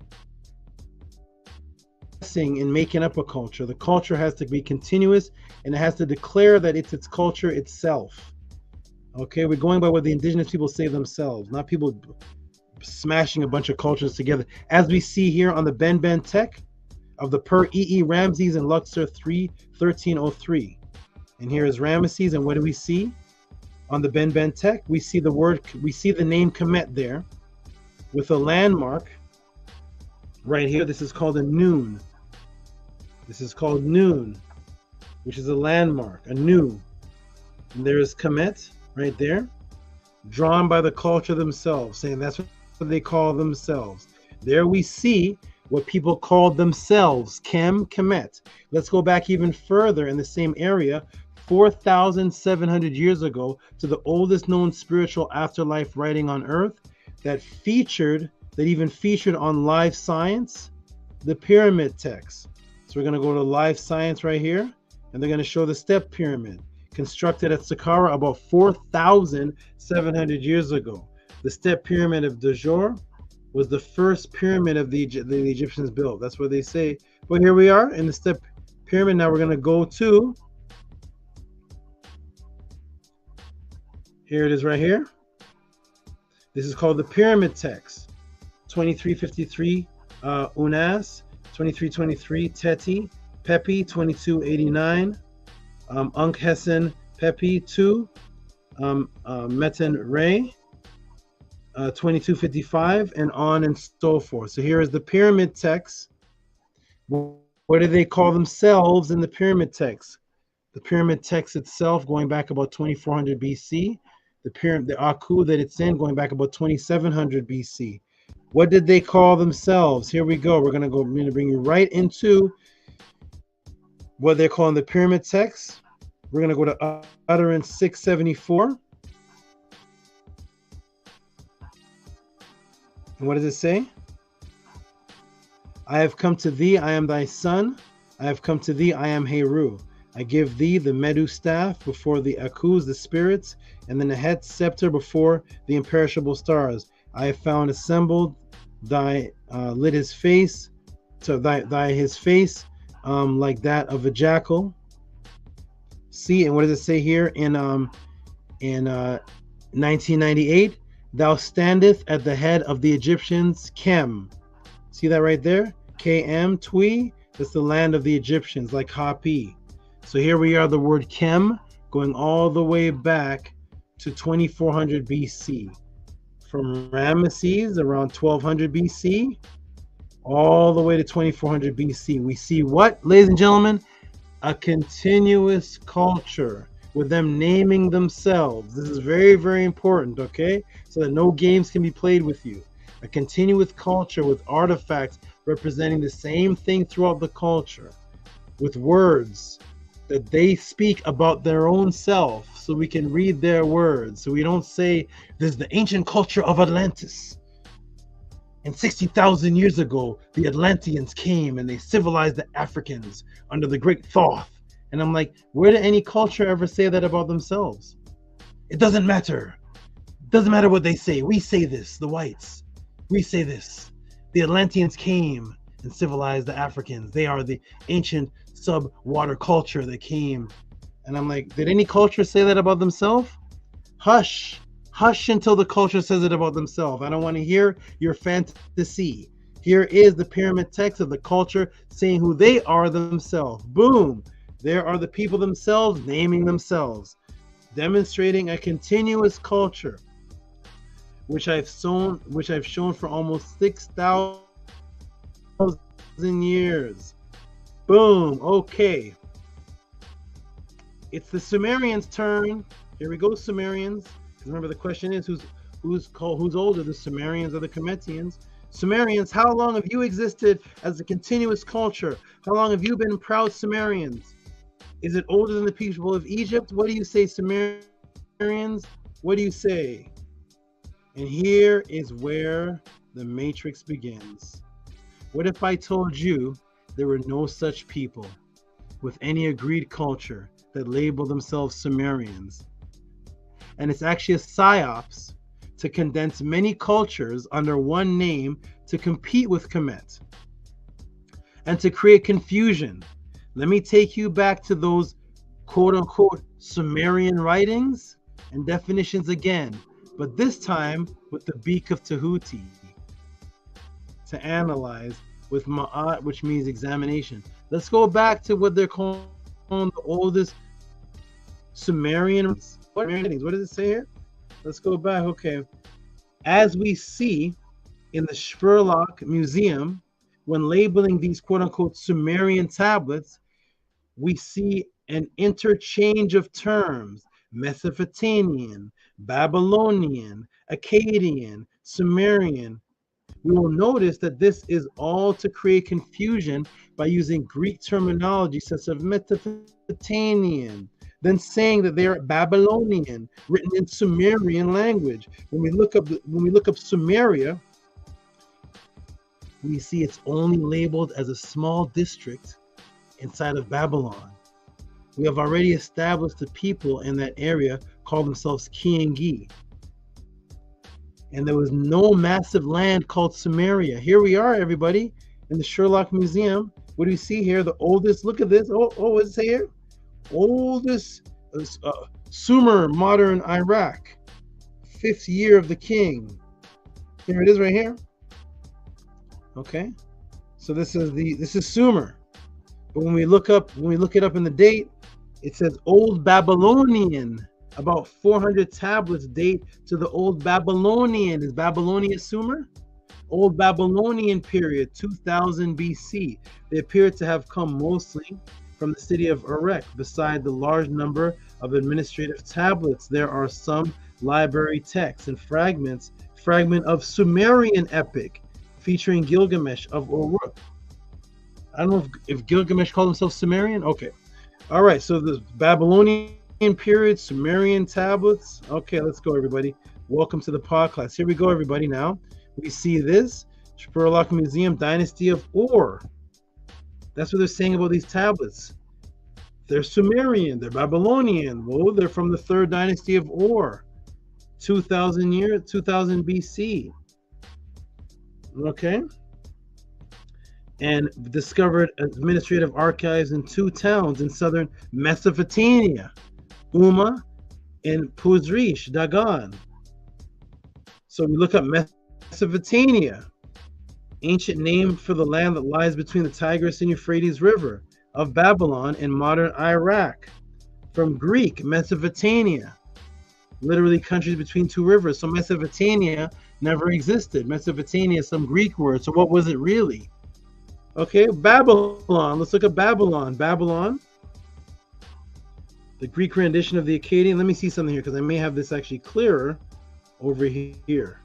in making up a culture. The culture has to be continuous, and it has to declare that it's its culture itself. Okay, we're going by what the indigenous people say themselves, not people smashing a bunch of cultures together. As we see here on the Ben Ben Tech of the Per E.E. Ramses and Luxor 1303. And here is Ramesses, and what do we see? On the Ben Ben Tech, we see the name Kemet there with a landmark right here. This is called a noon. This is called noon, which is a landmark, a nu. And there is Kemet right there, drawn by the culture themselves, saying that's what they call themselves. There we see what people called themselves, Kemet. Let's go back even further in the same area, 4,700 years ago, to the oldest known spiritual afterlife writing on earth that even featured on Live Science, the pyramid text. So we're going to go to Live Science right here, and they're going to show the step pyramid constructed at Saqqara about 4,700 years ago. The step pyramid of Dajor was the first pyramid of the Egyptians built. That's what they say. But here we are in the step pyramid. Now we're going to go to, here it is right here. This is called the pyramid text. 2353 Unas, 2323 Teti, Pepi, 2289, Unkhesen Pepi 2, Meten Ray, 2255, and on and so forth. So here is the pyramid text. What do they call themselves in the pyramid text? The pyramid text itself going back about 2400 BC. The Aku that it's in going back about 2700 BC. What did they call themselves? Here we go. We're going to bring you right into what they're calling the pyramid text. We're going to go to utterance 674. And what does it say? I have come to thee, I am thy son. I have come to thee, I am Heru. I give thee the Medu staff before the Akus, the spirits, and the Nehet scepter before the imperishable stars. I have found assembled thy lit his face, so thy his face like that of a jackal. See, and what does it say here in 1998? Thou standeth at the head of the Egyptians, Kem. See that right there? KM, Twi, that's the land of the Egyptians, like Hapi. So here we are, the word Kem, going all the way back to 2400 BC. From Ramesses around 1200 BC, all the way to 2400 BC. We see what, ladies and gentlemen? A continuous culture with them naming themselves. This is very, very important, okay? So that no games can be played with you. A continuous culture with artifacts representing the same thing throughout the culture, with words that they speak about their own self, so we can read their words. So we don't say, there's the ancient culture of Atlantis. And 60,000 years ago, the Atlanteans came and they civilized the Africans under the great Thoth. And I'm like, where did any culture ever say that about themselves? It doesn't matter. It doesn't matter what they say. We say this, the whites. We say this. The Atlanteans came and civilized the Africans. They are the ancient sub-water culture that came. And I'm like, did any culture say that about themselves? Hush. Hush until the culture says it about themselves. I don't want to hear your fantasy. Here is the pyramid text of the culture saying who they are themselves. Boom. There are the people themselves naming themselves, demonstrating a continuous culture, which I've shown for almost 6,000 years. Boom. Okay. It's the Sumerians' turn. Here we go, Sumerians. Remember, the question is who's older, the Sumerians or the Kemetians? Sumerians, how long have you existed as a continuous culture? How long have you been proud Sumerians? Is it older than the people of Egypt? What do you say, Sumerians? What do you say? And here is where the matrix begins. What if I told you there were no such people with any agreed culture that label themselves Sumerians? And it's actually a psyops to condense many cultures under one name to compete with Kemet and to create confusion. Let me take you back to those quote-unquote Sumerian writings and definitions again, but this time with the beak of Tehuti to analyze with Ma'at, which means examination. Let's go back to what they're calling the oldest Sumerian. What does it say here? Let's go back. Okay. As we see in the SCRIIIBE Museum, when labeling these quote-unquote Sumerian tablets, we see an interchange of terms: Mesopotamian, Babylonian, Akkadian, Sumerian. We will notice that this is all to create confusion by using Greek terminology such as Mesopotamian, then saying that they are Babylonian, written in Sumerian language. When we look up Sumeria, we see it's only labeled as a small district inside of Babylon. We have already established the people in that area call themselves Kiangi. And there was no massive land called Sumeria. Here we are, everybody, in the SCRIIIBE Museum. What do we see here? The oldest, look at this. Oh, what does it say here? Oldest Sumer, modern Iraq, 5th year of the king. Here it is right here. Okay, so this is Sumer. But when we look it up in the date, it says Old Babylonian. About 400 tablets date to the Old Babylonian. Is Babylonia Sumer? Old Babylonian period, 2000 BC. They appear to have come mostly from the city of Erech. Beside the large number of administrative tablets, there are some library texts and fragment of Sumerian epic featuring Gilgamesh of Uruk. I don't know if Gilgamesh called himself Sumerian. Okay. All right. So the Babylonian period, Sumerian tablets. Okay, let's go, everybody. Welcome to the podcast. Here we go, everybody. Now we see this SCRIIIBE Museum, Dynasty of Ur. That's what they're saying about these tablets. They're Sumerian, they're Babylonian. Well, they're from the 3rd dynasty of Ur, 2000 BC. Okay. And discovered administrative archives in 2 towns in southern Mesopotamia, Umma and Puzrish, Dagan. So we look up Mesopotamia, ancient name for the land that lies between the Tigris and Euphrates River of Babylon and modern Iraq. From Greek, Mesopotamia, literally countries between 2 rivers. So Mesopotamia never existed. Mesopotamia is some Greek word. So what was it really? Okay, Babylon. Let's look at Babylon. Babylon, the Greek rendition of the Akkadian. Let me see something here because I may have this actually clearer over here.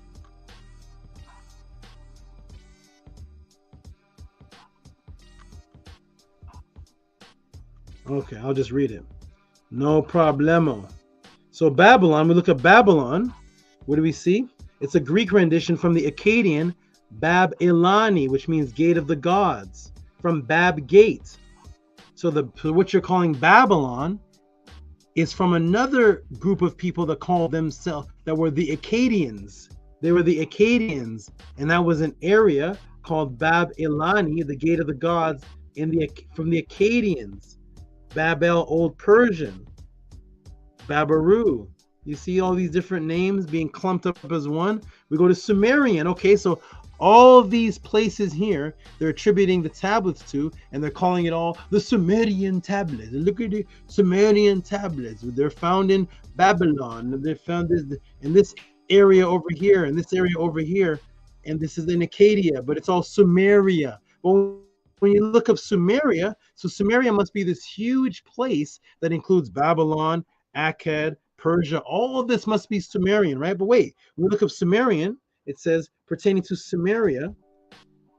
Okay, I'll just read it. No problemo. So Babylon, we look at Babylon. What do we see? It's a Greek rendition from the Akkadian Bab Ilani, which means gate of the gods, from Bab Gate. So what you're calling Babylon is from another group of people that called themselves, that were the Akkadians. They were the Akkadians, and that was an area called Bab Ilani, the gate of the gods, from the Akkadians. Babel, Old Persian. Babaru. You see all these different names being clumped up as one. We go to Sumerian. Okay, so all these places here, they're attributing the tablets to, and they're calling it all the Sumerian tablets. Look at the Sumerian tablets. They're found in Babylon. They're found in this area over here, and this area over here, and this is in Acadia, but it's all Sumeria. But when you look up Sumeria, so Sumeria must be this huge place that includes Babylon, Akkad, Persia. All of this must be Sumerian, right? But wait, when we look up Sumerian, it says pertaining to Sumeria,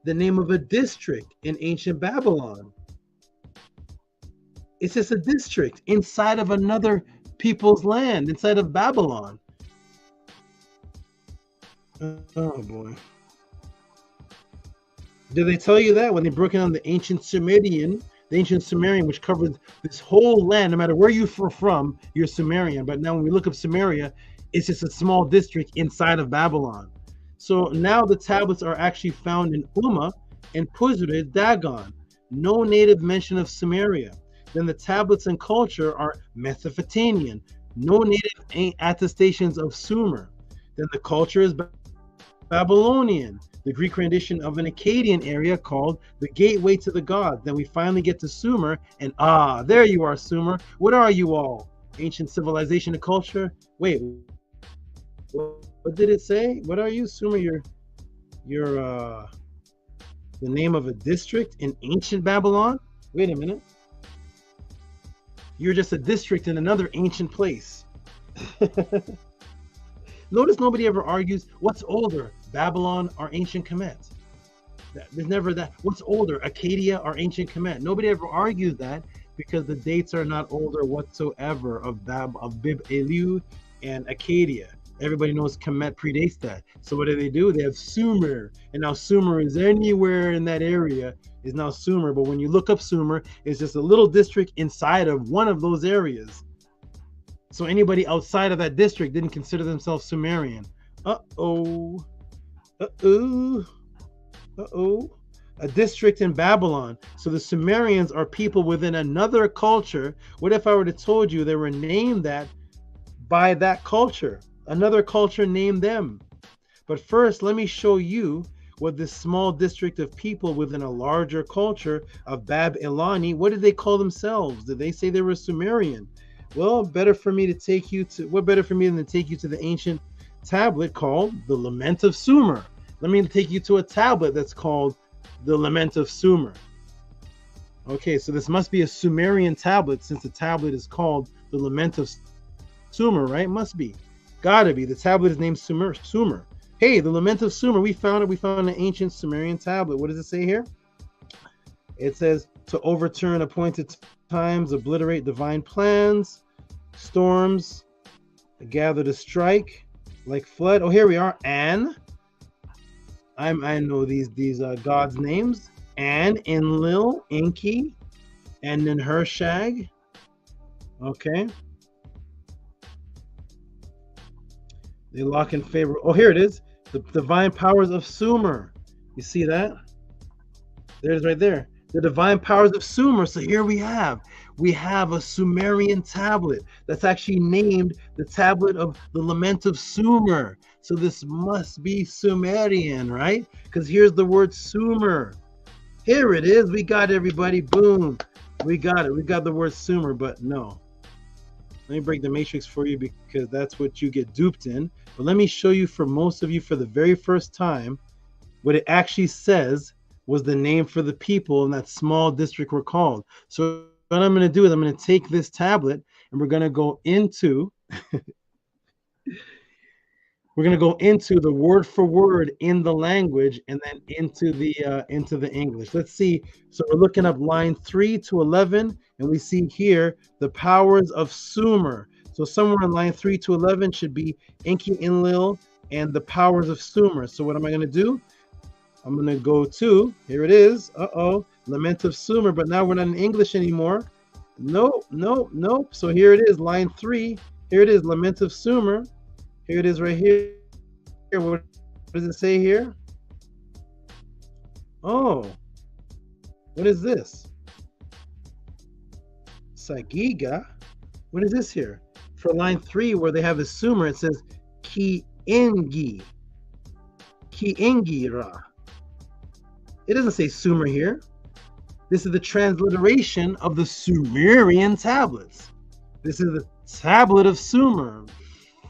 the name of a district in ancient Babylon. It's just a district inside of another people's land, inside of Babylon. Oh boy. Did they tell you that when they broke down the ancient Sumerian, which covered this whole land, no matter where you're from, you're Sumerian. But now when we look up Sumeria, it's just a small district inside of Babylon. So now the tablets are actually found in Umma and Puzure Dagon. No native mention of Sumeria. Then the tablets and culture are Mesopotamian. No native attestations of Sumer. Then the culture is Babylonian. The Greek rendition of an Akkadian area called the Gateway to the Gods. Then we finally get to Sumer, and there you are, Sumer. What are you all? Ancient civilization and culture? Wait, what did it say? What are you, Sumer? You're the name of a district in ancient Babylon? Wait a minute. You're just a district in another ancient place. Notice nobody ever argues what's older, Babylon or ancient Kemet. There's never that. What's older, Acadia or ancient Kemet? Nobody ever argues that because the dates are not older whatsoever of Bib Eliu and Acadia. Everybody knows Kemet predates that. So what do? They have Sumer, and now Sumer is anywhere in that area is now Sumer. But when you look up Sumer, it's just a little district inside of one of those areas. So anybody outside of that district didn't consider themselves Sumerian. Uh-oh. A district in Babylon. So the Sumerians are people within another culture. What if I were to told you they were named that by that culture? Another culture named them. But first, let me show you what this small district of people within a larger culture of Bab Ilani, what did they call themselves? Did they say they were Sumerian? Well, better for me than to take you to the ancient tablet called the Lament of Sumer. Let me take you to a tablet that's called the Lament of Sumer. Okay, so this must be a Sumerian tablet since the tablet is called the Lament of Sumer, right? Must be. Gotta be. The tablet is named Sumer. Hey, the Lament of Sumer, we found it. We found an ancient Sumerian tablet. What does it say here? It says, to overturn appointed times, obliterate divine plans, storms, gather to strike, like flood. Oh, here we are. An. I know these gods' names. An, Enlil, Enki, and Ninhershag. Okay. They lock in favor. Oh, here it is. The divine powers of Sumer. You see that? There's right there. The divine powers of Sumer. So here we have a Sumerian tablet that's actually named the tablet of the Lament of Sumer. So this must be Sumerian, right? Because here's the word Sumer. Here it is. We got everybody. Boom. We got it. We got the word Sumer, but no. Let me break the matrix for you because that's what you get duped in. But let me show you for most of you for the very first time what it actually says was the name for the people in that small district we're called. So what I'm going to do is I'm going to take this tablet and we're going to go into the word for word in the language and then into the English. Let's see. So we're looking up line 3 to 11 and we see here the powers of Sumer. So somewhere in line 3 to 11 should be Enki, Enlil, and the powers of Sumer. So what am I going to do? I'm going to go to, here it is. Lament of Sumer, but now we're not in English anymore. Nope. So here it is, line 3. Here it is, Lament of Sumer. Here it is right here. What does it say here? Oh, what is this? Sagiga. What is this here? For line 3, where they have the Sumer, it says Ki-Engi. Ki-Engi-ra. It doesn't say Sumer here. This is the transliteration of the Sumerian tablets. This is the tablet of Sumer,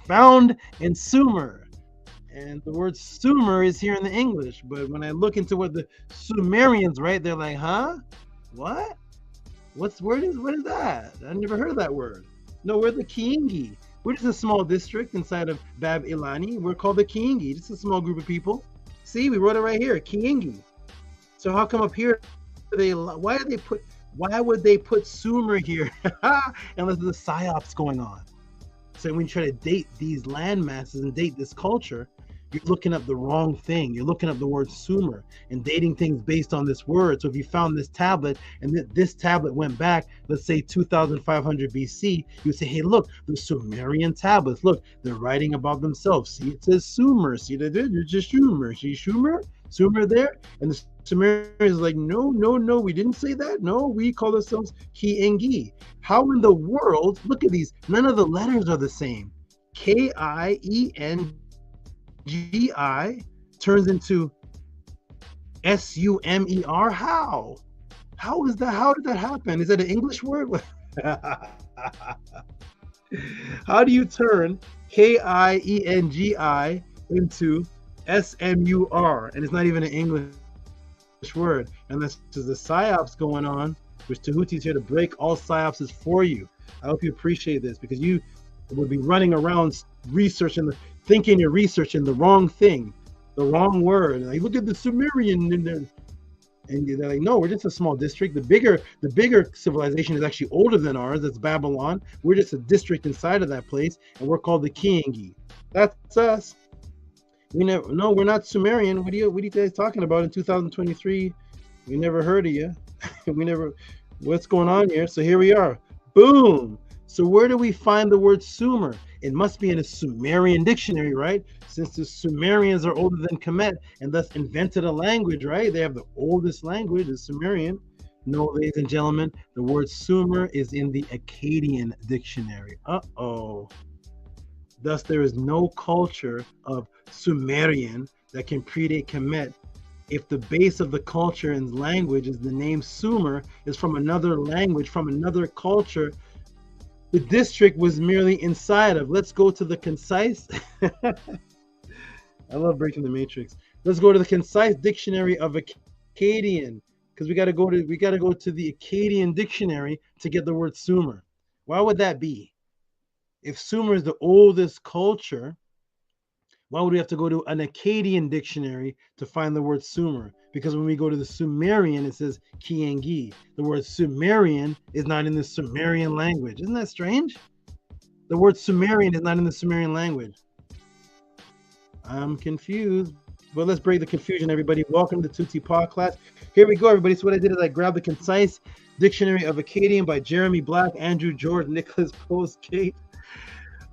found in Sumer. And the word Sumer is here in the English. But when I look into what the Sumerians write, they're like, huh? What? What is that? I never heard of that word. No, we're the Kiingi. We're just a small district inside of Bab Ilani. We're called the Kiingi. Just a small group of people. See, we wrote it right here, Kiingi. So how come up here why would they put Sumer here unless there's a psyops going on? So when you try to date these land masses and date this culture, you're looking up the wrong thing. You're looking up the word Sumer and dating things based on this word. So if you found this tablet and this tablet went back, let's say 2500 BC, you say, hey, look, the Sumerian tablets. Look, they're writing about themselves. See, it says Sumer. See, they did. It's just Sumer. See, Sumer there? And the Sumerians is like, no, we didn't say that. No, we call ourselves Ki-Engi. How in the world, look at these, none of the letters are the same. K-I-E-N-G-I turns into S-U-M-E-R. How? How is that? How did that happen? Is that an English word? How do you turn K-I-E-N-G-I into S-M-U-R? And it's not even an English word. And this is the psyops going on, which Tehuti's here to break all psyopses for you. I hope you appreciate this, because you would be running around researching, thinking you're researching the wrong thing, the wrong word. Like, look at the Sumerian in there. And they're like, no, we're just a small district. The bigger civilization is actually older than ours. That's Babylon. We're just a district inside of that place, and we're called the Kiingi. That's us. No, we're not Sumerian. What are you guys talking about in 2023? We never heard of you. What's going on here? So here we are. Boom. So where do we find the word Sumer? It must be in a Sumerian dictionary, right? Since the Sumerians are older than Kemet and thus invented a language, right? They have the oldest language, the Sumerian. No, ladies and gentlemen, the word Sumer is in the Akkadian dictionary. Uh-oh. Thus, there is no culture of Sumerian that can predate Kemet if the base of the culture and language is the name Sumer is from another language, from another culture. The district was merely inside of. Let's go to the concise. I love breaking the matrix. Let's go to the concise dictionary of Akkadian, because we got to go to the Akkadian dictionary to get the word Sumer. Why would that be? If Sumer is the oldest culture, why would we have to go to an Akkadian dictionary to find the word Sumer? Because when we go to the Sumerian, it says Ki-Engi. The word Sumerian is not in the Sumerian language. Isn't that strange? The word Sumerian is not in the Sumerian language. I'm confused, but let's break the confusion, everybody. Welcome to Tutti Paw class. Here we go, everybody. So what I did is I grabbed the concise dictionary of Akkadian by Jeremy Black, Andrew George, Nicholas Postgate.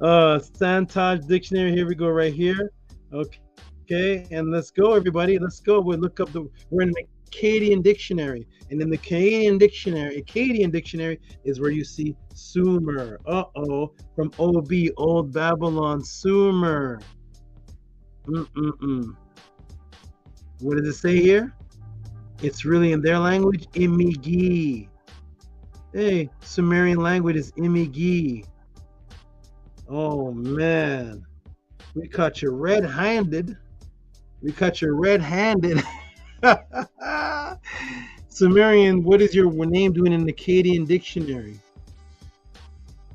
Santaj dictionary. Here we go, right here. Okay, and let's go, everybody. Let's go. We're in the Akkadian dictionary, and in the Akkadian dictionary is where you see Sumer. From OB, Old Babylon, Sumer. What does it say here? It's really in their language, Imigi. Hey, Sumerian language is Imigi. Oh man, we caught you red-handed. Sumerian, what is your name doing in the Akkadian dictionary?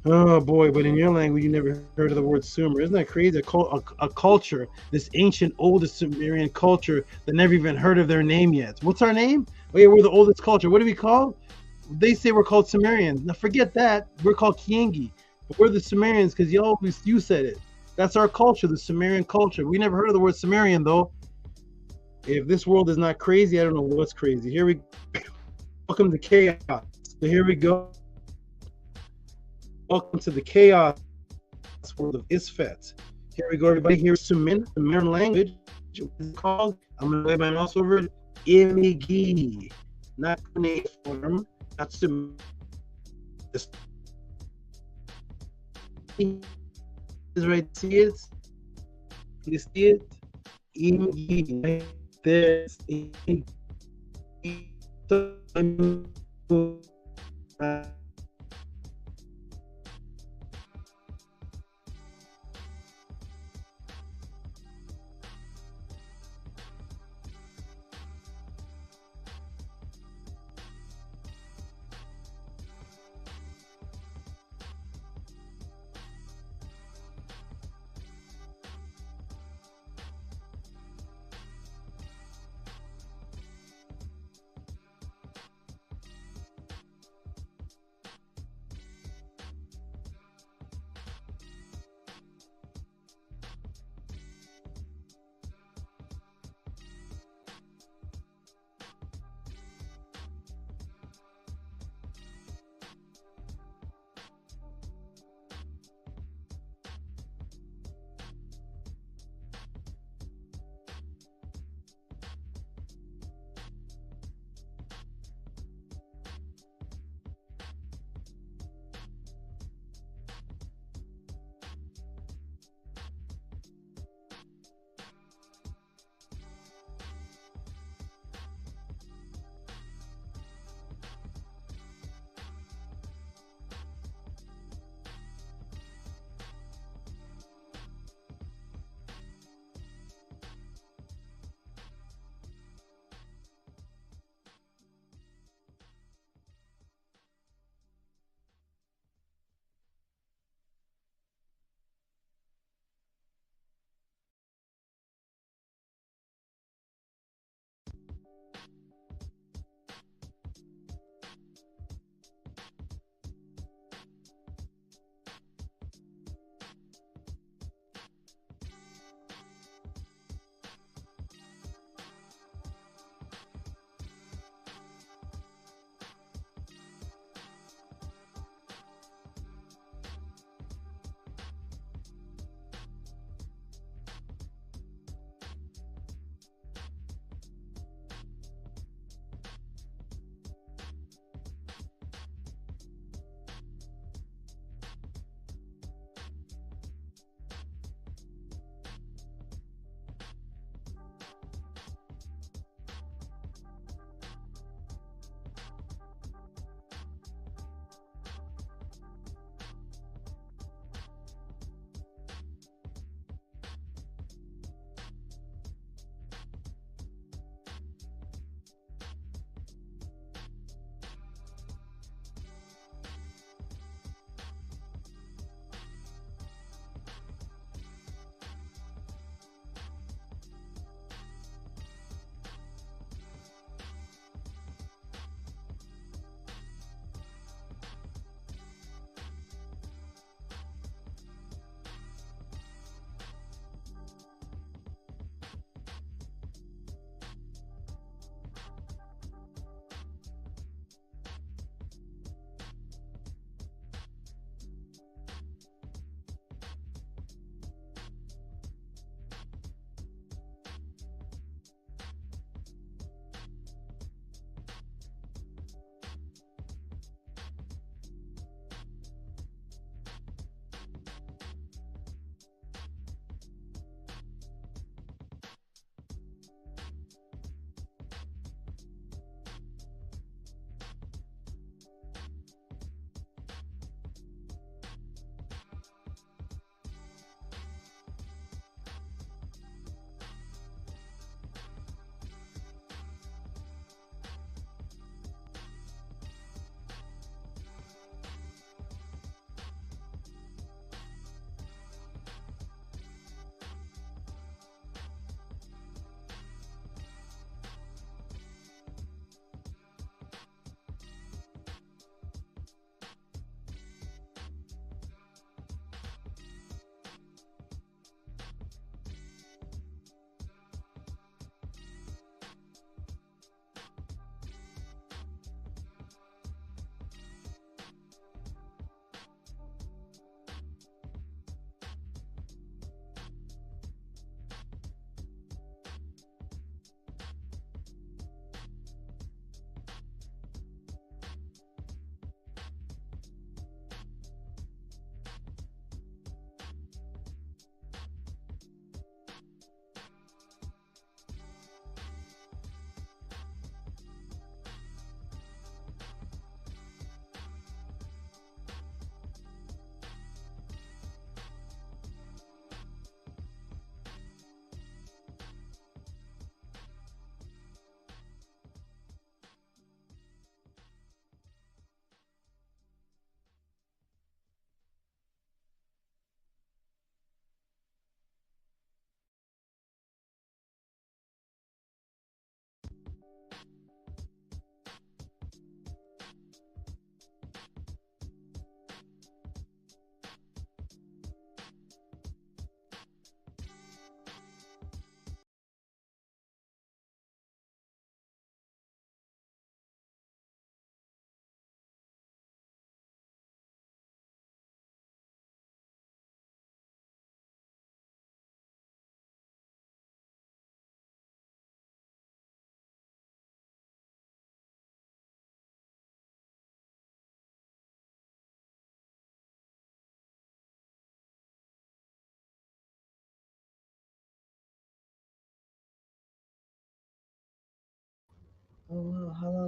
Oh boy, but in your language, you never heard of the word Sumer. Isn't that crazy? A culture, this ancient, oldest Sumerian culture that never even heard of their name yet. What's our name? Oh yeah, we're the oldest culture. What do we call? They say we're called Sumerians. Now forget that. We're called Kiingi. We're the Sumerians because you said it. That's our culture, the Sumerian culture. We never heard of the word Sumerian, though. If this world is not crazy, I don't know what's crazy. Here we welcome to chaos. So here we go. Welcome to the chaos world of Isfet. Here we go, everybody. Here's Sumerian language. What is it called? I'm going to lay my mouse over it. Imigi, not cuneiform, not Sumerian. Is right. See it? You see it? Imigi, right? There's Imigi.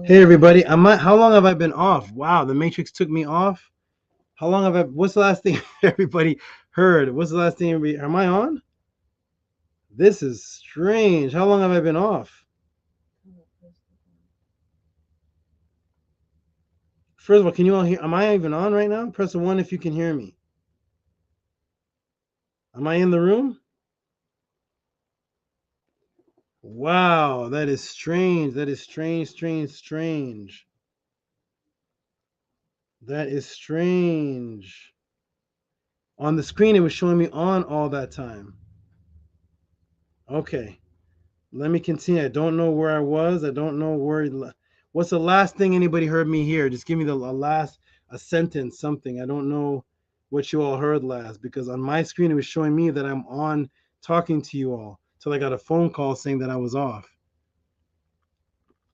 Hey everybody, how long have I been off? Wow, the Matrix took me off. How long have I? What's the last thing everybody heard? What's the last thing? Am I on? This is strange. How long have I been off? First of all, can you all hear? Am I even on right now? Press 1 if you can hear me. Am I in the room? Wow, that is strange. That is strange, strange, strange. That is strange. On the screen, it was showing me on all that time. Okay, let me continue. I don't know where I was. I don't know where. What's the last thing anybody heard me hear? Just give me a sentence, something. I don't know what you all heard last, because on my screen, it was showing me that I'm on talking to you all till I got a phone call saying that I was off.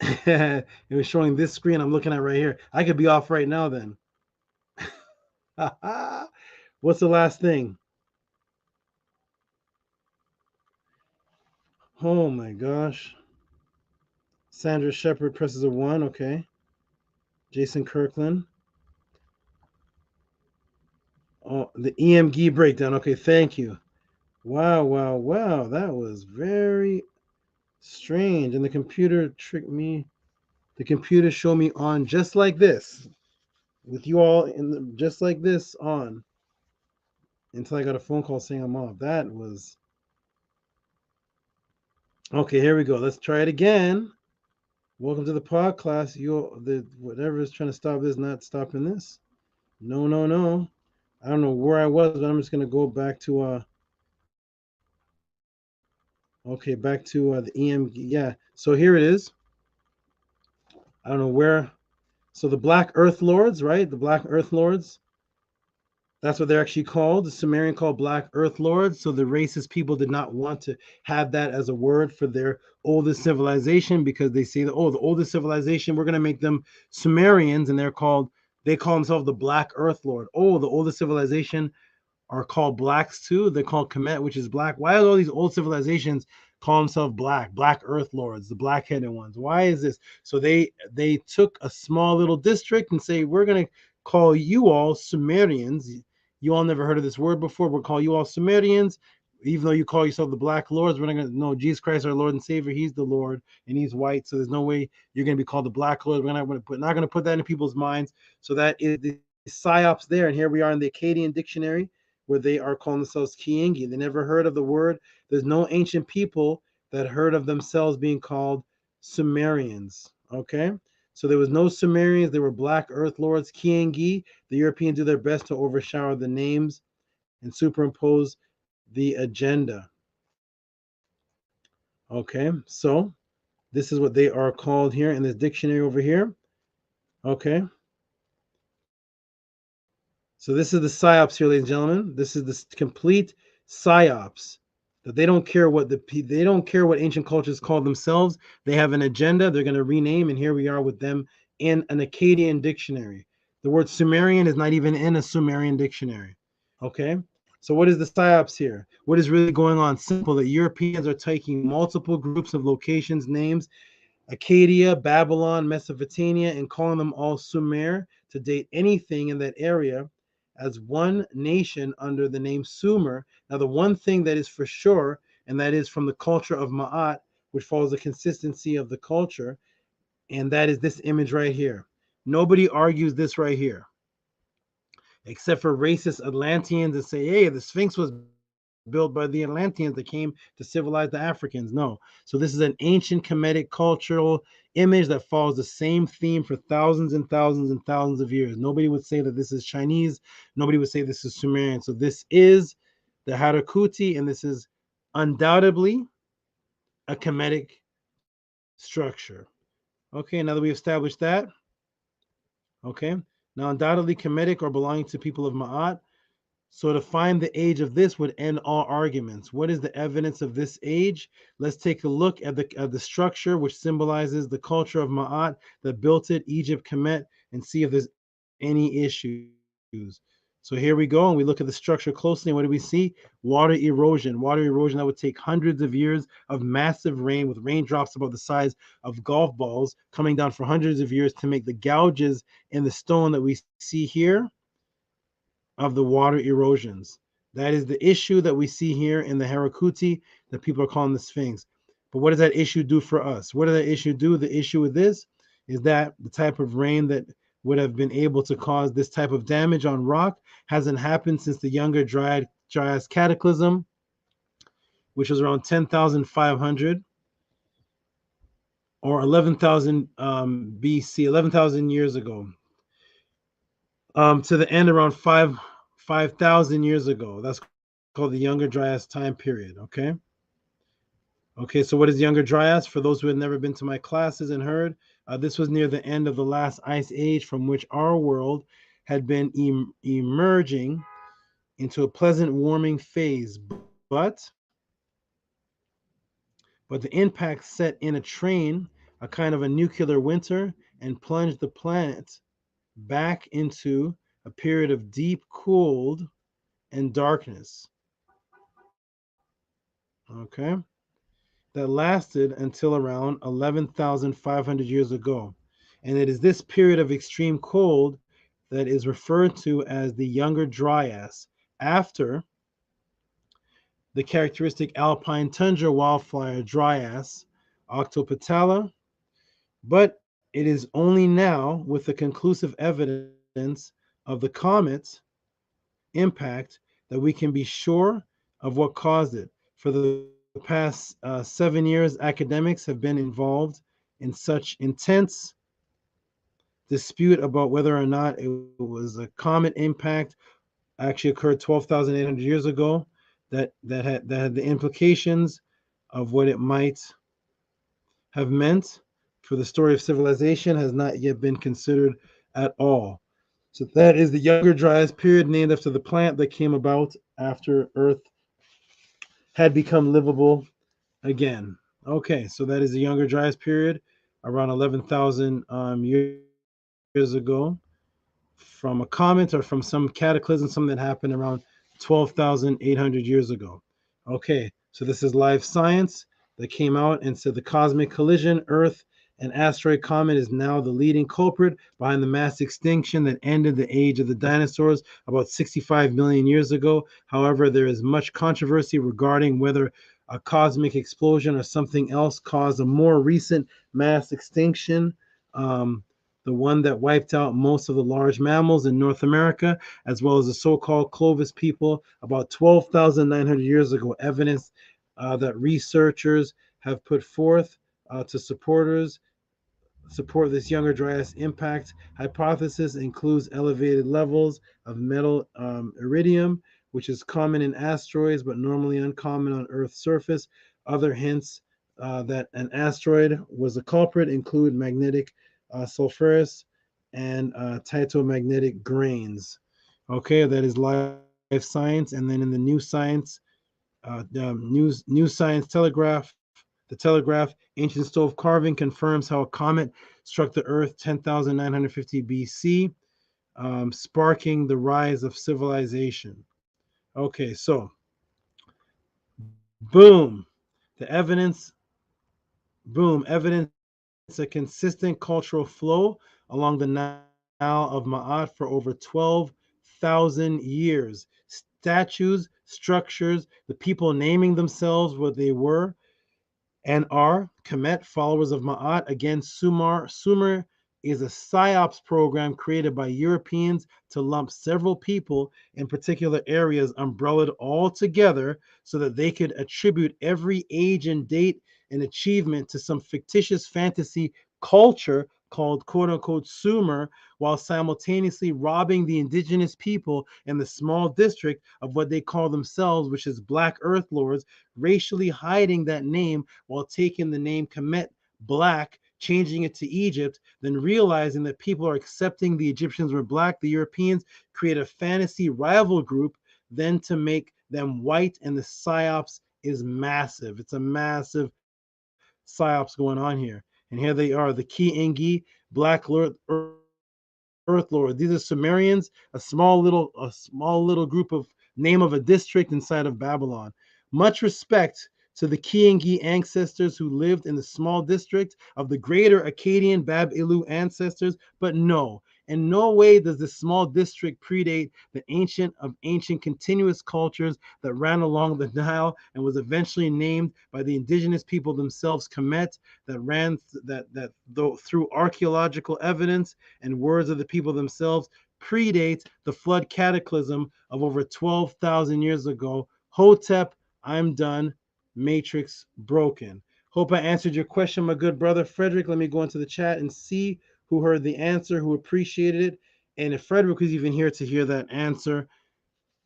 It was showing this screen I'm looking at right here. I could be off right now then. What's the last thing? Oh my gosh. Sandra Shepard presses a 1. Okay. Jason Kirkland. Oh, the EMG breakdown. Okay, thank you. Wow, wow, wow. That was very strange. And the computer tricked me. The computer showed me on just like this, with you all just like this on, until I got a phone call saying I'm off. That was okay. Here we go. Let's try it again. Welcome to the pod class. Whatever is trying to stop this, not stopping this. No, no, no. I don't know where I was, but I'm just gonna go back to okay, back to the EM. Yeah. So here it is. I don't know where. So the Black Earth Lords, right? The Black Earth Lords. That's what they're actually called. The Sumerian called Black Earth Lords. So the racist people did not want to have that as a word for their oldest civilization, because they say that, oh, the oldest civilization, we're gonna make them Sumerians, and they call themselves the Black Earth Lord. Oh, the oldest civilization are called blacks too. They're called Kemet, which is black. Why are all these old civilizations call themselves Black Earth Lords, the black-headed ones? Why is this? So they took a small little district and say, we're gonna call you all Sumerians. You all never heard of this word before. We'll call you all Sumerians. Even though you call yourself the Black Lords, we're not gonna know Jesus Christ, our Lord and Savior. He's the Lord, and He's white. So there's no way you're gonna be called the Black Lords. We're not gonna put that in people's minds. So that is the psyops there. And here we are in the Akkadian dictionary, where they are calling themselves Kiengi. They never heard of the word. There's no ancient people that heard of themselves being called Sumerians. Okay, so there was no Sumerians. They were Black Earth Lords, Kiengi. The Europeans do their best to overshadow the names and superimpose the agenda. Okay, so this is what they are called here in this dictionary over here. Okay, so this is the psyops here, ladies and gentlemen. This is the complete psyops. That they don't care what ancient cultures call themselves. They have an agenda. They're going to rename, and here we are with them in an Akkadian dictionary. The word Sumerian is not even in a Sumerian dictionary. Okay, so what is the psyops here? What is really going on? Simple. That Europeans are taking multiple groups of locations, names, Acadia, Babylon, Mesopotamia, and calling them all Sumer to date anything in that area as one nation under the name Sumer. Now, the one thing that is for sure, and that is from the culture of Ma'at, which follows the consistency of the culture, and that is this image right here. Nobody argues this right here, except for racist Atlanteans that say, hey, the Sphinx was built by the Atlanteans that came to civilize the Africans. No. So this is an ancient Kemetic cultural image that follows the same theme for thousands and thousands and thousands of years. Nobody would say that this is Chinese. Nobody would say this is Sumerian. So this is the Harakuti, and this is undoubtedly a Kemetic structure. Okay, now that we established that, okay, now undoubtedly Kemetic or belonging to people of Ma'at. So to find the age of this would end all arguments. What is the evidence of this age? Let's take a look at the structure, which symbolizes the culture of Ma'at that built it, Egypt, Kemet, and see if there's any issues. So here we go, and we look at the structure closely, and what do we see? Water erosion. Water erosion that would take hundreds of years of massive rain with raindrops about the size of golf balls coming down for hundreds of years to make the gouges in the stone that we see here of the water erosions. That is the issue that we see here in the Harakuti that people are calling the Sphinx. But what does that issue do for us? What does that issue do? The issue with this is that the type of rain that would have been able to cause this type of damage on rock hasn't happened since the Younger Dryas Cataclysm, which was around 10,500 or 11,000 BC, 11,000 years ago, to the end around 5,000 years ago. That's called the Younger Dryas time period. Okay, so what is Younger Dryas? For those who had never been to my classes and heard, this was near the end of the last ice age from which our world had been emerging into a pleasant warming phase. But the impact set in a train, a kind of a nuclear winter, and plunged the planet back into a period of deep cold and darkness. Okay, that lasted until around 11,500 years ago. And it is this period of extreme cold that is referred to as the Younger Dryas, after the characteristic alpine tundra wildfire Dryas octopetala. But it is only now, with the conclusive evidence of the comet's impact, that we can be sure of what caused it. For the past 7 years, academics have been involved in such intense dispute about whether or not it was a comet impact actually occurred 12,800 years ago that had the implications of what it might have meant for the story of civilization has not yet been considered at all. So that is the Younger Dryas period, named after the plant that came about after Earth had become livable again. Okay, so that is the Younger Dryas period, around 11,000 years ago, from a comet or from some cataclysm, something that happened around 12,800 years ago. Okay, so this is Live Science that came out and said the cosmic collision, Earth and asteroid comet, is now the leading culprit behind the mass extinction that ended the age of the dinosaurs about 65 million years ago. However, there is much controversy regarding whether a cosmic explosion or something else caused a more recent mass extinction, the one that wiped out most of the large mammals in North America, as well as the so-called Clovis people about 12,900 years ago. Evidence that researchers have put forth to support this Younger Dryas impact hypothesis includes elevated levels of metal iridium, which is common in asteroids but normally uncommon on Earth's surface. Other hints that an asteroid was a culprit include magnetic sulfurous and titomagnetic grains. Okay, that is Live Science. And then in the New Science, New Science Telegraph, the Telegraph, ancient stove carving confirms how a comet struck the Earth 10,950 BC, sparking the rise of civilization. Okay, so boom, evidence a consistent cultural flow along the Nile of Ma'at for over 12,000 years. Statues, structures, the people naming themselves what they were and are Kemet, followers of Ma'at. Again, Sumer is a psyops program created by Europeans to lump several people in particular areas, umbrellaed all together so that they could attribute every age and date and achievement to some fictitious fantasy culture called quote-unquote Sumer, while simultaneously robbing the indigenous people in the small district of what they call themselves, which is Black Earth Lords, racially hiding that name while taking the name Kemet, Black, changing it to Egypt, then realizing that people are accepting the Egyptians were Black. The Europeans create a fantasy rival group then to make them white, and the psyops is massive. It's a massive psyops going on here. And here they are, the Ki Engi, Black Earth Earth Lord. These are Sumerians, a small little group of name of a district inside of Babylon. Much respect to the Kiangi ancestors who lived in the small district of the greater Akkadian Bab Ilu ancestors, but no, in no way does this small district predate the ancient continuous cultures that ran along the Nile and was eventually named by the indigenous people themselves Kemet, that through archaeological evidence and words of the people themselves predates the flood cataclysm of over 12,000 years ago. Hotep, I'm done. Matrix broken. Hope I answered your question, my good brother Frederick. Let me go into the chat and see who heard the answer, who appreciated it, and if Frederick was even here to hear that answer.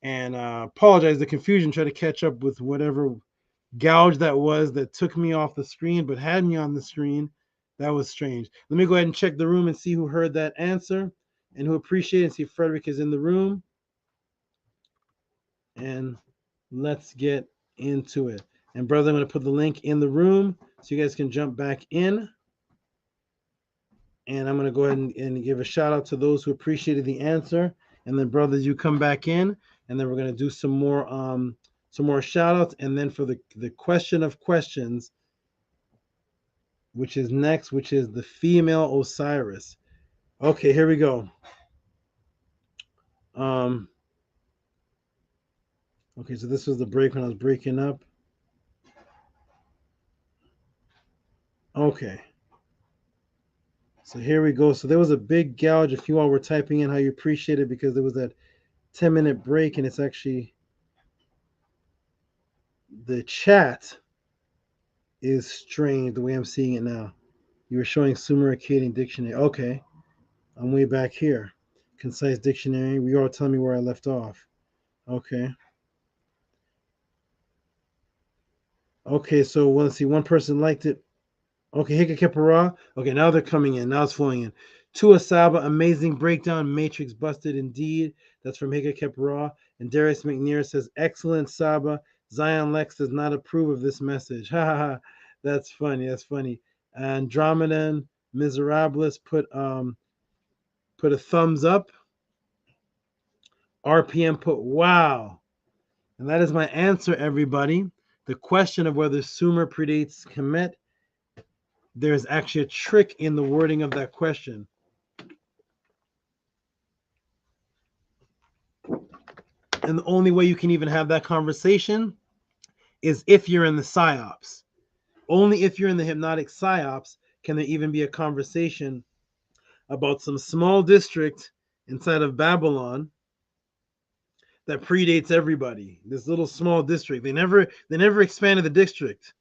And apologize the confusion, try to catch up with whatever gouge that was that took me off the screen but had me on the screen. That was strange. Let me go ahead and check the room and see who heard that answer and who appreciated it, and see if Frederick is in the room. And let's get into it. And brother, I'm going to put the link in the room so you guys can jump back in. And I'm going to go ahead and give a shout out to those who appreciated the answer. And then brothers, you come back in, and then we're going to do some more shout outs. And then for the question of questions, which is next, which is the female Osiris. Okay, here we go. Okay, so this was the break when I was breaking up. Okay. So here we go. So there was a big gouge. If you all were typing in how you appreciate it, because there was that 10-minute break, and it's actually the chat is strange the way I'm seeing it now. You were showing Sumer Akkadian dictionary. Okay. I'm way back here. Concise dictionary. You all tell me where I left off. Okay. Okay, so let's see. One person liked it. Okay, Hika Kepara. Okay, now they're coming in. Now it's flowing in. Tua Saba, amazing breakdown. Matrix busted indeed. That's from Hika Kepara. And Darius McNear says, excellent Saba. Zion Lex does not approve of this message. Ha ha ha. That's funny. That's funny. Andromedan Miserabilis put a thumbs up. RPM put wow. And that is my answer, everybody. The question of whether Sumer predates Kemet, there's actually a trick in the wording of that question. And the only way you can even have that conversation is if you're in the psyops. Only if you're in the hypnotic psyops can there even be a conversation about some small district inside of Babylon that predates everybody. This little small district. They never expanded the district.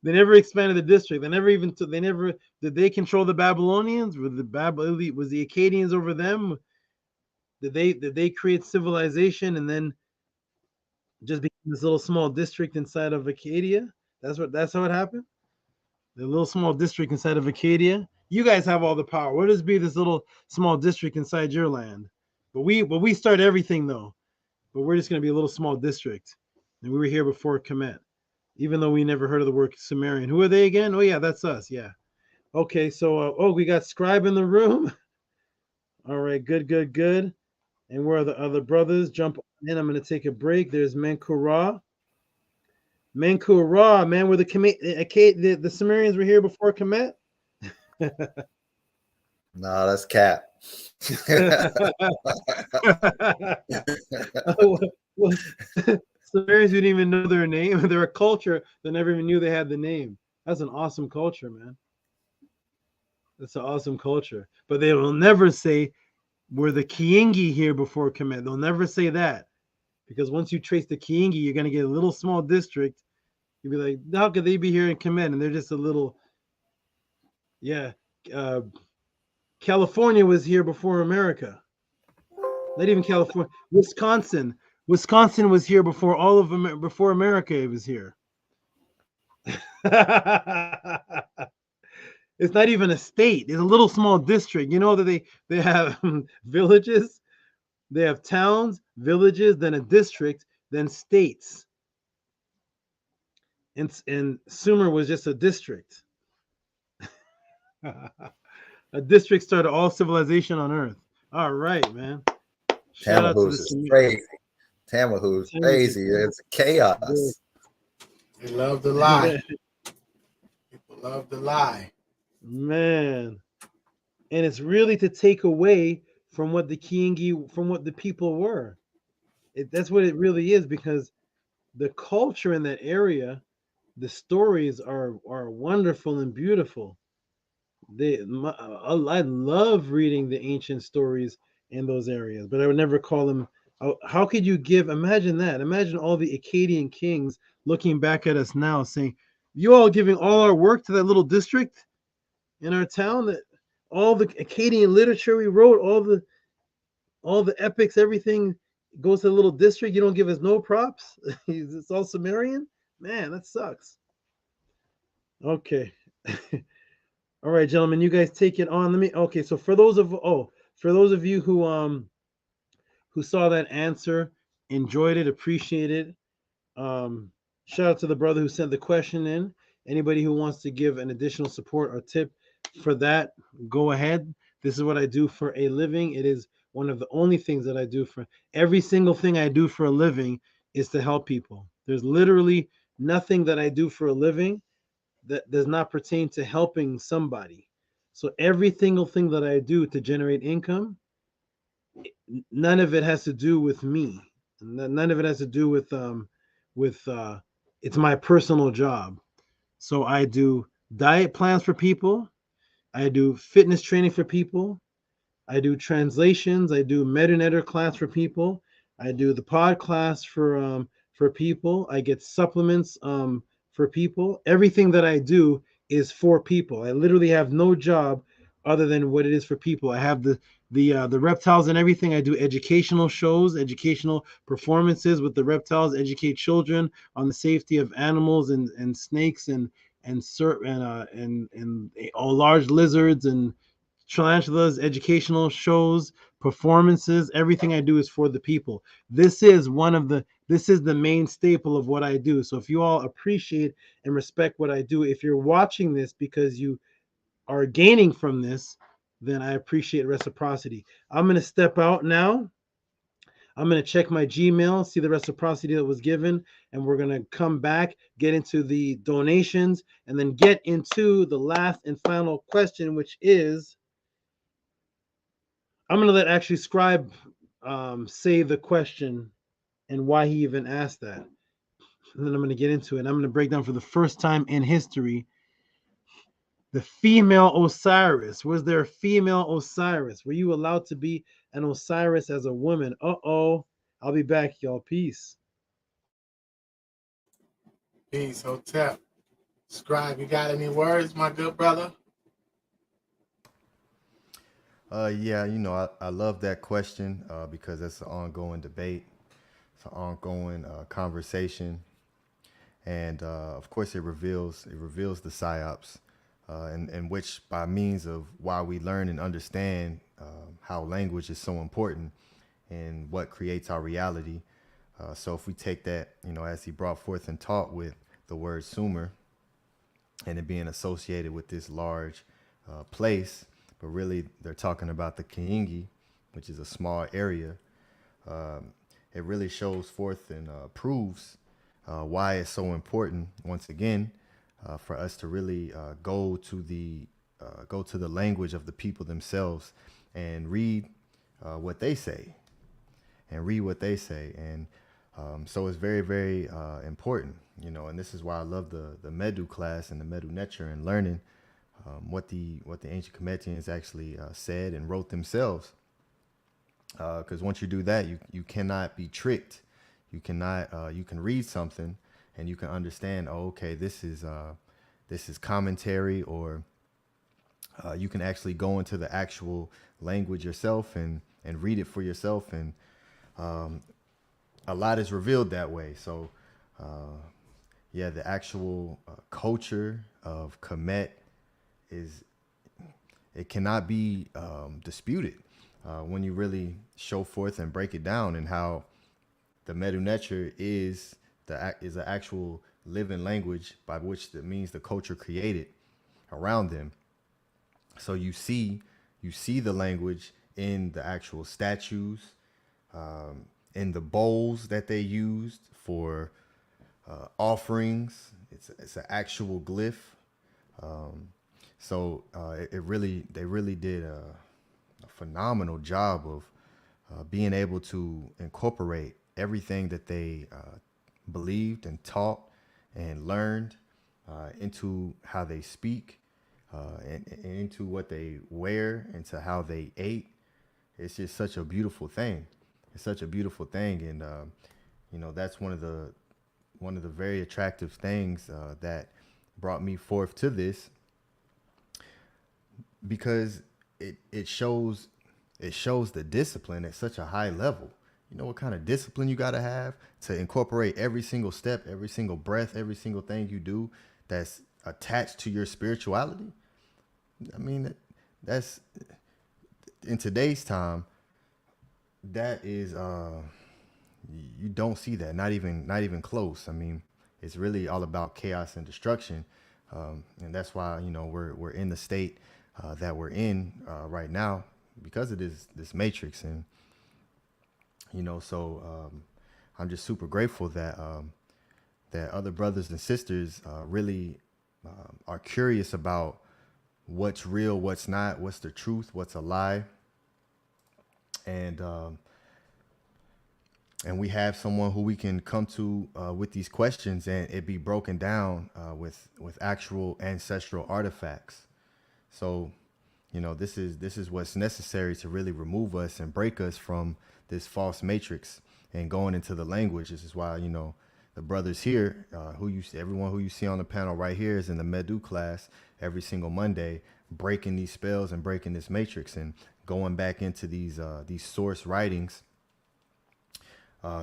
They never expanded the district. Did they control the Babylonians? Was the Akkadians over them? Did they create civilization and then just became this little small district inside of Acadia? That's how it happened? The little small district inside of Acadia. You guys have all the power. What does be this little small district inside your land? But we start everything though. But we're just gonna be a little small district. And we were here before Kemet. Even though we never heard of the word Sumerian. Who are they again? Oh, yeah, that's us. Yeah. Okay, so, we got Scribe in the room. All right, good. And where are the other brothers? Jump in. I'm going to take a break. There's Menkura. Menkura, man, were the Sumerians were here before Kemet? No, that's Cap. Sumerians didn't even know their name. They're a culture that never even knew they had the name. That's an awesome culture, man. That's an awesome culture. But they will never say, were the Kiangi here before Kemet? They'll never say that. Because once you trace the Kiangi, you're going to get a little small district. You'll be like, how could they be here in Kemet? And they're just a little, California was here before America. Not even California. Wisconsin was here before before America was here. It's not even a state. It's a little small district. You know that they have villages, they have towns, villages, then a district, then states. And Sumer was just a district. A district started all civilization on Earth. All right, man. Shout out to the Tamahus is crazy. Tamahus is crazy. It's chaos. They love to lie. People love to lie. Man. And it's really to take away from what the Kiingi, from what the people were. That's what it really is, because the culture in that area, the stories are wonderful and beautiful. I love reading the ancient stories in those areas, but I would never call them. How could you give? Imagine that. Imagine all the Akkadian kings looking back at us now, saying, "You all giving all our work to that little district in our town, that all the Akkadian literature we wrote, all the epics, everything goes to the little district. You don't give us no props. It's all Sumerian. Man, that sucks." Okay. All right, gentlemen, you guys take it on. Let me. Okay, so for those of you who saw that answer, enjoyed it, appreciated it. Shout out to the brother who sent the question in. Anybody who wants to give an additional support or tip for that, go ahead. This is what I do for a living. It is one of the only things that I do. For every single thing I do for a living is to help people. There's literally nothing that I do for a living that does not pertain to helping somebody. So every single thing that I do to generate income, none of it has to do with me. None of it has to do with it's my personal job. So I do diet plans for people. I do fitness training for people. I do translations. I do MetaNetter class for people. I do the pod class for people. I get supplements for people. Everything that I do is for people. I literally have no job other than what it is for people. I have the reptiles and everything. I do educational shows, educational performances with the reptiles, educate children on the safety of animals and snakes and all large lizards and tarantulas, educational shows, performances. Everything I do is for the people. This is the main staple of what I do. So if you all appreciate and respect what I do, if you're watching this because you are gaining from this, then I appreciate reciprocity. I'm going to step out now. I'm going to check my Gmail, see the reciprocity that was given, and we're going to come back, get into the donations, and then get into the last and final question, which is, I'm going to let actually Scribe say the question and why he even asked that. And then I'm going to get into it. I'm going to break down for the first time in history the female Osiris. Was there a female Osiris? Were you allowed to be an Osiris as a woman? Uh-oh. I'll be back, y'all. Peace. Peace, Hotep. Scribe, you got any words, my good brother? Yeah, I love that question because it's an ongoing debate. It's an ongoing conversation. And of course, it reveals the psyops, in which by means of why we learn and understand how language is so important and what creates our reality. So if we take that, as he brought forth and taught with the word Sumer and it being associated with this large place, but really they're talking about the Kiingi, which is a small area. It really shows forth and proves why it's so important, once again, for us to really go to the language of the people themselves and read what they say, and so it's very, very important, and this is why I love the Medu class and the Medu Neture and learning what the ancient Kemetians actually said and wrote themselves. Because once you do that, you cannot be tricked. You cannot. You can read something and you can understand. Oh, okay, this is commentary, or you can actually go into the actual language yourself and read it for yourself. And a lot is revealed that way. So, yeah, the actual culture of Kemet it cannot be disputed when you really show forth and break it down, and how the Medu Neture is an actual living language by which that means the culture created around them. So you see the language in the actual statues, in the bowls that they used for offerings. It's an actual glyph. So they really did a phenomenal job of being able to incorporate everything that they believed and taught and learned into how they speak, and into what they wear, into how they ate. It's just such a beautiful thing. It's such a beautiful thing, and that's one of the very attractive things that brought me forth to this, because it shows the discipline at such a high level. You know what kind of discipline you got to have to incorporate every single step, every single breath, every single thing you do that's attached to your spirituality. I mean, that's in today's time, that is you don't see that, not even close. I mean, it's really all about chaos and destruction, and that's why we're in the state that we're in right now, because of this matrix. And so I'm just super grateful that that other brothers and sisters really are curious about what's real, what's not, what's the truth, what's a lie. And we have someone who we can come to with these questions, and it be broken down with actual ancestral artifacts. So, this is what's necessary to really remove us and break us from this false matrix and going into the language. This is why, the brothers here, everyone who you see on the panel right here is in the Medu class every single Monday, breaking these spells and breaking this matrix and going back into these source writings,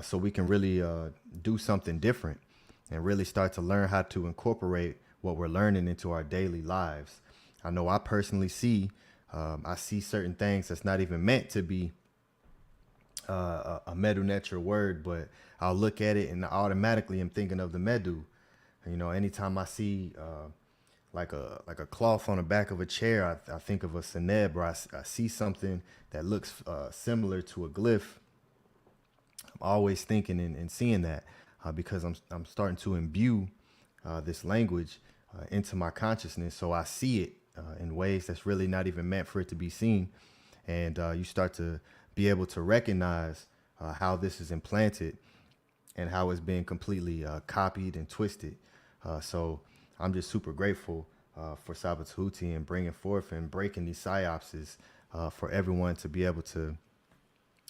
so we can really do something different and really start to learn how to incorporate what we're learning into our daily lives. I know I personally see certain things that's not even meant to be a Medu Neter word, but I'll look at it and automatically I'm thinking of the Medu. Anytime I see like a cloth on the back of a chair, I think of a Seneb, or I see something that looks similar to a glyph. I'm always thinking and seeing that because I'm starting to imbue this language into my consciousness, so I see it in ways that's really not even meant for it to be seen, and you start to be able to recognize how this is implanted and how it's being completely copied and twisted. So I'm just super grateful for Saba Tehuti and bringing forth and breaking these psyopses for everyone to be able to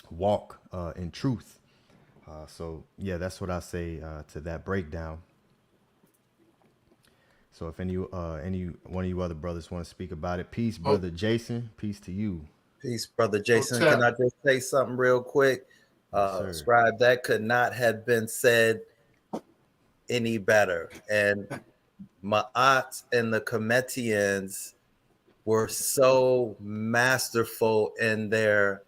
walk in truth. So yeah, that's what I say to that breakdown. So if any one of you other brothers want to speak about it, peace, brother Jason. Peace to you. Peace, brother Jason. Can I just say something real quick? Scribe, that could not have been said any better. And Ma'at and the Kemetians were so masterful in the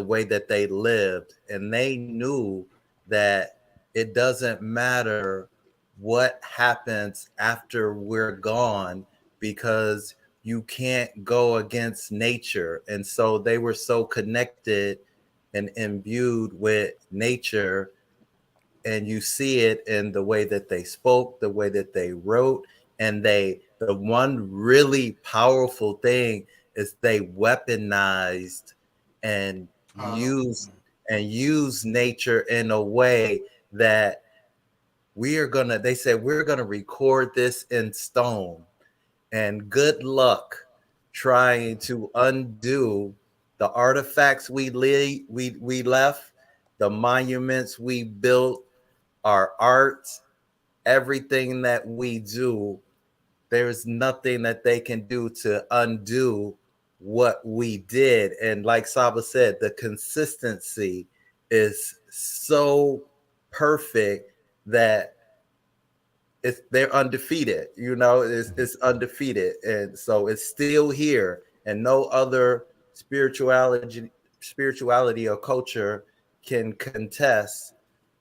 way that they lived, and they knew that it doesn't matter what happens after we're gone, because you can't go against nature. And so they were so connected and imbued with nature, and you see it in the way that they spoke, the way that they wrote. And the one really powerful thing is they weaponized and use nature in a way that they said, we're gonna record this in stone, and good luck trying to undo the artifacts we left, the monuments we built, our art, everything that we do. There's nothing that they can do to undo what we did. And like Saba said, the consistency is so perfect that they're undefeated. It's undefeated, and so it's still here, and no other spirituality or culture can contest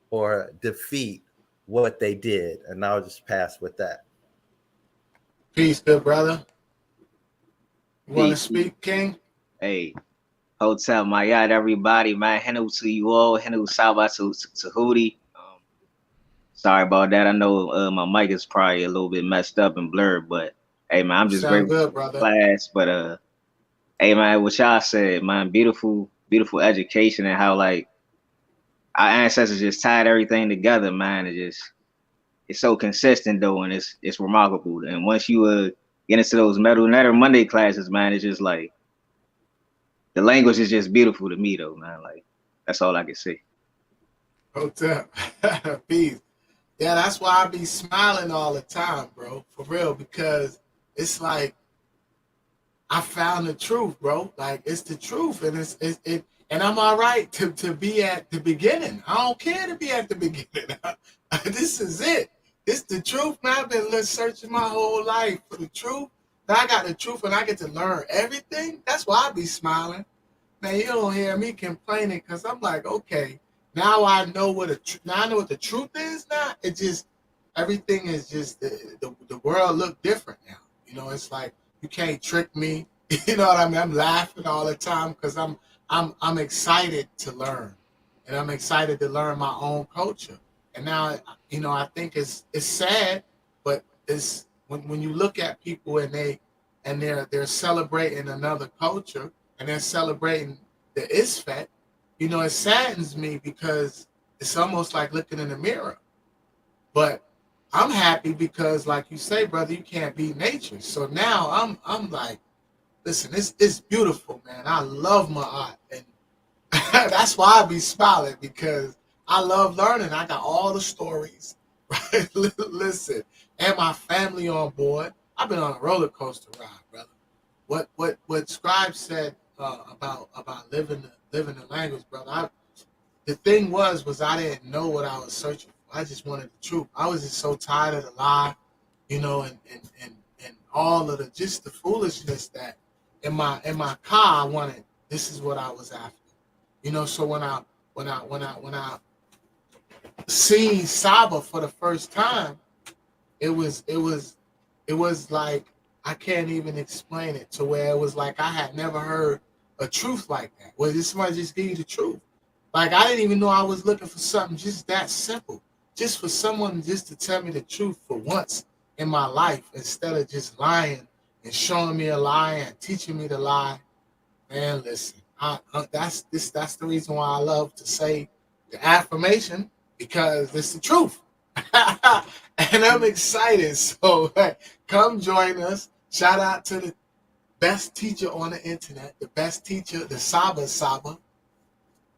or defeat what they did. And I'll just pass with that. Peace, good brother. You want to Peace. speak, King? Hey, Hotel Mayat, everybody, man. Hello to you all. Hello, Saba Tehuti. Sorry about that. I know my mic is probably a little bit messed up and blurred, but hey, man, I'm You just sound grateful good, for brother. class. But hey, man, what y'all said, man, beautiful education and how like our ancestors just tied everything together, man. It's so consistent though, and it's remarkable. And once you get into those Metal Netter Monday classes, man, it's just like the language is just beautiful to me though, man. Like that's all I can say. Hotel. Peace. Yeah, that's why I be smiling all the time, bro. For real, because it's like I found the truth, bro. Like it's the truth, and it and I'm all right to be at the beginning. I don't care to be at the beginning. This is it. It's the truth, man. I've been searching my whole life for the truth. Now I got the truth, and I get to learn everything. That's why I be smiling. Man, you don't hear me complaining because I'm like, okay, now I know what now I know what the truth is. Now it just everything is just the world look different now. You know, it's like you can't trick me. You know what I mean? I'm laughing all the time because I'm excited to learn, and I'm excited to learn my own culture. And now, you know, I think it's sad, but it's when you look at people and they're celebrating another culture and they're celebrating the Isfet, you know, it saddens me because it's almost like looking in the mirror. But I'm happy because, like you say, brother, you can't beat nature. So now I'm like, listen, it's beautiful, man. I love my art, and that's why I be smiling because I love learning. I got all the stories, right? Listen, and my family on board. I've been on a roller coaster ride, brother. What Scribe said about living the language, brother. The thing was I didn't know what I was searching for. I just wanted the truth. I was just so tired of the lie, you know, and all of the foolishness that in my car I wanted. This is what I was after, you know. So when I seen Saba for the first time, it was like I can't even explain it, to where it was like I had never heard a truth like that. Where this somebody just give you the truth. Like I didn't even know I was looking for something just that simple. Just for someone just to tell me the truth for once in my life, instead of just lying and showing me a lie and teaching me to lie. Man, listen, that's the reason why I love to say the affirmation, because it's the truth. And I'm excited. So come join us. Shout out to the best teacher on the internet, the best teacher, the Saba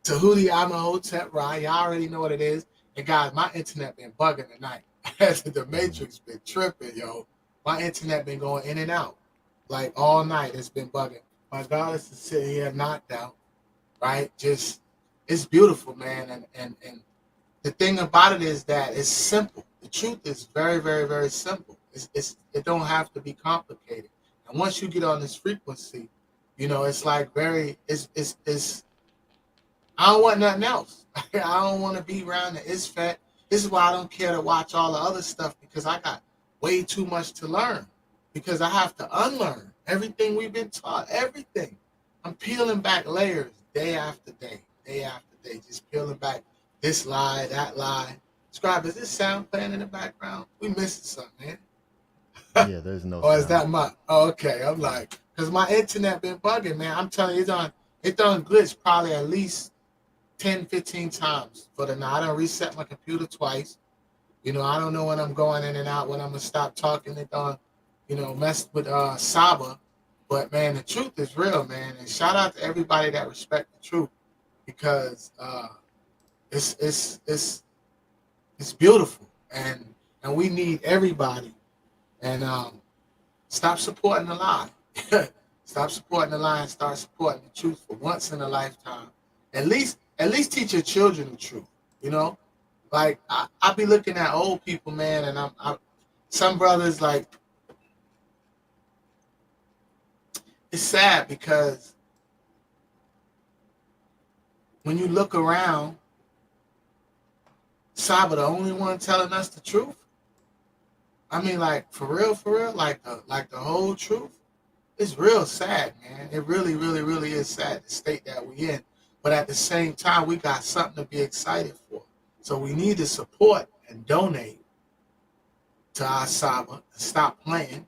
Tehuti About. Y'all already know what it is. And guys, my internet been bugging tonight. The Matrix been tripping, yo. My internet been going in and out like all night. It's been bugging. My God is sitting here knocked out, right? Just it's beautiful, man. And the thing about it is that it's simple. The truth is very, very, very simple. It don't have to be complicated. And once you get on this frequency, you know, it's like it's I don't want nothing else. I don't want to be around the Isfet. This is why I don't care to watch all the other stuff, because I got way too much to learn. Because I have to unlearn everything we've been taught, everything. I'm peeling back layers day after day, just peeling back this lie, that lie. Scribe, is this sound playing in the background? We missing something, man. Yeah, there's no Or is sound. that my, okay, I'm like, because my internet been bugging, man. I'm telling you, it done glitched probably at least 10, 15 times for the night. I done reset my computer twice. You know, I don't know when I'm going in and out, when I'm going to stop talking. It done, you know, messed with Saba. But, man, the truth is real, man. And shout out to everybody that respect the truth, because it's beautiful. And we need everybody. And stop supporting the lie. Stop supporting the lie and start supporting the truth for once in a lifetime. At least teach your children the truth, you know? Like, I be looking at old people, man, and I'm some brothers, like, it's sad because when you look around, Saba the only one telling us the truth. I mean, like, for real, like the whole truth. it's real sad, man. It really, really, really is sad, the state that we in. But at the same time, we got something to be excited for. So we need to support and donate to our Saba and stop playing,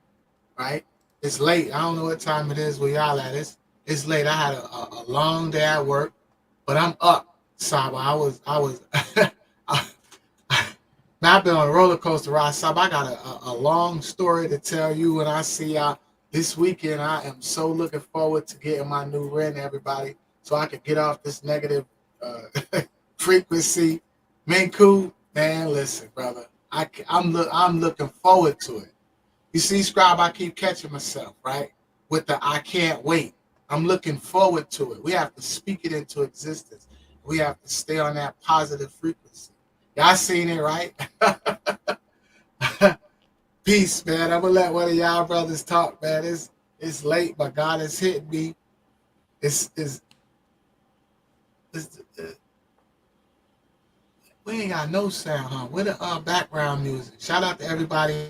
right? It's late. I don't know what time it is where y'all at. It's late. I had a long day at work, but I'm up, Saba. I was I've been on a roller coaster ride, Saba. I got a long story to tell you when I see y'all this weekend. I am so looking forward to getting my new rent, everybody, so I can get off this negative frequency. Minku, man, listen, brother. I'm looking forward to it. You see, Scribe, I keep catching myself, right? With the I can't wait. I'm looking forward to it. We have to speak it into existence. We have to stay on that positive frequency. Y'all seen it, right? Peace, man. I'm gonna let one of y'all brothers talk, man. It's late, but God has hit me. We ain't got no sound, huh? Where the background music? Shout out to everybody.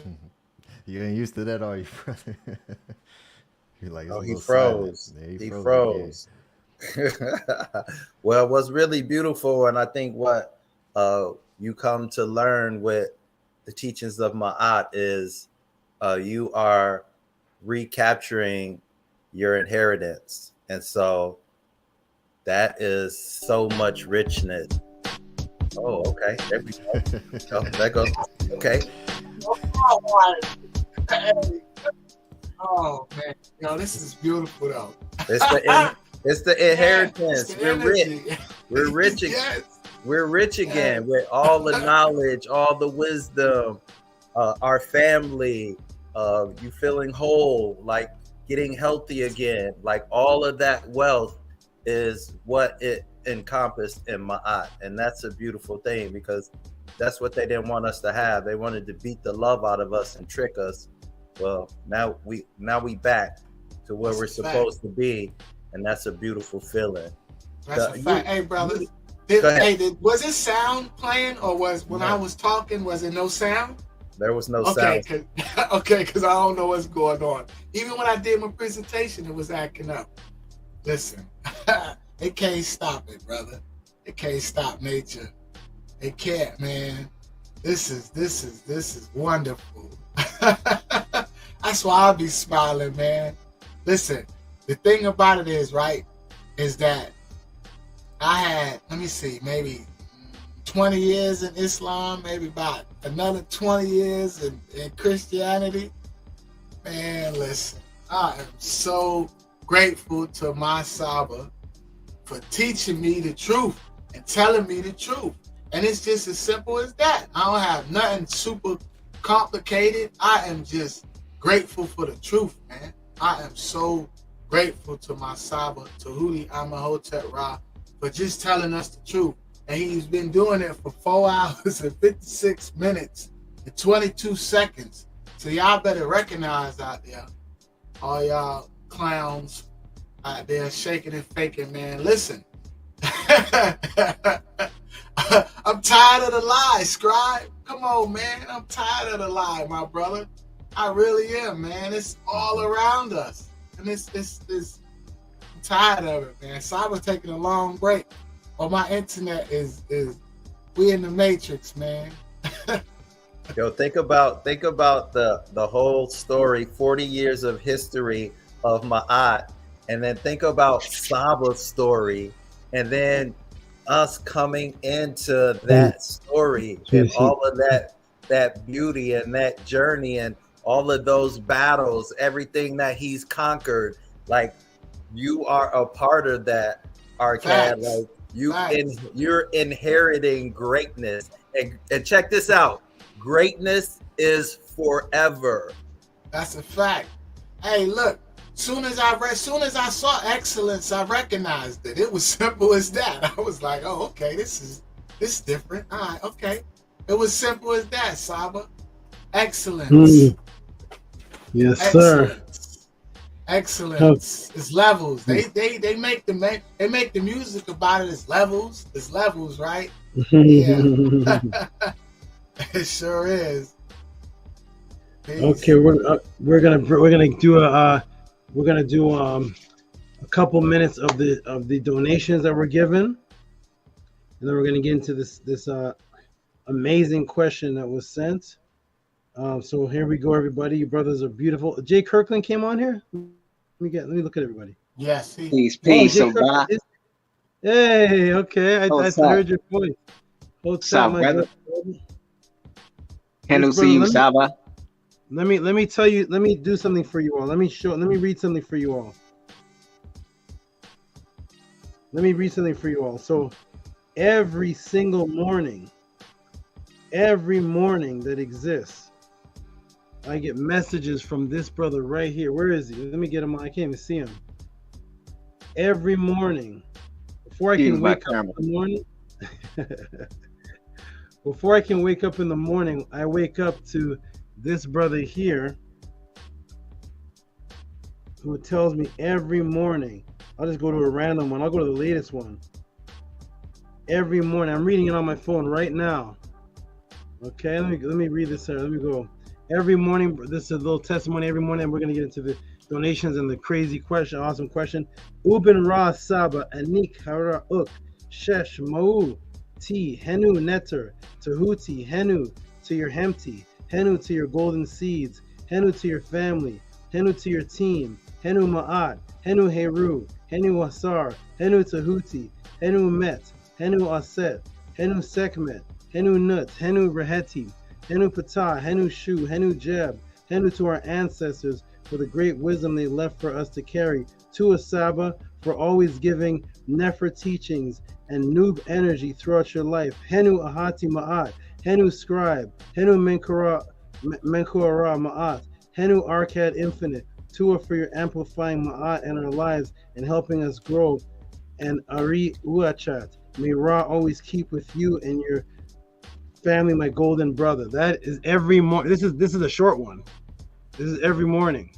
You ain't used to that, are you, brother? You're like, oh, he froze. Yeah, he froze. Well, what's really beautiful, and I think what you come to learn with the teachings of Ma'at is you are recapturing your inheritance. And so that is so much richness. Oh, okay. There we go. Oh, that goes. Okay. Oh man, yo, this is beautiful though. It's the inheritance. Yeah, We're rich. We're rich again. Yes. We're rich again with all the knowledge, all the wisdom, our family, you feeling whole, like getting healthy again, like all of that wealth is what it encompassed in Ma'at. And that's a beautiful thing because that's what they didn't want us to have. They wanted to beat the love out of us and trick us. Well, now we back to where we're supposed to be, and that's a beautiful feeling. That's a fact. Hey, brother, was it sound playing, or was when I was talking, was it no sound? There was no sound. Okay, because I don't know what's going on. Even when I did my presentation, it was acting up. Listen, it can't stop it, brother. It can't stop nature. It can't, man. This is wonderful. That's why I'll be smiling, man. Listen, the thing about it is, right, is that I had, let me see, maybe 20 years in Islam, maybe about another 20 years in Christianity. Man, listen, I am so grateful to my Saba for teaching me the truth and telling me the truth. And it's just as simple as that. I don't have nothing super complicated. I am just grateful for the truth, man. I am so grateful to my Saba Tehuti About for just telling us the truth. And he's been doing it for 4 hours and 56 minutes and 22 seconds. So y'all better recognize out there, all y'all clowns out there shaking and faking, man. Listen, I'm tired of the lie, Scribe. Come on, man. I'm tired of the lie, my brother. I really am, man. It's all around us. And it's I'm tired of it, man. So I was taking a long break. But my internet is we in the matrix, man. Yo, think about the whole story, 40 years of history of Ma'at, and then think about Saba's story, and then us coming into that story and all of that beauty and that journey and all of those battles, everything that he's conquered. Like, you are a part of that, Arcad. Like, you're inheriting greatness. And check this out. Greatness is forever. That's a fact. Hey, look, soon as I saw excellence, I recognized it. It was simple as that. I was like, oh, okay, this is different. All right, okay. It was simple as that, Saba. Excellence. Yes, Excellence. sir. Excellence. It's levels. They make the music about it as levels. It's levels, right? Yeah. It sure is. Peace. Okay, we're gonna do a We're gonna do a couple minutes of the donations that were given, and then we're gonna get into this amazing question that was sent. So here we go, everybody. You brothers are beautiful. Jay Kirkland came on here. Let me look at everybody. Yes. Peace, Jay Kirkland is, hey, okay. I heard your voice. What's up, my brother? Hello, see you, Saba. Let me tell you. Let me do something for you all. Let me read something for you all. So every single morning, that exists, I get messages from this brother right here. Where is he? Let me get him on. I can't even see him. Every morning, before I can wake up in the morning, I wake up to this brother here who tells me every morning. I'll just go to a random one. I'll go to the latest one. Every morning, I'm reading it on my phone right now. Okay, let me read this here. Let me go. Every morning, this is a little testimony. Every morning, we're gonna get into the donations and the crazy question, awesome question. Uben Ra Saba Anik Hara Uk Shesh Mau T Henu Netter Tehuti Henu to your Hemti Henu to your golden seeds Henu to your family Henu to your team Henu Ma'at Henu Heru Henu Ausar Henu Tehuti Henu Met Henu Aset Henu Sekmet Henu Nut Henu Reheti Henu Patah Henu Shu Henu Jeb Henu to our ancestors for the great wisdom they left for us to carry, to Saba for always giving Nefer teachings and noob energy throughout your life. Henu Ahati Ma'at, Henu Scribe, Henu Menkuara Ma'at, Henu Arcad Infinite, Tua for your amplifying Ma'at in our lives and helping us grow. And Ari Uachat, may Ra always keep with you and your family, my golden brother. That is every morning. This is a short one. This is every morning.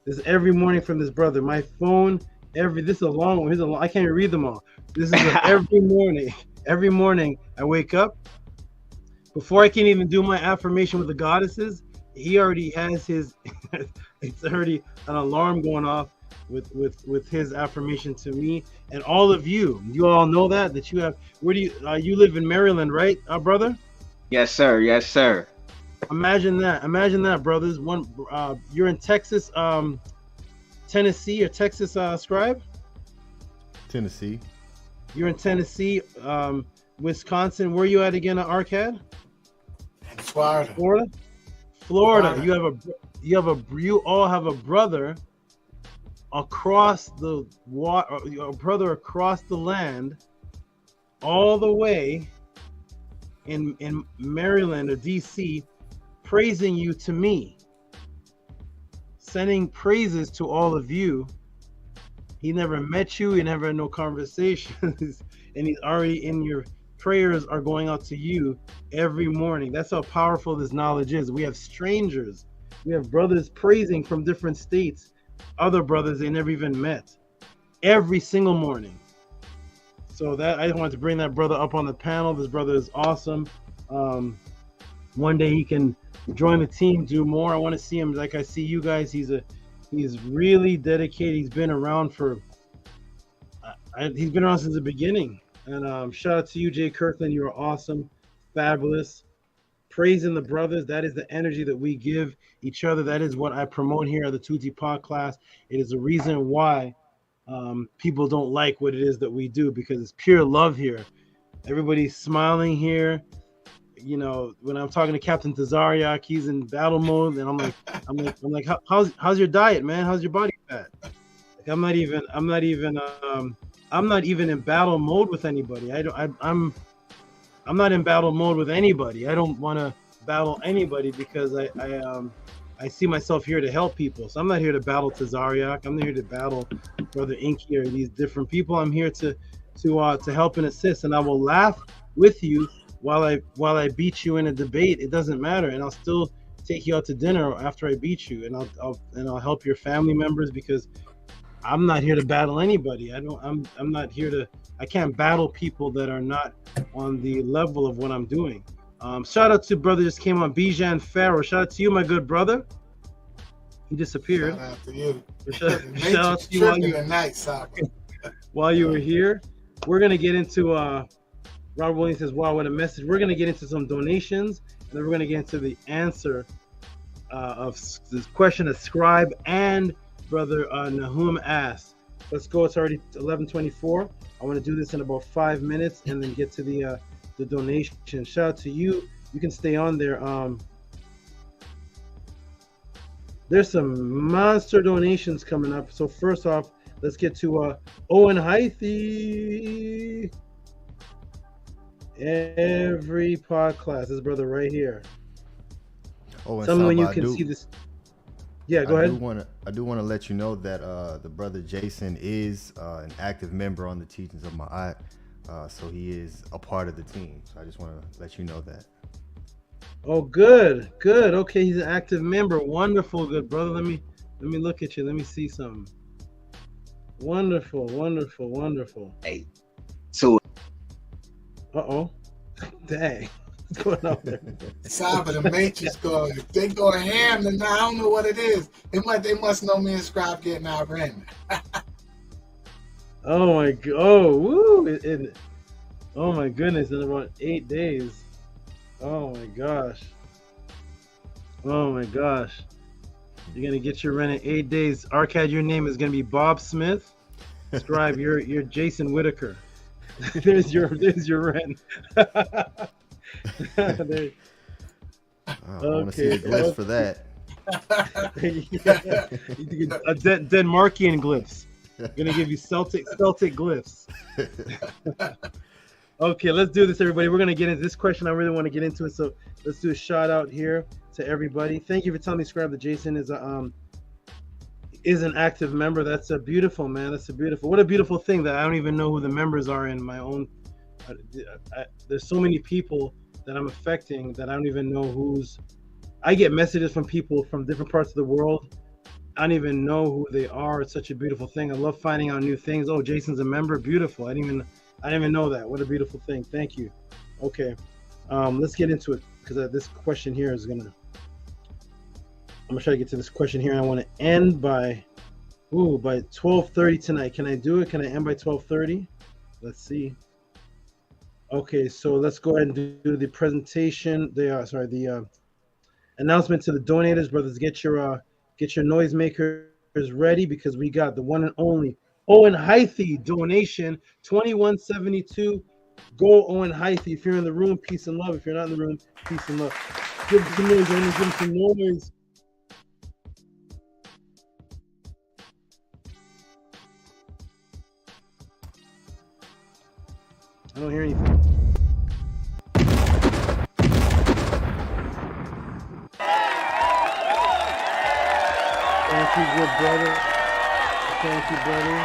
This is every morning from this brother. My phone, this is a long one. I can't even read them all. This is every morning. Every morning I wake up. Before I can even do my affirmation with the goddesses, he already has his, it's already an alarm going off with his affirmation to me. And all of you all know that you have, where do you live in Maryland, right, brother? Yes, sir. Yes, sir. Imagine that, brothers. You're in Texas, Tennessee, or Texas, Scribe? Tennessee. You're in Tennessee, Wisconsin. Where are you at again, Arcad? Florida. You all have a brother across the water, a brother across the land, all the way in Maryland or DC, praising you to me, sending praises to all of you. He never met you, he never had no conversations, and he's already in your prayers are going out to you every morning. That's how powerful this knowledge is. We have strangers, we have brothers praising from different states, other brothers they never even met, every single morning. So that I just wanted to bring that brother up on the panel. This brother is awesome. One day he can join the team, do more. I want to see him like I see you guys. He's really dedicated. He's been around he's been around since the beginning. And shout out to you, Jay Kirkland. You are awesome, fabulous. Praising the brothers, that is the energy that we give each other. That is what I promote here at the Tehuti Podcast. It is the reason why people don't like what it is that we do, because it's pure love here. Everybody's smiling here. You know, when I'm talking to Captain Tazariak, he's in battle mode, and I'm like, how's your diet, man? How's your body fat? Like, I'm not even in battle mode with anybody. I'm not in battle mode with anybody. I don't want to battle anybody because I see myself here to help people. So I'm not here to battle Tazariak. I'm not here to battle Brother Inky or these different people. I'm here to help and assist, and I will laugh with you while I beat you in a debate. It doesn't matter, and I'll still take you out to dinner after I beat you, and I'll help your family members, because I'm not here to battle anybody. I'm not here to. I can't battle people that are not on the level of what I'm doing. Shout out to brother just came on, Bijan Farrow. Shout out to you, my good brother. He disappeared. Shout out to you. Shout out Matrix to you while tripping you, tonight, Saba. while you were here. We're gonna get into Robert Williams says, wow, what a message. We're gonna get into some donations, and then we're gonna get into the answer of this question that Scribe and Brother Nahum asked. Let's go. It's already 11:24. I want to do this in about 5 minutes and then get to the donation. Shout out to you. You can stay on there. There's some monster donations coming up. So first off, let's get to Owen Hythe. Every pod class, this brother right here. Oh, and Tell me when you Saba, can see this. Yeah, go ahead. I do want to let you know that the brother Jason is an active member on the teachings of Ma'at, so he is a part of the team. So I just want to let you know that. Oh, good. Okay, he's an active member. Wonderful, good brother. Let me look at you. Let me see something. Wonderful. Hey, so. Uh-oh. Dang. What's going on there? Saba, the Matrix they go ham tonight. I don't know what it is. They must know me and Scribe getting outran. Oh my god! Oh, woo! Oh my goodness! In about 8 days. Oh my gosh! You're gonna get your rent in 8 days. Arcad, your name is gonna be Bob Smith. Scribe, you're Jason Whitaker. there's your rent. I want to see the glyphs for that. Denmarkian glyphs. Gonna give you Celtic glyphs. Okay, let's do this, everybody. We're gonna get into this question. I really want to get into it, so let's do a shout out here to everybody. Thank you for telling me, Scribe, that Jason is an active member. That's a beautiful, man. What a beautiful thing that I don't even know who the members are in my own. There's so many people that I'm affecting that I don't even know who's. I get messages from people from different parts of the world. I don't even know who they are. It's such a beautiful thing. I love finding out new things. Oh, Jason's a member. Beautiful. I didn't even know that. What a beautiful thing. Thank you. Okay, let's get into it because this question here is gonna. I'm gonna try to get to this question here. I want to end by 12:30 tonight. Can I do it? Can I end by 12:30? Let's see. Okay, so let's go ahead and do the presentation. The announcement to the donators, brothers. Get your noisemakers ready because we got the one and only Owen Hythe donation, $21.72. Go Owen Hythe. If you're in the room, peace and love. If you're not in the room, peace and love. Give him some noise. Give him some noise. I don't hear anything. Thank you, good brother. Thank you, brother.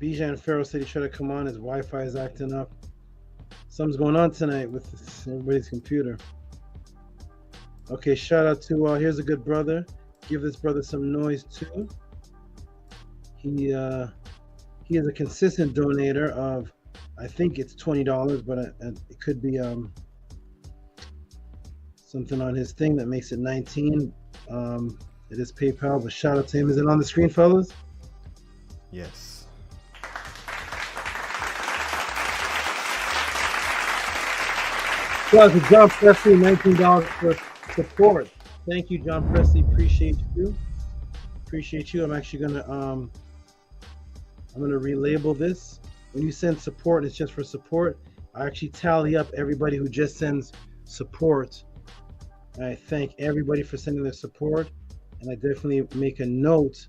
Bijan Farrow said he tried to come on. His Wi-Fi is acting up. Something's going on tonight with everybody's computer. Okay, shout out to here's a good brother. Give this brother some noise too. He is a consistent donator of, I think it's $20, but it could be something on his thing that makes it 19. It is PayPal, but shout out to him. Is it on the screen, fellas? Yes. Shout out to John Presley, $19 for support. Thank you, John Presley. Appreciate you. I'm actually gonna I'm gonna relabel this. When you send support, it's just for support. I actually tally up everybody who just sends support. I thank everybody for sending their support, and I definitely make a note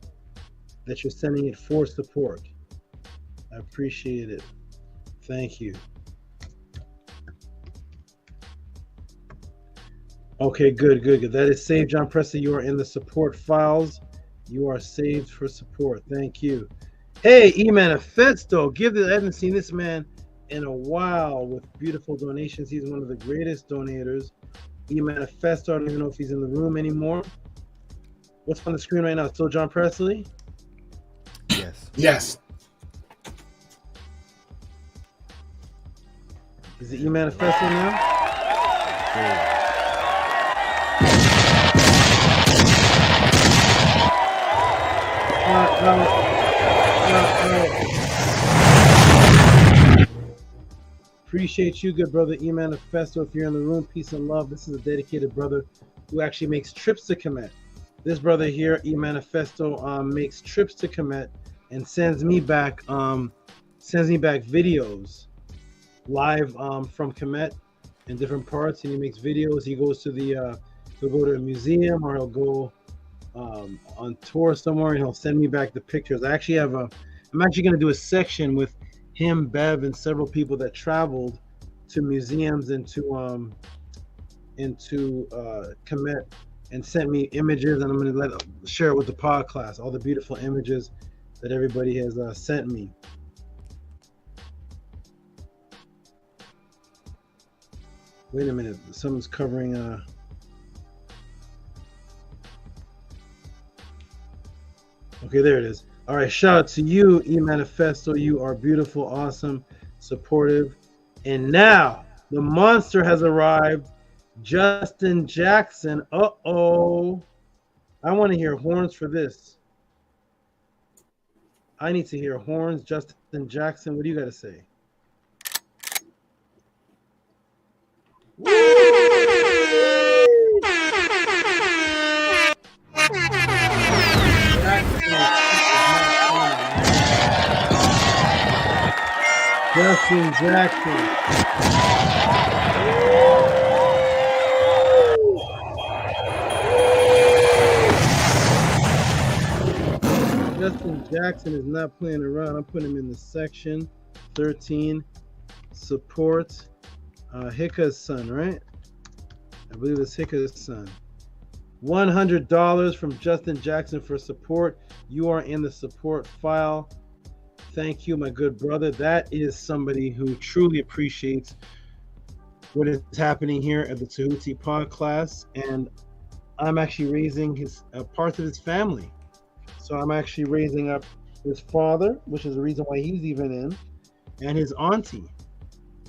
that you're sending it for support. I appreciate it. Thank you. Okay, good. That is saved, John Presley. You are in the support files. You are saved for support. Thank you. Hey, E-Manifesto. I haven't seen this man in a while with beautiful donations. He's one of the greatest donators. E-Manifesto. I don't even know if he's in the room anymore. What's on the screen right now? Still John Presley? Yes. Yes. Is it E-Manifesto now? Appreciate you, good brother E-Manifesto. If you're in the room, peace and love. This is a dedicated brother who actually makes trips to Kemet. This brother here, E-Manifesto, makes trips to Kemet and sends me back videos live from Kemet in different parts, and he makes videos. He goes to he'll go to a museum, or he'll go on tour somewhere, and he'll send me back the pictures. I'm actually going to do a section with him, Bev, and several people that traveled to museums and into Kemet and sent me images, and I'm going to share it with the pod class, all the beautiful images that everybody has sent me. Wait a minute, someone's covering okay, there it is. All right, shout out to you, E-Manifesto. You are beautiful, awesome, supportive. And now the monster has arrived, Justin Jackson. Uh-oh. I want to hear horns for this. I need to hear horns. Justin Jackson, what do you got to say? Justin Jackson. Justin Jackson is not playing around. I'm putting him in the section 13. Support Hika's son, right? I believe it's Hika's son. $100 from Justin Jackson for support. You are in the support file. Thank you, my good brother. That is somebody who truly appreciates what is happening here at the Tehuti Pod class, and I'm actually raising his parts of his family. So I'm actually raising up his father, which is the reason why he's even in, and his aunt,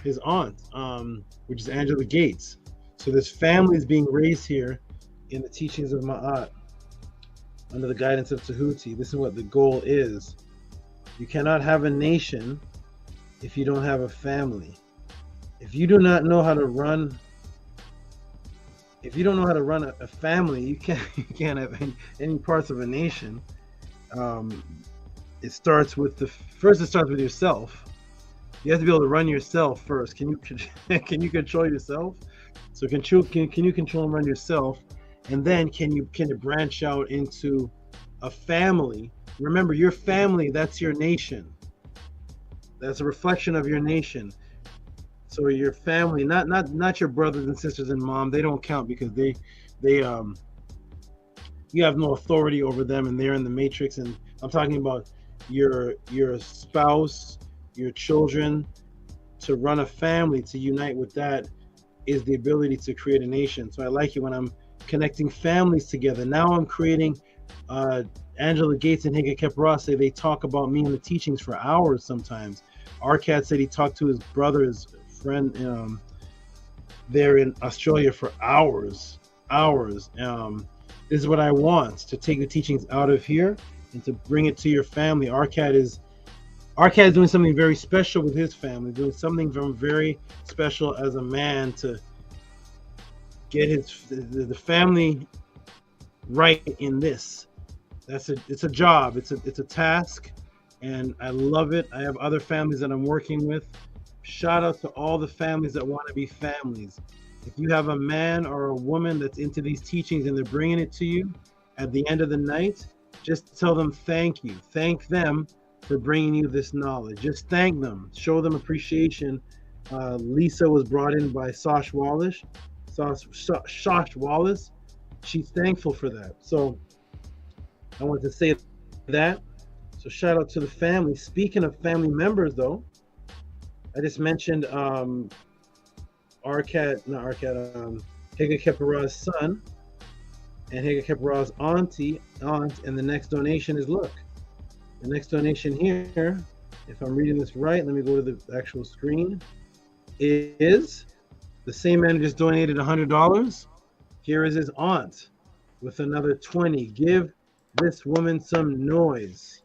which is Angela Gates. So this family is being raised here in the teachings of Ma'at under the guidance of Tehuti. This is what the goal is. You cannot have a nation if you don't have a family. If you do not know how to run, a family, you can't have any parts of a nation. It starts with yourself. You have to be able to run yourself first. Can you control yourself? So can you control and run yourself? And then can you branch out into a family? Remember, your family, that's your nation. That's a reflection of your nation. So your family, not your brothers and sisters and mom, they don't count because they you have no authority over them and they're in the matrix. And I'm talking about your spouse, your children. To run a family, to unite with that is the ability to create a nation. So I like it when I'm connecting families together. Now I'm creating Angela Gates and Higa Kepra say they talk about me in the teachings for hours sometimes. Arcad said he talked to his brother, his friend there in Australia for hours. This is what I want, to take the teachings out of here and to bring it to your family. Arcad is doing something very special with his family, doing something very special as a man to get the family right in this. It's a job, it's a task, and I love it. I have other families that I'm working with. Shout out to all the families that want to be families. If you have a man or a woman that's into these teachings and they're bringing it to you at the end of the night, just tell them thank you. Thank them for bringing you this knowledge. Just thank them. Show them appreciation. Lisa was brought in by Sash Wallace. She's thankful for that. So I want to say that. So shout out to the family. Speaking of family members, though, I just mentioned Higa Kepara's son and Higa Kepara's aunt, and the next donation is, look, the next donation here, if I'm reading this right, let me go to the actual screen. is the same man who just donated $100. Here is his aunt with another 20. Give this woman some noise.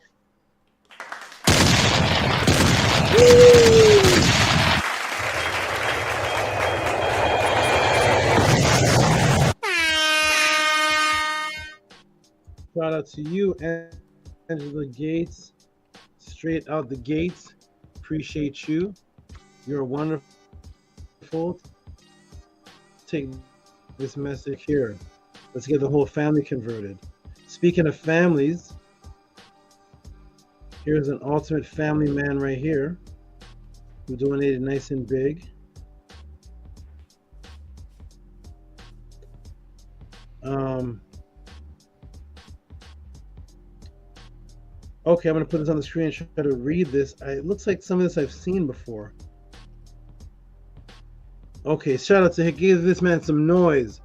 Shout out to you, Angela Gates. Straight out the gates. Appreciate you. You're wonderful. Take this message here. Let's get the whole family converted. Speaking of families, here's an ultimate family man right here who donated nice and big. Okay, I'm going to put this on the screen and try to read this. It looks like some of this I've seen before. Okay, shout out to him. Give this man some noise.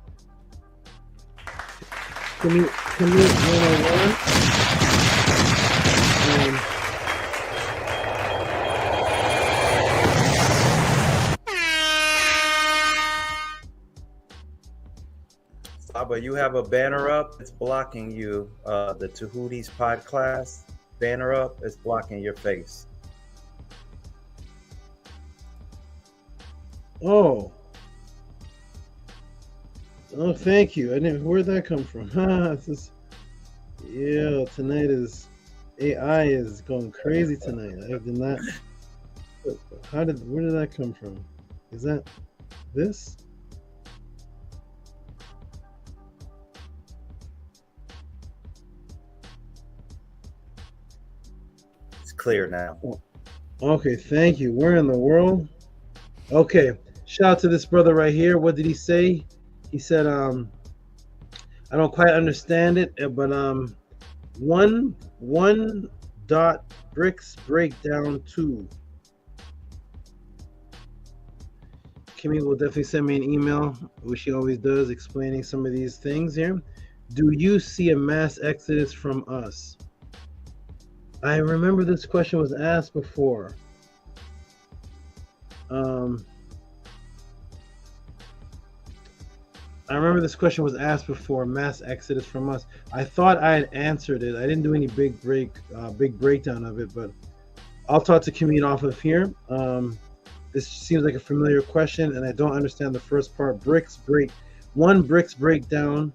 Kemet 101. Saba, you have a banner up. It's blocking you. The Tehuti's pod class banner up. It's blocking your face. Oh, thank you. I didn't. Where'd that come from? Yeah, tonight is AI is going crazy tonight. I did not. Where did that come from? Is that this? It's clear now. Okay, thank you. Where in the world? Okay, shout out to this brother right here. What did he say? He said, I don't quite understand it, but one dot bricks breakdown 2. Kimmy will definitely send me an email, which she always does, explaining some of these things here. Do you see a mass exodus from us? I remember this question was asked before. I remember this question was asked before, mass exodus from us. I thought I had answered it. I didn't do any big breakdown of it, but I'll talk to Kemet off of here. This seems like a familiar question, and I don't understand the first part. Bricks breakdown. 1, bricks breakdown.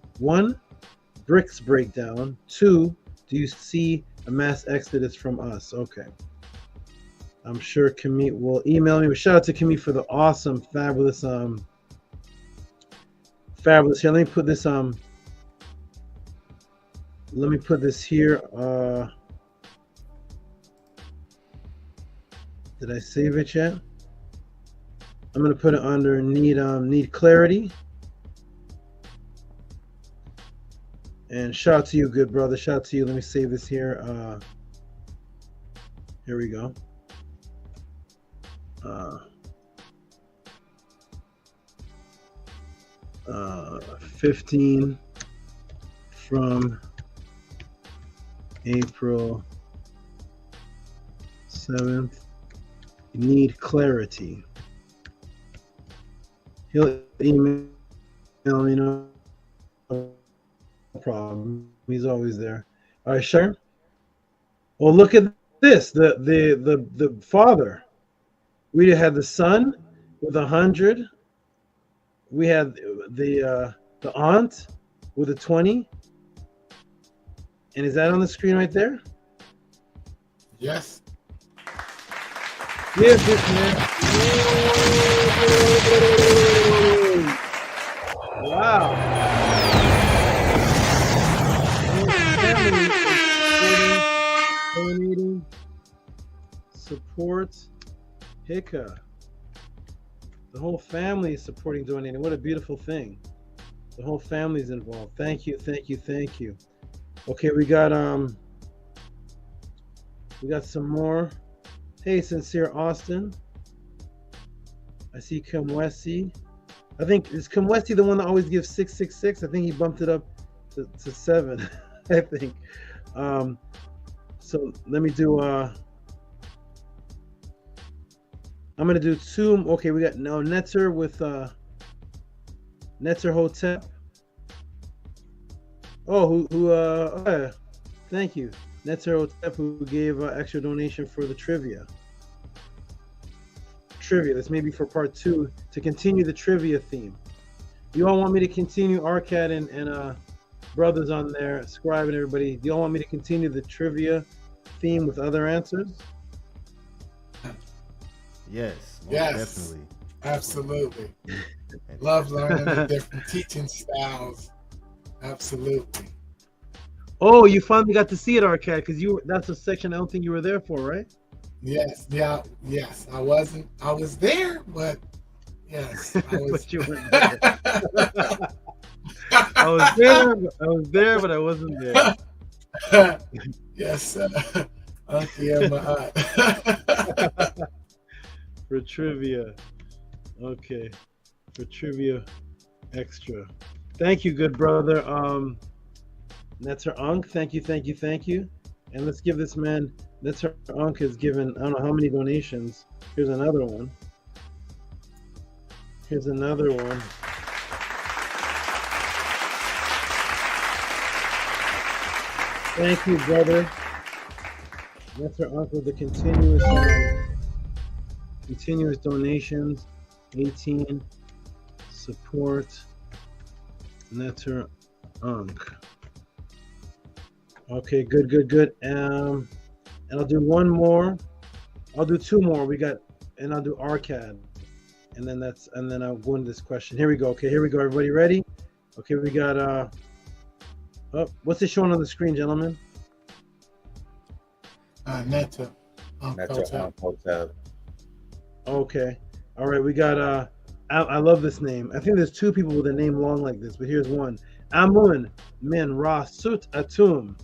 2, do you see a mass exodus from us? Okay. I'm sure Kemet will email me. But shout out to Kemet for the awesome, fabulous here. Let me put this here. Did I save it yet? I'm gonna put it under need clarity. And shout out to you, good brother. Shout out to you. Let me save this here. Here we go. 15 from April 7th. Need clarity. He'll email me, no problem. He's always there. All right, sure. Well, look at this. The father. We had the son with 100. We had the aunt with a 20. And is that on the screen right there? Yes. Give this man. Wow. Donating support Hika. The whole family is supporting donating. What a beautiful thing. The whole family is involved. Thank you, thank you, thank you. Okay, we got some more. Hey, Sincere Austin. I see Kamwesi. I think is Kamwesi the one that always gives 666? I think he bumped it up to 7. I think. So let me do. I'm gonna do two. Okay, we got now Netzer with Netzer Hotep. Oh, thank you, Netzer Hotep, who gave extra donation for the trivia. This may be for part 2 to continue the trivia theme. You all want me to continue Arcad and brothers on there, Scribe and everybody? Do you all want me to continue the trivia theme with other answers? Yes, Yes, definitely. Absolutely. Love learning the different teaching styles. Absolutely. Oh, you finally got to see it, Arcad, because that's a section I don't think you were there for, right? Yes, yes. I was there, but yes, I was. But you weren't there. I was there, but I wasn't there. Yes, okay, my For trivia. Okay. For trivia extra. Thank you, good brother. Netzer Unk, thank you. And let's give this man, Netzer Unk has given, I don't know how many donations. Here's another one. Thank you, brother. Netzer Unk with the continuous donations. 18 support Netzer Unk. Okay, good. And I'll do one more. I'll do two more. I'll do Arcad. And then I'll go into this question. Here we go. Okay, here we go. Everybody ready? Okay, we got what's it showing on the screen, gentlemen? Netzer Unk. Okay. All right, we got I love this name. I think there's two people with a name long like this, but here's one. Amun Min Ra Sut Atum.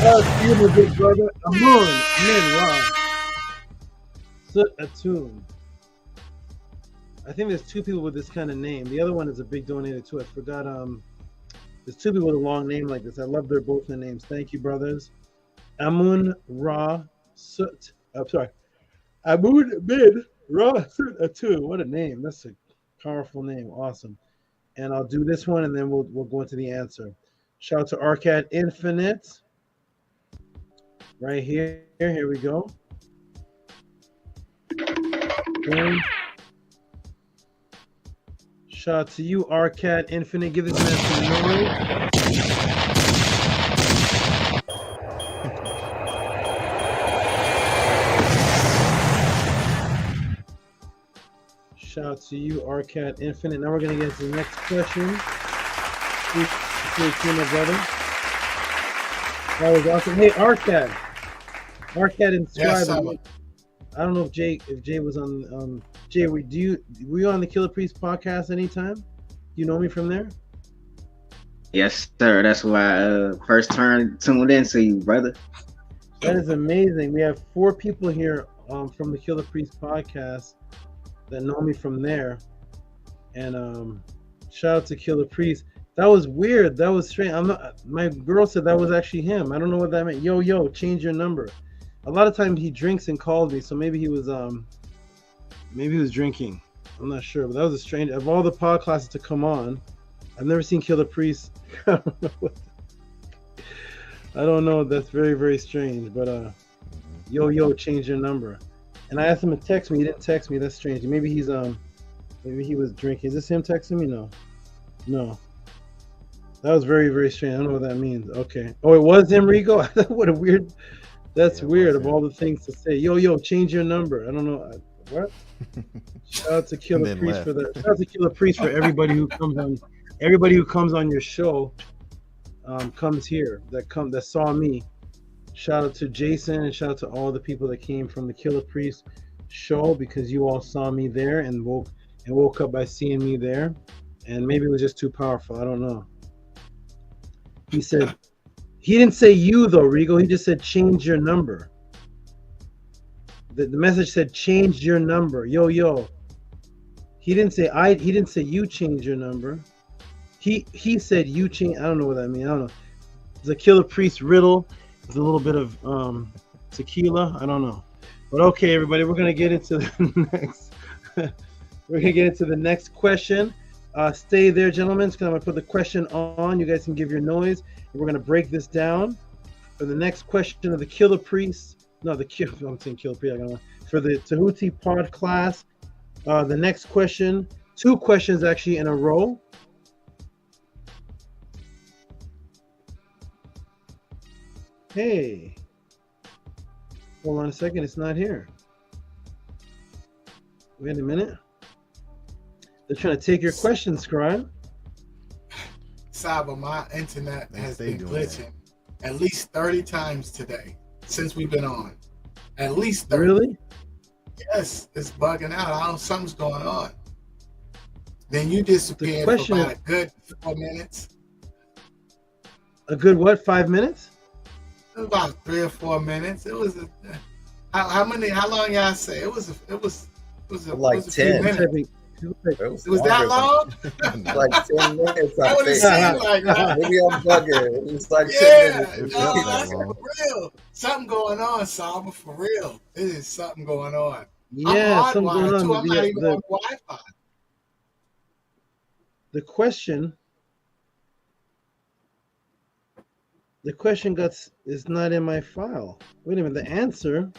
That's beautiful, big brother. Amun Min Ra Sut Atum. I think there's two people with this kind of name. The other one is a big donator too. I forgot. There's two people with a long name like this. I love their both their names. Thank you, brothers. Amun Ra Sut. I'm sorry. Amun Min Ra Sut Atum. What a name. That's a powerful name. Awesome. And I'll do this one, and then we'll go into the answer. Shout out to Arcad Infinite. Right here. Here we go. Boom. Shout out to you, Arcad Infinite. Give this man some noise. Shout out to you, Arcad Infinite. Now we're going to get to the next question. Please, my brother. That was awesome. Hey, Arcad and Scribe. Yes, I don't know if Jay was on. Jay, were you on the Killer Priest podcast anytime? You know me from there? Yes, sir. That's why I first tuned in to you, brother. That is amazing. We have 4 people here from the Killer Priest podcast that know me from there. And shout out to Killer Priest. That was weird. That was strange. My girl said that was actually him. I don't know what that meant. Yo, change your number. A lot of times he drinks and calls me, so maybe he was drinking. I'm not sure, but that was a strange. Of all the podcasts to come on, I've never seen Killer Priest. I don't know. That's very, very strange. But yo, change your number. And I asked him to text me. He didn't text me. That's strange. Maybe he was drinking. Is this him texting me? No. That was very, very strange. I don't know what that means. Okay. Oh, it was him, Rico? What a weird. That's weird. Of all the things to say. Yo, change your number. I don't know. What? Shout out to Killer Priest for that. Shout out to Killer Priest for everybody who comes on. Everybody who comes on your show comes here. That saw me. Shout out to Jason and shout out to all the people that came from the Killer Priest show, because you all saw me there and woke up by seeing me there. And maybe it was just too powerful. I don't know. He said, he didn't say you though, Rigo. He just said change your number. The message said change your number. Yo. He didn't say you change your number. He said you change. I don't know what that means. I don't know. It's a Killer Priest riddle. It's a little bit of tequila. I don't know. But okay, everybody, we're gonna get into the next. We're gonna get into the next question. Stay there, gentlemen. Because I'm gonna put the question on. You guys can give your noise. And we're gonna break this down for the next question of the Killer Priest. No, I'm saying Killer Priest. For the Tehuti Pod class. The next question. 2 questions actually in a row. Hey, hold on a second. It's not here. Wait a minute. They're trying to take your question, Scribe. Saba, my internet has been glitching at least 30 times today since we've been on. At least 30. Really? Yes, it's bugging out. I don't know, something's going on. Then you disappeared for about a good 4 minutes. A good what? 5 minutes? It was about 3 or 4 minutes. It was how long y'all say? It was like a 10 minutes. It was that long? Like 10 minutes. That would have seemed like that. Maybe I'm bugging. It was like 10 minutes. No, that's for real. Something going on, Saba, for real. It is something going on. Yeah, I'm something going on. too. I'm not even on Wi-Fi. The question is not in my file. Wait a minute. The answer.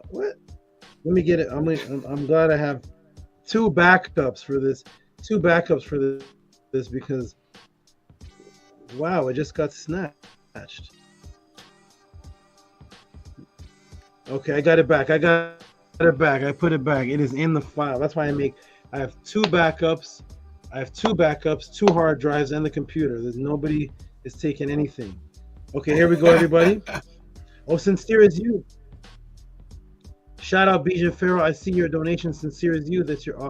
What? Let me get it. I'm glad I have 2 backups for this. 2 backups for this because wow, it just got snatched. Okay, I got it back. I put it back. It is in the file. That's why I have 2 backups. 2 hard drives and the computer. There's nobody is taking anything. Okay, here we go, everybody. Oh, sincere as you. Shout out Bijan Pharaoh. I see your donation. Sincere as you.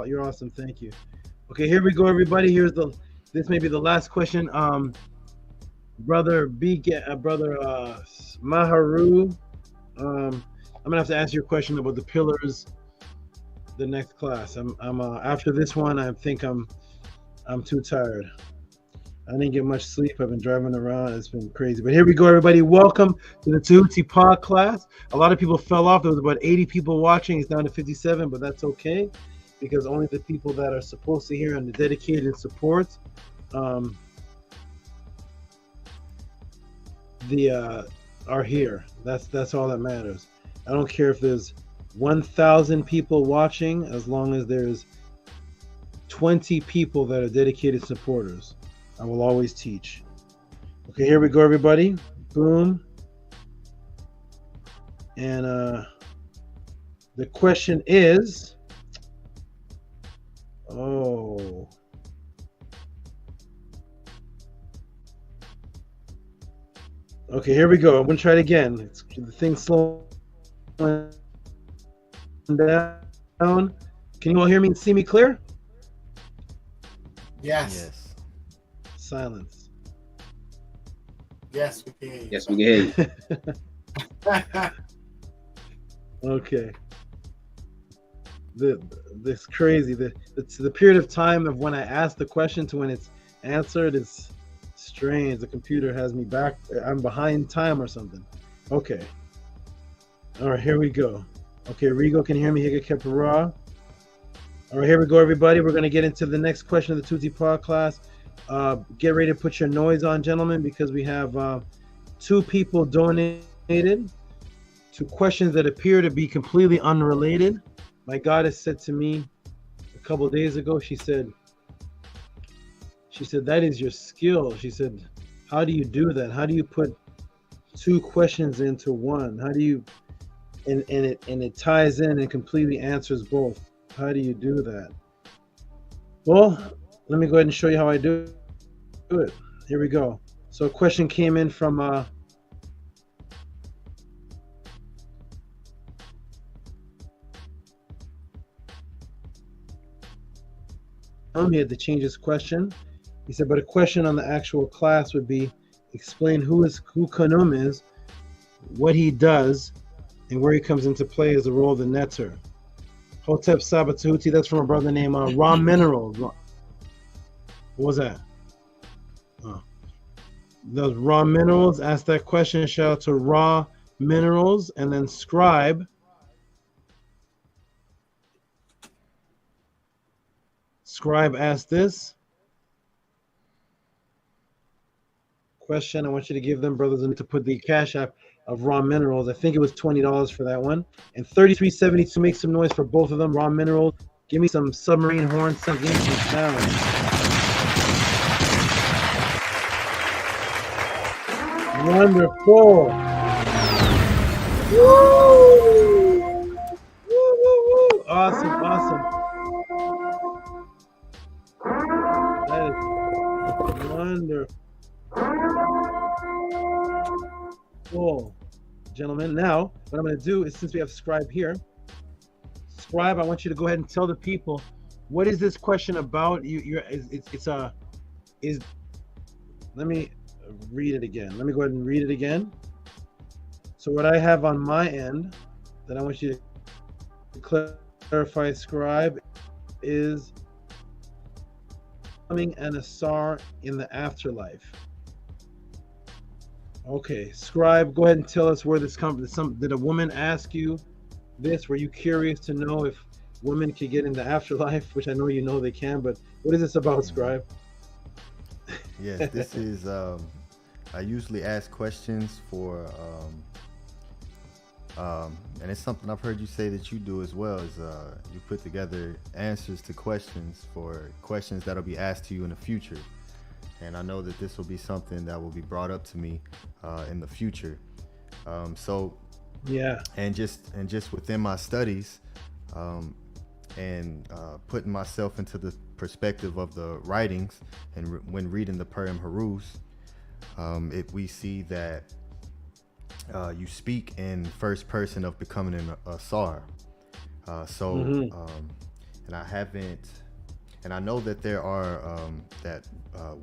You're awesome. Thank you. Okay, here we go, everybody. This may be the last question. Brother Maharu. I'm gonna have to ask you a question about the pillars. The next class. I'm after this one. I think I'm too tired. I didn't get much sleep. I've been driving around. It's been crazy. But here we go, everybody. Welcome to the Tehuti Pod class. A lot of people fell off. There was about 80 people watching. It's down to 57, but that's okay because only the people that are supposed to hear and the dedicated support are here. That's all that matters. I don't care if there's 1,000 people watching as long as there's 20 people that are dedicated supporters. I will always teach. Okay, here we go, everybody. Boom. And the question is, okay, here we go. I'm gonna try it again. The thing's slowing down. Can you all hear me and see me clear? Yes. Silence. Yes, we can. Yes, we can hear you. Okay. This crazy. The period of time of when I ask the question to when it's answered is strange. The computer has me back. I'm behind time or something. Okay. All right, here we go. Okay, Rigo can hear me. Higa Kepara. All right, here we go, everybody. We're going to get into the next question of the Tehuti Pod class. Get ready to put your noise on, gentlemen, because we have 2 people donated to questions that appear to be completely unrelated. My goddess said to me a couple of days ago, she said, that is your skill. She said, how do you do that? How do you put 2 questions into one? How do you, and it ties in and completely answers both. How do you do that? Well, let me go ahead and show you how I do it. Here we go. So a question came in from he had to change his question. He said, but a question on the actual class would be, explain who Khnum is, what he does, and where he comes into play as the role of the netter. Hotep Saba Tehuti, that's from a brother named Raw Mineral. What was that? Those raw minerals. Ask that question. Shout out to raw minerals, and then Scribe. Scribe asked this question. I want you to give them, brothers, and to put the cash app of raw minerals. I think it was $20 for that one, and $33.72. Make some noise for both of them. Raw minerals. Give me some submarine horn. Give me some sound. Wonderful. Woo! Woo, woo, woo. Awesome, awesome. That is wonderful. Cool. Gentlemen, now what I'm going to do is, since we have Scribe here, Scribe, I want you to go ahead and tell the people, what is this question about? Let me read it again. Let me go ahead and read it again. So what I have on my end that I want you to clarify, Scribe, is becoming an Ausar in the afterlife. Okay, Scribe, go ahead and tell us where this comes from. Did a woman ask you this? Were you curious to know if women could get in the afterlife? Which I know you know they can, but what is this about, Scribe? Yes, this is, I usually ask questions for, and it's something I've heard you say that you do as well, is you put together answers to questions for questions that'll be asked to you in the future. And I know that this will be something that will be brought up to me in the future. So yeah, and just within my studies, and putting myself into the perspective of the writings, and when reading the Purim Harus, we see that you speak in first person of becoming an Ausar. And I haven't, and I know that there are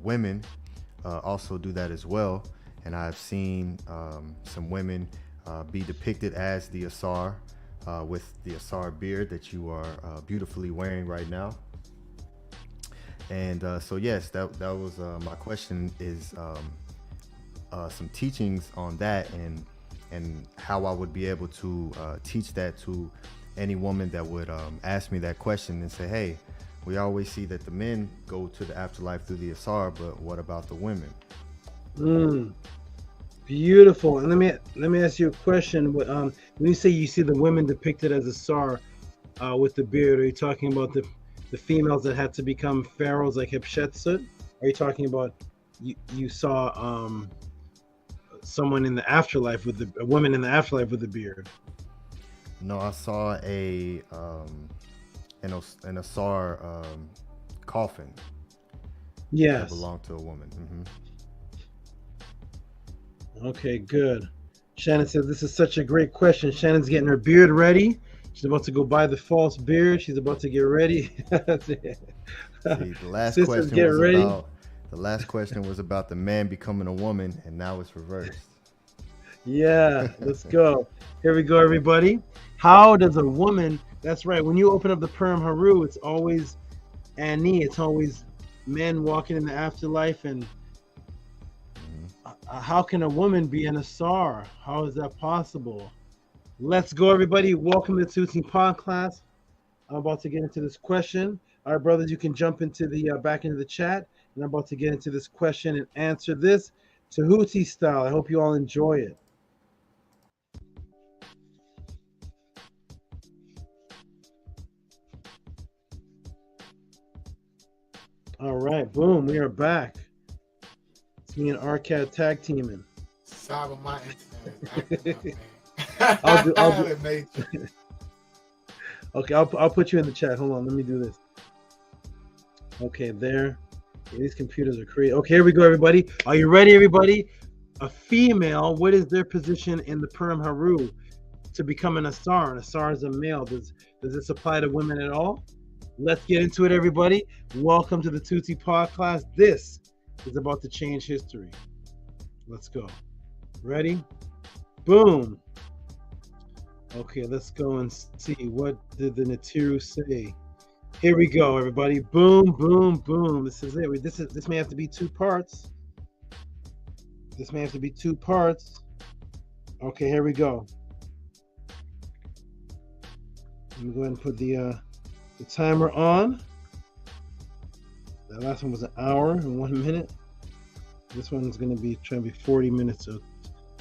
women also do that as well, and I've seen some women be depicted as the Ausar with the Ausar beard that you are beautifully wearing right now. And so yes, that was my question, is some teachings on that, and how I would be able to teach that to any woman that would ask me that question and say, hey, we always see that the men go to the afterlife through the Ausar, but what about the women? Beautiful. And let me ask you a question. When you say you see the women depicted as Ausar with the beard, are you talking about the females that had to become pharaohs like Hatshepsut? Are you talking about you saw someone in the afterlife with a woman in the afterlife with a beard? No, I saw an Ausar coffin. Yes. That belonged to a woman. Okay, good. Shannon says this is such a great question. Shannon's getting her beard ready. She's about to go buy the false beard. She's about to get ready. See, the last question was about the man becoming a woman, and now it's reversed. Yeah, let's go. Here we go, everybody. How does a woman, that's right, when you open up the Purim Haru, it's always Ani, it's always men walking in the afterlife, and how can a woman be an Ausar? How is that possible? Let's go, everybody. Welcome to the Tehuti podcast. I'm about to get into this question. All right, brothers, you can jump into the back into the chat, and I'm about to get into this question and answer this Tehuti style. I hope you all enjoy it. All right, boom, we are back. It's me and Arcad tag teaming. Saba, my internet. I'll do Okay, I'll put you in the chat. Hold on, let me do this. Okay, there. Yeah, these computers are crazy. Okay, here we go, everybody. Are you ready, everybody? A female, what is their position in the Purim Haru to become an Ausar? An Ausar is a male. Does this apply to women at all? Let's get into it, everybody. Welcome to the Tehuti podcast. This is about to change history. Let's go. Ready? Boom. Okay, let's go and see. What did the Natiru say? Here we go, everybody. Boom, boom, boom. This is it. This may have to be two parts. This may have to be 2 parts. Okay, here we go. Let me go ahead and put the timer on. That last one was 1 hour and 1 minute. This one's going to be trying to be 40 minutes. So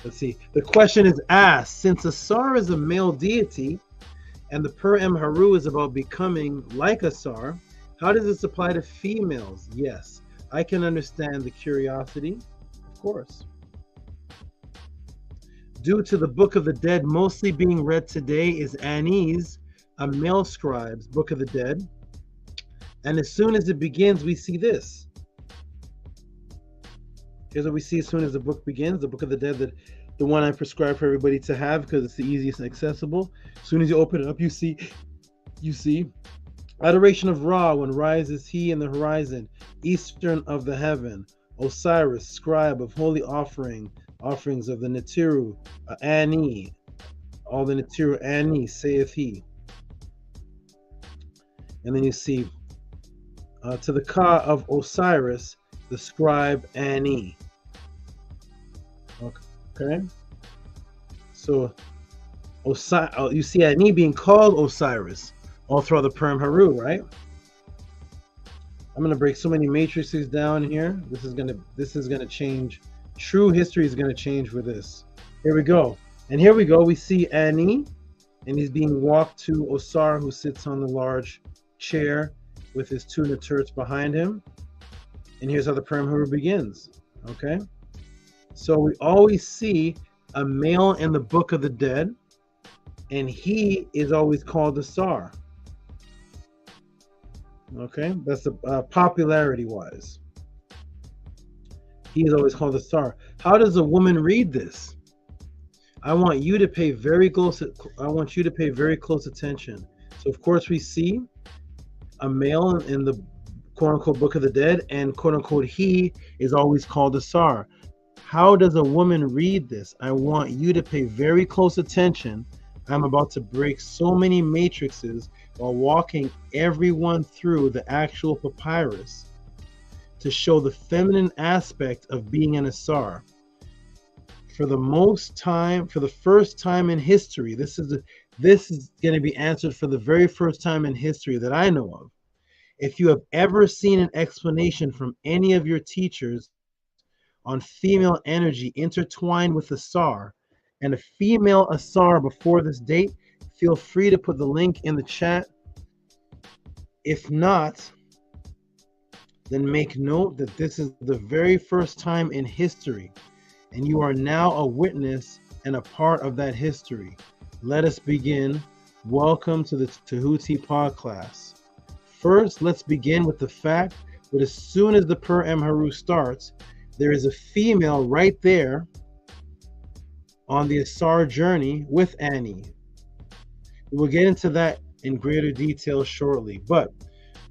let's see. The question is asked: since Ausar is a male deity, and the Per-Em Haru is about becoming like Ausar, how does this apply to females? Yes, I can understand the curiosity, of course. Due to the Book of the Dead mostly being read today is Ani's, a male scribe's Book of the Dead. And as soon as it begins, we see this. Here's what we see as soon as the book begins, the Book of the Dead, the one I prescribe for everybody to have because it's the easiest and accessible. As soon as you open it up, you see adoration of Ra when rises he in the horizon, eastern of the heaven, Osiris, scribe of holy offerings of the Netiru, Ani, all the Netiru, Ani, saith he. And then you see to the Ka of Osiris, the scribe Ani. Okay, so you see Ani being called Osiris all throughout the Per-Em Haru, right? I'm gonna break so many matrices down here. This is gonna change. True history is gonna change with this. Here we go, and here we go. We see Ani, and he's being walked to Ausar, who sits on the large chair with his 2 Neturts behind him. And here's how the Per-Em Haru begins. Okay, so we always see a male in the Book of the Dead, and he is always called Ausar. Okay, that's the popularity wise. He is always called Ausar. How does a woman read this? I want you to pay very close attention. So of course we see a male in the quote-unquote Book of the Dead, and quote-unquote he is always called Ausar. How does a woman read this? I want you to pay very close attention. I'm about to break so many matrices while walking everyone through the actual papyrus to show the feminine aspect of being an Ausar. For the first time in history, this is going to be answered for the very first time in history that I know of. If you have ever seen an explanation from any of your teachers on female energy intertwined with Ausar and a female Ausar before this date, feel free to put the link in the chat. If not, then make note that this is the very first time in history, and you are now a witness and a part of that history. Let us begin. Welcome to the Tehuti podcast. First, let's begin with the fact that as soon as the Per-Em Haru starts, there is a female right there on the Ausar journey with Ani. We'll get into that in greater detail shortly, but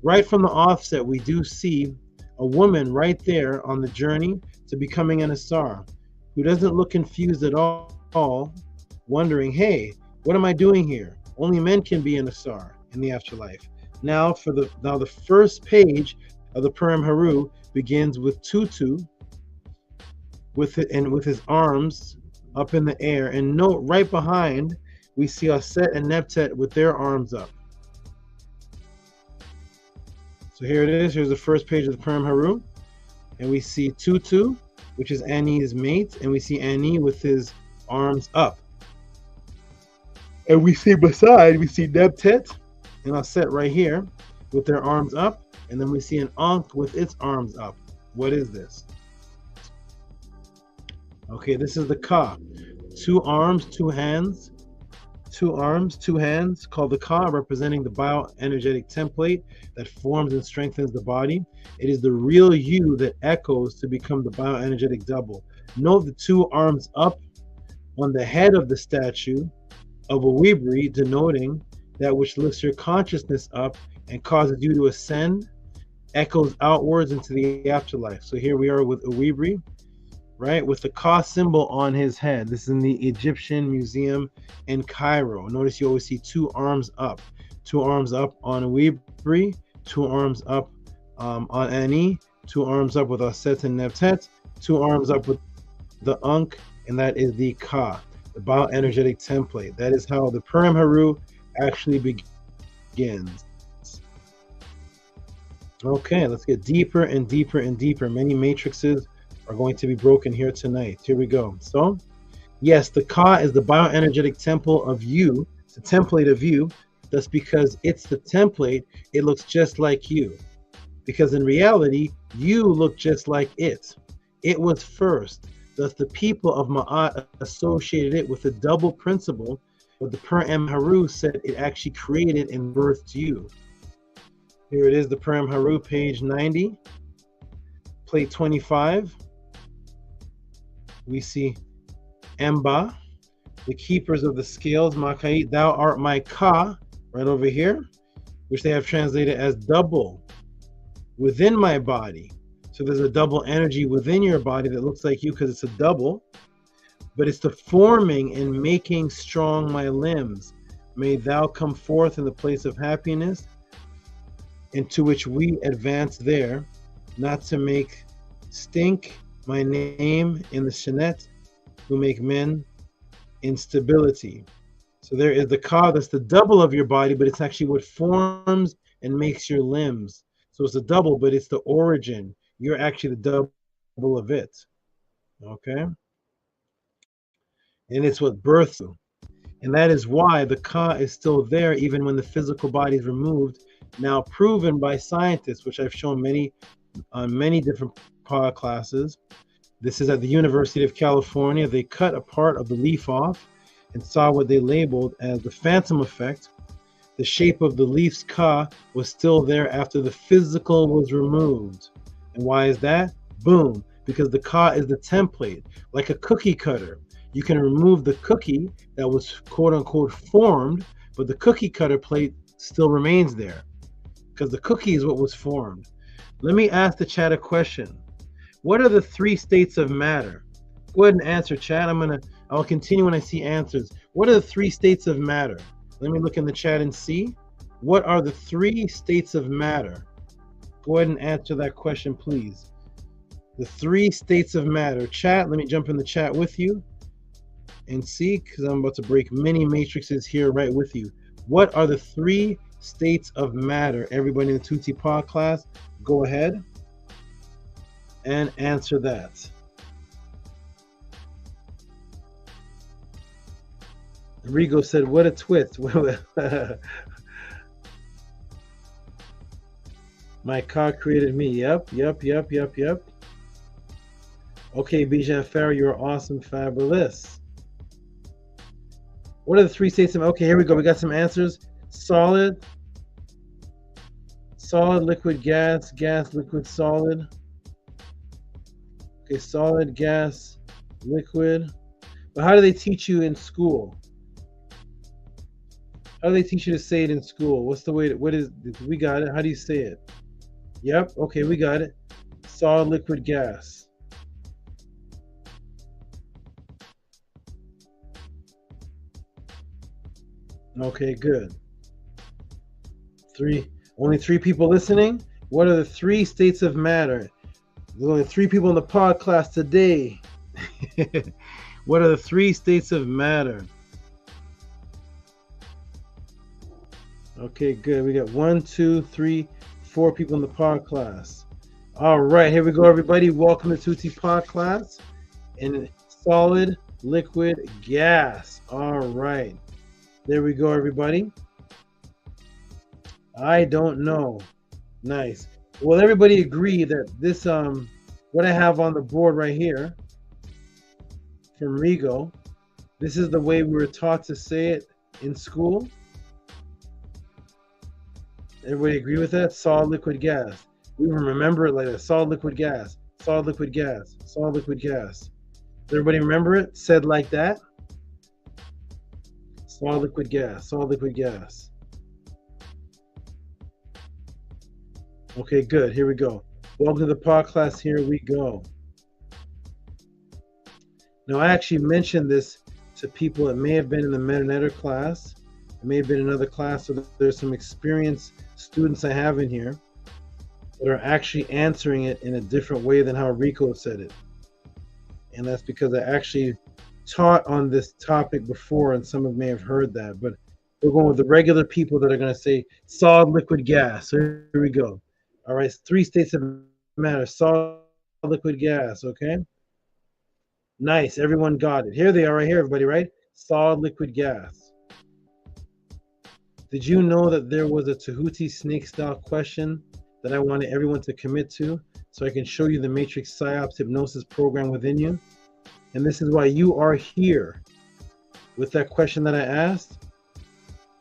right from the offset, we do see a woman right there on the journey to becoming an Ausar, who doesn't look confused at all, wondering, hey, what am I doing here? Only men can be an Ausar in the afterlife. Now the first page of the Per-Em Haru begins with Tutu with his arms up in the air, and note right behind we see Aset and Neptet with their arms up. So here it is. Here's the first page of the Per-Em Haru, and we see Tutu, which is Ani's mate, and we see Ani with his arms up. And we see Neptet and Aset right here with their arms up, and then we see an Ankh with its arms up. What is this? Okay, this is the Ka. 2 arms, 2 hands. 2 arms, 2 hands, called the Ka, representing the bioenergetic template that forms and strengthens the body. It is the real you that echoes to become the bioenergetic double. Note the 2 arms up on the head of the statue of Owibri, denoting that which lifts your consciousness up and causes you to ascend, echoes outwards into the afterlife. So here we are with Owibri, right, with the Ka symbol on his head. This is in the Egyptian Museum in Cairo. Notice you always see 2 arms up. 2 arms up on Owibri, 2 arms up on Ani, 2 arms up with Aset and Neptet, 2 arms up with the Ankh, and that is the Ka, the bioenergetic template. That is how the Purim Haru actually begins. Okay, let's get deeper and deeper and deeper. Many matrices are going to be broken here tonight. Here we go. So, yes, the Ka is the bioenergetic temple of you, the template of you. That's because it's the template, it looks just like you. Because in reality, you look just like it. It was first. Thus, the people of Ma'at associated it with the double principle, but the Purim Haru said it actually created and birthed you. Here it is, the Purim Haru, page 90, plate 25. We see Emba, the keepers of the scales, Makai, thou art my Ka, right over here, which they have translated as double within my body. So there's a double energy within your body that looks like you because it's a double, but it's the forming and making strong my limbs. May thou come forth in the place of happiness, into which we advance there, not to make stink my name in the Shenet, who make men instability. So there is the Ka, that's the double of your body, but it's actually what forms and makes your limbs. So it's a double, but it's the origin. You're actually the double of it. Okay? And it's what births you. And that is why the Ka is still there even when the physical body is removed, now proven by scientists, which I've shown many different pod classes. This is at the University of California. They cut a part of the leaf off and saw what they labeled as the phantom effect. The shape of the leaf's Ka was still there after the physical was removed. And why is that? Boom, because the Ka is the template, like a cookie cutter. You can remove the cookie that was quote unquote formed, but the cookie cutter plate still remains there because the cookie is what was formed. Let me ask the chat a question. What are the three states of matter? Go ahead and answer, chat. I'll continue when I see answers. What are the three states of matter? Let me look in the chat and see. What are the three states of matter? Go ahead and answer that question, please. The three states of matter. Chat, let me jump in the chat with you and see, because I'm about to break many matrices here right with you. What are the three states of matter? Everybody in the Tuti Pod class, go ahead and answer that. Rigo said, what a twist. My car created me. Yep. Okay, Bijan Farah, you're awesome, fabulous. What are the three states of, okay, here we go. We got some answers. Solid, liquid, gas, liquid, solid. Okay, solid, gas, liquid. But how do they teach you in school? How do they teach you to say it in school? What's the way, we got it. How do you say it? Yep, okay, we got it. Solid, liquid, gas. Okay, good. Only three people listening. What are the three states of matter? There's only three people in the pod class today. What are the three states of matter? Okay, good. We got 1, 2, 3, 4 people in the pod class. All right, here we go, everybody. Welcome to Tuti Pod class. And solid, liquid, gas. All right. There we go, everybody. I don't know. Nice. Well, everybody agree that this, what I have on the board right here from Rigo, this is the way we were taught to say it in school. Everybody agree with that? Solid, liquid, gas. We remember it like that. Solid, liquid, gas. Solid, liquid, gas. Solid, liquid, gas. Does everybody remember it? Said like that? Solid, liquid, gas. Solid, liquid, gas. Okay, good. Here we go. Welcome to the pod class. Here we go. Now, I actually mentioned this to people that may have been in the Metanetter class. It may have been another class, so there's some experienced students I have in here that are actually answering it in a different way than how Rico said it. and that's because I actually taught on this topic before, and some of may have heard that, but we're going with the regular people that are going to say solid, liquid, gas. So here we go. All right, 3 states of matter: solid, liquid, gas. Okay, nice. Everyone got it. Here they are right here, everybody, right? Solid, liquid, gas. Did you know that there was a Tehuti snake style question that I wanted everyone to commit to, so I can show you the matrix psyops hypnosis program within you? And this is why you are here with that question that I asked.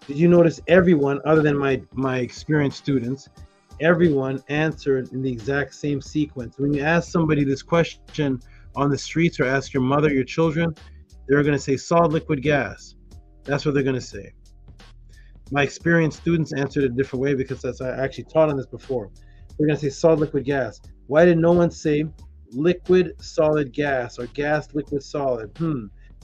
Did you notice everyone, other than my experienced students, everyone answered in the exact same sequence? When you ask somebody this question on the streets or ask your mother, your children, they're going to say solid, liquid, gas. That's what they're going to say. My experienced students answered it a different way because I actually taught on this before. They're going to say solid, liquid, gas. Why did no one say liquid, solid, gas, or gas, liquid, solid?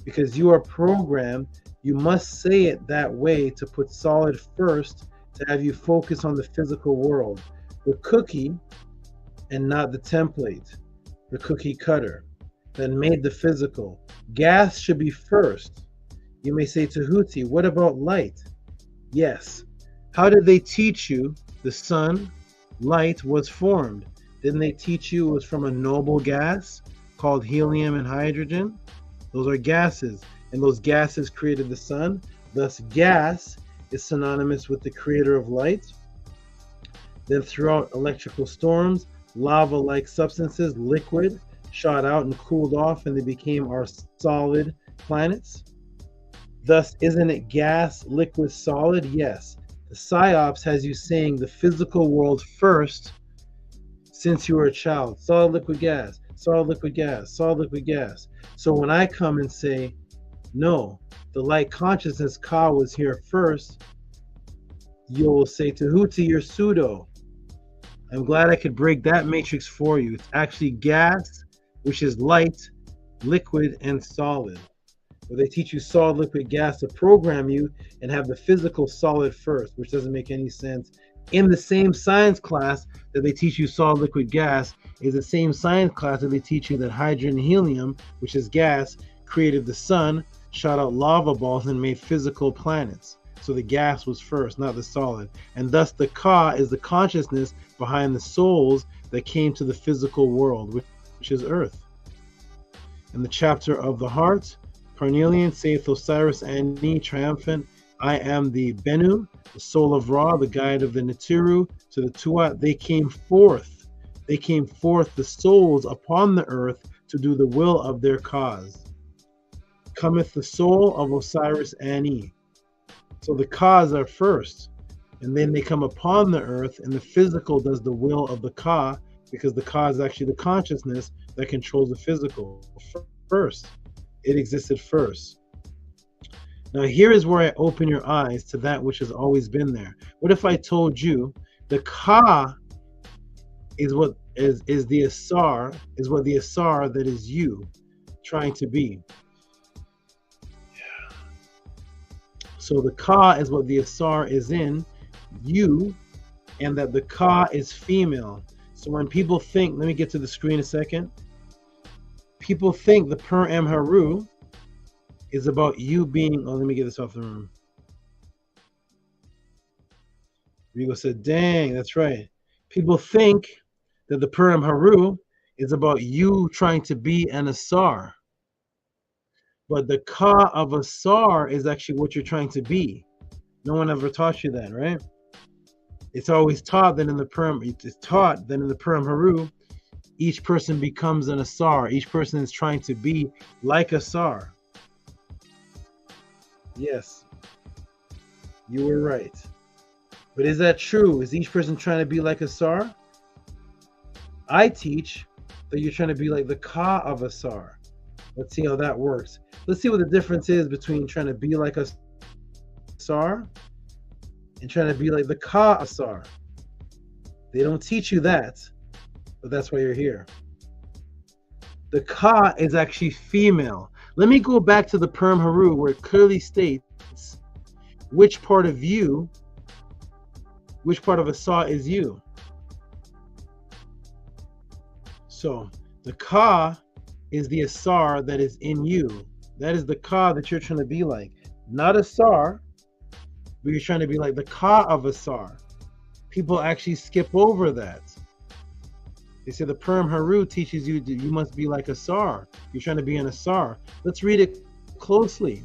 Because you are programmed. You must say it that way to put solid first, to have you focus on the physical world. The cookie and not the template. The cookie cutter that made the physical. Gas should be first. You may say, Tehuti, what about light? Yes. How did they teach you the sun, light, was formed? Didn't they teach you it was from a noble gas called helium and hydrogen? Those are gases, and those gases created the sun. Thus, gas is synonymous with the creator of light. Then throughout electrical storms, lava-like substances, liquid, shot out and cooled off, and they became our solid planets. Thus, isn't it gas, liquid, solid? Yes. The psyops has you saying the physical world first since you were a child. Solid, liquid, gas, solid, liquid, gas, solid, liquid, gas. So when I come and say, no, the light consciousness Ka was here first, you'll say, Tehuti, you're pseudo. I'm glad I could break that matrix for you. It's actually gas, which is light, liquid, and solid. Where they teach you solid, liquid, gas to program you and have the physical solid first, which doesn't make any sense. In the same science class that they teach you solid, liquid, gas is the same science class that they teach you that hydrogen and helium, which is gas, created the sun, shot out lava balls, and made physical planets. So the gas was first, not the solid. And thus the Ka is the consciousness behind the souls that came to the physical world, which is Earth. In the chapter of the heart, Carnelian saith Osiris Ani, triumphant, I am the Bennu, the soul of Ra, the guide of the Netiru, to the Tuat. They came forth, the souls upon the earth to do the will of their cause. Cometh the soul of Osiris Ani. So the Kas are first, and then they come upon the earth, and the physical does the will of the Ka, because the Ka is actually the consciousness that controls the physical first. It existed first. Now here is where I open your eyes to that which has always been there. What if I told you the Ka is what is the Ausar, is what the Ausar that is you trying to be. So the Ka is what the Ausar is in you, and that the Ka is female. So when people think, let me get to the screen a second. People think the Per Em Haru is about you being, let me get this off the room. Rigo said, dang, that's right. People think that the Per Em Haru is about you trying to be an Ausar. But the Ka of Ausar is actually what you're trying to be. No one ever taught you that, right? It's always taught that in the Per Em Haru, each person becomes an Ausar. Each person is trying to be like Ausar. Yes, you were right. But is that true? Is each person trying to be like Ausar? I teach that you're trying to be like the Ka of Ausar. Let's see how that works. Let's see what the difference is between trying to be like Ausar and trying to be like the Ka Ausar. They don't teach you that, but that's why you're here. The Ka is actually female. Let me go back to the Per Em Haru where it clearly states which part of you, which part of Ausar is you. So the Ka is the Asar that is in you. That is the Ka that you're trying to be like. Not Asar, but you're trying to be like the Ka of Asar. People actually skip over that. They say the Purim Haru teaches you that you must be like Asar. You're trying to be an Asar. Let's read it closely.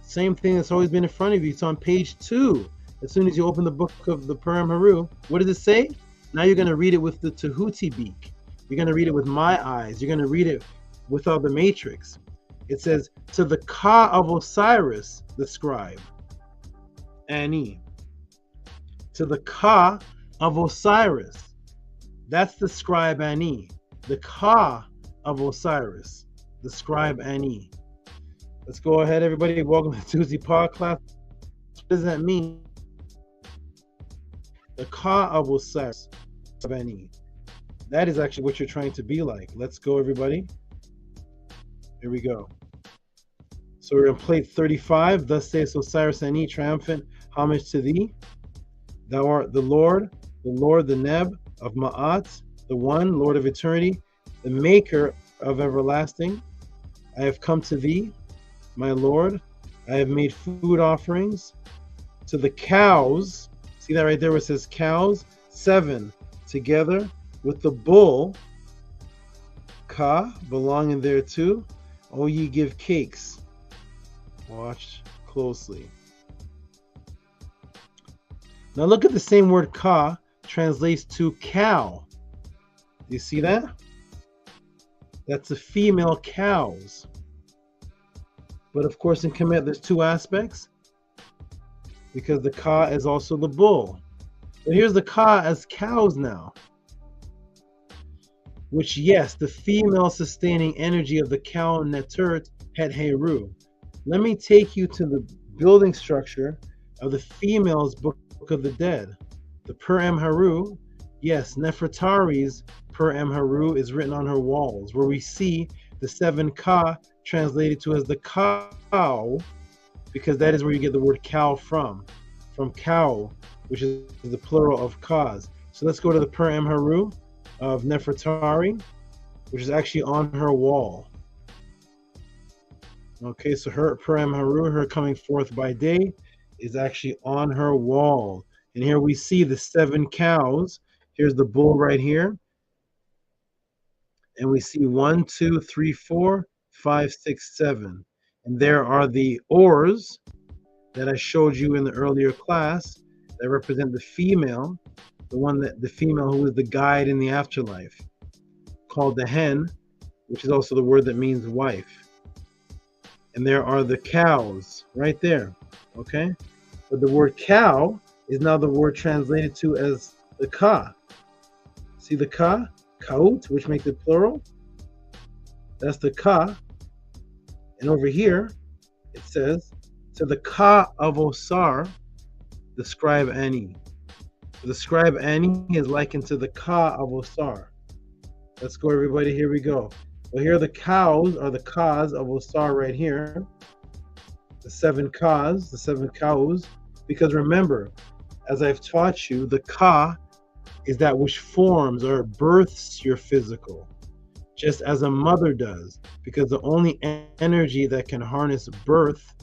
Same thing that's always been in front of you. It's on page 2. As soon as you open the book of the Purim Haru, what does it say? Now you're going to read it with the Tehuti beak. You're going to read it with my eyes. You're going to read it without the matrix. It says, to the Ka of Osiris, the scribe, Ani. To the Ka of Osiris. That's the scribe Ani. The Ka of Osiris, the scribe Ani. Let's go ahead, everybody. Welcome to Tuesday podcast. What does that mean? The Ka of Osiris, Ani. That is actually what you're trying to be like. Let's go, everybody. Here we go. So we're in plate 35. Thus says Osiris Ani, triumphant, homage to thee. Thou art the Lord, the Neb of Ma'at, the One, Lord of eternity, the Maker of everlasting. I have come to thee, my Lord. I have made food offerings to the cows. See that right there where it says cows? 7 together with the bull, Ka, belonging there too. Oh, ye give cakes. Watch closely. Now look at the same word Ka translates to cow. You see that? That's the female cows. But of course in Kemet there's 2 aspects, because the Ka is also the bull. But here's the Ka as cows now. Which, yes, the female sustaining energy of the cow Netert Het Heru. Let me take you to the building structure of the female's Book of the Dead. The Purim Haru, yes, Nefertari's Purim Haru is written on her walls, where we see the 7 Ka translated to as the cow, because that is where you get the word cow from cow, which is the plural of Kas. So let's go to the Purim Haru of Nefertari, which is actually on her wall. Okay, so her Purim Haru, her coming forth by day, is actually on her wall. And here we see the 7 cows. Here's the bull right here. And we see 1, 2, 3, 4, 5, 6, 7. And there are the oars that I showed you in the earlier class that represent the female, the female who is the guide in the afterlife, called the hen, which is also the word that means wife. And there are the cows right there, okay? But the word cow is now the word translated to as the Ka. See the Ka? Kaut, which makes it plural. That's the Ka. And over here, it says, to the Ka of Ausar, the scribe Ani. So the scribe Ani is likened to the Ka of Ausar. Let's go, everybody. Here we go. Well, here are the cows, or the Kas of Ausar right here. The 7 Kas, the 7 cows. Because remember, as I've taught you, the Ka is that which forms or births your physical, just as a mother does, because the only energy that can harness birth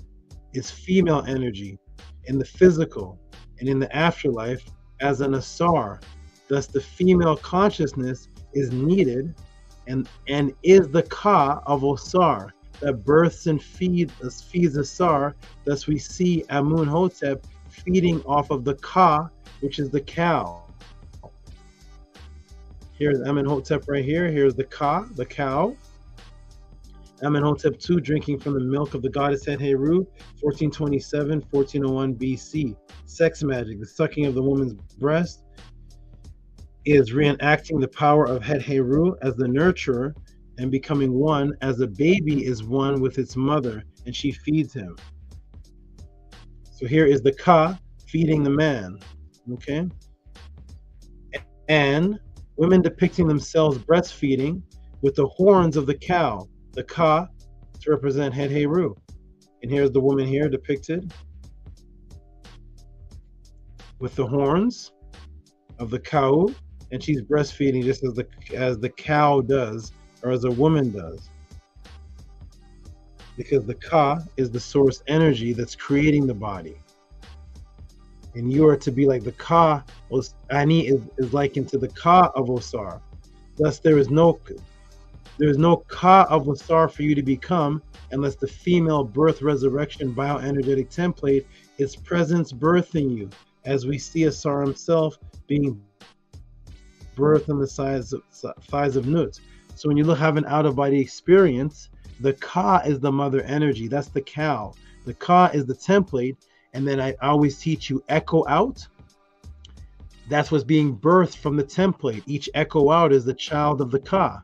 is female energy in the physical and in the afterlife as an Asar. Thus the female consciousness is needed and is the Ka of Ausar that births and feeds Asar. Thus we see Amun Hotep feeding off of the Ka, which is the cow. Here's Amenhotep right here. Here's the Ka, the cow. Amenhotep II drinking from the milk of the goddess Het Heru, 1427, 1401 BC. Sex magic, the sucking of the woman's breast, is reenacting the power of Het Heru as the nurturer and becoming one as a baby is one with its mother and she feeds him. So here is the Ka feeding the man, okay? And women depicting themselves breastfeeding with the horns of the cow, the Ka, to represent Het Heru. And here's the woman here depicted with the horns of the cow, and she's breastfeeding just as the cow does or as a woman does. Because the Ka is the source energy that's creating the body. And you are to be like the Ka. Ani is likened to the Ka of Ausar. Thus there is no Ka of Ausar for you to become unless the female birth resurrection bioenergetic template is presence birthing you, as we see Ausar himself being birthed on the thighs of Nut. So when you have an out-of-body experience, the Ka is the mother energy. That's the cow. The Ka is the template. And then I always teach you echo out. That's what's being birthed from the template. Each echo out is the child of the Ka.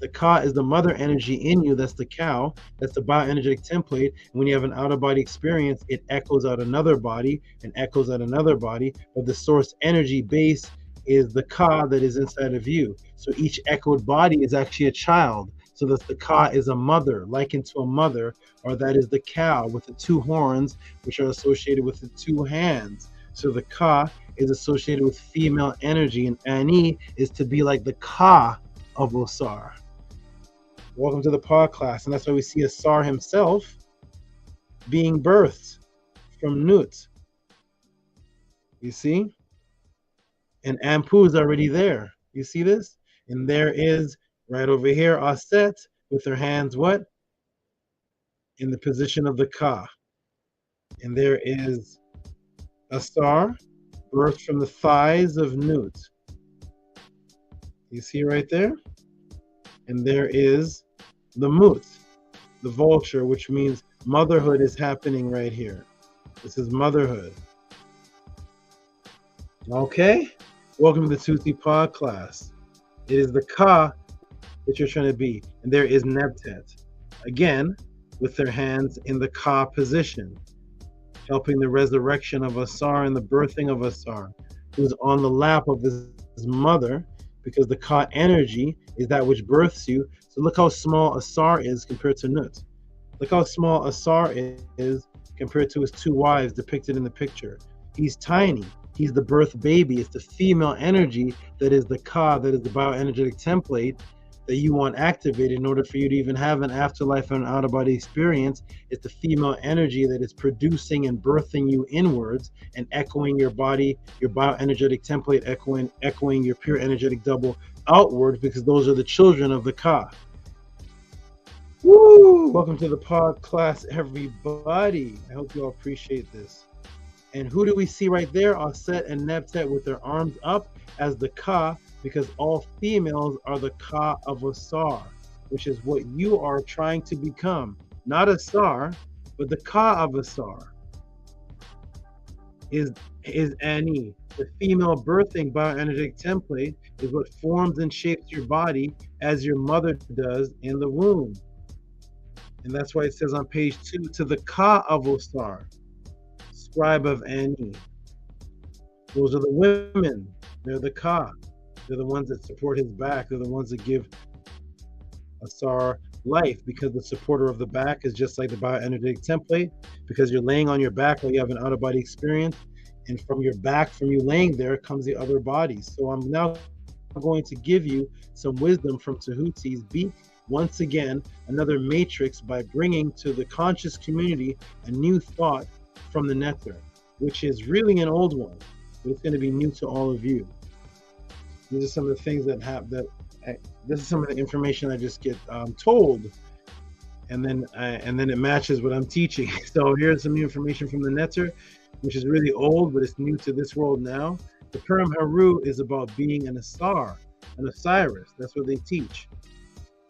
The Ka is the mother energy in you. That's the cow. That's the bioenergetic template. And when you have an out-of-body experience, it echoes out another body and echoes out another body. But the source energy base is the Ka that is inside of you. So each echoed body is actually a child. So that the Ka is a mother, likened to a mother, or that is the cow with the two horns, which are associated with the two hands. So the Ka is associated with female energy, and Ani is to be like the Ka of Ausar. Welcome to the pod class, and that's why we see Ausar himself being birthed from Nut. You see? And Ampu is already there. You see this? And there is right over here, Aset, with her hands what? In the position of the Ka. And there is Ausar, birthed from the thighs of Nut. You see right there? And there is the Mut, the vulture, which means motherhood is happening right here. This is motherhood. Okay? Welcome to the Tehuti pod class. It is the Ka that you're trying to be. And there is Nebtet, again, with their hands in the Ka position, helping the resurrection of Ausar and the birthing of Ausar, who's on the lap of his mother, because the Ka energy is that which births you. So look how small Ausar is compared to Nut. Look how small Ausar is compared to his two wives depicted in the picture. He's tiny. He's the birth baby. It's the female energy that is the Ka, that is the bioenergetic template that you want activated in order for you to even have an afterlife and an out-of-body experience. It's the female energy that is producing and birthing you inwards and echoing your body, your bioenergetic template, echoing your pure energetic double outwards, because those are the children of the Ka. Woo! Welcome to the pod class, everybody. I hope you all appreciate this. And who do we see right there? Aset and Nebtet with their arms up as the Ka, because all females are the Ka of Ausar, which is what you are trying to become. Not Ausar, but the Ka of Ausar is Ani. The female birthing bioenergetic template is what forms and shapes your body as your mother does in the womb. And that's why it says on page 2, to the Ka of Ausar, scribe of Ani. Those are the women. They're the Ka. They're the ones that support his back. They're the ones that give Ausar life, because the supporter of the back is just like the bioenergetic template, because you're laying on your back while you have an out-of-body experience, and from your back, from you laying there, comes the other bodies. So I'm now going to give you some wisdom from Tehuti's beat. Once again, another matrix by bringing to the conscious community a new thought from the nectar, which is really an old one, but it's going to be new to all of you. These are some of the things this is some of the information I just get told, and then it matches what I'm teaching. So here's some new information from the Netter, which is really old, but it's new to this world now. The Purim Haru is about being an Ausar, an Osiris. That's what they teach.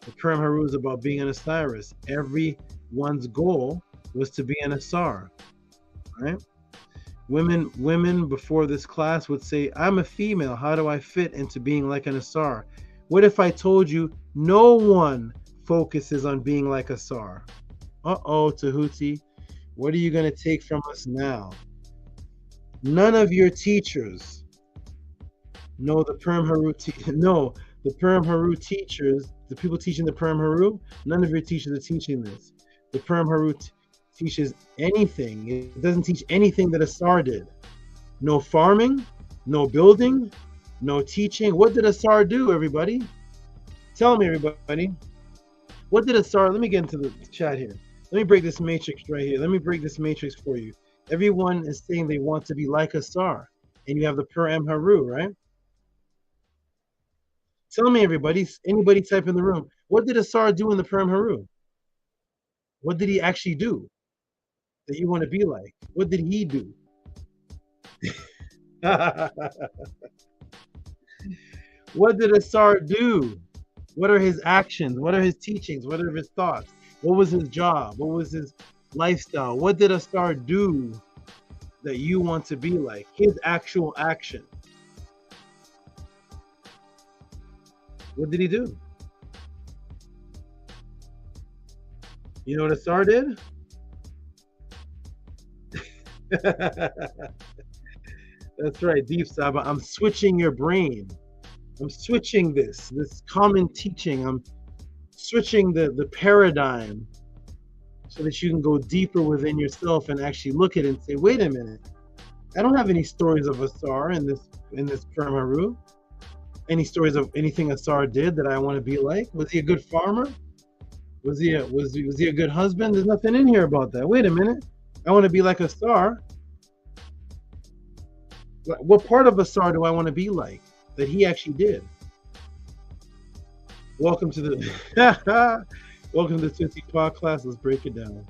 The Purim Haru is about being an Osiris. Everyone's goal was to be an Ausar, right? Women before this class would say, I'm a female, how do I fit into being like an Ausar? What if I told you no one focuses on being like Ausar? Uh-oh, Tehuti, what are you going to take from us now? None of your teachers know the Purim Haru the Purim Haru teachers, the people teaching the Purim Haru, none of your teachers are teaching this. The Purim Haru teaches anything. It doesn't teach anything that Ausar did. No farming, no building, no teaching. What did Ausar do, everybody? Tell me, everybody. What did Ausar? Let me get into the chat here. Let me break this matrix right here. Let me break this matrix for you. Everyone is saying they want to be like Ausar, and you have the Per-Em Haru, right? Tell me, everybody, anybody type in the room. What did Ausar do in the Per-Em Haru? What did he actually do that you want to be like? What did he do? What did Ausar do? What are his actions? What are his teachings? What are his thoughts? What was his job? What was his lifestyle? What did Ausar do that you want to be like? His actual action. What did he do? You know what Ausar did? That's right, Deep Saba. I'm switching your brain. I'm switching this common teaching. I'm switching the paradigm so that you can go deeper within yourself and actually look at it and say, wait a minute, I don't have any stories of Ausar in this Per-Em Haru. Any stories of anything Ausar did that I want to be like? Was he a good farmer? Was he a good husband? There's nothing in here about that. Wait a minute. I want to be like Ausar. What part of Ausar do I want to be like that he actually did? Welcome to the welcome to the Tootsie Podcast. Let's break it down.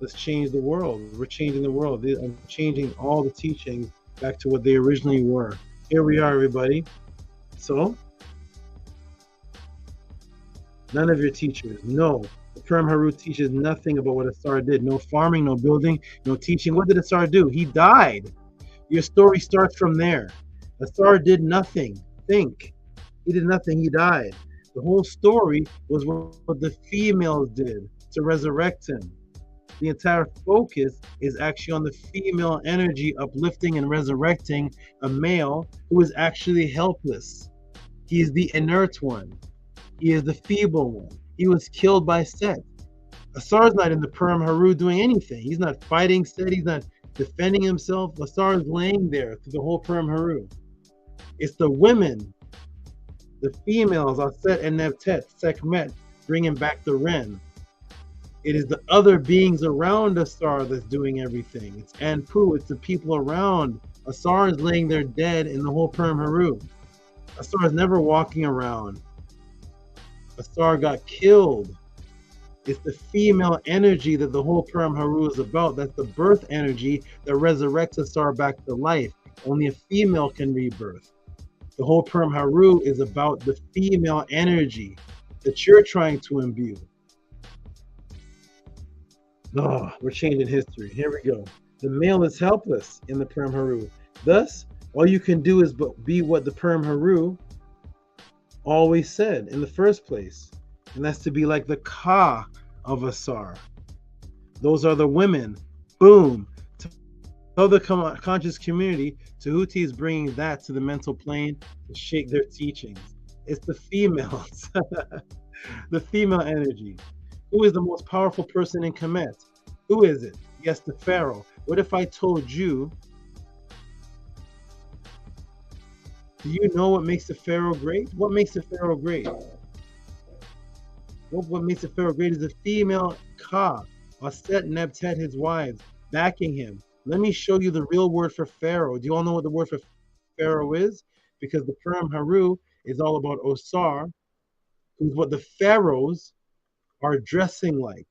Let's change the world. We're changing the world. I'm changing all the teachings back to what they originally were. Here we are, everybody. So, none of your teachers. No. The Per-Em Haru teaches nothing about what Ausar did. No farming, no building, no teaching. What did Ausar do? He died. Your story starts from there. Ausar did nothing. Think. He did nothing. He died. The whole story was what the females did to resurrect him. The entire focus is actually on the female energy uplifting and resurrecting a male who is actually helpless. He is the inert one. He is the feeble one. He was killed by Set. Ausar's not in the Per-Em Haru doing anything. He's not fighting Set. He's not defending himself. Ausar is laying there through the whole Per-Em Haru. It's the women, the females, Aset and Nebtet, Sekhmet, bringing back the Ren. It is the other beings around Ausar that's doing everything. It's Anpu, it's the people around. Ausar is laying there dead in the whole Per-Em Haru. Ausar is never walking around. Ausar got killed. It's the female energy that the whole Per-Em Haru is about. That's the birth energy that resurrects Ausar back to life. Only a female can rebirth. The whole Per-Em Haru is about the female energy that you're trying to imbue. Oh, we're changing history. Here we go. The male is helpless in the Per-Em Haru. Thus, all you can do is be what the Per-Em Haru always said in the first place. And that's to be like the Ka of Ausar. Those are the women. Boom. To tell the conscious community, Tehuti is bringing that to the mental plane to shake their teachings. It's the females. The female energy. Who is the most powerful person in Kemet? Who is it? Yes, the Pharaoh. What if I told you, do you know what makes the Pharaoh great? What makes the Pharaoh great? What makes the Pharaoh great is the female Ka, Aset, Nebtet, his wives, backing him. Let me show you the real word for Pharaoh. Do you all know what the word for Pharaoh is? Because the Per-Em Haru is all about Ausar, who's what the pharaohs are dressing like.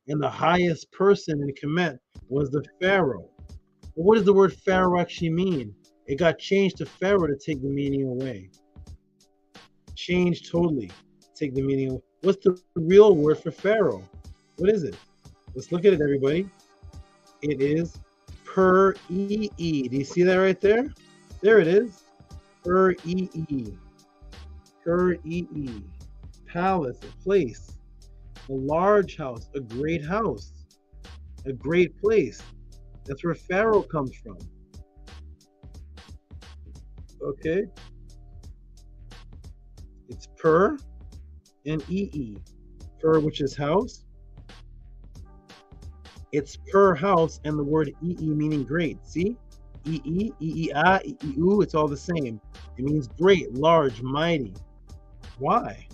And the highest person in Kemet was the Pharaoh. But what does the word Pharaoh actually mean? It got changed to Pharaoh to take the meaning away. Changed totally. Take the meaning away. What's the real word for Pharaoh? What is it? Let's look at it, everybody. It is Per-E-E. Do you see that right there? There it is. Per-E-E. Per-E-E. Palace, a place, a large house, a great house, a great place. That's where Pharaoh comes from. Okay? It's Per and E-E. Per, which is house. It's per house, and the word E-E meaning great. See? E-E, E-E-A, E-E-U, it's all the same. It means great, large, mighty. Why?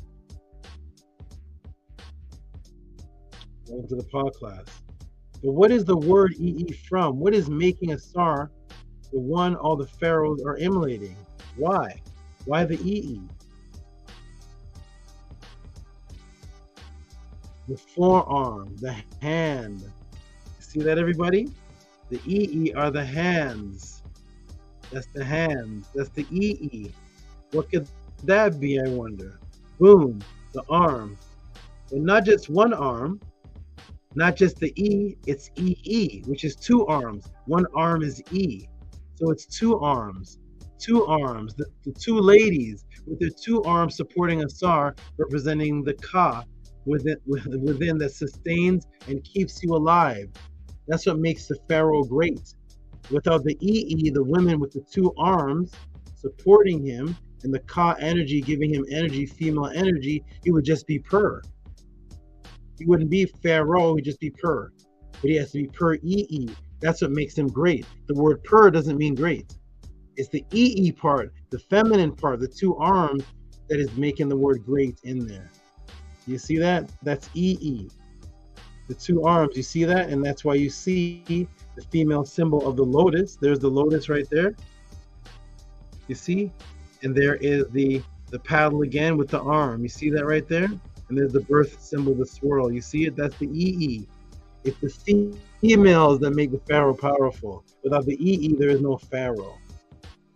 Welcome to the pod class. But what is the word EE from? What is making Ausar the one all the pharaohs are emulating? Why? Why the EE? The forearm, the hand. See that, everybody? The EE are the hands. That's the hands. That's the EE. What could that be, I wonder? Boom, the arm. And not just one arm, not just the E, it's EE, which is two arms. One arm is E. So it's two arms. Two arms. The two ladies with their two arms supporting Ausar, representing the Ka within that sustains and keeps you alive. That's what makes the pharaoh great. Without the EE, the women with the two arms supporting him, and the Ka energy giving him energy, female energy, he would just be pur. He wouldn't be pharaoh, he'd just be pur. But he has to be pur EE. That's what makes him great. The word pur doesn't mean great. It's the EE part, the feminine part, the two arms, that is making the word great in there. You see that? That's EE. The two arms, you see that? And that's why you see the female symbol of the lotus. There's the lotus right there. You see? And there is the paddle again with the arm. You see that right there? And there's the birth symbol, the swirl. You see it? That's the EE. It's the females that make the pharaoh powerful. Without the EE, there is no pharaoh.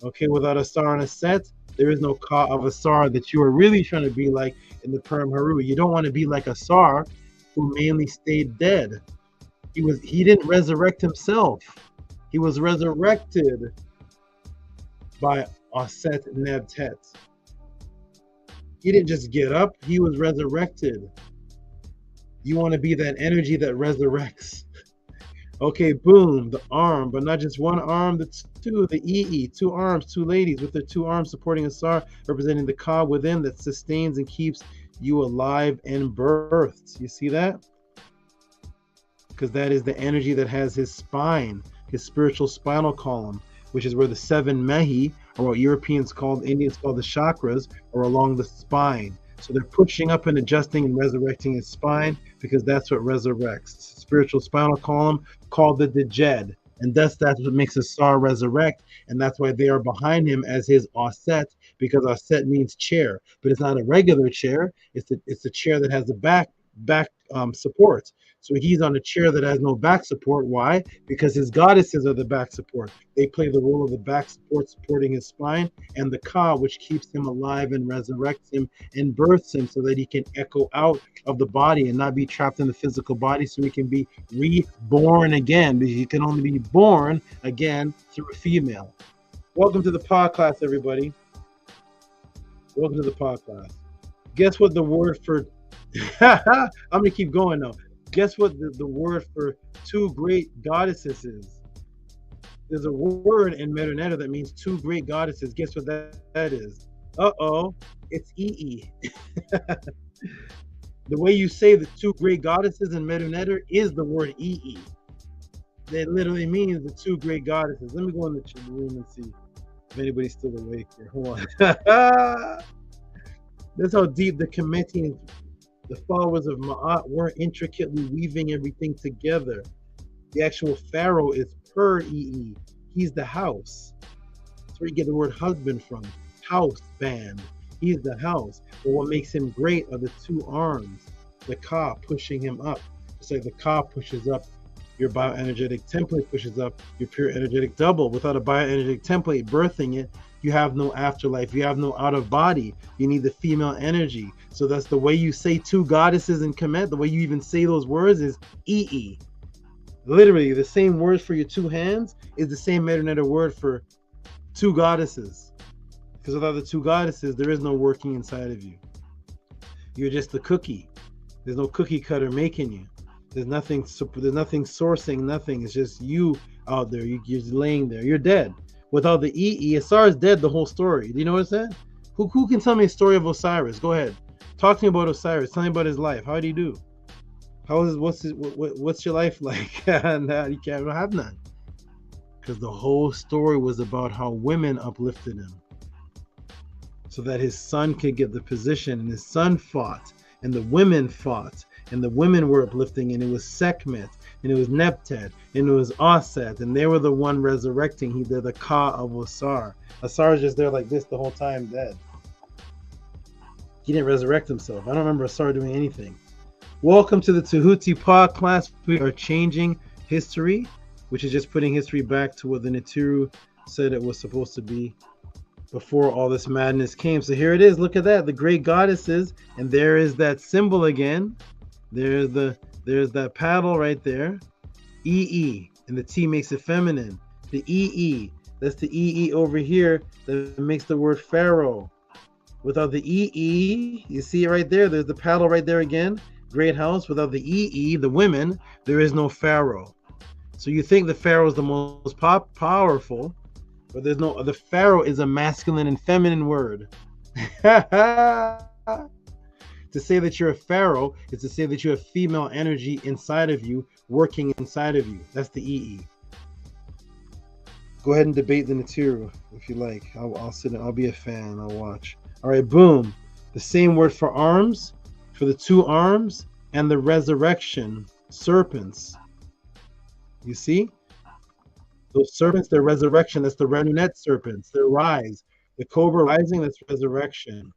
Okay, without Ausar and a set, there is no Ka of Ausar that you are really trying to be like in the Purim Haru. You don't want to be like Ausar, who mainly stayed dead. He didn't resurrect himself. He was resurrected by Aset Nebtet. He didn't just get up, he was resurrected. You want to be that energy that resurrects. Okay, boom, the arm, but not just one arm, the two, the EE, two arms, two ladies with their two arms supporting Ausar, representing the Ka within that sustains and keeps you alive and birthed. You see that? Because that is the energy that has his spine, his spiritual spinal column, which is where the seven mehi, or what Indians call the chakras, are along the spine. So they're pushing up and adjusting and resurrecting his spine, because that's what resurrects. Spiritual spinal column called the Dejed. And that's what makes Ausar resurrect. And that's why they are behind him as his Aset, because Aset means chair. But it's not a regular chair. It's a chair that has a back support. So he's on a chair that has no back support. Why? Because his goddesses are the back support. They play the role of the back support, supporting his spine, and the Ka, which keeps him alive and resurrects him and births him so that he can echo out of the body and not be trapped in the physical body, so he can be reborn again, because he can only be born again through a female. Welcome to the pod class, everybody. Welcome to the pod class. Guess what the word for I'm gonna keep going now. Guess what the word for two great goddesses is? There's a word in Medunetta that means two great goddesses. Guess what that is? Uh-oh, it's EE. The way you say the two great goddesses in Medunetta is the word EE. That literally means the two great goddesses. Let me go in the room and see if anybody's still awake here. Hold on. That's how deep the Kemetians, the followers of Ma'at, weren't intricately weaving everything together. The actual pharaoh is per EE. He's the house. That's where you get the word husband from. House band. He's the house. But what makes him great are the two arms. The Ka pushing him up. It's like the Ka pushes up, your bioenergetic template pushes up your pure energetic double. Without a bioenergetic template birthing it, you have no afterlife. You have no out of body. You need the female energy. So that's the way you say two goddesses in Kemet. The way you even say those words is EE. Literally, the same word for your two hands is the same Medunetta word for two goddesses. Because without the two goddesses, there is no working inside of you. You're just the cookie. There's no cookie cutter making you. There's nothing sourcing, nothing. It's just you out there. You're just laying there. You're dead. Without the EE, Ausar is dead, the whole story. Do you know what that? Who can tell me a story of Osiris? Go ahead. Talk to me about Osiris. Tell me about his life. How did he do? What's your life like? Nah, you can't have none. Because the whole story was about how women uplifted him, so that his son could get the position, and his son fought, and the women fought, and the women were uplifting, and it was Sekhmet, and it was Neptet, and it was Auset, and they were the one resurrecting. They're the Ka of Ausar. Ausar is just there like this the whole time, dead. He didn't resurrect himself. I don't remember Ausar doing anything. Welcome to the Tehuti Pod class. We are changing history, which is just putting history back to what the Natiru said it was supposed to be before all this madness came. So here it is. Look at that, the great goddesses, and there is that symbol again. There's that paddle right there, EE, and the T makes it feminine. The EE, that's the EE over here that makes the word pharaoh. Without the EE, you see it right there. There's the paddle right there again. Great house. Without the EE, the women, there is no pharaoh. So you think the pharaoh is the most powerful, but there's no. The pharaoh is a masculine and feminine word. To say that you're a pharaoh is to say that you have female energy inside of you, working inside of you. That's the EE. Go ahead and debate the Natiru if you like. I'll sit. I'll be a fan. I'll watch. All right, boom. The same word for arms, for the two arms, and the resurrection, serpents. You see? Those serpents, they're resurrection. That's the Renunet serpents. They're rise. The cobra rising, that's resurrection.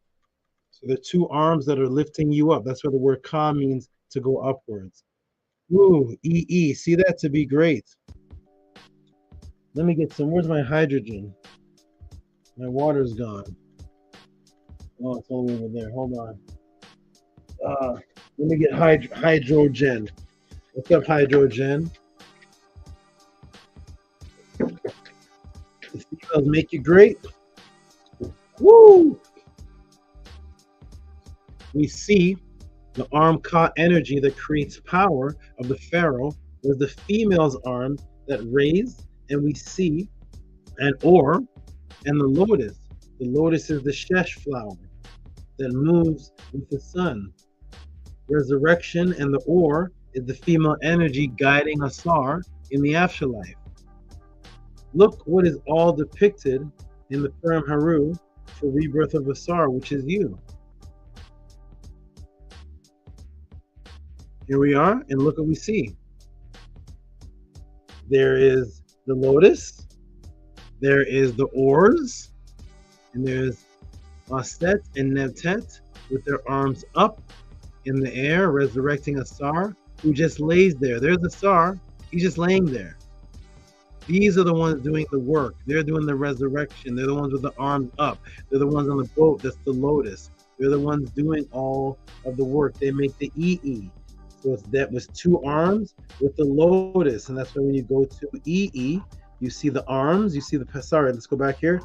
So the two arms that are lifting you up. That's what the word Ka means, to go upwards. Ooh, EE. See that? To be great. Let me get some. Where's my hydrogen? My water's gone. Oh, it's all over there. Hold on. Let me get hydrogen. What's up, hydrogen? The females make you great. Woo! We see the arm Ka energy that creates power of the pharaoh was the female's arm that raised, and we see an or and the lotus. The lotus is the shesh flower that moves with the sun. Resurrection and the or is the female energy guiding Ausar in the afterlife. Look what is all depicted in the Purim Haru for rebirth of Ausar, which is you. Here we are, and look what we see. There is the lotus, there is the oars, and there's Aset and Nevtet with their arms up in the air, resurrecting Ausar, who just lays there. There's Ausar, he's just laying there. These are the ones doing the work. They're doing the resurrection. They're the ones with the arms up. They're the ones on the boat. That's the lotus. They're the ones doing all of the work. They make the EE. So it's that was two arms with the lotus. And that's why when you go to EE, you see the arms. You see the, sorry, let's go back here.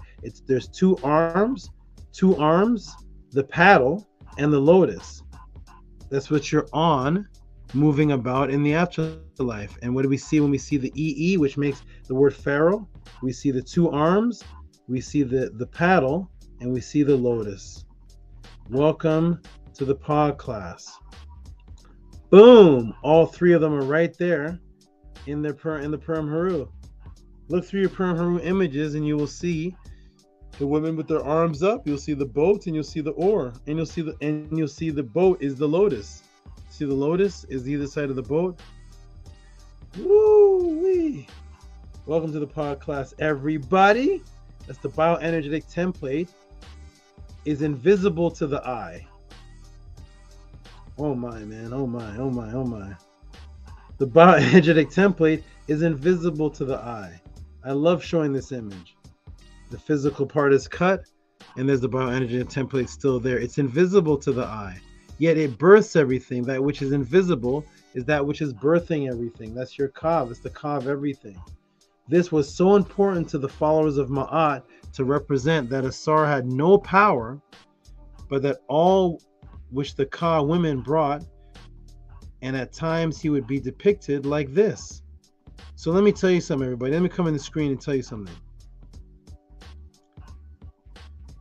There's two arms, the paddle, and the lotus. That's what you're on, moving about in the afterlife. And what do we see when we see the EE, which makes the word pharaoh? We see the two arms, we see the paddle, and we see the lotus. Welcome to the pod class. Boom! All three of them are right there in the Purim Haru. Look through your Purim Haru images and you will see the women with their arms up. You'll see the boat and you'll see the oar, and you'll see the boat is the lotus. See, the lotus is either side of the boat. Woo-wee! Welcome to the pod class, everybody. That's the bioenergetic template. Is invisible to the eye. Oh my, man. Oh my, oh my, oh my. The bioenergetic template is invisible to the eye. I love showing this image. The physical part is cut, and there's the bioenergetic template still there. It's invisible to the eye. Yet it births everything. That which is invisible is that which is birthing everything. That's your Kav. It's the Kav of everything. This was so important to the followers of Ma'at to represent that Ausar had no power, but that all which the Ka women brought, and at times he would be depicted like this. So let me tell you something, everybody. Let me come in the screen and tell you something.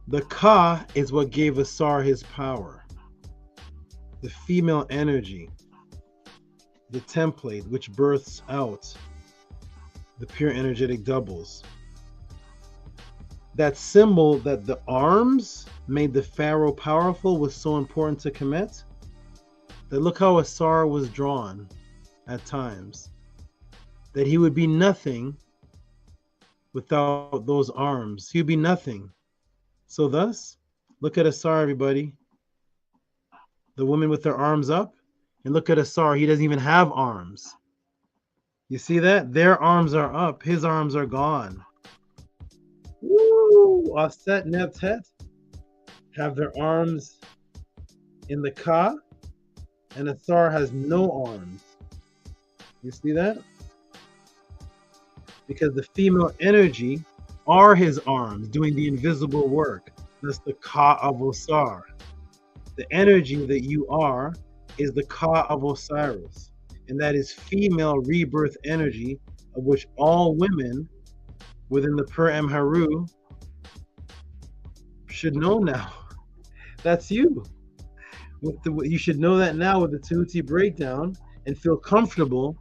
The Ka is what gave Ausar his power. The female energy, the template which births out the pure energetic doubles. That symbol that the arms made the pharaoh powerful was so important to Kemet. that look how Ausar was drawn at times, that he would be nothing without those arms. He would be nothing. So thus, look at Ausar, everybody. The woman with their arms up, and look at Ausar. He doesn't even have arms. You see that? Their arms are up. His arms are gone. Woo! Aset Nebtet have their arms in the Ka, and Ausar has no arms. You see that? Because the female energy are his arms doing the invisible work. That's the Ka of Ausar. The energy that you are is the Ka of Osiris. And that is female rebirth energy, of which all women within the Haru should know now. That's you. You should know that now with the Tehuti breakdown and feel comfortable,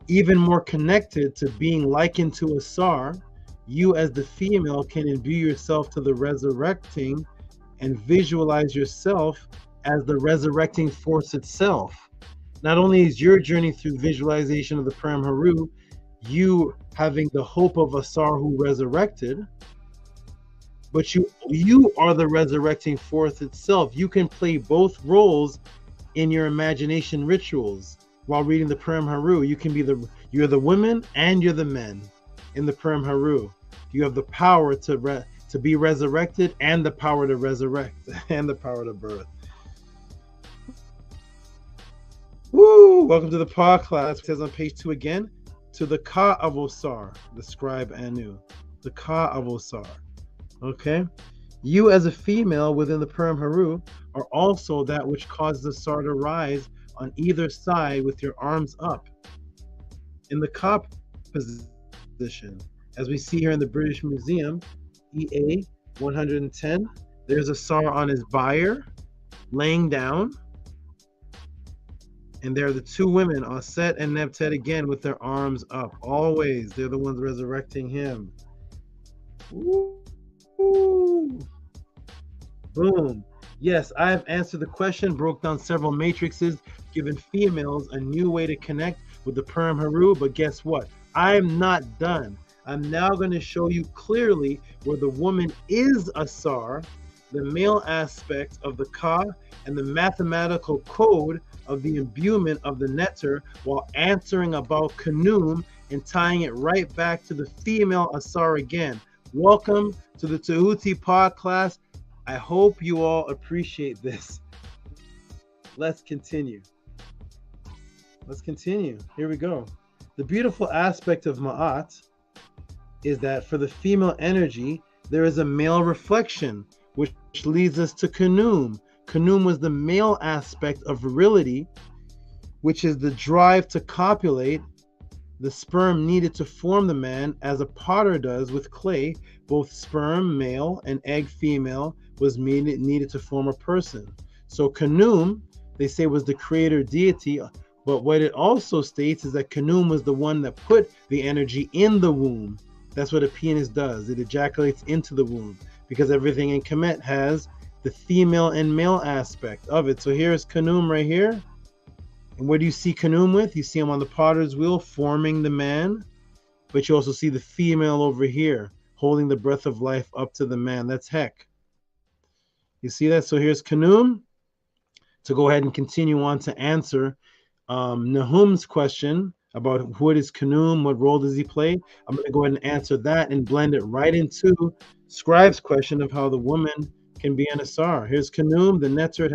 even more connected to being likened to Ausar. You as the female can imbue yourself to the resurrecting and visualize yourself as the resurrecting force itself. Not only is your journey through visualization of the Haru, you having the hope of Ausar who resurrected, but you are the resurrecting force itself. You can play both roles in your imagination rituals while reading the Haru. You can be you're the women and you're the men in the Haru. You have the power to be resurrected and the power to resurrect and the power to birth. Woo! Welcome to the podcast. It says on page 2 again, to the Ka of Ausar, the scribe Anu, the Ka of Ausar. Okay, you as a female within the Haru are also that which causes Ausar to rise on either side with your arms up in the Ka position, as we see here in the British Museum, EA 110. There's Ausar on his bier, laying down. And there are the two women, Aset and Nebtet, again with their arms up. Always, they're the ones resurrecting him. Woo. Boom. Yes, I have answered the question, broke down several matrices, given females a new way to connect with the Haru. But guess what? I'm not done. I'm now going to show you clearly where the woman is Ausar, the male aspect of the Ka, and the mathematical code of the imbuement of the netter, while answering about Khnum and tying it right back to the female Ausar again. Welcome to the Tehuti podcast. I hope you all appreciate this. Let's continue. Here we go. The beautiful aspect of Ma'at is that for the female energy, there is a male reflection, which leads us to Khnum. Khnum was the male aspect of virility, which is the drive to copulate, the sperm needed to form the man, as a potter does with clay. Both sperm, male, and egg, female, was needed to form a person. So Khnum, they say, was the creator deity, but what it also states is that Khnum was the one that put the energy in the womb. That's what a penis does. It ejaculates into the womb, because everything in Kemet has the female and male aspect of it. So here's Khnum right here. And what do you see Khnum with? You see him on the potter's wheel forming the man, but you also see the female over here holding the breath of life up to the man. That's Hek. You see that? So here's Khnum to go ahead and continue on to answer Nahum's question about what is Khnum, what role does he play. I'm going to go ahead and answer that and blend it right into Scribe's question of how the woman can be an Ausar. Here's Khnum, the netter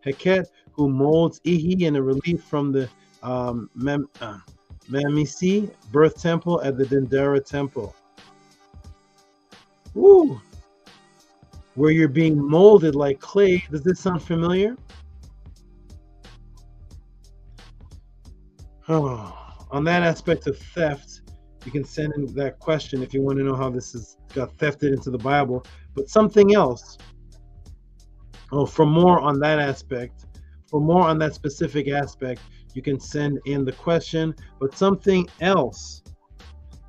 Heket, who molds Ihi in a relief from the Mamisi birth temple at the Dendera temple. Woo! Where you're being molded like clay. Does this sound familiar? Oh, on that aspect of theft, you can send in that question if you want to know how this got thefted into the Bible. But something else. Oh, for more on that aspect, for more on that specific aspect, you can send in the question. But something else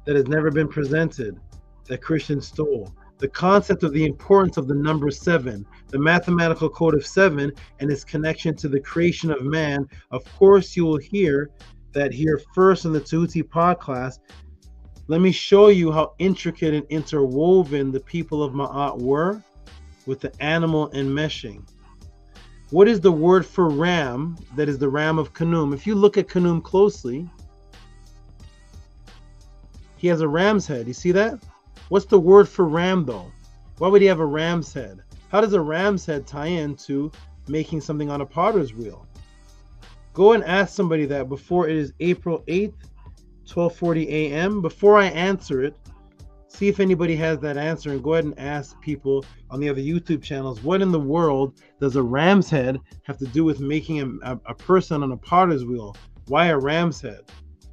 that has never been presented that Christians stole. the concept of the importance of the number 7, the mathematical code of 7, and its connection to the creation of man. Of course, you will hear that here first in the Tehuti pod class. Let me show you how intricate and interwoven the people of Ma'at were with the animal enmeshing. What is the word for ram that is the ram of Khnum? If you look at Khnum closely, he has a ram's head. You see that? What's the word for ram though? Why would he have a ram's head? How does a ram's head tie into making something on a potter's wheel? Go and ask somebody that before it is April 8th, 12:40 a.m. Before I answer it, see if anybody has that answer, and go ahead and ask people on the other YouTube channels, what in the world does a ram's head have to do with making a person on a potter's wheel? Why a ram's head?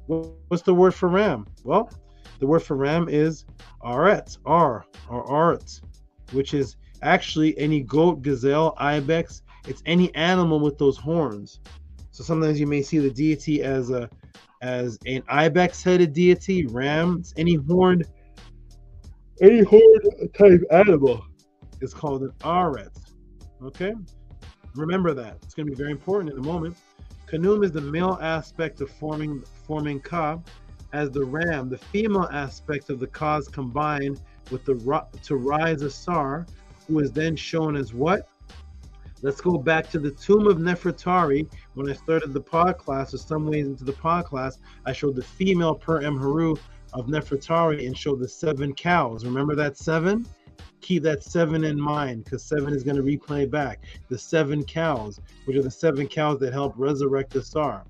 What's the word for ram? Well, the word for ram is aret, or aret, which is actually any goat, gazelle, ibex. It's any animal with those horns. So sometimes you may see the deity as an ibex-headed deity, ram. It's any horned type animal is called an aret. Okay, remember that. It's going to be very important in a moment. Khnum is the male aspect of forming Ka, as the ram, the female aspect of the Ka's combined with the to rise Ausar, who is then shown as what? Let's go back to the tomb of Nefertari. When I started the pod class, or some ways into the pod class, I showed the female per Emheru of Nefertari and showed the 7 cows. Remember that 7? Keep that 7 in mind, because 7 is going to replay back. The 7 cows, which are the 7 cows that help resurrect the Ausar.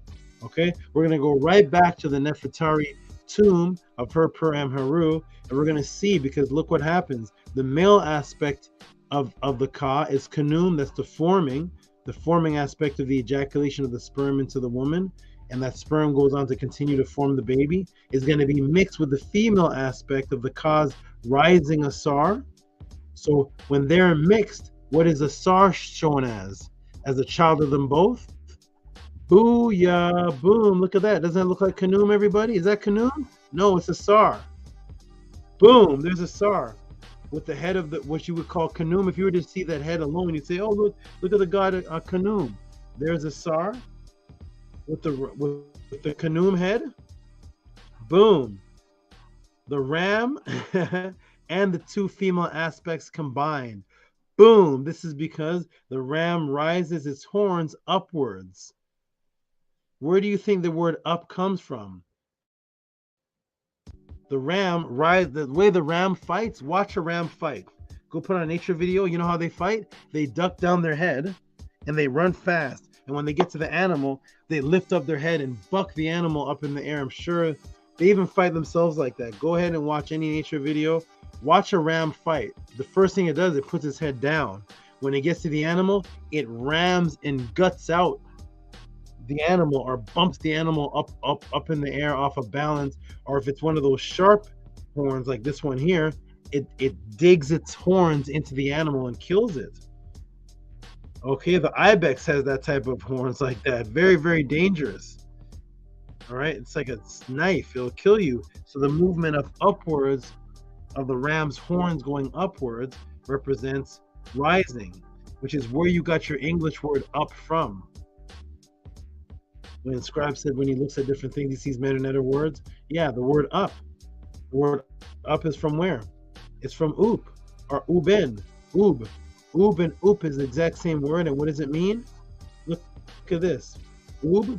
Okay, we're going to go right back to the Nefertari tomb of her per Emheru, and we're going to see, because look what happens. The male aspect of the Ka is Khnum, that's the forming aspect of the ejaculation of the sperm into the woman, and that sperm goes on to continue to form the baby, is going to be mixed with the female aspect of the Ka's rising Ausar. So when they're mixed, what is Ausar shown as? As a child of them both? Booyah, boom, look at that. Doesn't that look like Khnum, everybody? Is that Khnum? No, it's Ausar. Boom, there's Ausar. With the head of what you would call Khnum. If you were to see that head alone, you'd say, "Oh, look at the god Khnum." There's Ausar with the Khnum head. Boom, the ram and the 2 female aspects combined. Boom. This is because the ram rises its horns upwards. Where do you think the word "up" comes from? The ram the way the ram fights. Watch a ram fight. Go put on a nature video. You know how they fight? They duck down their head and they run fast. And when they get to the animal, they lift up their head and buck the animal up in the air. I'm sure they even fight themselves like that. Go ahead and watch any nature video. Watch a ram fight. The first thing it does, it puts its head down. When it gets to the animal, it rams and guts out the animal, or bumps the animal up in the air off of balance. Or if it's one of those sharp horns like this one here, it digs its horns into the animal and kills it. Okay, the ibex has that type of horns like that. Very, very dangerous. All right, it's like a knife. It'll kill you. So the movement of upwards of the ram's horns going upwards represents rising, which is where you got your English word "up" from. When Scribe said when he looks at different things, he sees meta words. Yeah, the word "up." The word "up" is from where? It's from "oop" or "uben." "Oob." "Oob" and "oop" is the exact same word. And what does it mean? Look at this. "Oob"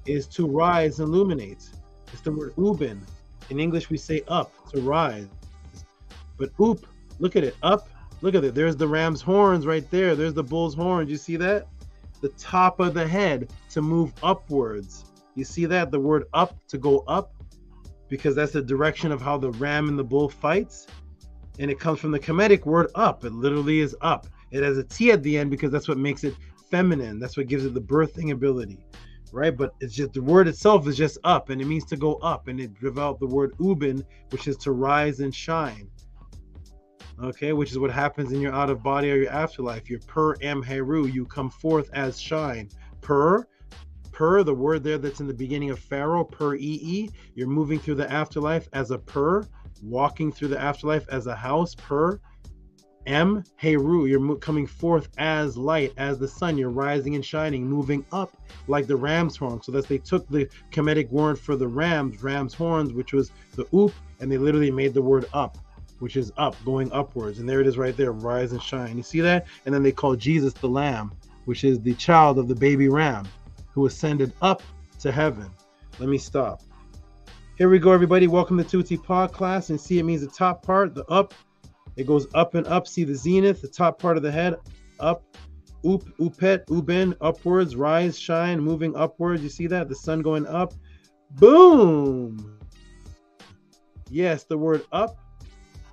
is to rise and illuminate. It's the word "uben." In English, we say "up," to rise. But "oop," look at it. "Up." Look at it. There's the ram's horns right there. There's the bull's horns. You see that? The top of the head to move upwards. You see that? The word "up," to go up, because that's the direction of how the ram and the bull fights. And it comes from the Kemetic word "up." It literally is up. It has a T at the end because that's what makes it feminine. That's what gives it the birthing ability, right? But it's just the word itself is just "up," and it means to go up. And it developed the word "uben," which is to rise and shine. Okay, which is what happens in your out of body or your afterlife. Your per Emheru, you come forth as shine. Per, the word there that's in the beginning of Pharaoh, per you're moving through the afterlife as a per, walking through the afterlife as a house, per M, Heru, you're coming forth as light, as the sun. You're rising and shining, moving up like the ram's horn. So they took the Kemetic word for the ram's horns, which was the oop, and they literally made the word up, which is up, going upwards. And there it is right there, rise and shine. You see that? And then they call Jesus the Lamb, which is the child of the baby ram who ascended up to heaven. Let me stop. Here we go, everybody. Welcome to Tehuti Pod class. And see, it means the top part, the up. It goes up and up. See the zenith, the top part of the head, up, oop, oopet, uben, upwards, rise, shine, moving upwards. You see that? The sun going up. Boom! Yes, the word up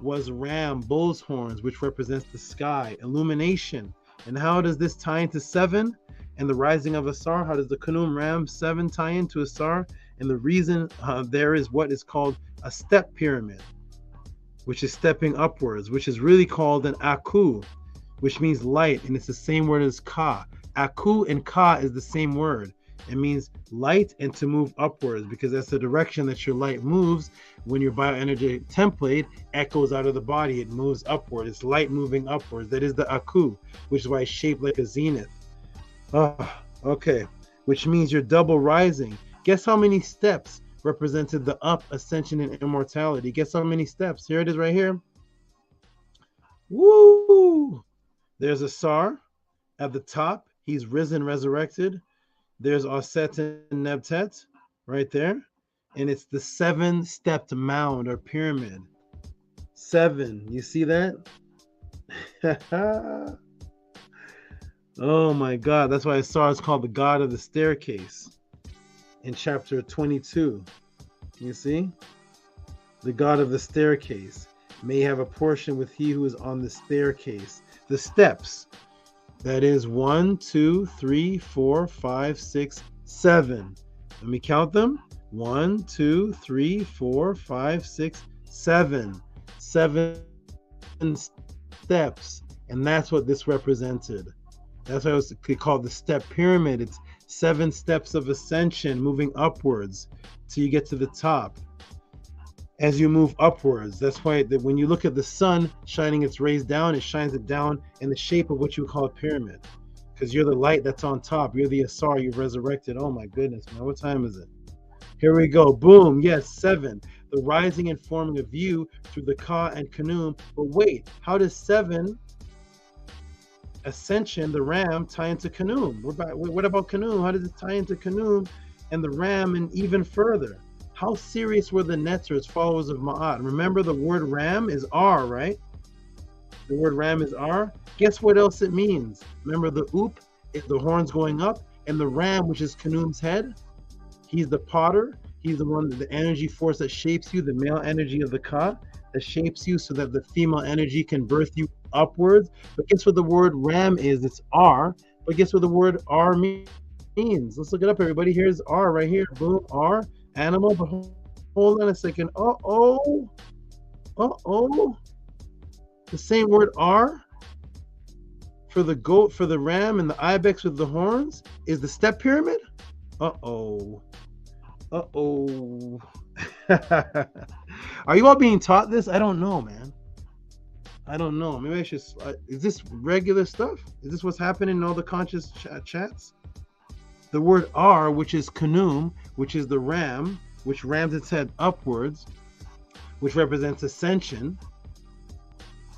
was ram, bull's horns, which represents the sky, illumination. And how does this tie into 7 and the rising of Ausar? How does the Khnum ram 7 tie into Ausar? And the reason there is what is called a step pyramid, which is stepping upwards, which is really called an aku, which means light, and it's the same word as ka. Aku and ka is the same word. It means light and to move upwards, because that's the direction that your light moves. When your bioenergetic template echoes out of the body, it moves upward. It's light moving upwards. That is the aku, which is why it's shaped like a zenith. Okay, which means you're double rising. Guess how many steps represented the up, ascension, and immortality? Guess how many steps? Here it is right here. Woo! There's Ausar at the top. He's risen, resurrected. There's Auset and Nebtet right there. And it's the 7-stepped mound or pyramid. 7. You see that? Oh my God. That's why Ausar is called the god of the staircase in chapter 22. You see? The god of the staircase may have a portion with he who is on the staircase. The steps. That is 1, 2, 3, 4, 5, 6, 7. Let me count them. 1, 2, 3, 4, 5, 6, 7. 7 steps. And that's what this represented. That's why it was called the step pyramid. It's 7 steps of ascension moving upwards till you get to the top. As you move upwards, that's why when you look at the sun shining its rays down, it shines it down in the shape of what you call a pyramid, because you're the light that's on top. You're the Ausar. You've resurrected. Oh my goodness, man! What time is it? Here we go. Boom. Yes, 7. The rising and forming of you through the Ka and Khnum. But wait, how does 7 ascension, the ram, tie into Khnum? What about Khnum? How does it tie into Khnum and the ram, and even further? How serious were the Netzers, followers of Ma'at? Remember, the word ram is R, right? The word ram is R. Guess what else it means? Remember, the oop is the horns going up, and the ram, which is Khnum's head, he's the potter. He's the one, the energy force that shapes you, the male energy of the Ka that shapes you so that the female energy can birth you upwards. But guess what the word ram is? It's R. But guess what the word R means? Let's look it up, everybody. Here's R right here. Boom, R. Animal. But hold on a second. Uh-oh. The same word R for the goat, for the ram, and the ibex with the horns is the step pyramid. Uh-oh. Are you all being taught this? I don't know, man. I don't know. Maybe I should. Is this regular stuff? Is this what's happening in all the conscious chats? The word R, which is Khnum, which is the ram, which rams its head upwards, which represents ascension,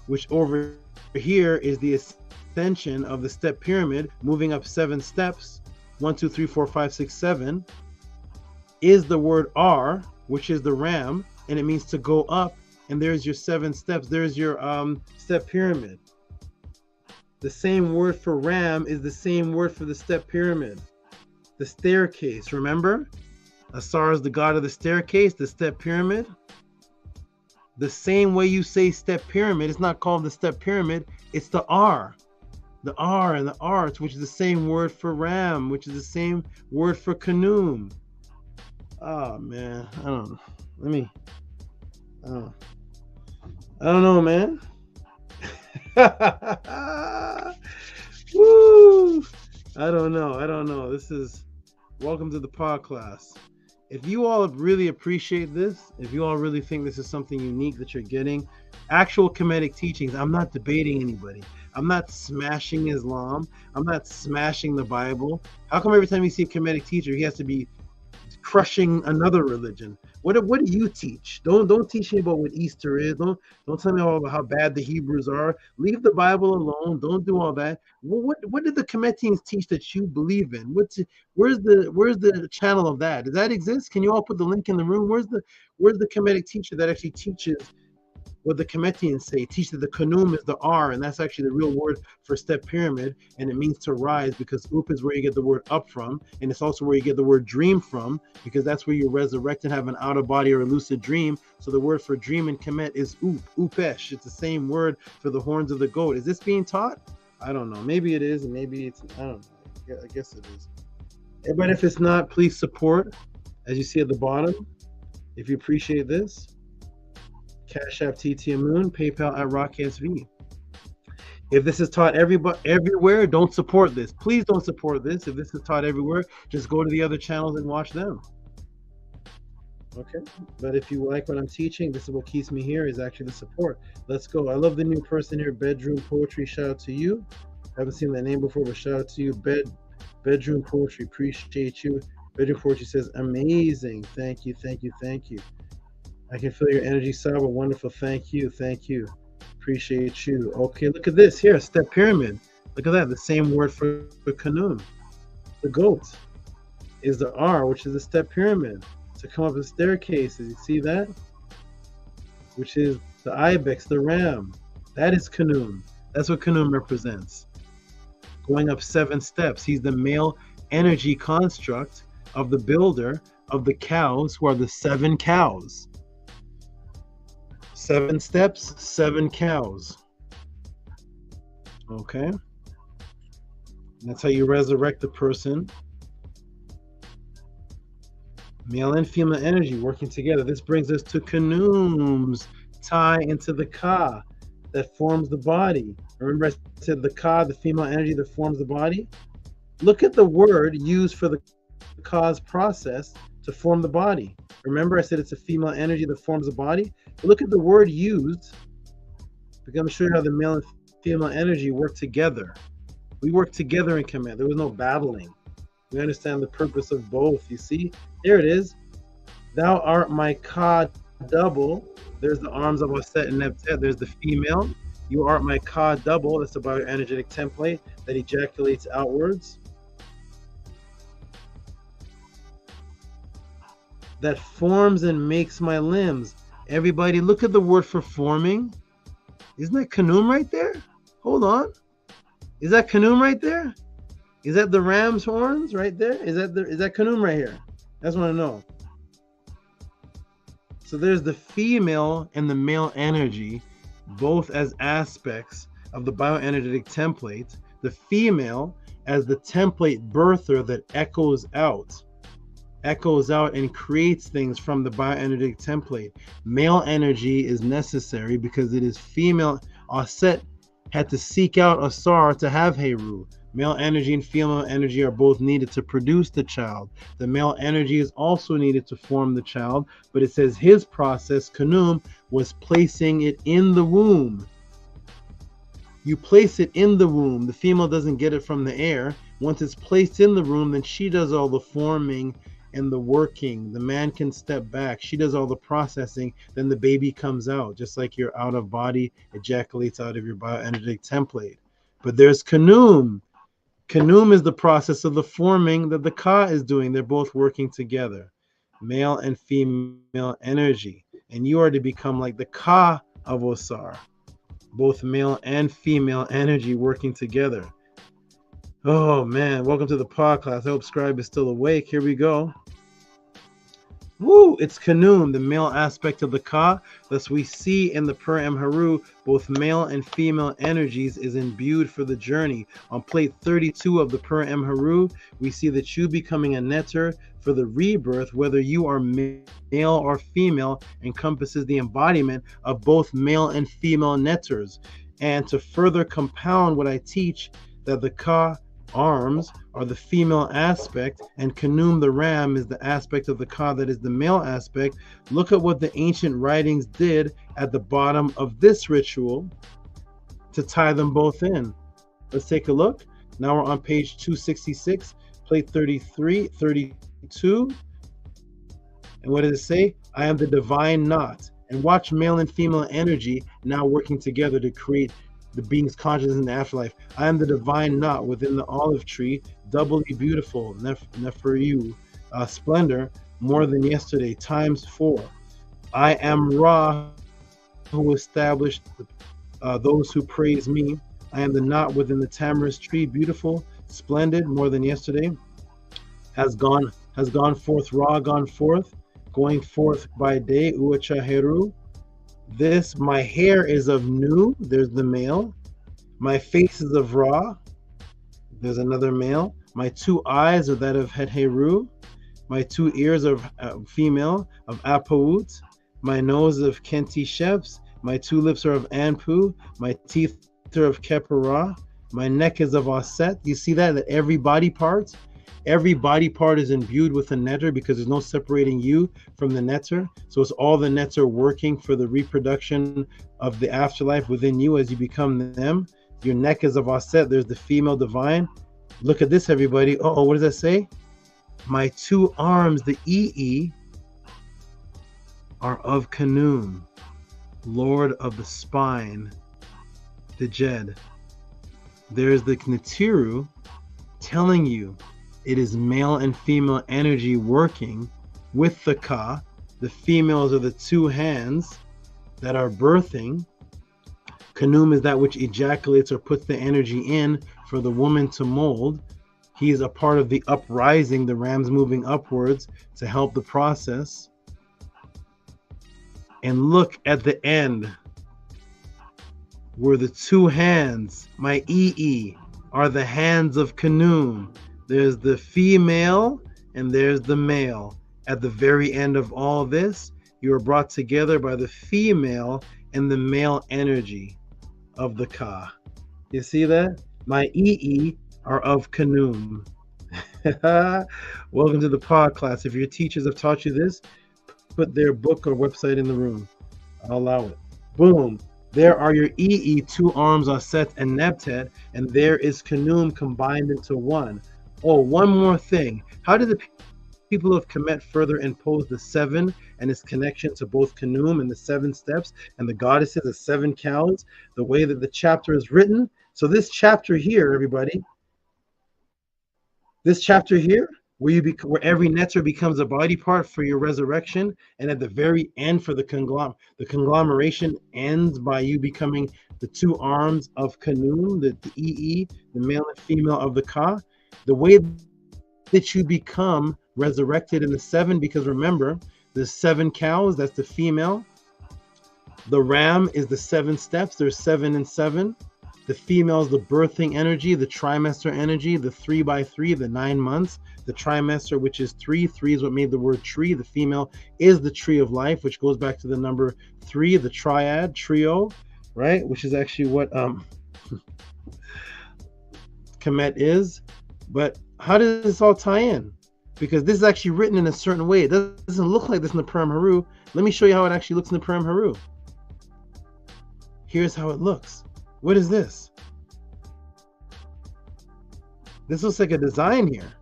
which over here is the ascension of the step pyramid, moving up 7 steps, 1, 2, 3, 4, 5, 6, 7, is the word R, which is the ram, and it means to go up, and there's your 7 steps. There's your step pyramid. The same word for ram is the same word for the step pyramid. The staircase, remember? Ausar is the god of the staircase, the step pyramid. The same way you say step pyramid, it's not called the step pyramid, it's the R. The R and the arts, which is the same word for ram, which is the same word for Khnum. Oh man, I don't know. I don't know, man. Woo! I don't know. This is welcome to the pod class. if you all really appreciate this, if you all really think this is something unique that you're getting, actual Kemetic teachings, I'm not debating anybody. I'm not smashing Islam. I'm not smashing the Bible. How come every time you see a Kemetic teacher, he has to be crushing another religion? What do you teach? Don't teach me about what Easter is. Don't tell me all about how bad the Hebrews are. Leave the Bible alone. Don't do all that. What did the Kemetians teach that you believe in? Where's the channel of that? Does that exist? Can you all put the link in the room? Where's the Kemetic teacher that actually teaches what the Kemetians say? Teach that the Khnum is the R, and that's actually the real word for step pyramid, and it means to rise, because up is where you get the word up from, and it's also where you get the word dream from, because that's where you resurrect and have an out of body or a lucid dream. So the word for dream in Kemet is upesh. It's the same word for the horns of the goat. Is this being taught? I don't know. Maybe it is, and maybe it's, I don't know. I guess it is. But if it's not, please support, as you see at the bottom. If you appreciate this, Cash App TT Moon, PayPal at RockSV. If this is taught everywhere, don't support this. Please don't support this. If this is taught everywhere, just go to the other channels and watch them. Okay? But if you like what I'm teaching, this is what keeps me here, is actually the support. Let's go. I love the new person here, Bedroom Poetry. Shout out to you. I haven't seen that name before, but shout out to you, Bedroom Poetry. Appreciate you. Bedroom Poetry says, amazing. Thank you, thank you, thank you. I can feel your energy, Saba. Wonderful. Thank you. Thank you. Appreciate you. Okay, look at this here. Step pyramid. Look at that. The same word for Khnum. The goat is the R, which is the step pyramid. To come up the staircases. You see that? Which is the ibex, the ram. That is Khnum. That's what Khnum represents. Going up 7 steps. He's the male energy construct of the builder of the cows, who are the 7 cows. 7 steps, 7 cows. Okay. That's how you resurrect the person. Male and female energy working together. This brings us to Khnum's tie into the Ka that forms the body. Remember I said the Ka, the female energy that forms the body? Look at the word used for the Ka's process to form the body. Remember I said it's a female energy that forms the body? Look at the word used. I'm going to show you how the male and female energy work together. We work together in Kemet. There was no battling. We understand the purpose of both. You see? There it is. Thou art my Ka double. There's the arms of Aset and Nebtet. There's the female. You are my Ka double. That's about your energetic template that ejaculates outwards. That forms and makes my limbs. Everybody, look at the word for forming. Isn't that Khnum right there? Hold on. Is that Khnum right there? Is that the ram's horns right there? Is that Khnum right here? That's what I know. So there's the female and the male energy, both as aspects of the bioenergetic template. The female as the template birther that echoes out and creates things from the bioenergetic template. Male energy is necessary because it is female. Aset had to seek out Ausar to have Heru. Male energy and female energy are both needed to produce the child. The male energy is also needed to form the child, but it says his process, Khnum, was placing it in the womb. You place it in the womb. The female doesn't get it from the air. Once it's placed in the womb, then she does all the forming and the working. The man can step back. She does all the processing. Then the baby comes out, just like your out of body ejaculates out of your bioenergetic template. But there's Khnum. Khnum is the process of the forming that the Ka is doing. They're both working together, male and female energy. And you are to become like the Ka of Ausar, both male and female energy working together. Oh man, welcome to the podcast. I hope SCRIIIBE is still awake. Here we go. Woo! It's Khnum, the male aspect of the Ka. Thus we see in the Per-Em Haru, both male and female energies is imbued for the journey. On plate 32 of the Per-Em Haru, we see that you becoming a netter for the rebirth, whether you are male or female, encompasses the embodiment of both male and female netters. And to further compound what I teach, that the Ka arms are the female aspect, and Khnum the ram is the aspect of the Ka that is the male aspect. Look at what the ancient writings did at the bottom of this ritual to tie them both in. Let's take a look. Now we're on page 266, plate 33, 32. And what does it say? I am the divine knot. And watch male and female energy now working together to create the being's consciousness in the afterlife. I am the divine knot within the olive tree, doubly beautiful, Neferu, splendor, more than yesterday, times 4. I am Ra, who established those who praise me. I am the knot within the tamarisk tree, beautiful, splendid, more than yesterday. Has gone forth, Ra gone forth, going forth by day, Uachaheru. This, my hair is of Nu, there's the male. My face is of Ra, there's another male. My 2 eyes are that of Heteru. My 2 ears are female, of Apaut. My nose of Kenti Shefs. My 2 lips are of Anpu. My teeth are of Kepera. My neck is of Aset. You see that every body part is imbued with a netter, because there's no separating you from the netter. So it's all the netter working for the reproduction of the afterlife within you as you become them. Your neck is of Aset. There's the female divine. Look at this, everybody. What does that say? My 2 arms, the Ee, are of Khnum, Lord of the spine, the Jed. There's the Knatiru telling you it is male and female energy working with the Ka. The females are the 2 hands that are birthing. Khnum is that which ejaculates or puts the energy in for the woman to mold. He is a part of the uprising, the rams moving upwards to help the process. And look at the end, where the 2 hands, my Ee, are the hands of Khnum. There's the female and there's the male. At the very end of all this, you are brought together by the female and the male energy of the Ka. You see that? My Ee are of Khnum. Welcome to the pod class. If your teachers have taught you this, put their book or website in the room. I'll allow it. Boom. There are your Ee, 2 arms are Set and Nebtet, and there is Khnum combined into one. Oh, one more thing. How did the people of Kemet further impose the 7 and its connection to both Khnum and the 7 steps and the goddesses, the 7 cows, the way that the chapter is written? So this chapter here, everybody, this chapter here, where every netter becomes a body part for your resurrection, and at the very end for the conglomeration ends by you becoming the 2 arms of Khnum, the Ee, the male and female of the Ka. The way that you become resurrected in the 7, because remember, the 7 cows, that's the female. The ram is the 7 steps. There's 7 and 7. The female is the birthing energy, the trimester energy, the 3 by 3, the 9 months. The trimester, which is 3. 3 is what made the word tree. The female is the tree of life, which goes back to the number 3, the triad, trio, right? Which is actually what Kemet is. But how does this all tie in? Because this is actually written in a certain way. It doesn't look like this in the Purim Haru. Let me show you how it actually looks in the Purim Haru. Here's how it looks. What is this? This looks like a design here.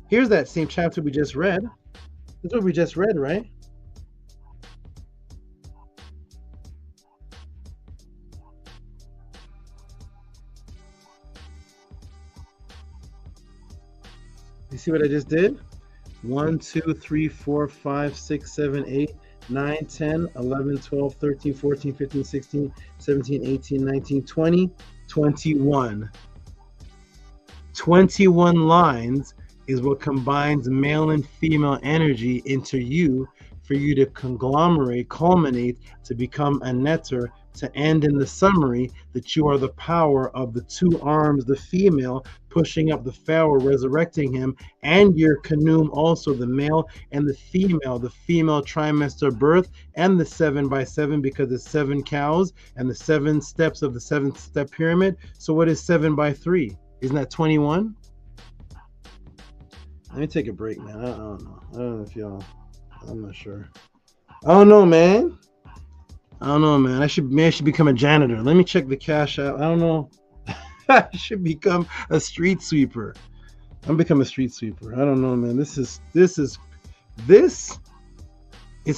Here's that same chapter we just read. This is what we just read, right? You see what I just did? 1, 2, 3, 4, 5, 6, 7, 8, 9, 10, 11, 12, 13, 14, 15, 16, 17, 18, 19, 20, 21. 21 lines is what combines male and female energy into you for you to conglomerate, culminate, to become a netter, to end in the summary that you are the power of the 2 arms, the female, pushing up the Pharaoh, resurrecting him, and your Khnum also, the male and the female trimester birth, and the 7 by 7 because it's 7 cows and the 7 steps of the 7th step pyramid. So what is 7 by 3? Isn't that 21? Let me take a break, man. I don't know. I don't know if y'all. I'm not sure. I don't know, man. I should become a janitor. Let me check the cash out. I don't know. I should become a street sweeper. I'm become a street sweeper. I don't know, man. This is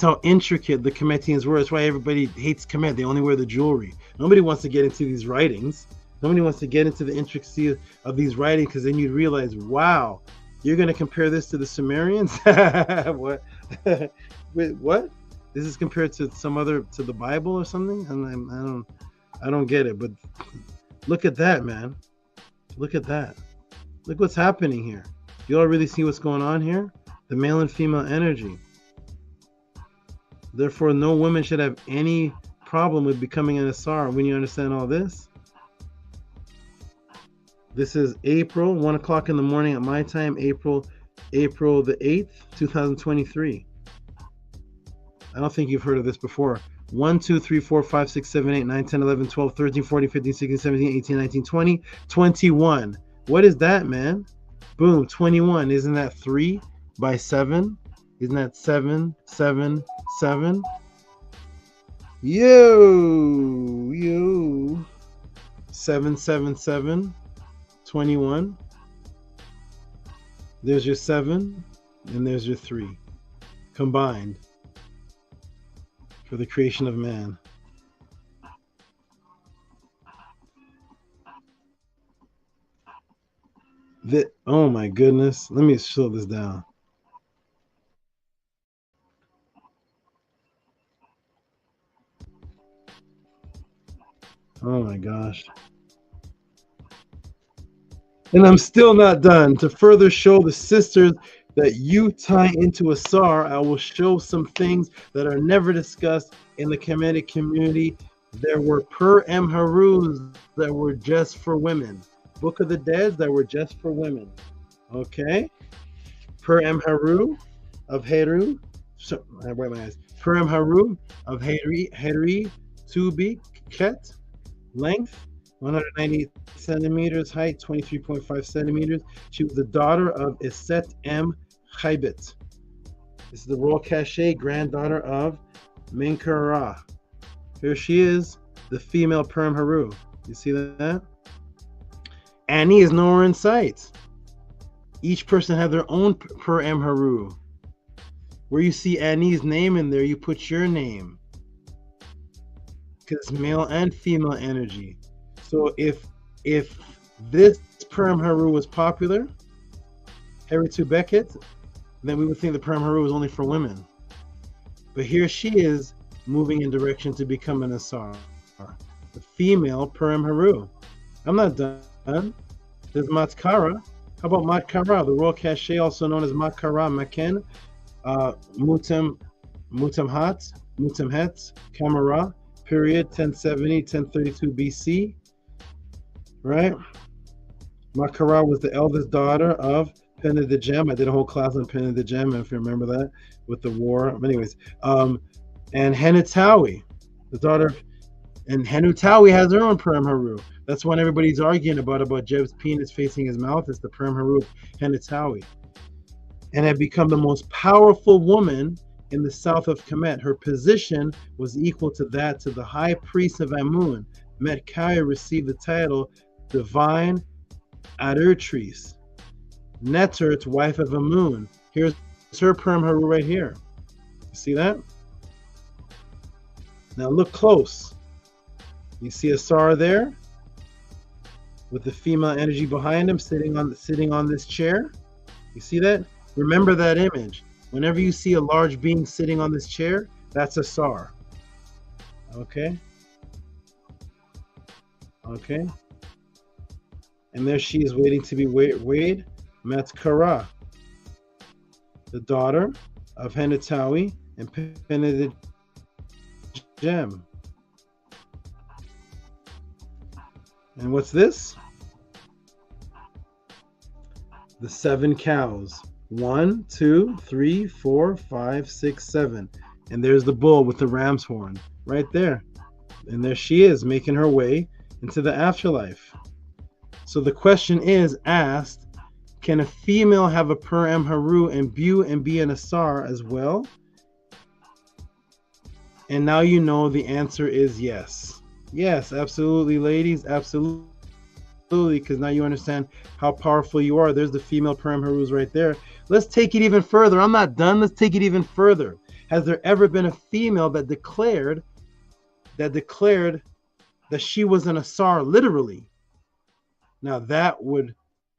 how intricate the Kemetians were. That's why everybody hates Kemet. They only wear the jewelry. Nobody wants to get into these writings. Nobody wants to get into the intricacy of these writings, because then you'd realize, wow, you're going to compare this to the Sumerians? What? Wait, what? This is compared to to the Bible or something? And I don't get it. But look at that, man. Look at that. Look what's happening here. You all really see what's going on here? The male and female energy. Therefore, no woman should have any problem with becoming an Ausar. When you understand all this, this is April, 1 o'clock in the morning at my time, April the 8th, 2023. I don't think you've heard of this before. 1, 2, 3, 4, 5, 6, 7, 8, 9, 10, 11, 12, 13, 14, 15, 16, 17, 18, 19, 20, 21. What is that, man? Boom, 21. Isn't that 3 by 7? Isn't that 7, 7, 7? Yo. 7, 7, 7, 21. There's your 7, and there's your 3. Combined for the creation of man. Oh my goodness. Let me slow this down. Oh my gosh. And I'm still not done. To further show the sisters that you tie into Ausar, I will show some things that are never discussed in the Kemetic community. There were Harus that were just for women. Book of the Dead that were just for women. Okay? Haru of Heru. So, I wear my eyes. Haru of Heri Tubi Ket. Length 190 centimeters, height 23.5 centimeters. She was the daughter of Iset M. Chaibit. This is the royal cachet, granddaughter of Menkara. Here she is, the female Haru. You see that? Annie is nowhere in sight. Each person had their own Haru. Where you see Annie's name in there, you put your name. Because it's male and female energy. So if this Haru was popular, Heritu Beckett, then we would think the Haru was only for women. But here she is moving in direction to become an Ausar, the female Haru. I'm not done. There's Matkara. How about Matkara, the royal cachet, also known as Matkara Maken, Mutamhat, Kamara, period 1070, 1032 BC. Right? Matkara was the eldest daughter of Penna the Gem. I did a whole class on Penna the Gem, if you remember that, with the war. But anyways, and Henutawi, the daughter of, and Henutawi has her own Haru. That's when everybody's arguing about Jeb's penis facing his mouth. It's the Haru of Henutawi. And had become the most powerful woman in the south of Kemet. Her position was equal to that to the high priest of Amun. Metkaya received the title Divine Adurtris. Netert, wife of Amun. Here's her Haru right here. You see that? Now look close. You see Ausar there with the female energy behind him sitting on this chair. You see that? Remember that image. Whenever you see a large being sitting on this chair, that's Ausar. Okay? Okay? And there she is waiting to be weighed. Matkara, the daughter of Henutawi and Penna the Gem. And what's this? The 7 cows. 1, 2, 3, 4, 5, 6, 7. And there's the bull with the ram's horn right there. And there she is making her way into the afterlife. So the question is asked, Can a female have a Per-Em-Haru imbue and be an Asar as well? And now you know the answer is yes. Yes, absolutely, ladies, absolutely, because now you understand how powerful you are. There's the female Per-Em-Harus right there. Let's take it even further. I'm not done. Let's take it even further. Has there ever been a female that declared that she was an Asar, literally? Now that would,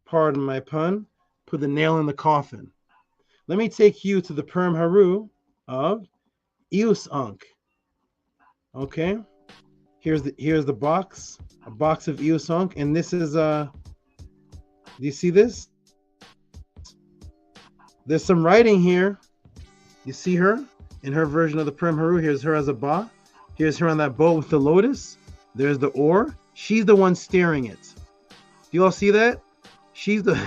pardon my pun, put the nail in the coffin. Let me take you to the Per-Em-Haru of Eus-Ankh. Okay, here's the box, a box of Eus-Ankh, and this is do you see this? There's some writing here. You see her in her version of the Per-Em-Haru. Here's her as a ba. Here's her on that boat with the lotus. There's the oar. She's the one steering it. Do you all see that? She's the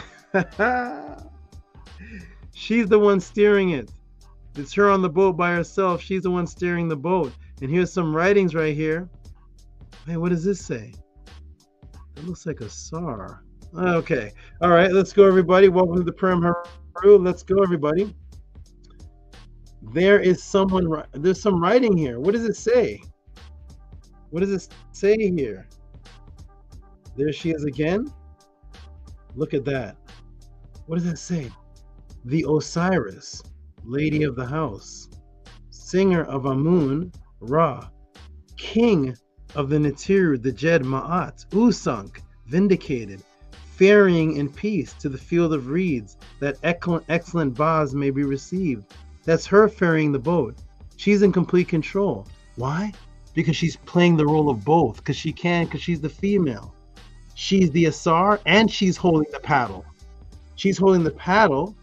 she's the one steering it. It's her on the boat by herself. She's the one steering the boat. And here's some writings right here. Hey, what does this say? It looks like a Sar. Okay. All right, let's go, everybody. Welcome to the Per-Em-Haru. Let's go, everybody. There's some writing here. What does it say? What does it say here? There she is again. Look at that. What does it say? The Osiris, lady of the house, singer of Amun, Ra, king of the Natiru, the Jed Ma'at, Usank, vindicated, ferrying in peace to the field of reeds, that excellent Baz may be received. That's her ferrying the boat. She's in complete control. Why? Because she's playing the role of both, because she's the female. She's the Asar, and she's holding the paddle. She's holding the paddle,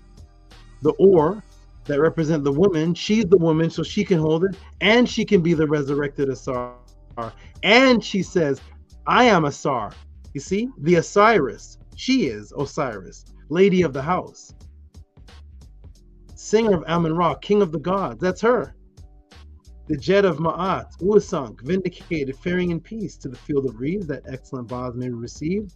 the oar, that represent the woman. She's the woman, so she can hold it, and she can be the resurrected Asar. And she says, I am Asar. You see? The Osiris. She is Osiris, lady of the house. Singer of Amun-Ra, king of the gods. That's her. The Jed of Ma'at, Uasank, vindicated, faring in peace to the field of reeds, that excellent Baz may be received.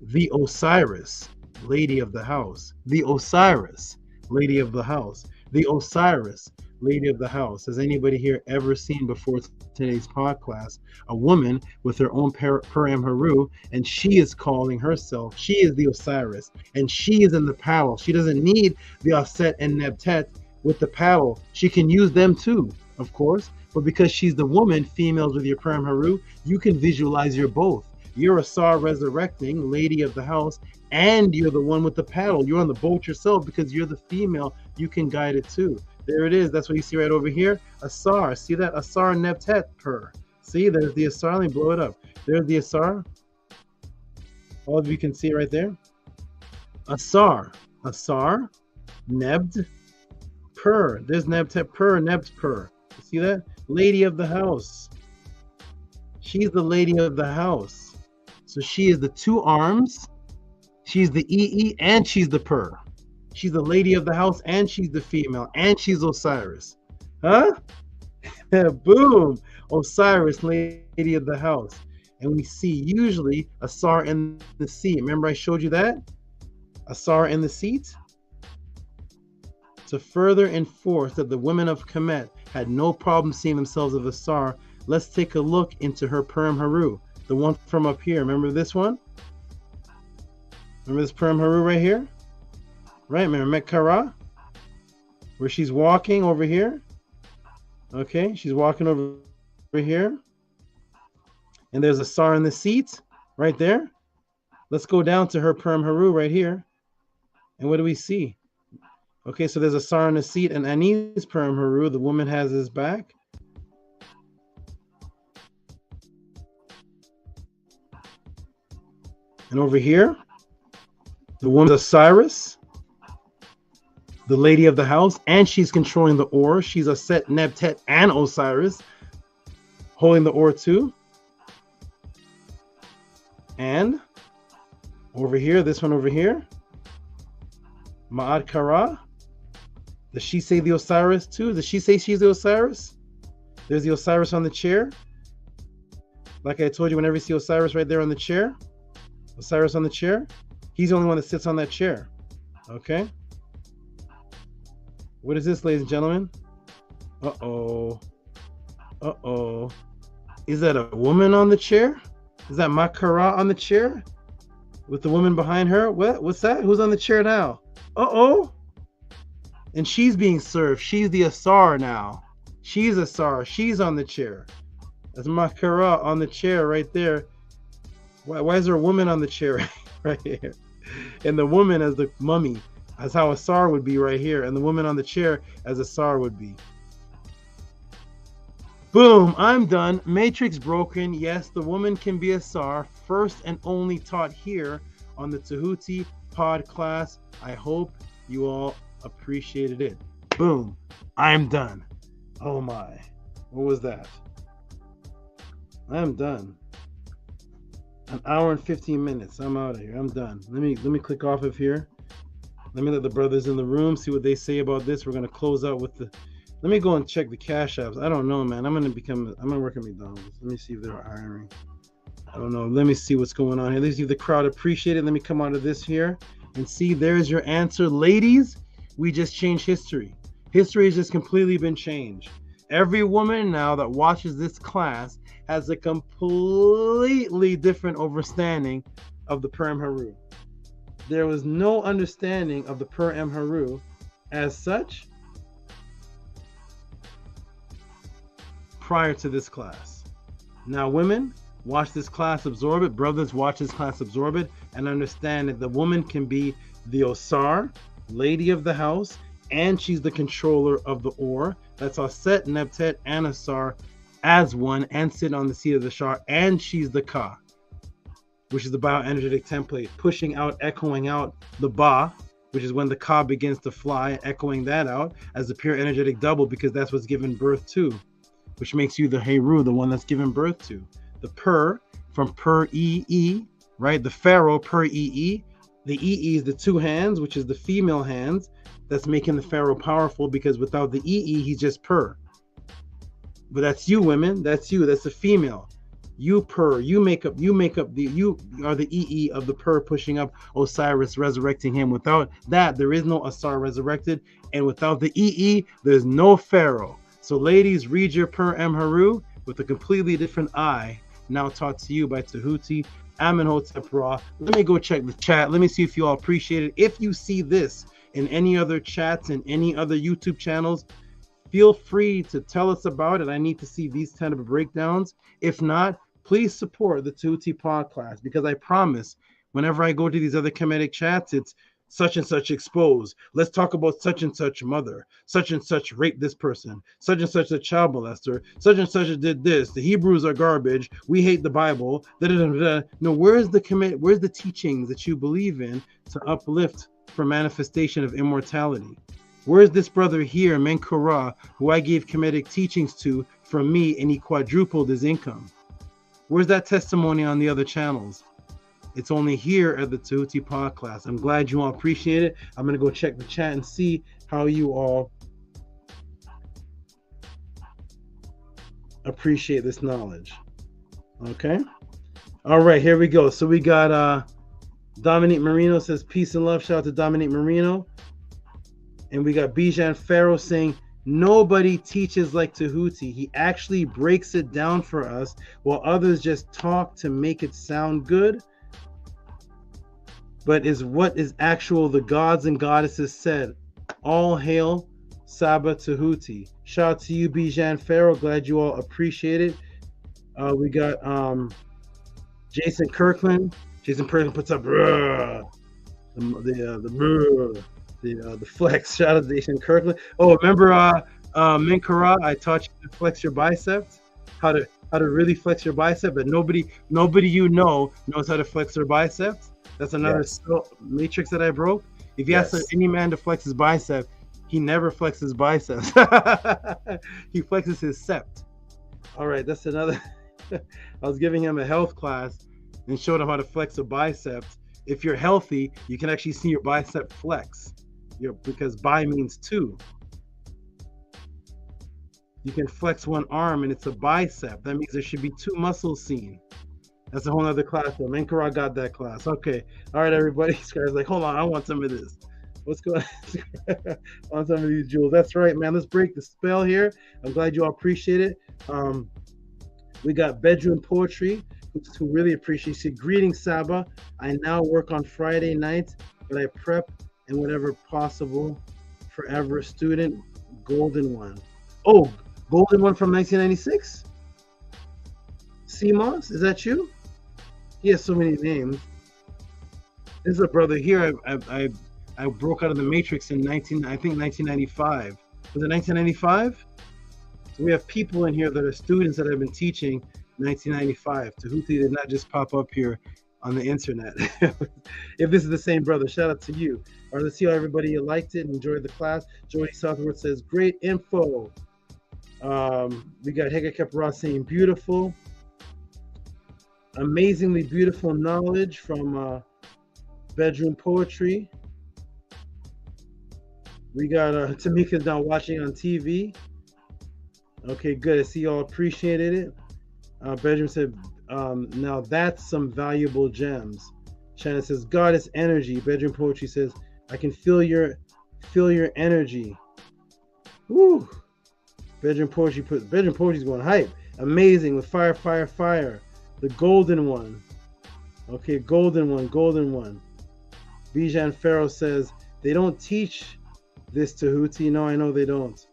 The Osiris, lady of the house. The Osiris, lady of the house. The Osiris, lady of the house. Has anybody here ever seen before today's podcast a woman with her own Per-Em-Haru, and she is calling herself, she is the Osiris, and she is in the paddle. She doesn't need the Aset and Nebtet with the paddle. She can use them too, of course, but because she's the woman, females with your Per-Em-Haru, you can visualize you're both. You're Asar resurrecting, lady of the house, and you're the one with the paddle. You're on the boat yourself because you're the female. You can guide it too. There it is. That's what you see right over here. Asar. See that? Asar Nebtet Per. See, there's the Asar. Let me blow it up. There's the Asar. All of you can see it right there. Asar. Asar. Nebd. Per. There's Nebtet Per. Nebd Per. You see that? Lady of the house. She's the lady of the house. So she is the two arms. She's the EE and she's the Per. She's the lady of the house and she's the female and she's Osiris. Huh? Boom. Osiris, lady of the house. And we see usually Asar in the seat. Remember I showed you that? Asar in the seat? To further enforce that the women of Kemet had no problem seeing themselves as Asar, let's take a look into her Per-Em-Haru. The one from up here. Remember this one? Remember this Per-Em-Haru right here? Right, remember Metkara? Where she's walking over here. Okay, she's walking over here. And there's Asar in the seat right there. Let's go down to her Per-Em-Haru right here. And what do we see? Okay, so there's Asar in the seat and Ani's Per-Em-Haru. The woman has his back. And over here, the woman's Osiris, the lady of the house, and she's controlling the oar. She's Aset, Nebtet, and Osiris, holding the oar too. And over here, this one over here, Ma'at Kara. Does she say the Osiris too? Does she say she's the Osiris? There's the Osiris on the chair. Like I told you, whenever you see Osiris right there on the chair, Osiris on the chair, He's the only one that sits on that chair. Okay? What is this, ladies and gentlemen? Uh-oh. Uh-oh. Is that a woman on the chair? Is that Makara on the chair? With the woman behind her? What? What's that? Who's on the chair now? Uh-oh. And she's being served. She's the Ausar now. She's Ausar. She's on the chair. That's Makara on the chair right there. Why is there a woman on the chair right here? And the woman as the mummy. That's how Ausar would be right here. And the woman on the chair as Ausar would be. Boom, I'm done. Matrix broken. Yes, the woman can be Ausar. First and only taught here on the Tehuti pod class. I hope you all appreciated it. Boom, I'm done. Oh my, what was that? I'm done. An hour and 15 minutes. I'm out of here. I'm done. Let me click off of here. Let me let the brothers in the room see what they say about this. We're gonna close out with the. Let me go and check the cash apps. I don't know, man. I'm gonna work at McDonald's. Let me see if they're hiring. I don't know. Let me see what's going on here. Let's see if the crowd appreciate it. Let me come out of this here and see. There's your answer, ladies. We just changed history. History has just completely been changed. Every woman now that watches this class has a completely different understanding of the Per Haru. There was no understanding of the Per Haru as such prior to this class. Now, women, watch this class, absorb it. Brothers, watch this class, absorb it, and understand that the woman can be the Ausar, lady of the house, and she's the controller of the Or. That's Aset, Nebtet, and Ausar as one, and sit on the seat of the Shar, and she's the Ka, which is the bioenergetic template, pushing out, echoing out the Ba, which is when the Ka begins to fly, echoing that out as the pure energetic double, because that's what's given birth to, which makes you the Heru, the one that's given birth to. The Per, from Per E, right? The Pharaoh, Per E. The E is the two hands, which is the female hands, that's making the Pharaoh powerful, because without the E, he's just Per. But that's you, women. That's you. That's the female. You Per. You are the E of the Per, pushing up Osiris, resurrecting him. Without that, there is no Ausar resurrected. And without the E, there's no Pharaoh. So ladies, read your Per Haru with a completely different eye, now taught to you by Tehuti Amenhotep Ra. Let me go check the chat. Let me see if you all appreciate it. If you see this in any other chats and any other YouTube channels, feel free to tell us about it. I need to see these kind of breakdowns. If not, please support the Tehuti podcast, because I promise whenever I go to these other Kemetic chats, it's such and such exposed. Let's talk about such and such mother. Such and such raped this person. Such and such a child molester. Such and such did this. The Hebrews are garbage. We hate the Bible. No, where's the teachings that you believe in to uplift for manifestation of immortality? Where's this brother here, Menkura, who I gave Kemetic teachings to from me, and he quadrupled his income? Where's that testimony on the other channels? It's only here at the Tehuti podcast. I'm glad you all appreciate it. I'm going to go check the chat and see how you all appreciate this knowledge. Okay. All right, here we go. So we got Dominique Marino says peace and love. Shout out to Dominique Marino. And we got Bijan Pharaoh saying nobody teaches like Tehuti. He actually breaks it down for us, while others just talk to make it sound good. But is what is actual the gods and goddesses said. All hail Saba Tehuti. Shout out to you, Bijan Pharaoh. Glad you all appreciate it. We got Jason Kirkland. Jason Kirkland puts up the flex. Shout out to Jason Kirkland. Oh, remember Menkara? I taught you to flex your biceps. How to really flex your bicep, but nobody knows how to flex their biceps. That's another matrix that I broke. If you ask any man to flex his bicep, he never flexes biceps. He flexes his sept. All right, that's another. I was giving him a health class and showed him how to flex a bicep. If you're healthy, you can actually see your bicep flex. Because bi means two. You can flex one arm and it's a bicep. That means there should be two muscles seen. That's a whole other class though. Menkara got that class. Okay. All right, everybody. Scar's like, hold on, I want some of this. What's going on? I want some of these jewels. That's right, man. Let's break the spell here. I'm glad you all appreciate it. We got bedroom poetry, who really appreciates it. Greetings, Saba. I now work on Friday nights, but I prep and whatever possible. Forever student, golden one. Oh, golden one from 1996? CMOS, is that you? He has so many names. There's a brother here. I broke out of the Matrix in 1995. Was it 1995? So we have people in here that are students that I've been teaching 1995. Tehuti did not just pop up here on the internet. If this is the same brother, shout out to you. All right, let's see how everybody liked it and enjoyed the class. Jody Southward says, great info. We got Hega Kepra saying beautiful. Amazingly beautiful knowledge from bedroom poetry. We got Tamika's now watching on TV. Okay, good. I see y'all appreciated it. Bedroom said, now that's some valuable gems. Shannon says, goddess energy. Bedroom poetry says, I can feel your energy. Woo! Bedroom poetry's going hype. Amazing with fire, fire, fire. The golden one. Okay, golden one. Bijan Farrow says, they don't teach this Tehuti. No, I know they don't.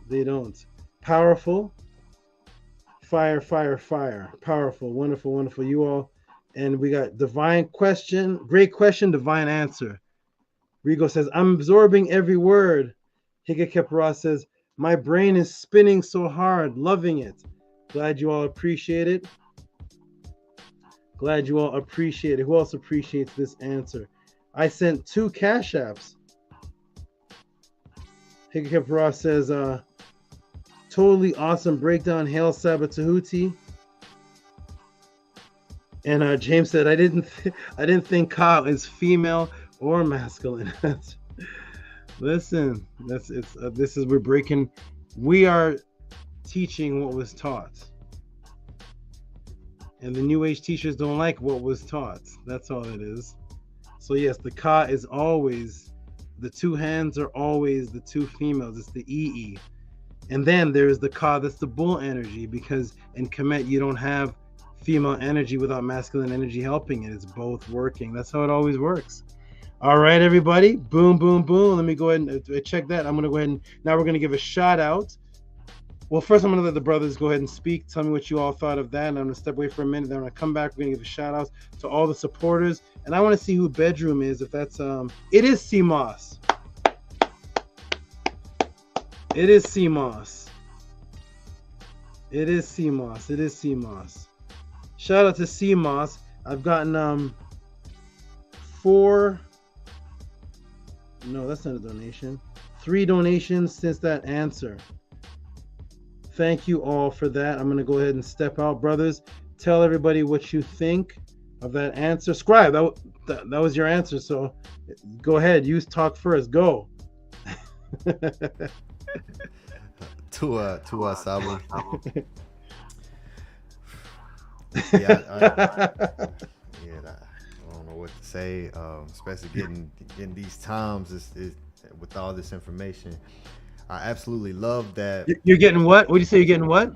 They don't. Powerful. Fire, fire, fire. Powerful, wonderful, wonderful. You all. And we got divine question. Great question, divine answer. Rigo says, I'm absorbing every word. Higa Kepra says, my brain is spinning so hard. Loving it. Glad you all appreciate it. Glad you all appreciate it. Who else appreciates this answer? I sent 2 cash apps. Higa Kepra says, totally awesome breakdown. Hail Saba Tehuti. And James said, I didn't think Ka is female or masculine. Listen, we are teaching what was taught. And the New Age teachers don't like what was taught. That's all it is. So yes, the Ka is always, the 2 hands are always the 2 females. It's the EE. And then there's the Ka, that's the bull energy, because in Kemet you don't have female energy without masculine energy helping it. It's both working. That's how it always works. All right, everybody. Boom, boom, boom. Let me go ahead and check that. I'm going to go ahead and now we're going to give a shout out. Well, first I'm going to let the brothers go ahead and speak. Tell me what you all thought of that. And I'm going to step away for a minute. Then I'm going to come back. We're going to give a shout out to all the supporters. And I want to see who bedroom is. If that's, it is CMOS. It is CMOS. It is CMOS. It is CMOS. Shout out to CMOS. I've gotten 4. No, that's not a donation. 3 donations since that answer. Thank you all for that. I'm going to go ahead and step out. Brothers, tell everybody what you think of that answer. Scribe, that was your answer. So go ahead. You talk first. Go. to us, Saba. Yeah, I don't know what to say, especially getting these times is with all this information. I absolutely love that. You're getting what? What do you say? You're getting what?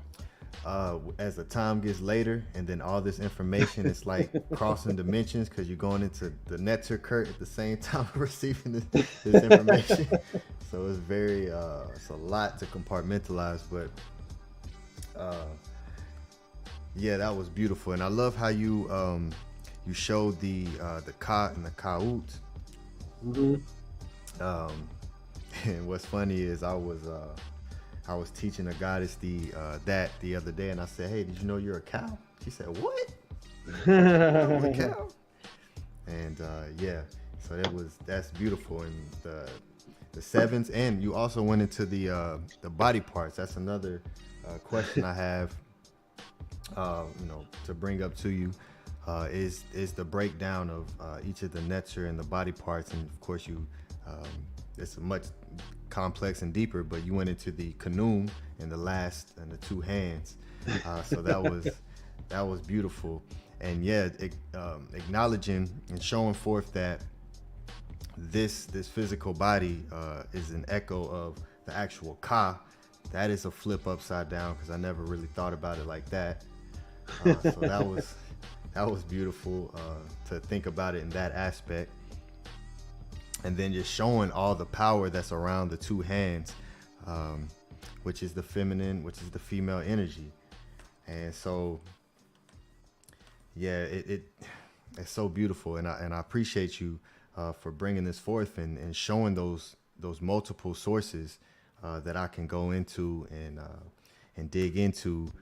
As the time gets later, and then all this information, it's like crossing dimensions because you're going into the Netzerkurt at the same time receiving this information. So it's very, it's a lot to compartmentalize, but yeah, that was beautiful, and I love how you showed the Ka and the Kaut. Mm-hmm. And what's funny is I was teaching a goddess that the other day, and I said, "Hey, did you know you're a cow?" She said, "What?" I'm a cow. And yeah, so that's beautiful, and the 7s, and you also went into the body parts. That's another question I have, to bring up to you, is the breakdown of each of the Netzer and the body parts, and of course it's much complex and deeper, but you went into the Khnum and the 2 hands. So that was beautiful. yeah, acknowledging and showing forth that this physical body is an echo of the actual Ka. That is a flip upside down, because I never really thought about it like that. So that was beautiful to think about it in that aspect. And then just showing all the power that's around the two hands, which is the feminine, which is the female energy. And so, yeah, it's so beautiful. And I appreciate you for bringing this forth and showing those multiple sources that I can go into and dig into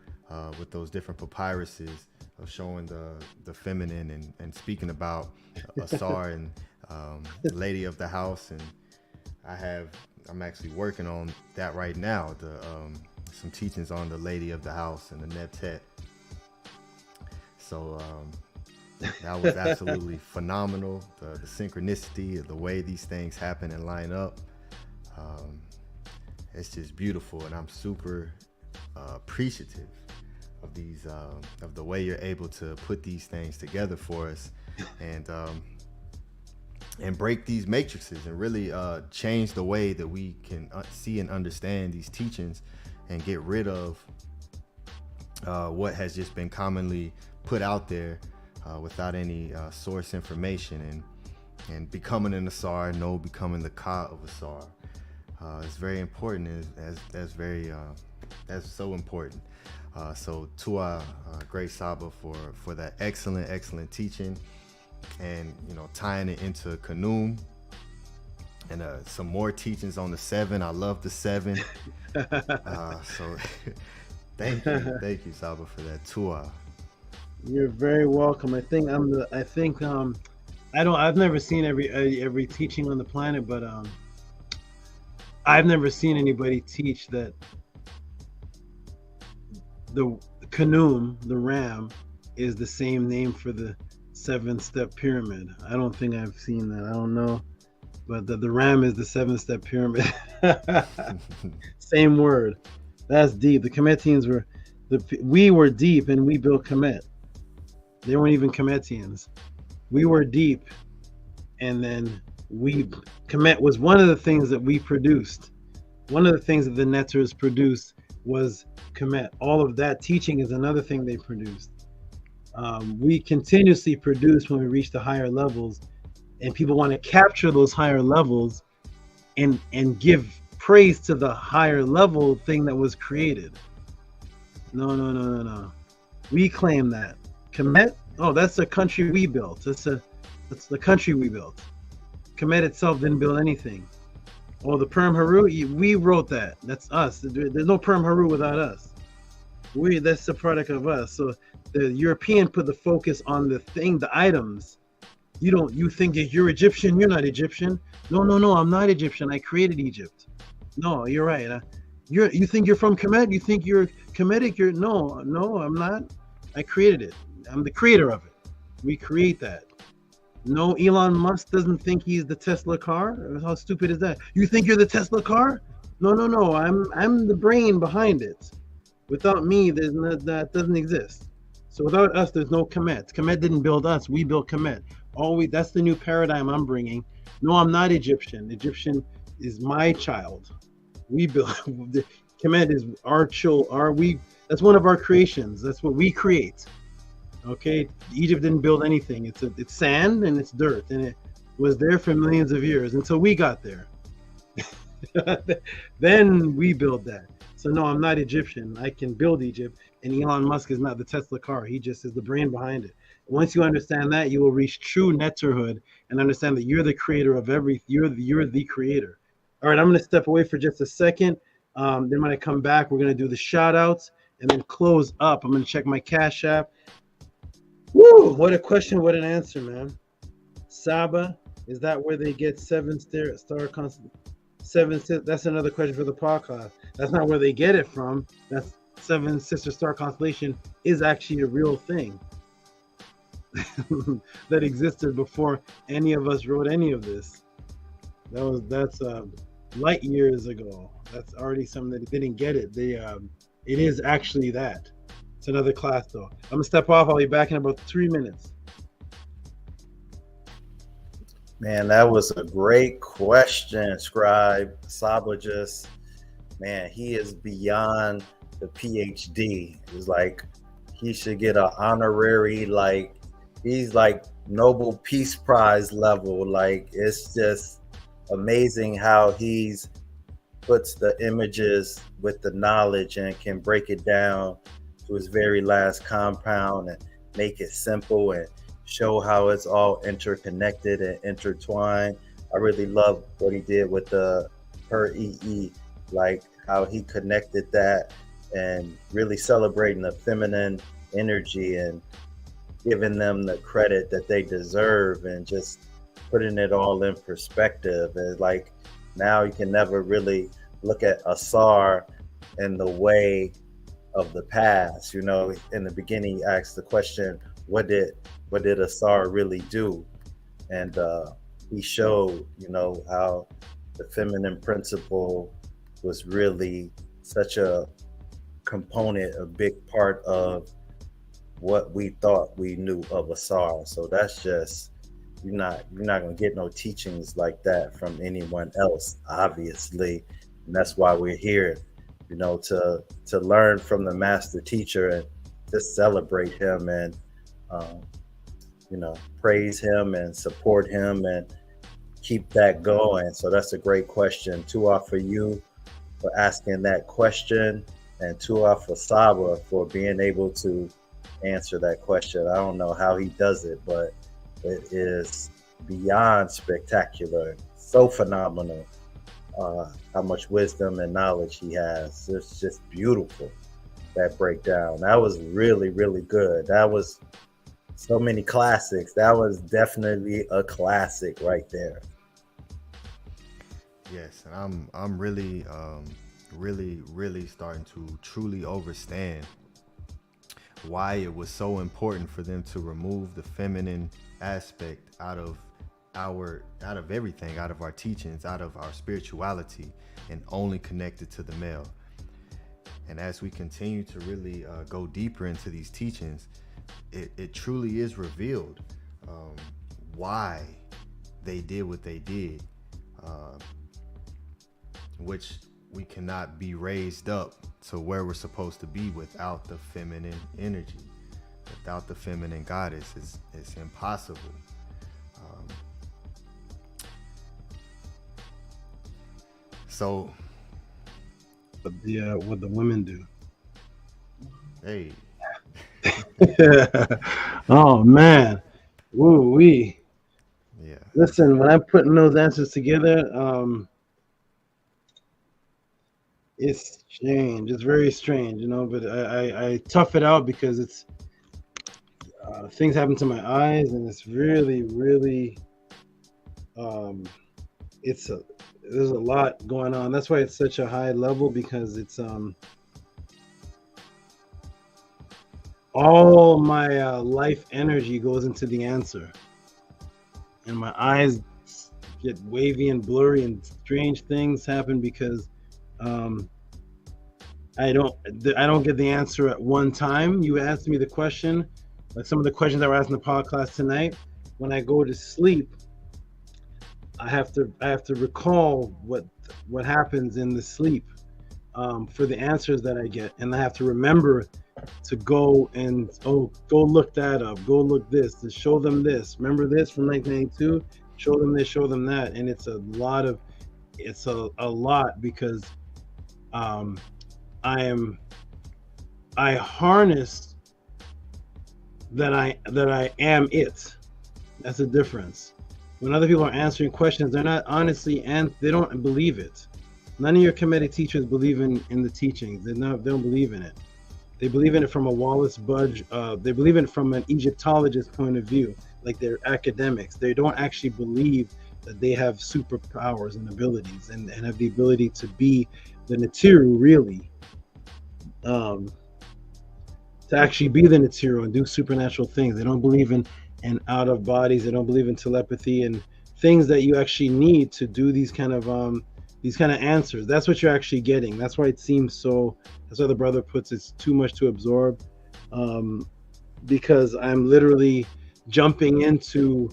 with those different papyruses of showing the feminine and speaking about Ausar and Lady of the House. And I'm actually working on that right now, some teachings on the Lady of the House and the Neptet. So that was absolutely phenomenal. The synchronicity, the way these things happen and line up. It's just beautiful, and I'm super appreciative of these, of the way you're able to put these things together for us, and break these matrices and really change the way that we can see and understand these teachings, and get rid of what has just been commonly put out there without any source information, and becoming an Ausar, becoming the Ka of Ausar. It's very important. That's so important. So to our great Saba for that excellent teaching, and tying it into Khnum, and some more teachings on the 7. I love the 7. So thank you Saba for that Tua. You're very welcome. I've never seen every teaching on the planet, but I've never seen anybody teach that the Khnum, the ram, is the same name for the 7-step pyramid. I don't think I've seen that. I don't know, but the ram is the 7-step pyramid. Same word. That's deep. The Kemetians we were deep, and we built Kemet. They weren't even Kemetians. We were deep, and then Kemet was one of the things that we produced. One of the things that the Netters produced was Kemet. All of that teaching is another thing they produced. We continuously produce when we reach the higher levels, and people want to capture those higher levels and give praise to the higher level thing that was created. No. We claim that Kemet, that's the country we built. That's the country we built. Kemet itself didn't build anything. The Perm Haru, we wrote that. That's us. There's no Perm Haru without us. That's the product of us. So the European put the focus on the items. You think that you're Egyptian, you're not Egyptian. No, I'm not Egyptian. I created Egypt. No, you're right. You think you're from Kemet? You think you're Kemetic? No, I'm not. I created it. I'm the creator of it. We create that. No, Elon Musk doesn't think he's the Tesla car. How stupid is that? You think you're the Tesla car? No. I'm the brain behind it. Without me, that doesn't exist. So without us, there's no Kemet. Kemet didn't build us. We built Kemet. That's the new paradigm I'm bringing. No, I'm not Egyptian. Egyptian is my child. We built. Kemet is our child. That's one of our creations. That's what we create. Okay, Egypt didn't build anything. It's sand and it's dirt, and it was there for millions of years until we got there. Then we built that. So no, I'm not Egyptian. I can build Egypt, and Elon Musk is not the Tesla car. He just is the brain behind it. Once you understand that, you will reach true netterhood and understand that you're the creator of everything. You're the creator. All right, I'm going to step away for just a second. Then when I come back, we're going to do the shout outs and then close up. I'm going to check my Cash App. Woo! What a question, what an answer, man. Saba, is that where they get 7-star constellation? That's another question for the podcast. That's not where they get it from. That's 7 sister star constellation is actually a real thing that existed before any of us wrote any of this. That's light years ago. That's already something that didn't get it. It is actually that. It's another class though. I'm gonna step off. I'll be back in about 3 minutes. Man, that was a great question, Scribe. Saba just, man, he is beyond the PhD. It's like he should get an honorary, like he's like Nobel Peace Prize level. Like it's just amazing how he's puts the images with the knowledge and can break it down to his very last compound and make it simple and show how it's all interconnected and intertwined. I really love what he did with the per EE, like how he connected that and really celebrating the feminine energy and giving them the credit that they deserve and just putting it all in perspective. And like now you can never really look at Ausar in the way of the past. You know, in the beginning he asked the question, what did Ausar really do? And he showed, you know, how the feminine principle was really such a component, a big part of what we thought we knew of Ausar. So that's just, you're not gonna get no teachings like that from anyone else, obviously. And that's why we're here, you know, to learn from the master teacher and just celebrate him and you know, praise him and support him and keep that going. So that's a great question. Tua for you for asking that question, and Tua for Saba for being able to answer that question. I don't know how he does it, but it is beyond spectacular. So phenomenal how much wisdom and knowledge he has. It's just beautiful, that breakdown. That was really, really good. That was so many classics. That was definitely a classic right there. Yes, and I'm really really starting to truly understand why it was so important for them to remove the feminine aspect out of everything, out of our teachings, out of our spirituality, and only connect it to the male. And as we continue to really go deeper into these teachings, it truly is revealed why they did what they did, which we cannot be raised up to where we're supposed to be without the feminine energy, without the feminine goddess. It's impossible. So what the women do. Hey. Oh man, woo wee. Yeah. Listen, when I'm putting those answers together, it's strange. It's very strange, you know. But I tough it out because it's things happen to my eyes, and it's really, really there's a lot going on. That's why it's such a high level, because it's all my life energy goes into the answer, and my eyes get wavy and blurry, and strange things happen because I don't get the answer at one time. You asked me the question, like some of the questions that were asked in the podcast tonight. When I go to sleep, I have to recall what happens in the sleep for the answers that I get, and I have to remember to go look that up, go look this, to show them this. Remember this from 1992? Show them this, show them that, and it's a lot because I harness that I am it. That's the difference. When other people are answering questions, they're not honestly, and they don't believe it. None of your Kemetic teachers believe in the teachings. They don't believe in it. They believe in it from a Wallace Budge. They believe in it from an Egyptologist point of view, like they're academics. They don't actually believe that they have superpowers and abilities and have the ability to be the Natiru, really, to actually be the Natiru and do supernatural things. They don't believe in out of bodies. They don't believe in telepathy and things that you actually need to do these kind of answers. That's what you're actually getting. That's why it seems so. That's why the brother puts it's too much to absorb. because I'm literally jumping into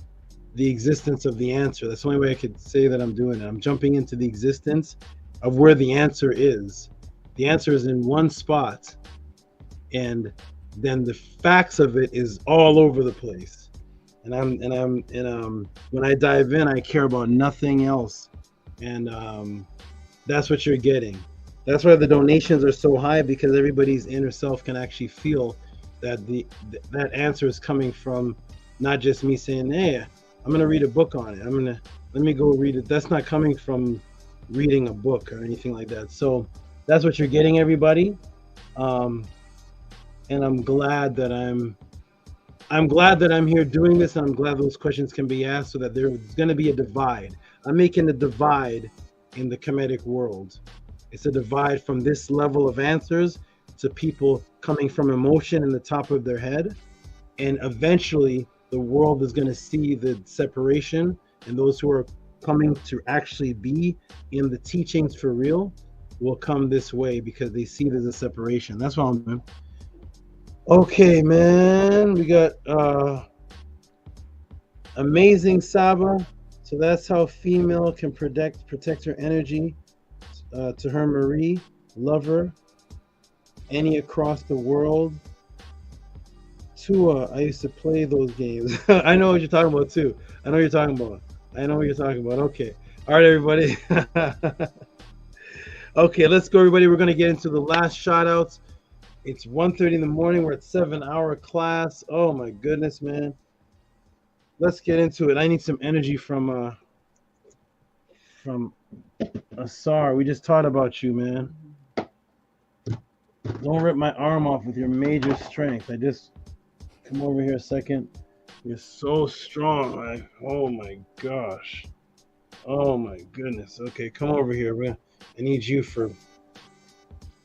the existence of the answer. That's the only way I could say that I'm doing it. I'm jumping into the existence of where the answer is. The answer is in one spot, and then the facts of it is all over the place. And when I dive in, I care about nothing else. And that's what you're getting. That's why the donations are so high, because everybody's inner self can actually feel that that answer is coming from not just me saying, hey, I'm gonna read a book on it. Let me go read it. That's not coming from reading a book or anything like that. So that's what you're getting, everybody. And I'm glad that I'm here doing this, and I'm glad those questions can be asked, so that there's going to be a divide. I'm making a divide in the Kemetic world. It's a divide from this level of answers to people coming from emotion in the top of their head, and eventually the world is going to see the separation, and those who are coming to actually be in the teachings for real will come this way because they see there's a separation. That's what I'm doing. Okay, man, we got amazing Saba. So that's how female can protect her energy to her Marie, lover, any across the world. Tua, I used to play those games. I know what you're talking about too. I know what you're talking about. Okay. All right, everybody. Okay, let's go, everybody. We're going to get into the last shout outs. It's 1:30 in the morning. We're at 7-hour class. Oh my goodness, man. Let's get into it. I need some energy from Ausar. We just taught about you, man. Don't rip my arm off with your major strength. I just come over here a second. You're so strong. Oh my gosh. Oh my goodness. Okay, come over here, man. I need you for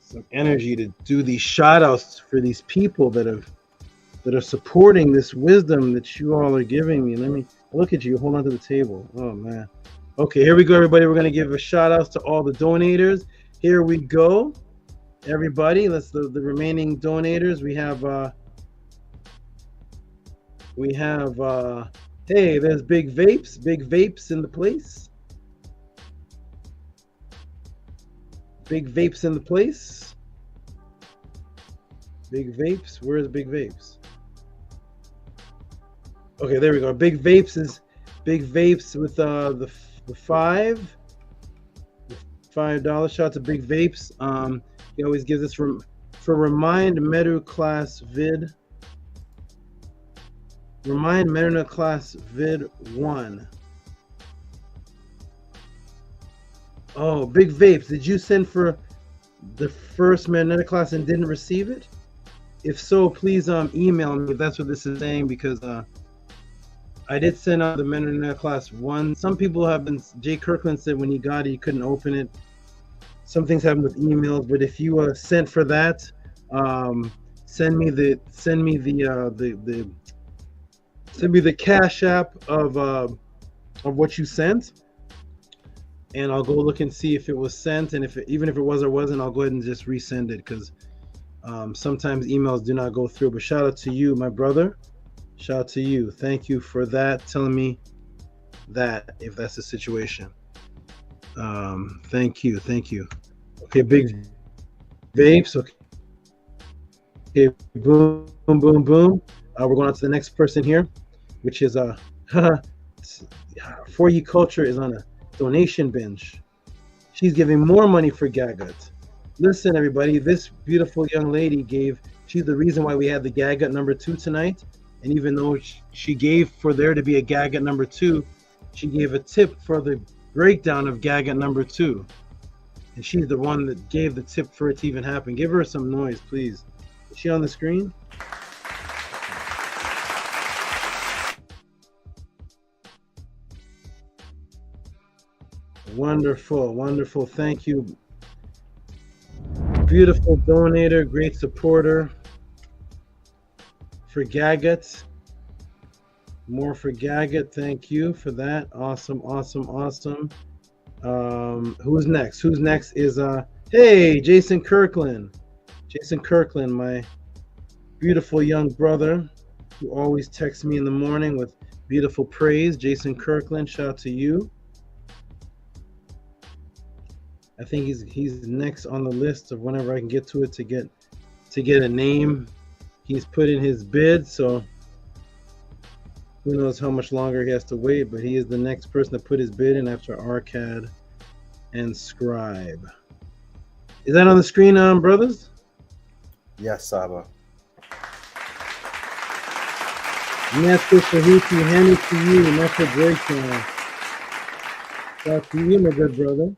some energy to do these shout outs for these people that are supporting this wisdom that you all are giving me. Let me look at you. Hold on to the table. Oh man. Okay, here we go, everybody. We're gonna give a shout outs to all the donators. Here we go, everybody. Let's the remaining donators. Hey, there's big vapes in the place. Big vapes in the place. Big vapes. Where's big vapes? Okay, there we go. Big vapes with the $5 shout out to Big Vapes. He always gives us for Remind Meru class vid. Remind Meru class vid 1. Oh, Big Vapes, did you send for the first Marinetta class and didn't receive it? If so, please email me if that's what this is saying, because I did send out the Marinetta class 1. Some people have been, Jay Kirkland said when he got it, he couldn't open it. Some things happen with emails, but if you sent for that, send me the Cash App of what you sent, and I'll go look and see if it was sent, and even if it was or wasn't, I'll go ahead and just resend it, because sometimes emails do not go through. But shout out to you, my brother. Shout out to you. Thank you for that, telling me that, if that's the situation. Thank you. Okay, Big Vapes. Okay, boom. We're going on to the next person here, which is For You Culture is on a donation binge. She's giving more money for Gagut. Listen, everybody, this beautiful young lady she's the reason why we had the Gagut number 2 tonight. And even though she gave for there to be a Gagut number 2, she gave a tip for the breakdown of Gagut number 2. And she's the one that gave the tip for it to even happen. Give her some noise, please. Is she on the screen? Wonderful. Thank you. Beautiful donator, great supporter for Gagut. More for Gagut. Thank you for that. Awesome. Who's next? Who's next is hey, Jason Kirkland. My beautiful young brother who always texts me in the morning with beautiful praise, Jason Kirkland. Shout out to you. I think he's next on the list of whenever I can get to it to get a name. He's put in his bid, so who knows how much longer he has to wait, but he is the next person to put his bid in after Arcad and Scribe. Is that on the screen, brothers? Yes, Saba. Master Tehuti, hand it to you, Master Breakdown. Shout out to you, my good brother.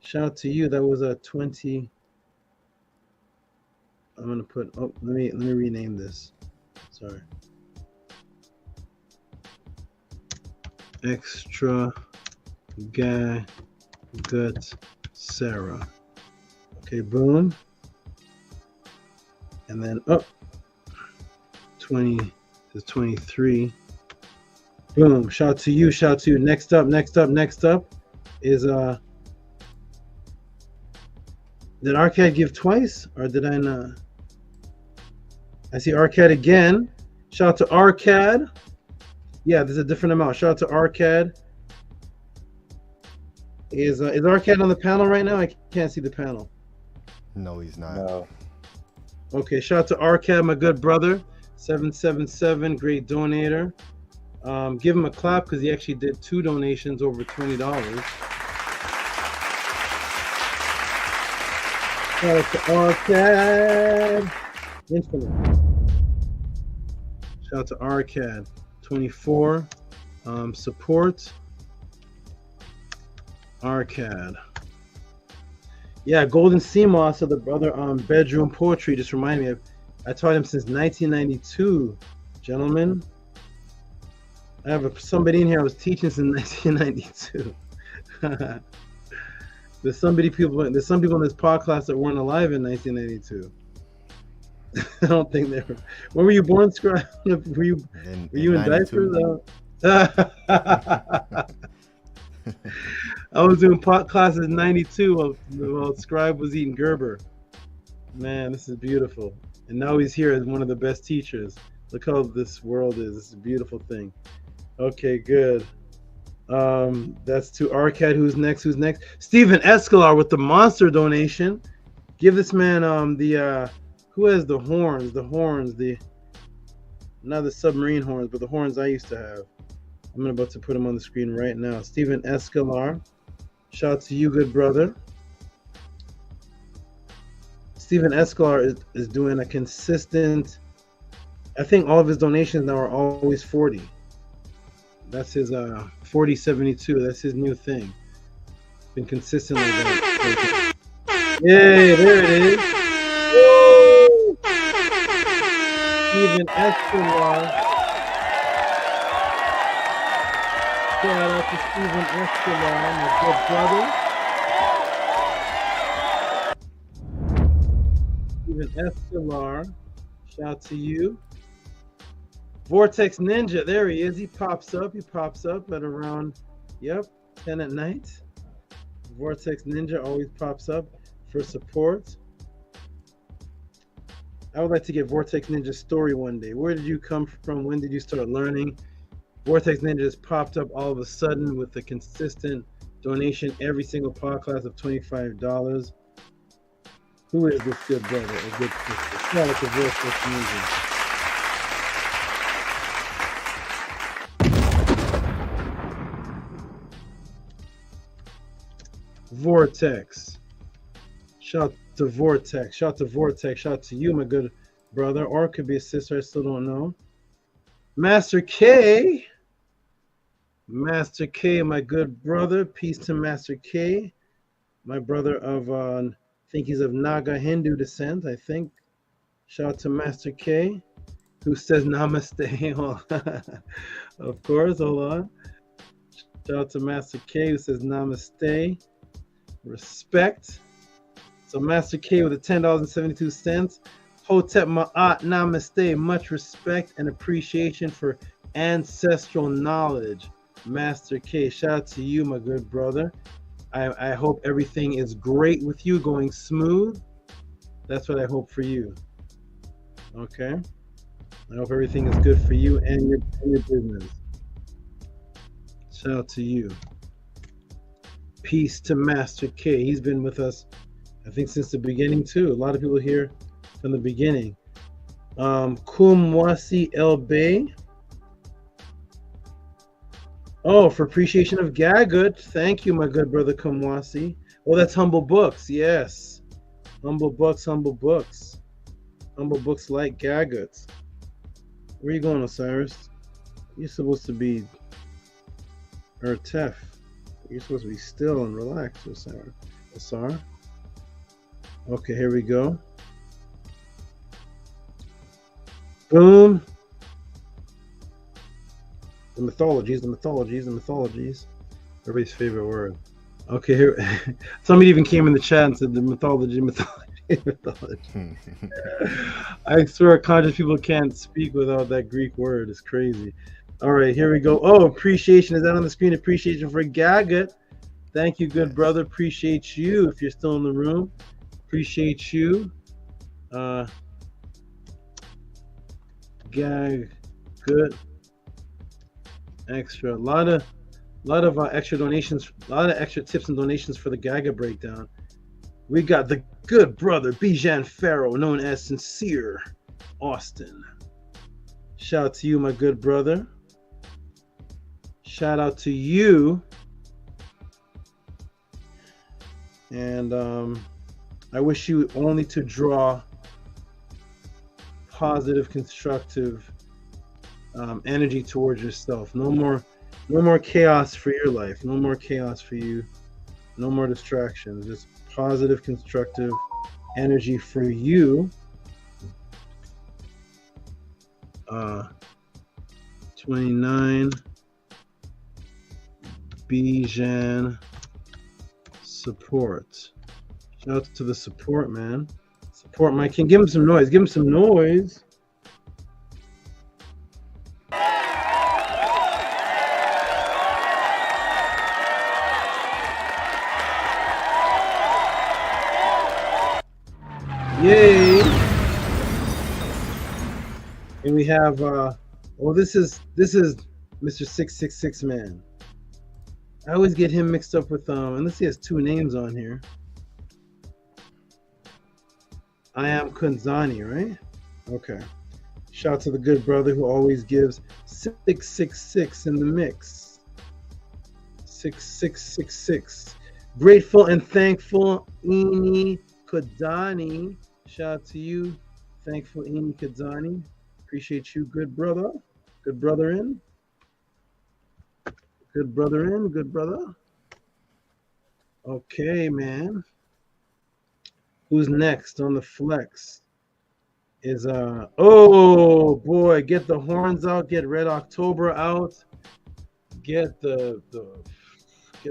Shout out to you. That was a 20. I'm gonna put. Oh, let me rename this. Sorry. Extra Gagut Sarah. Okay, boom. And then up 20 to 23. Boom. Shout out to you. Shout out to you. Next up is did Arcad give twice or did I not? I see Arcad again. Shout out to Arcad. Yeah, there's a different amount. Shout out to Arcad. Is Arcad on the panel right now? I can't see the panel. No, he's not. No. Okay, shout out to Arcad, my good brother. 777, great donator. Give him a clap because he actually did 2 donations over $20. Shout out to Arcad. Infinite. Shout out to Arcad. 24. Support. Arcad. Yeah, Golden Sea Moss of the brother bedroom poetry just reminded me of. I taught him since 1992, gentlemen. I have somebody in here I was teaching since 1992. There's some people in this podcast that weren't alive in 1992. I don't think they were. When were you born, Scribe? Were you in diapers? I was doing pot classes in 92 while Scribe was eating Gerber. Man, this is beautiful. And now he's here as one of the best teachers. Look how this world is. It's a beautiful thing. Okay, good. That's to Arcad. Who's next? Stephen Escalar with the monster donation. Give this man who has the horns, not the submarine horns, but the horns I used to have. I'm about to put him on the screen right now. Stephen Escalar. Shout out to you, good brother. Stephen Escalar is doing a consistent, I think all of his donations now are always 40. That's his 4072. That's his new thing. Been consistently there. Yay, there it is. Woo! Stephen Escalar. Shout out to Stephen Escalar, my good brother. Stephen Escalar, shout out to you. Vortex Ninja, there he is. He pops up at around, 10 at night. Vortex Ninja always pops up for support. I would like to get Vortex Ninja's story one day. Where did you come from? When did you start learning? Vortex Ninja just popped up all of a sudden with a consistent donation every single podcast of $25. Who is this good brother? A good sister. Shout out to Vortex Ninja. Vortex. Shout to Vortex. Shout to Vortex. Shout to you, my good brother. Or it could be a sister. I still don't know. Master K. Master K, my good brother. Peace to Master K. My brother of, I think he's of Naga Hindu descent, I think. Shout out to Master K, who says namaste. Of course, hold on. Shout out to Master K, who says namaste. Respect. So Master K with the $10.72. Hotep Ma'at namaste. Much respect and appreciation for ancestral knowledge. Master K, shout out to you, my good brother. I hope everything is great with you, going smooth. That's what I hope for you. Okay. I hope everything is good for you and your business. Shout out to you. Peace to Master K. He's been with us, I think, since the beginning too. A lot of people here from the beginning. Kumwasi El Bay. Oh, for appreciation of Gagut. Thank you, my good brother Kumwasi. Oh, that's Humble Books. Yes. Humble Books, Humble Books. Humble Books like Gagut. Where you going, Osiris? You're supposed to be Tef. You're supposed to be still and relaxed, Osiris. Ausar. Okay, here we go. Boom. The mythologies. Everybody's favorite word. Okay, here. Somebody even came in the chat and said the mythology. I swear conscious people can't speak without that Greek word. It's crazy. All right, here we go. Oh, appreciation. Is that on the screen? Appreciation for Gagut. Thank you, good brother. Appreciate you if you're still in the room. Appreciate you. Gagut. Extra. A lot of extra donations, a lot of extra tips and donations for the Gaga breakdown. We got the good brother Bijan Farrow, known as Sincere Austin. Shout out to you, my good brother. Shout out to you. And I wish you only to draw positive, constructive energy towards yourself. No more chaos for your life. No more chaos for you. No more distractions. Just positive, constructive energy for you. 29. Bijan support. Shout out to the support, man. Support my king. Give him some noise. Give him some noise. Yay! And we have this is Mr. 666 man. I always get him mixed up with unless he has two names on here. I am Kunzani, right? Okay. Shout out to the good brother who always gives 666 in the mix. 6666. Grateful and thankful, Ini Kodani. Shout out to you. Thankful, Ini Kodani. Appreciate you, good brother. Good brother in. Good brother in. Good brother. Okay, man. Who's next on the flex? Is oh boy, get the horns out, get Red October out, get the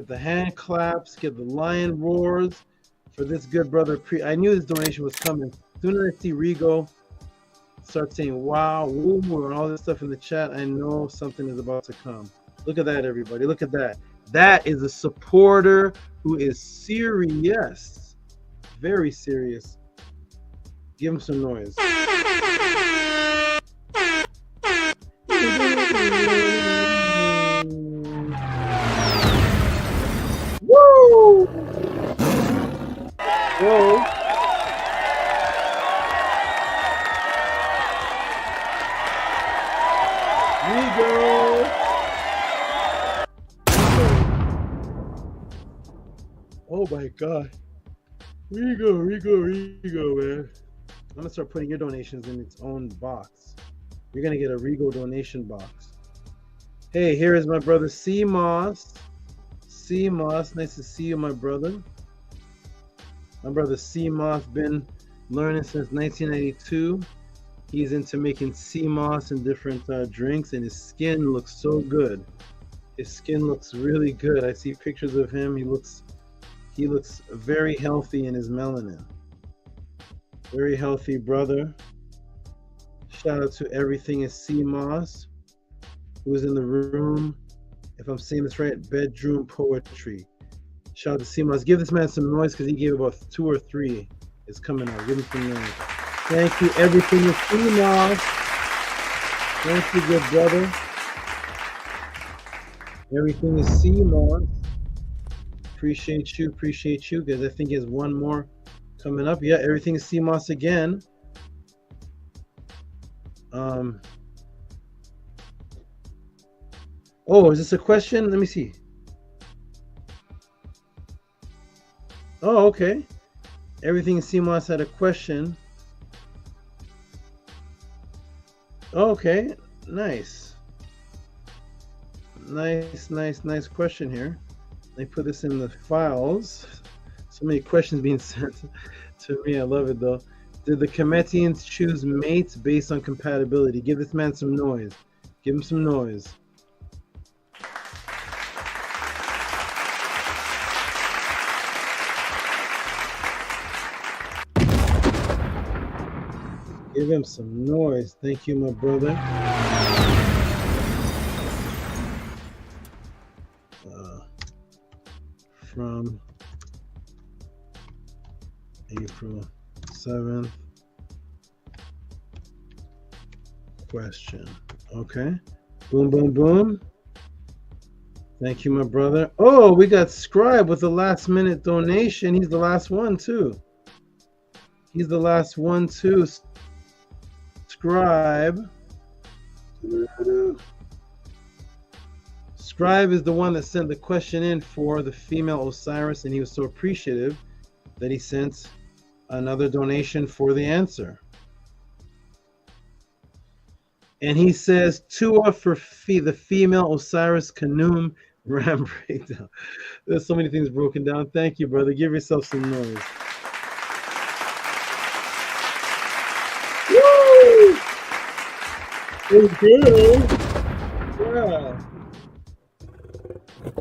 hand claps, get the lion roars for this good brother. I knew this donation was coming. As soon as I see Rigo start saying wow, woo, and all this stuff in the chat, I know something is about to come. Look at that, everybody. Look at that. That is a supporter who is serious. Very serious. Give him some noise. Woo! Whoa. Oh my God. Rigo, man. I'm gonna start putting your donations in its own box. You're gonna get a Rigo donation box. Hey, here is my brother C Moss. C Moss, nice to see you, my brother. My brother C Moss been learning since 1992. He's into making sea moss and different drinks, and his skin looks so good. His skin looks really good. I see pictures of him. He looks very healthy in his melanin. Very healthy brother. Shout out to Everything is Sea Moss, who is in the room. If I'm saying this right, bedroom poetry. Shout out to Sea Moss. Give this man some noise because he gave about 2 or 3. It's coming out. Give him some noise. Thank you. Everything is CMOS. Thank you, good brother. Everything is CMOS. Appreciate you, because I think there's one more coming up. Yeah, everything is CMOS again. Oh, is this a question? Let me see. Oh, okay. Everything is CMOS had a question. Oh, okay, nice. Nice question here. Let me put this in the files. So many questions being sent to me. I love it though. Did the Kemetians choose mates based on compatibility? Give this man some noise. Give him some noise. Give him some noise. Thank you, my brother. From April 7th. Question. Okay. Boom, boom, boom. Thank you, my brother. Oh, we got Scribe with the last minute donation. He's the last one, too. He's the last one, too. Scribe. Scribe is the one that sent the question in for the female Osiris, and he was so appreciative that he sent another donation for the answer. And he says, Tua for the female Osiris Khnum Ram breakdown. There's so many things broken down. Thank you, brother. Give yourself some noise. Woo! It's good. Yeah.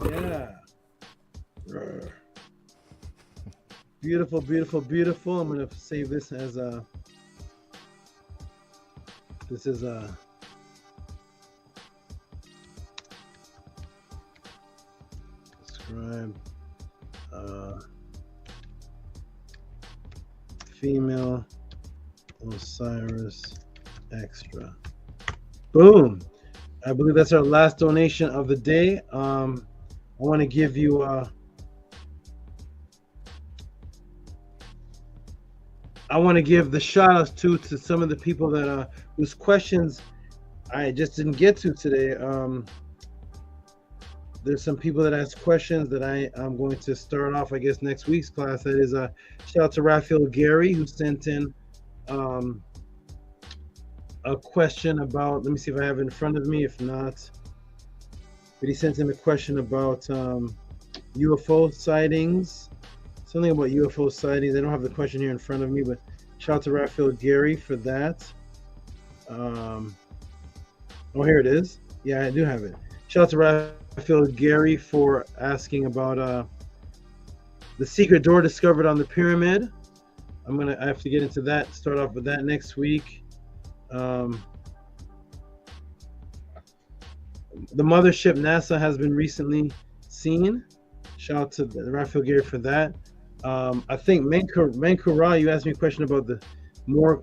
Yeah. Beautiful, beautiful, beautiful. I'm going to save this as a... This is a... Describe female Osiris extra. Boom. I believe that's our last donation of the day. I want to give you I want to give the shout outs to some of the people that whose questions I just didn't get to today. There's some people that asked questions that I'm going to start off, I guess, next week's class. That is shout out to Raphael Gary, who sent in a question about, let me see if I have it in front of me, if not, but he sent in a question about UFO sightings, something about UFO sightings. I don't have the question here in front of me, but shout out to Raphael Gary for that. Oh, here it is. Yeah, I do have it. Shout out to Raphael Gary for asking about the secret door discovered on the pyramid. I have to get into that, start off with that next week. The mothership NASA has been recently seen. Shout out to Raphael Gary for that. I think Menkura, you asked me a question about the more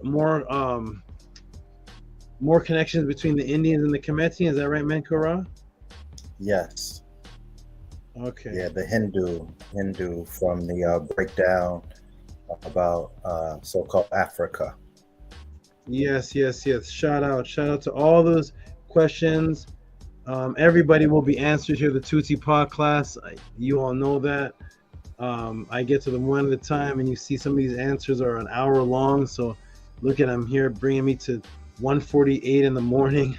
connections between the Indians and the Kemetians. Is that right, Menkura? Yes. Okay. Yeah, the Hindu from the breakdown about so-called Africa. Yes. Shout out to all those questions. Everybody will be answered here. The Tutti Pod class, you all know that. I get to them one at a time, and you see some of these answers are an hour long. So look at them here, bringing me to 1:48 in the morning.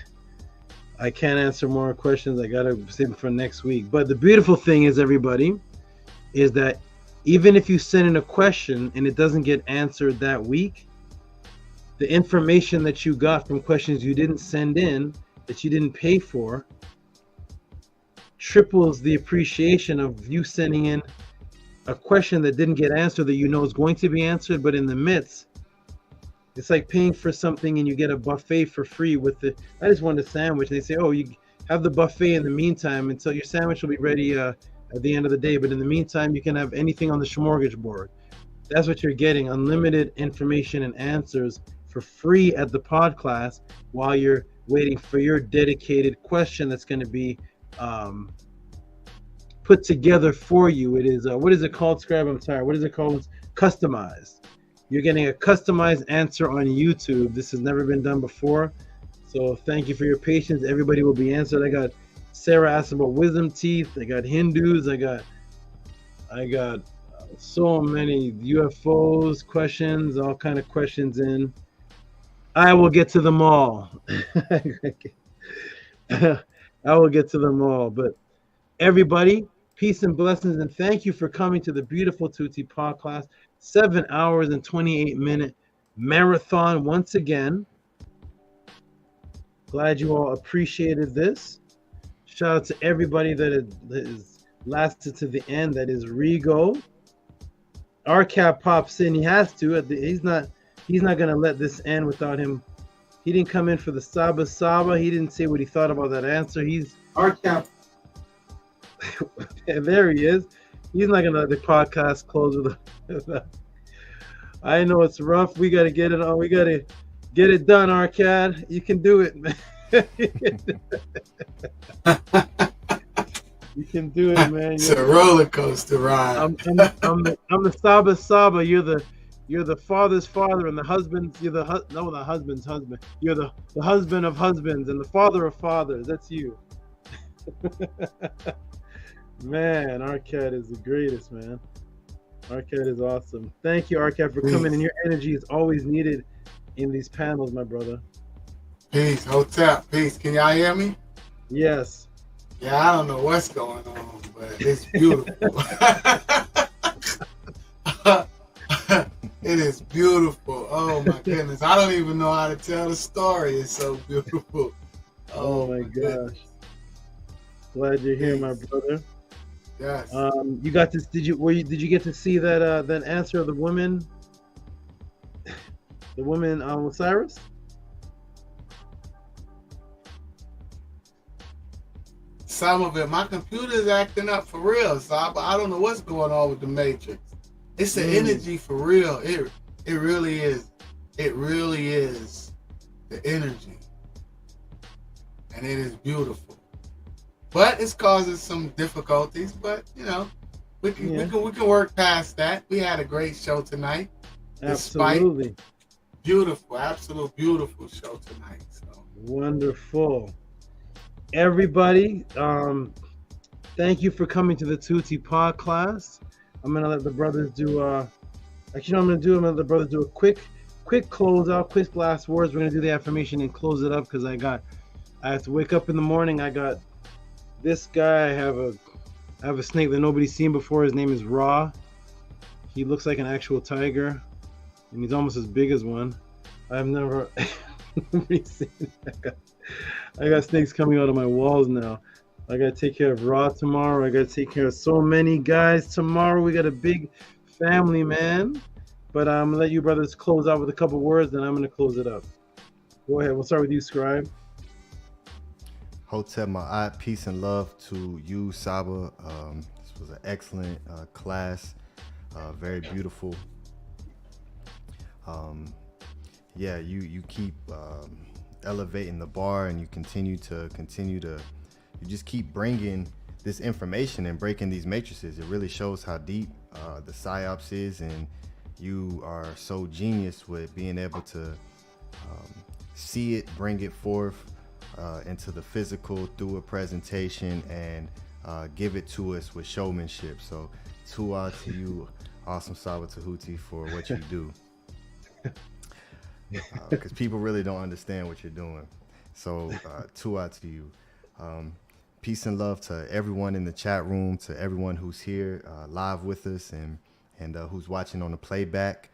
I can't answer more questions. I gotta save them for next week. But the beautiful thing is, everybody, is that even if you send in a question and it doesn't get answered that week, the information that you got from questions you didn't send in, that you didn't pay for, triples the appreciation of you sending in a question that didn't get answered that you know is going to be answered, but in the midst, it's like paying for something and you get a buffet for free with the, I just wanted a sandwich. They say, oh, you have the buffet in the meantime until your sandwich will be ready at the end of the day. But in the meantime, you can have anything on the smorgasbord. That's what you're getting, unlimited information and answers for free at the pod class while you're waiting for your dedicated question that's going to be put together for you. It is, what is it called, Scribe? I'm sorry. What is it called? Customized. You're getting a customized answer on YouTube. This has never been done before. So thank you for your patience. Everybody will be answered. I got Sarah asked about wisdom teeth. I got Hindus. I got so many UFOs questions, all kind of questions in. I will get to them all. I will get to them all. But everybody, peace and blessings, and thank you for coming to the beautiful Tuti podcast. 7 hours and 28-minute marathon once again. Glad you all appreciated this. Shout out to everybody that has lasted to the end. That is Rigo. RCAP pops in. He has to. He's not gonna let this end without him. He didn't come in for the Saba. He didn't say what he thought about that answer. He's RCAP. There he is. He's not gonna let the podcast close with a I know it's rough. We gotta get it on. We gotta get it done, Arcad. You can do it, man. You can do it, man. It's a roller coaster ride. I'm the Saba. You're the father's father and the husband's. You're the husband's husband. You're the husband of husbands and the father of fathers. That's you. Man, Arcad is the greatest, man. Arcad is awesome. Thank you, Arcad, for coming, and your energy is always needed in these panels, my brother. Peace, Hotep. Peace. Can y'all hear me? Yes. Yeah, I don't know what's going on, but it's beautiful. It is beautiful. Oh my goodness. I don't even know how to tell the story. It's so beautiful. Oh my gosh. Glad you're here, my brother. Yes. You got this. Did you get to see that answer of the woman? The woman Osiris? Some of it. My computer's acting up for real, so I don't know what's going on with the Matrix. It's the energy for real. It really is. It really is the energy. And it is beautiful. But it's causing some difficulties, but you know, we can work past that. We had a great show tonight. Absolutely. Beautiful, absolute beautiful show tonight. So wonderful. Everybody, thank you for coming to the Tuti Pod class. I'm gonna let the brothers do I'm gonna let the brothers do a quick close out, quick last words. We're gonna do the affirmation and close it up because I have to wake up in the morning. I got this guy. I have a snake that nobody's seen before. His name is Ra. He looks like an actual tiger, and he's almost as big as one. I've never seen that. I got snakes coming out of my walls now. I gotta take care of Ra tomorrow. I gotta take care of so many guys tomorrow. We got a big family, man. But I'm gonna let you brothers close out with a couple words, then I'm gonna close it up. Go ahead. We'll start with you, Scribe. Hotep Ma'at, peace and love to you, Saba. This was an excellent class, very beautiful. Yeah, you keep elevating the bar, and you continue to you just keep bringing this information and breaking these matrices. It really shows how deep the psyops is, and you are so genius with being able to see it, bring it forth into the physical through a presentation, and give it to us with showmanship. So tu'a to you, awesome Saba Tehuti, for what you do. Because people really don't understand what you're doing. So tu'a to you. Peace and love to everyone in the chat room, to everyone who's here live with us, and who's watching on the playback.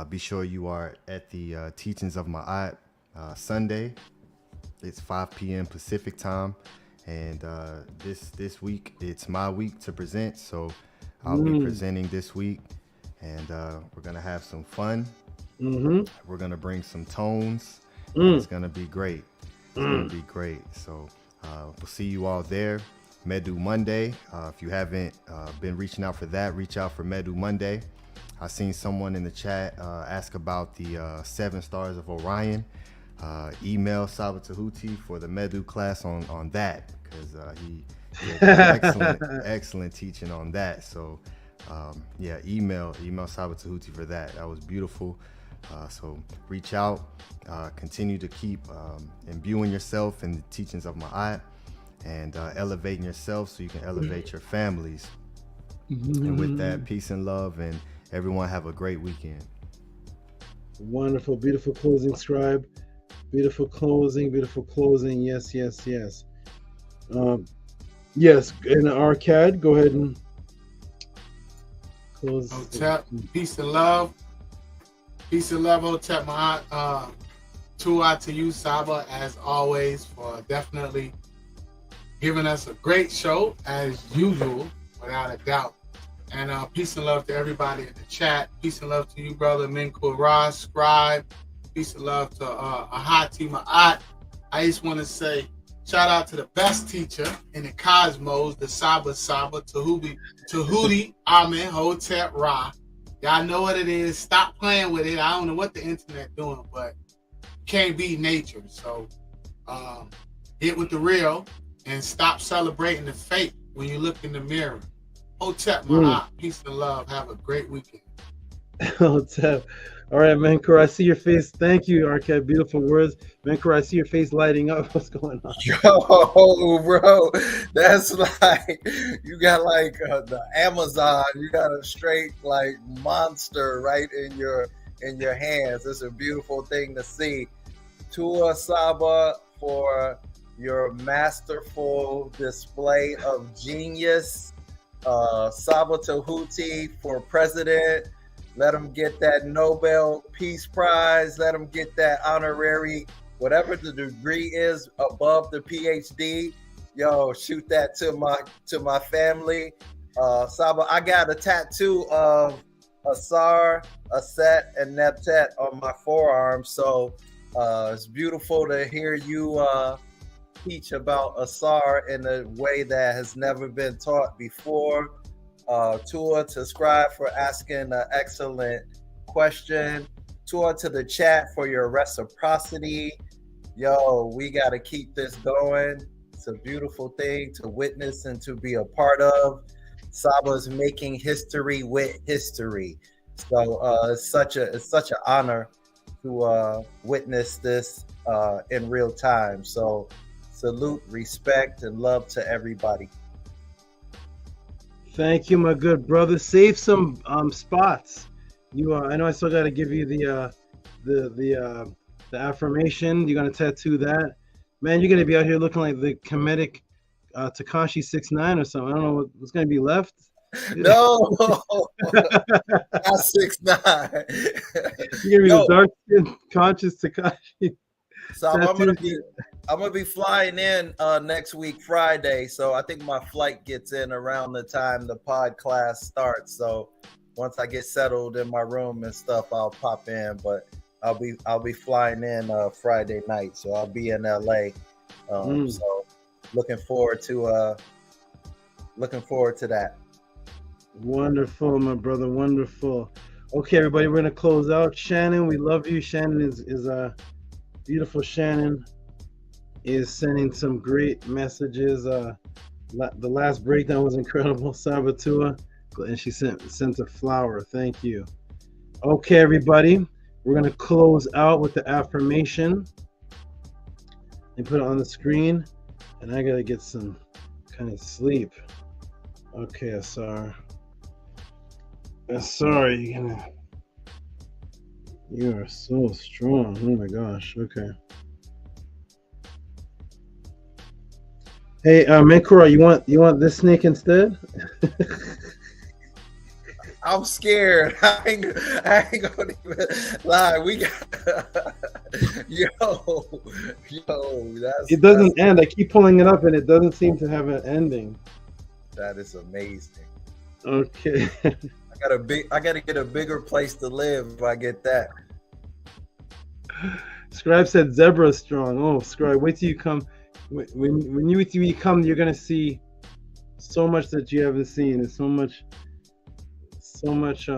Be sure you are at the Teachings of Ma'at Sunday. It's 5 p.m. Pacific time, and this week it's my week to present, so I'll be presenting this week, and we're gonna have some fun. We're gonna bring some tones. It's gonna be great. It's gonna be great. So we'll see you all there. Medu Monday. If you haven't been reaching out for that, reach out for Medu Monday. I seen someone in the chat ask about the 7 stars of Orion. Email Saba Tehuti for the Medu class on that, because he had excellent teaching on that. So yeah, email Saba Tehuti for that. That was beautiful. So reach out, continue to keep imbuing yourself in the teachings of Ma'at, and elevating yourself so you can elevate your families. And with that, peace and love, and everyone have a great weekend. Wonderful, beautiful closing, Scribe. Beautiful closing, beautiful closing. Yes, yes, yes. Yes, in Arcad, go ahead and close. Hotep, peace and love. Peace and love, Hotep Ma'at. Tua to you, Saba, as always, for definitely giving us a great show, as usual, without a doubt. And peace and love to everybody in the chat. Peace and love to you, brother Minkur Ross, Scribe. Peace and love to Ahati Ma'at. I just want to say, shout out to the best teacher in the cosmos, the Saba Tehuti Amen Hotep Ra. Y'all know what it is. Stop playing with it. I don't know what the internet doing, but can't beat nature. So get with the real and stop celebrating the fake when you look in the mirror. Hotep Ma'at, peace and love. Have a great weekend. Hotep. All right, Menkur, I see your face. Thank you, Arcade. Beautiful words. Menkur, I see your face lighting up. What's going on? Yo, bro, that's like, you got like the Amazon. You got a straight like monster right in your hands. It's a beautiful thing to see. Tua Saba for your masterful display of genius. Saba Tehuti for president. Let them get that Nobel Peace Prize. Let them get that honorary, whatever the degree is above the PhD. Yo, shoot that to my family. Saba, I got a tattoo of Ausar, Aset, and Neptet on my forearm. So it's beautiful to hear you teach about Ausar in a way that has never been taught before. Tua to Scribe for asking an excellent question. Tua to the chat for your reciprocity. Yo, we got to keep this going. It's a beautiful thing to witness and to be a part of. Saba's making history with history. So it's such an honor to witness this in real time. So salute, respect, and love to everybody. Thank you, my good brother. Save some spots. I know I still got to give you the affirmation. You're gonna tattoo that, man. You're gonna be out here looking like the Kemetic Tekashi 6ix9ine or something. I don't know what's gonna be left. No, not 6ix9ine. You're gonna be the dark skin conscious Tekashi. So I'm gonna be flying in next week Friday. So I think my flight gets in around the time the pod class starts. So once I get settled in my room and stuff, I'll pop in. But I'll be flying in Friday night. So I'll be in LA. So looking forward to that. Wonderful, my brother. Wonderful. Okay, everybody, we're gonna close out. Shannon, we love you. Shannon is beautiful. Shannon is sending some great messages. The last breakdown was incredible. Sabatua, and she sent a flower. Thank you. Okay, everybody, we're gonna close out with the affirmation and put it on the screen. And I gotta get some kind of sleep. Okay, Ausar. Ausar, you are so strong. Oh my gosh. Okay. Hey, Menkura, you want this snake instead? I'm scared. I ain't gonna even lie. We got yo. It doesn't end. I keep pulling it up, and it doesn't seem to have an ending. That is amazing. Okay. I gotta get a bigger place to live if I get that. Scribe said zebra is strong. Oh, Scribe, wait till you come. When you come, you're gonna see so much that you haven't seen. There's so so much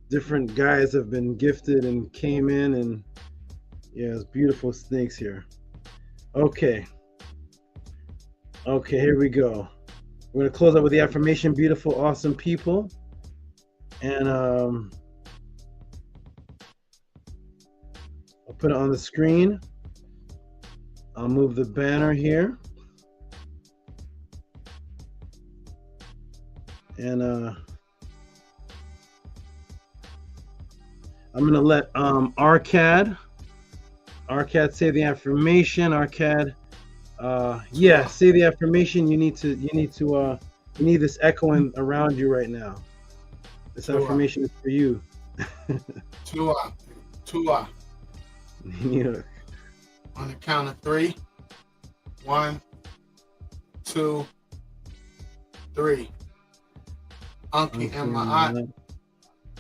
different guys have been gifted and came in, and yeah, it's beautiful snakes here. Okay, here we go. We're gonna close out with the affirmation, beautiful, awesome people. And I'll put it on the screen. I'll move the banner here. And I'm gonna let Arcad say the affirmation. Arcad, yeah, say the affirmation. You need this echoing around you right now. This affirmation is for you. Tua. Yeah. On the count of 3. 1, 2, 3. Unky and Ma'at.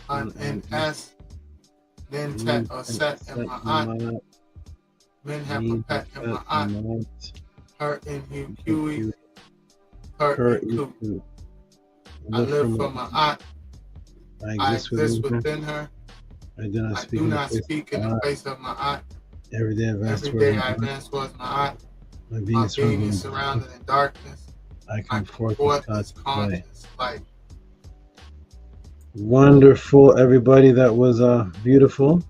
Un-N-S. Then Tet or Set and Ma'at. Men have a pet and Ma'at. Her in Huey. Her in Ku. I live for Ma'at. I exist within her. I do not speak in the face of Ma'at. Every day I advance towards Ma'at. My being is surrounded in darkness. I come forth as conscious light. Wonderful, everybody. That was beautiful.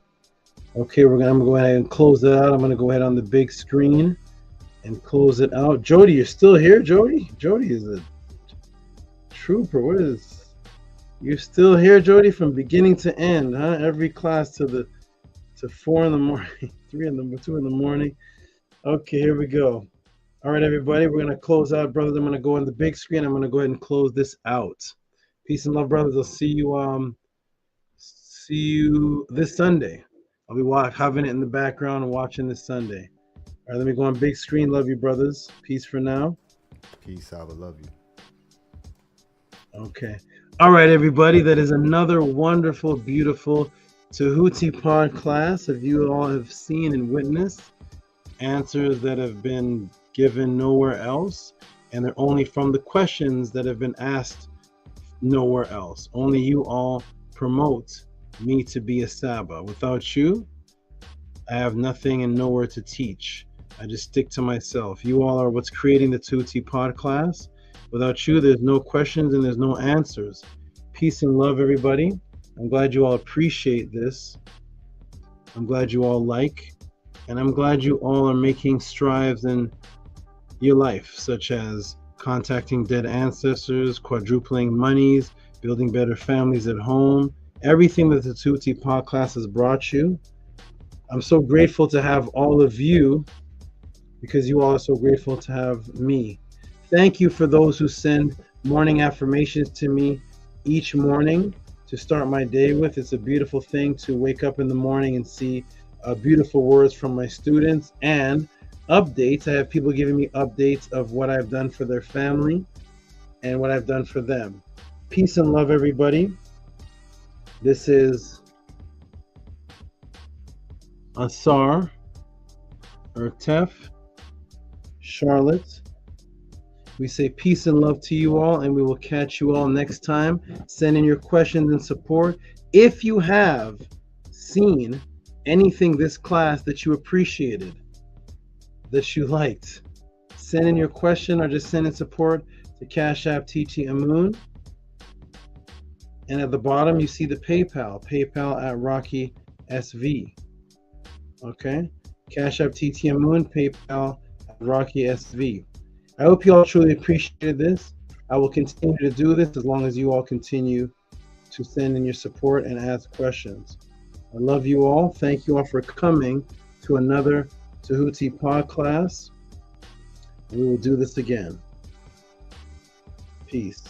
Okay, I'm gonna go ahead and close it out. I'm gonna go ahead on the big screen and close it out. Jody, you're still here, Jody? Jody is a trooper. What is? You're still here, Jody, from beginning to end, huh? Every class to 4 in the morning, 2 in the morning. Okay, here we go. All right, everybody, we're gonna close out, brothers. I'm gonna go on the big screen. I'm gonna go ahead and close this out. Peace and love, brothers. I'll see you this Sunday. I'll be having it in the background and watching this Sunday. All right, let me go on big screen. Love you, brothers. Peace for now. Peace, Saba. Love you. Okay. All right, everybody. That is another wonderful, beautiful Tehuti Pod class. If you all have seen and witnessed answers that have been given nowhere else, and they're only from the questions that have been asked nowhere else. Only you all promote me to be a Saba. Without you, I have nothing and nowhere to teach. I just stick to myself. You all are what's creating the Tehuti Pod class. Without you, there's no questions and there's no answers. Peace and love, everybody. I'm glad you all appreciate this. I'm glad you all like, and I'm glad you all are making strides in your life, such as contacting dead ancestors, quadrupling monies, building better families at home, everything that the Tehuti Pod class has brought you. I'm so grateful to have all of you, because you all are so grateful to have me. Thank you for those who send morning affirmations to me each morning to start my day with. It's a beautiful thing to wake up in the morning and see beautiful words from my students and updates. I have people giving me updates of what I've done for their family and what I've done for them. Peace and love, everybody. This is Ausar, Ertef, Charlotte. We say peace and love to you all, and we will catch you all next time. Send in your questions and support. If you have seen anything this class that you appreciated, that you liked, send in your question or just send in support to Cash App TT Amun. And at the bottom, you see the PayPal at Rocky SV. Okay? Cash App TT Amun, PayPal at Rocky SV. I hope you all truly appreciated this. I will continue to do this as long as you all continue to send in your support and ask questions. I love you all. Thank you all for coming to another Tehuti Pod class. We will do this again. Peace.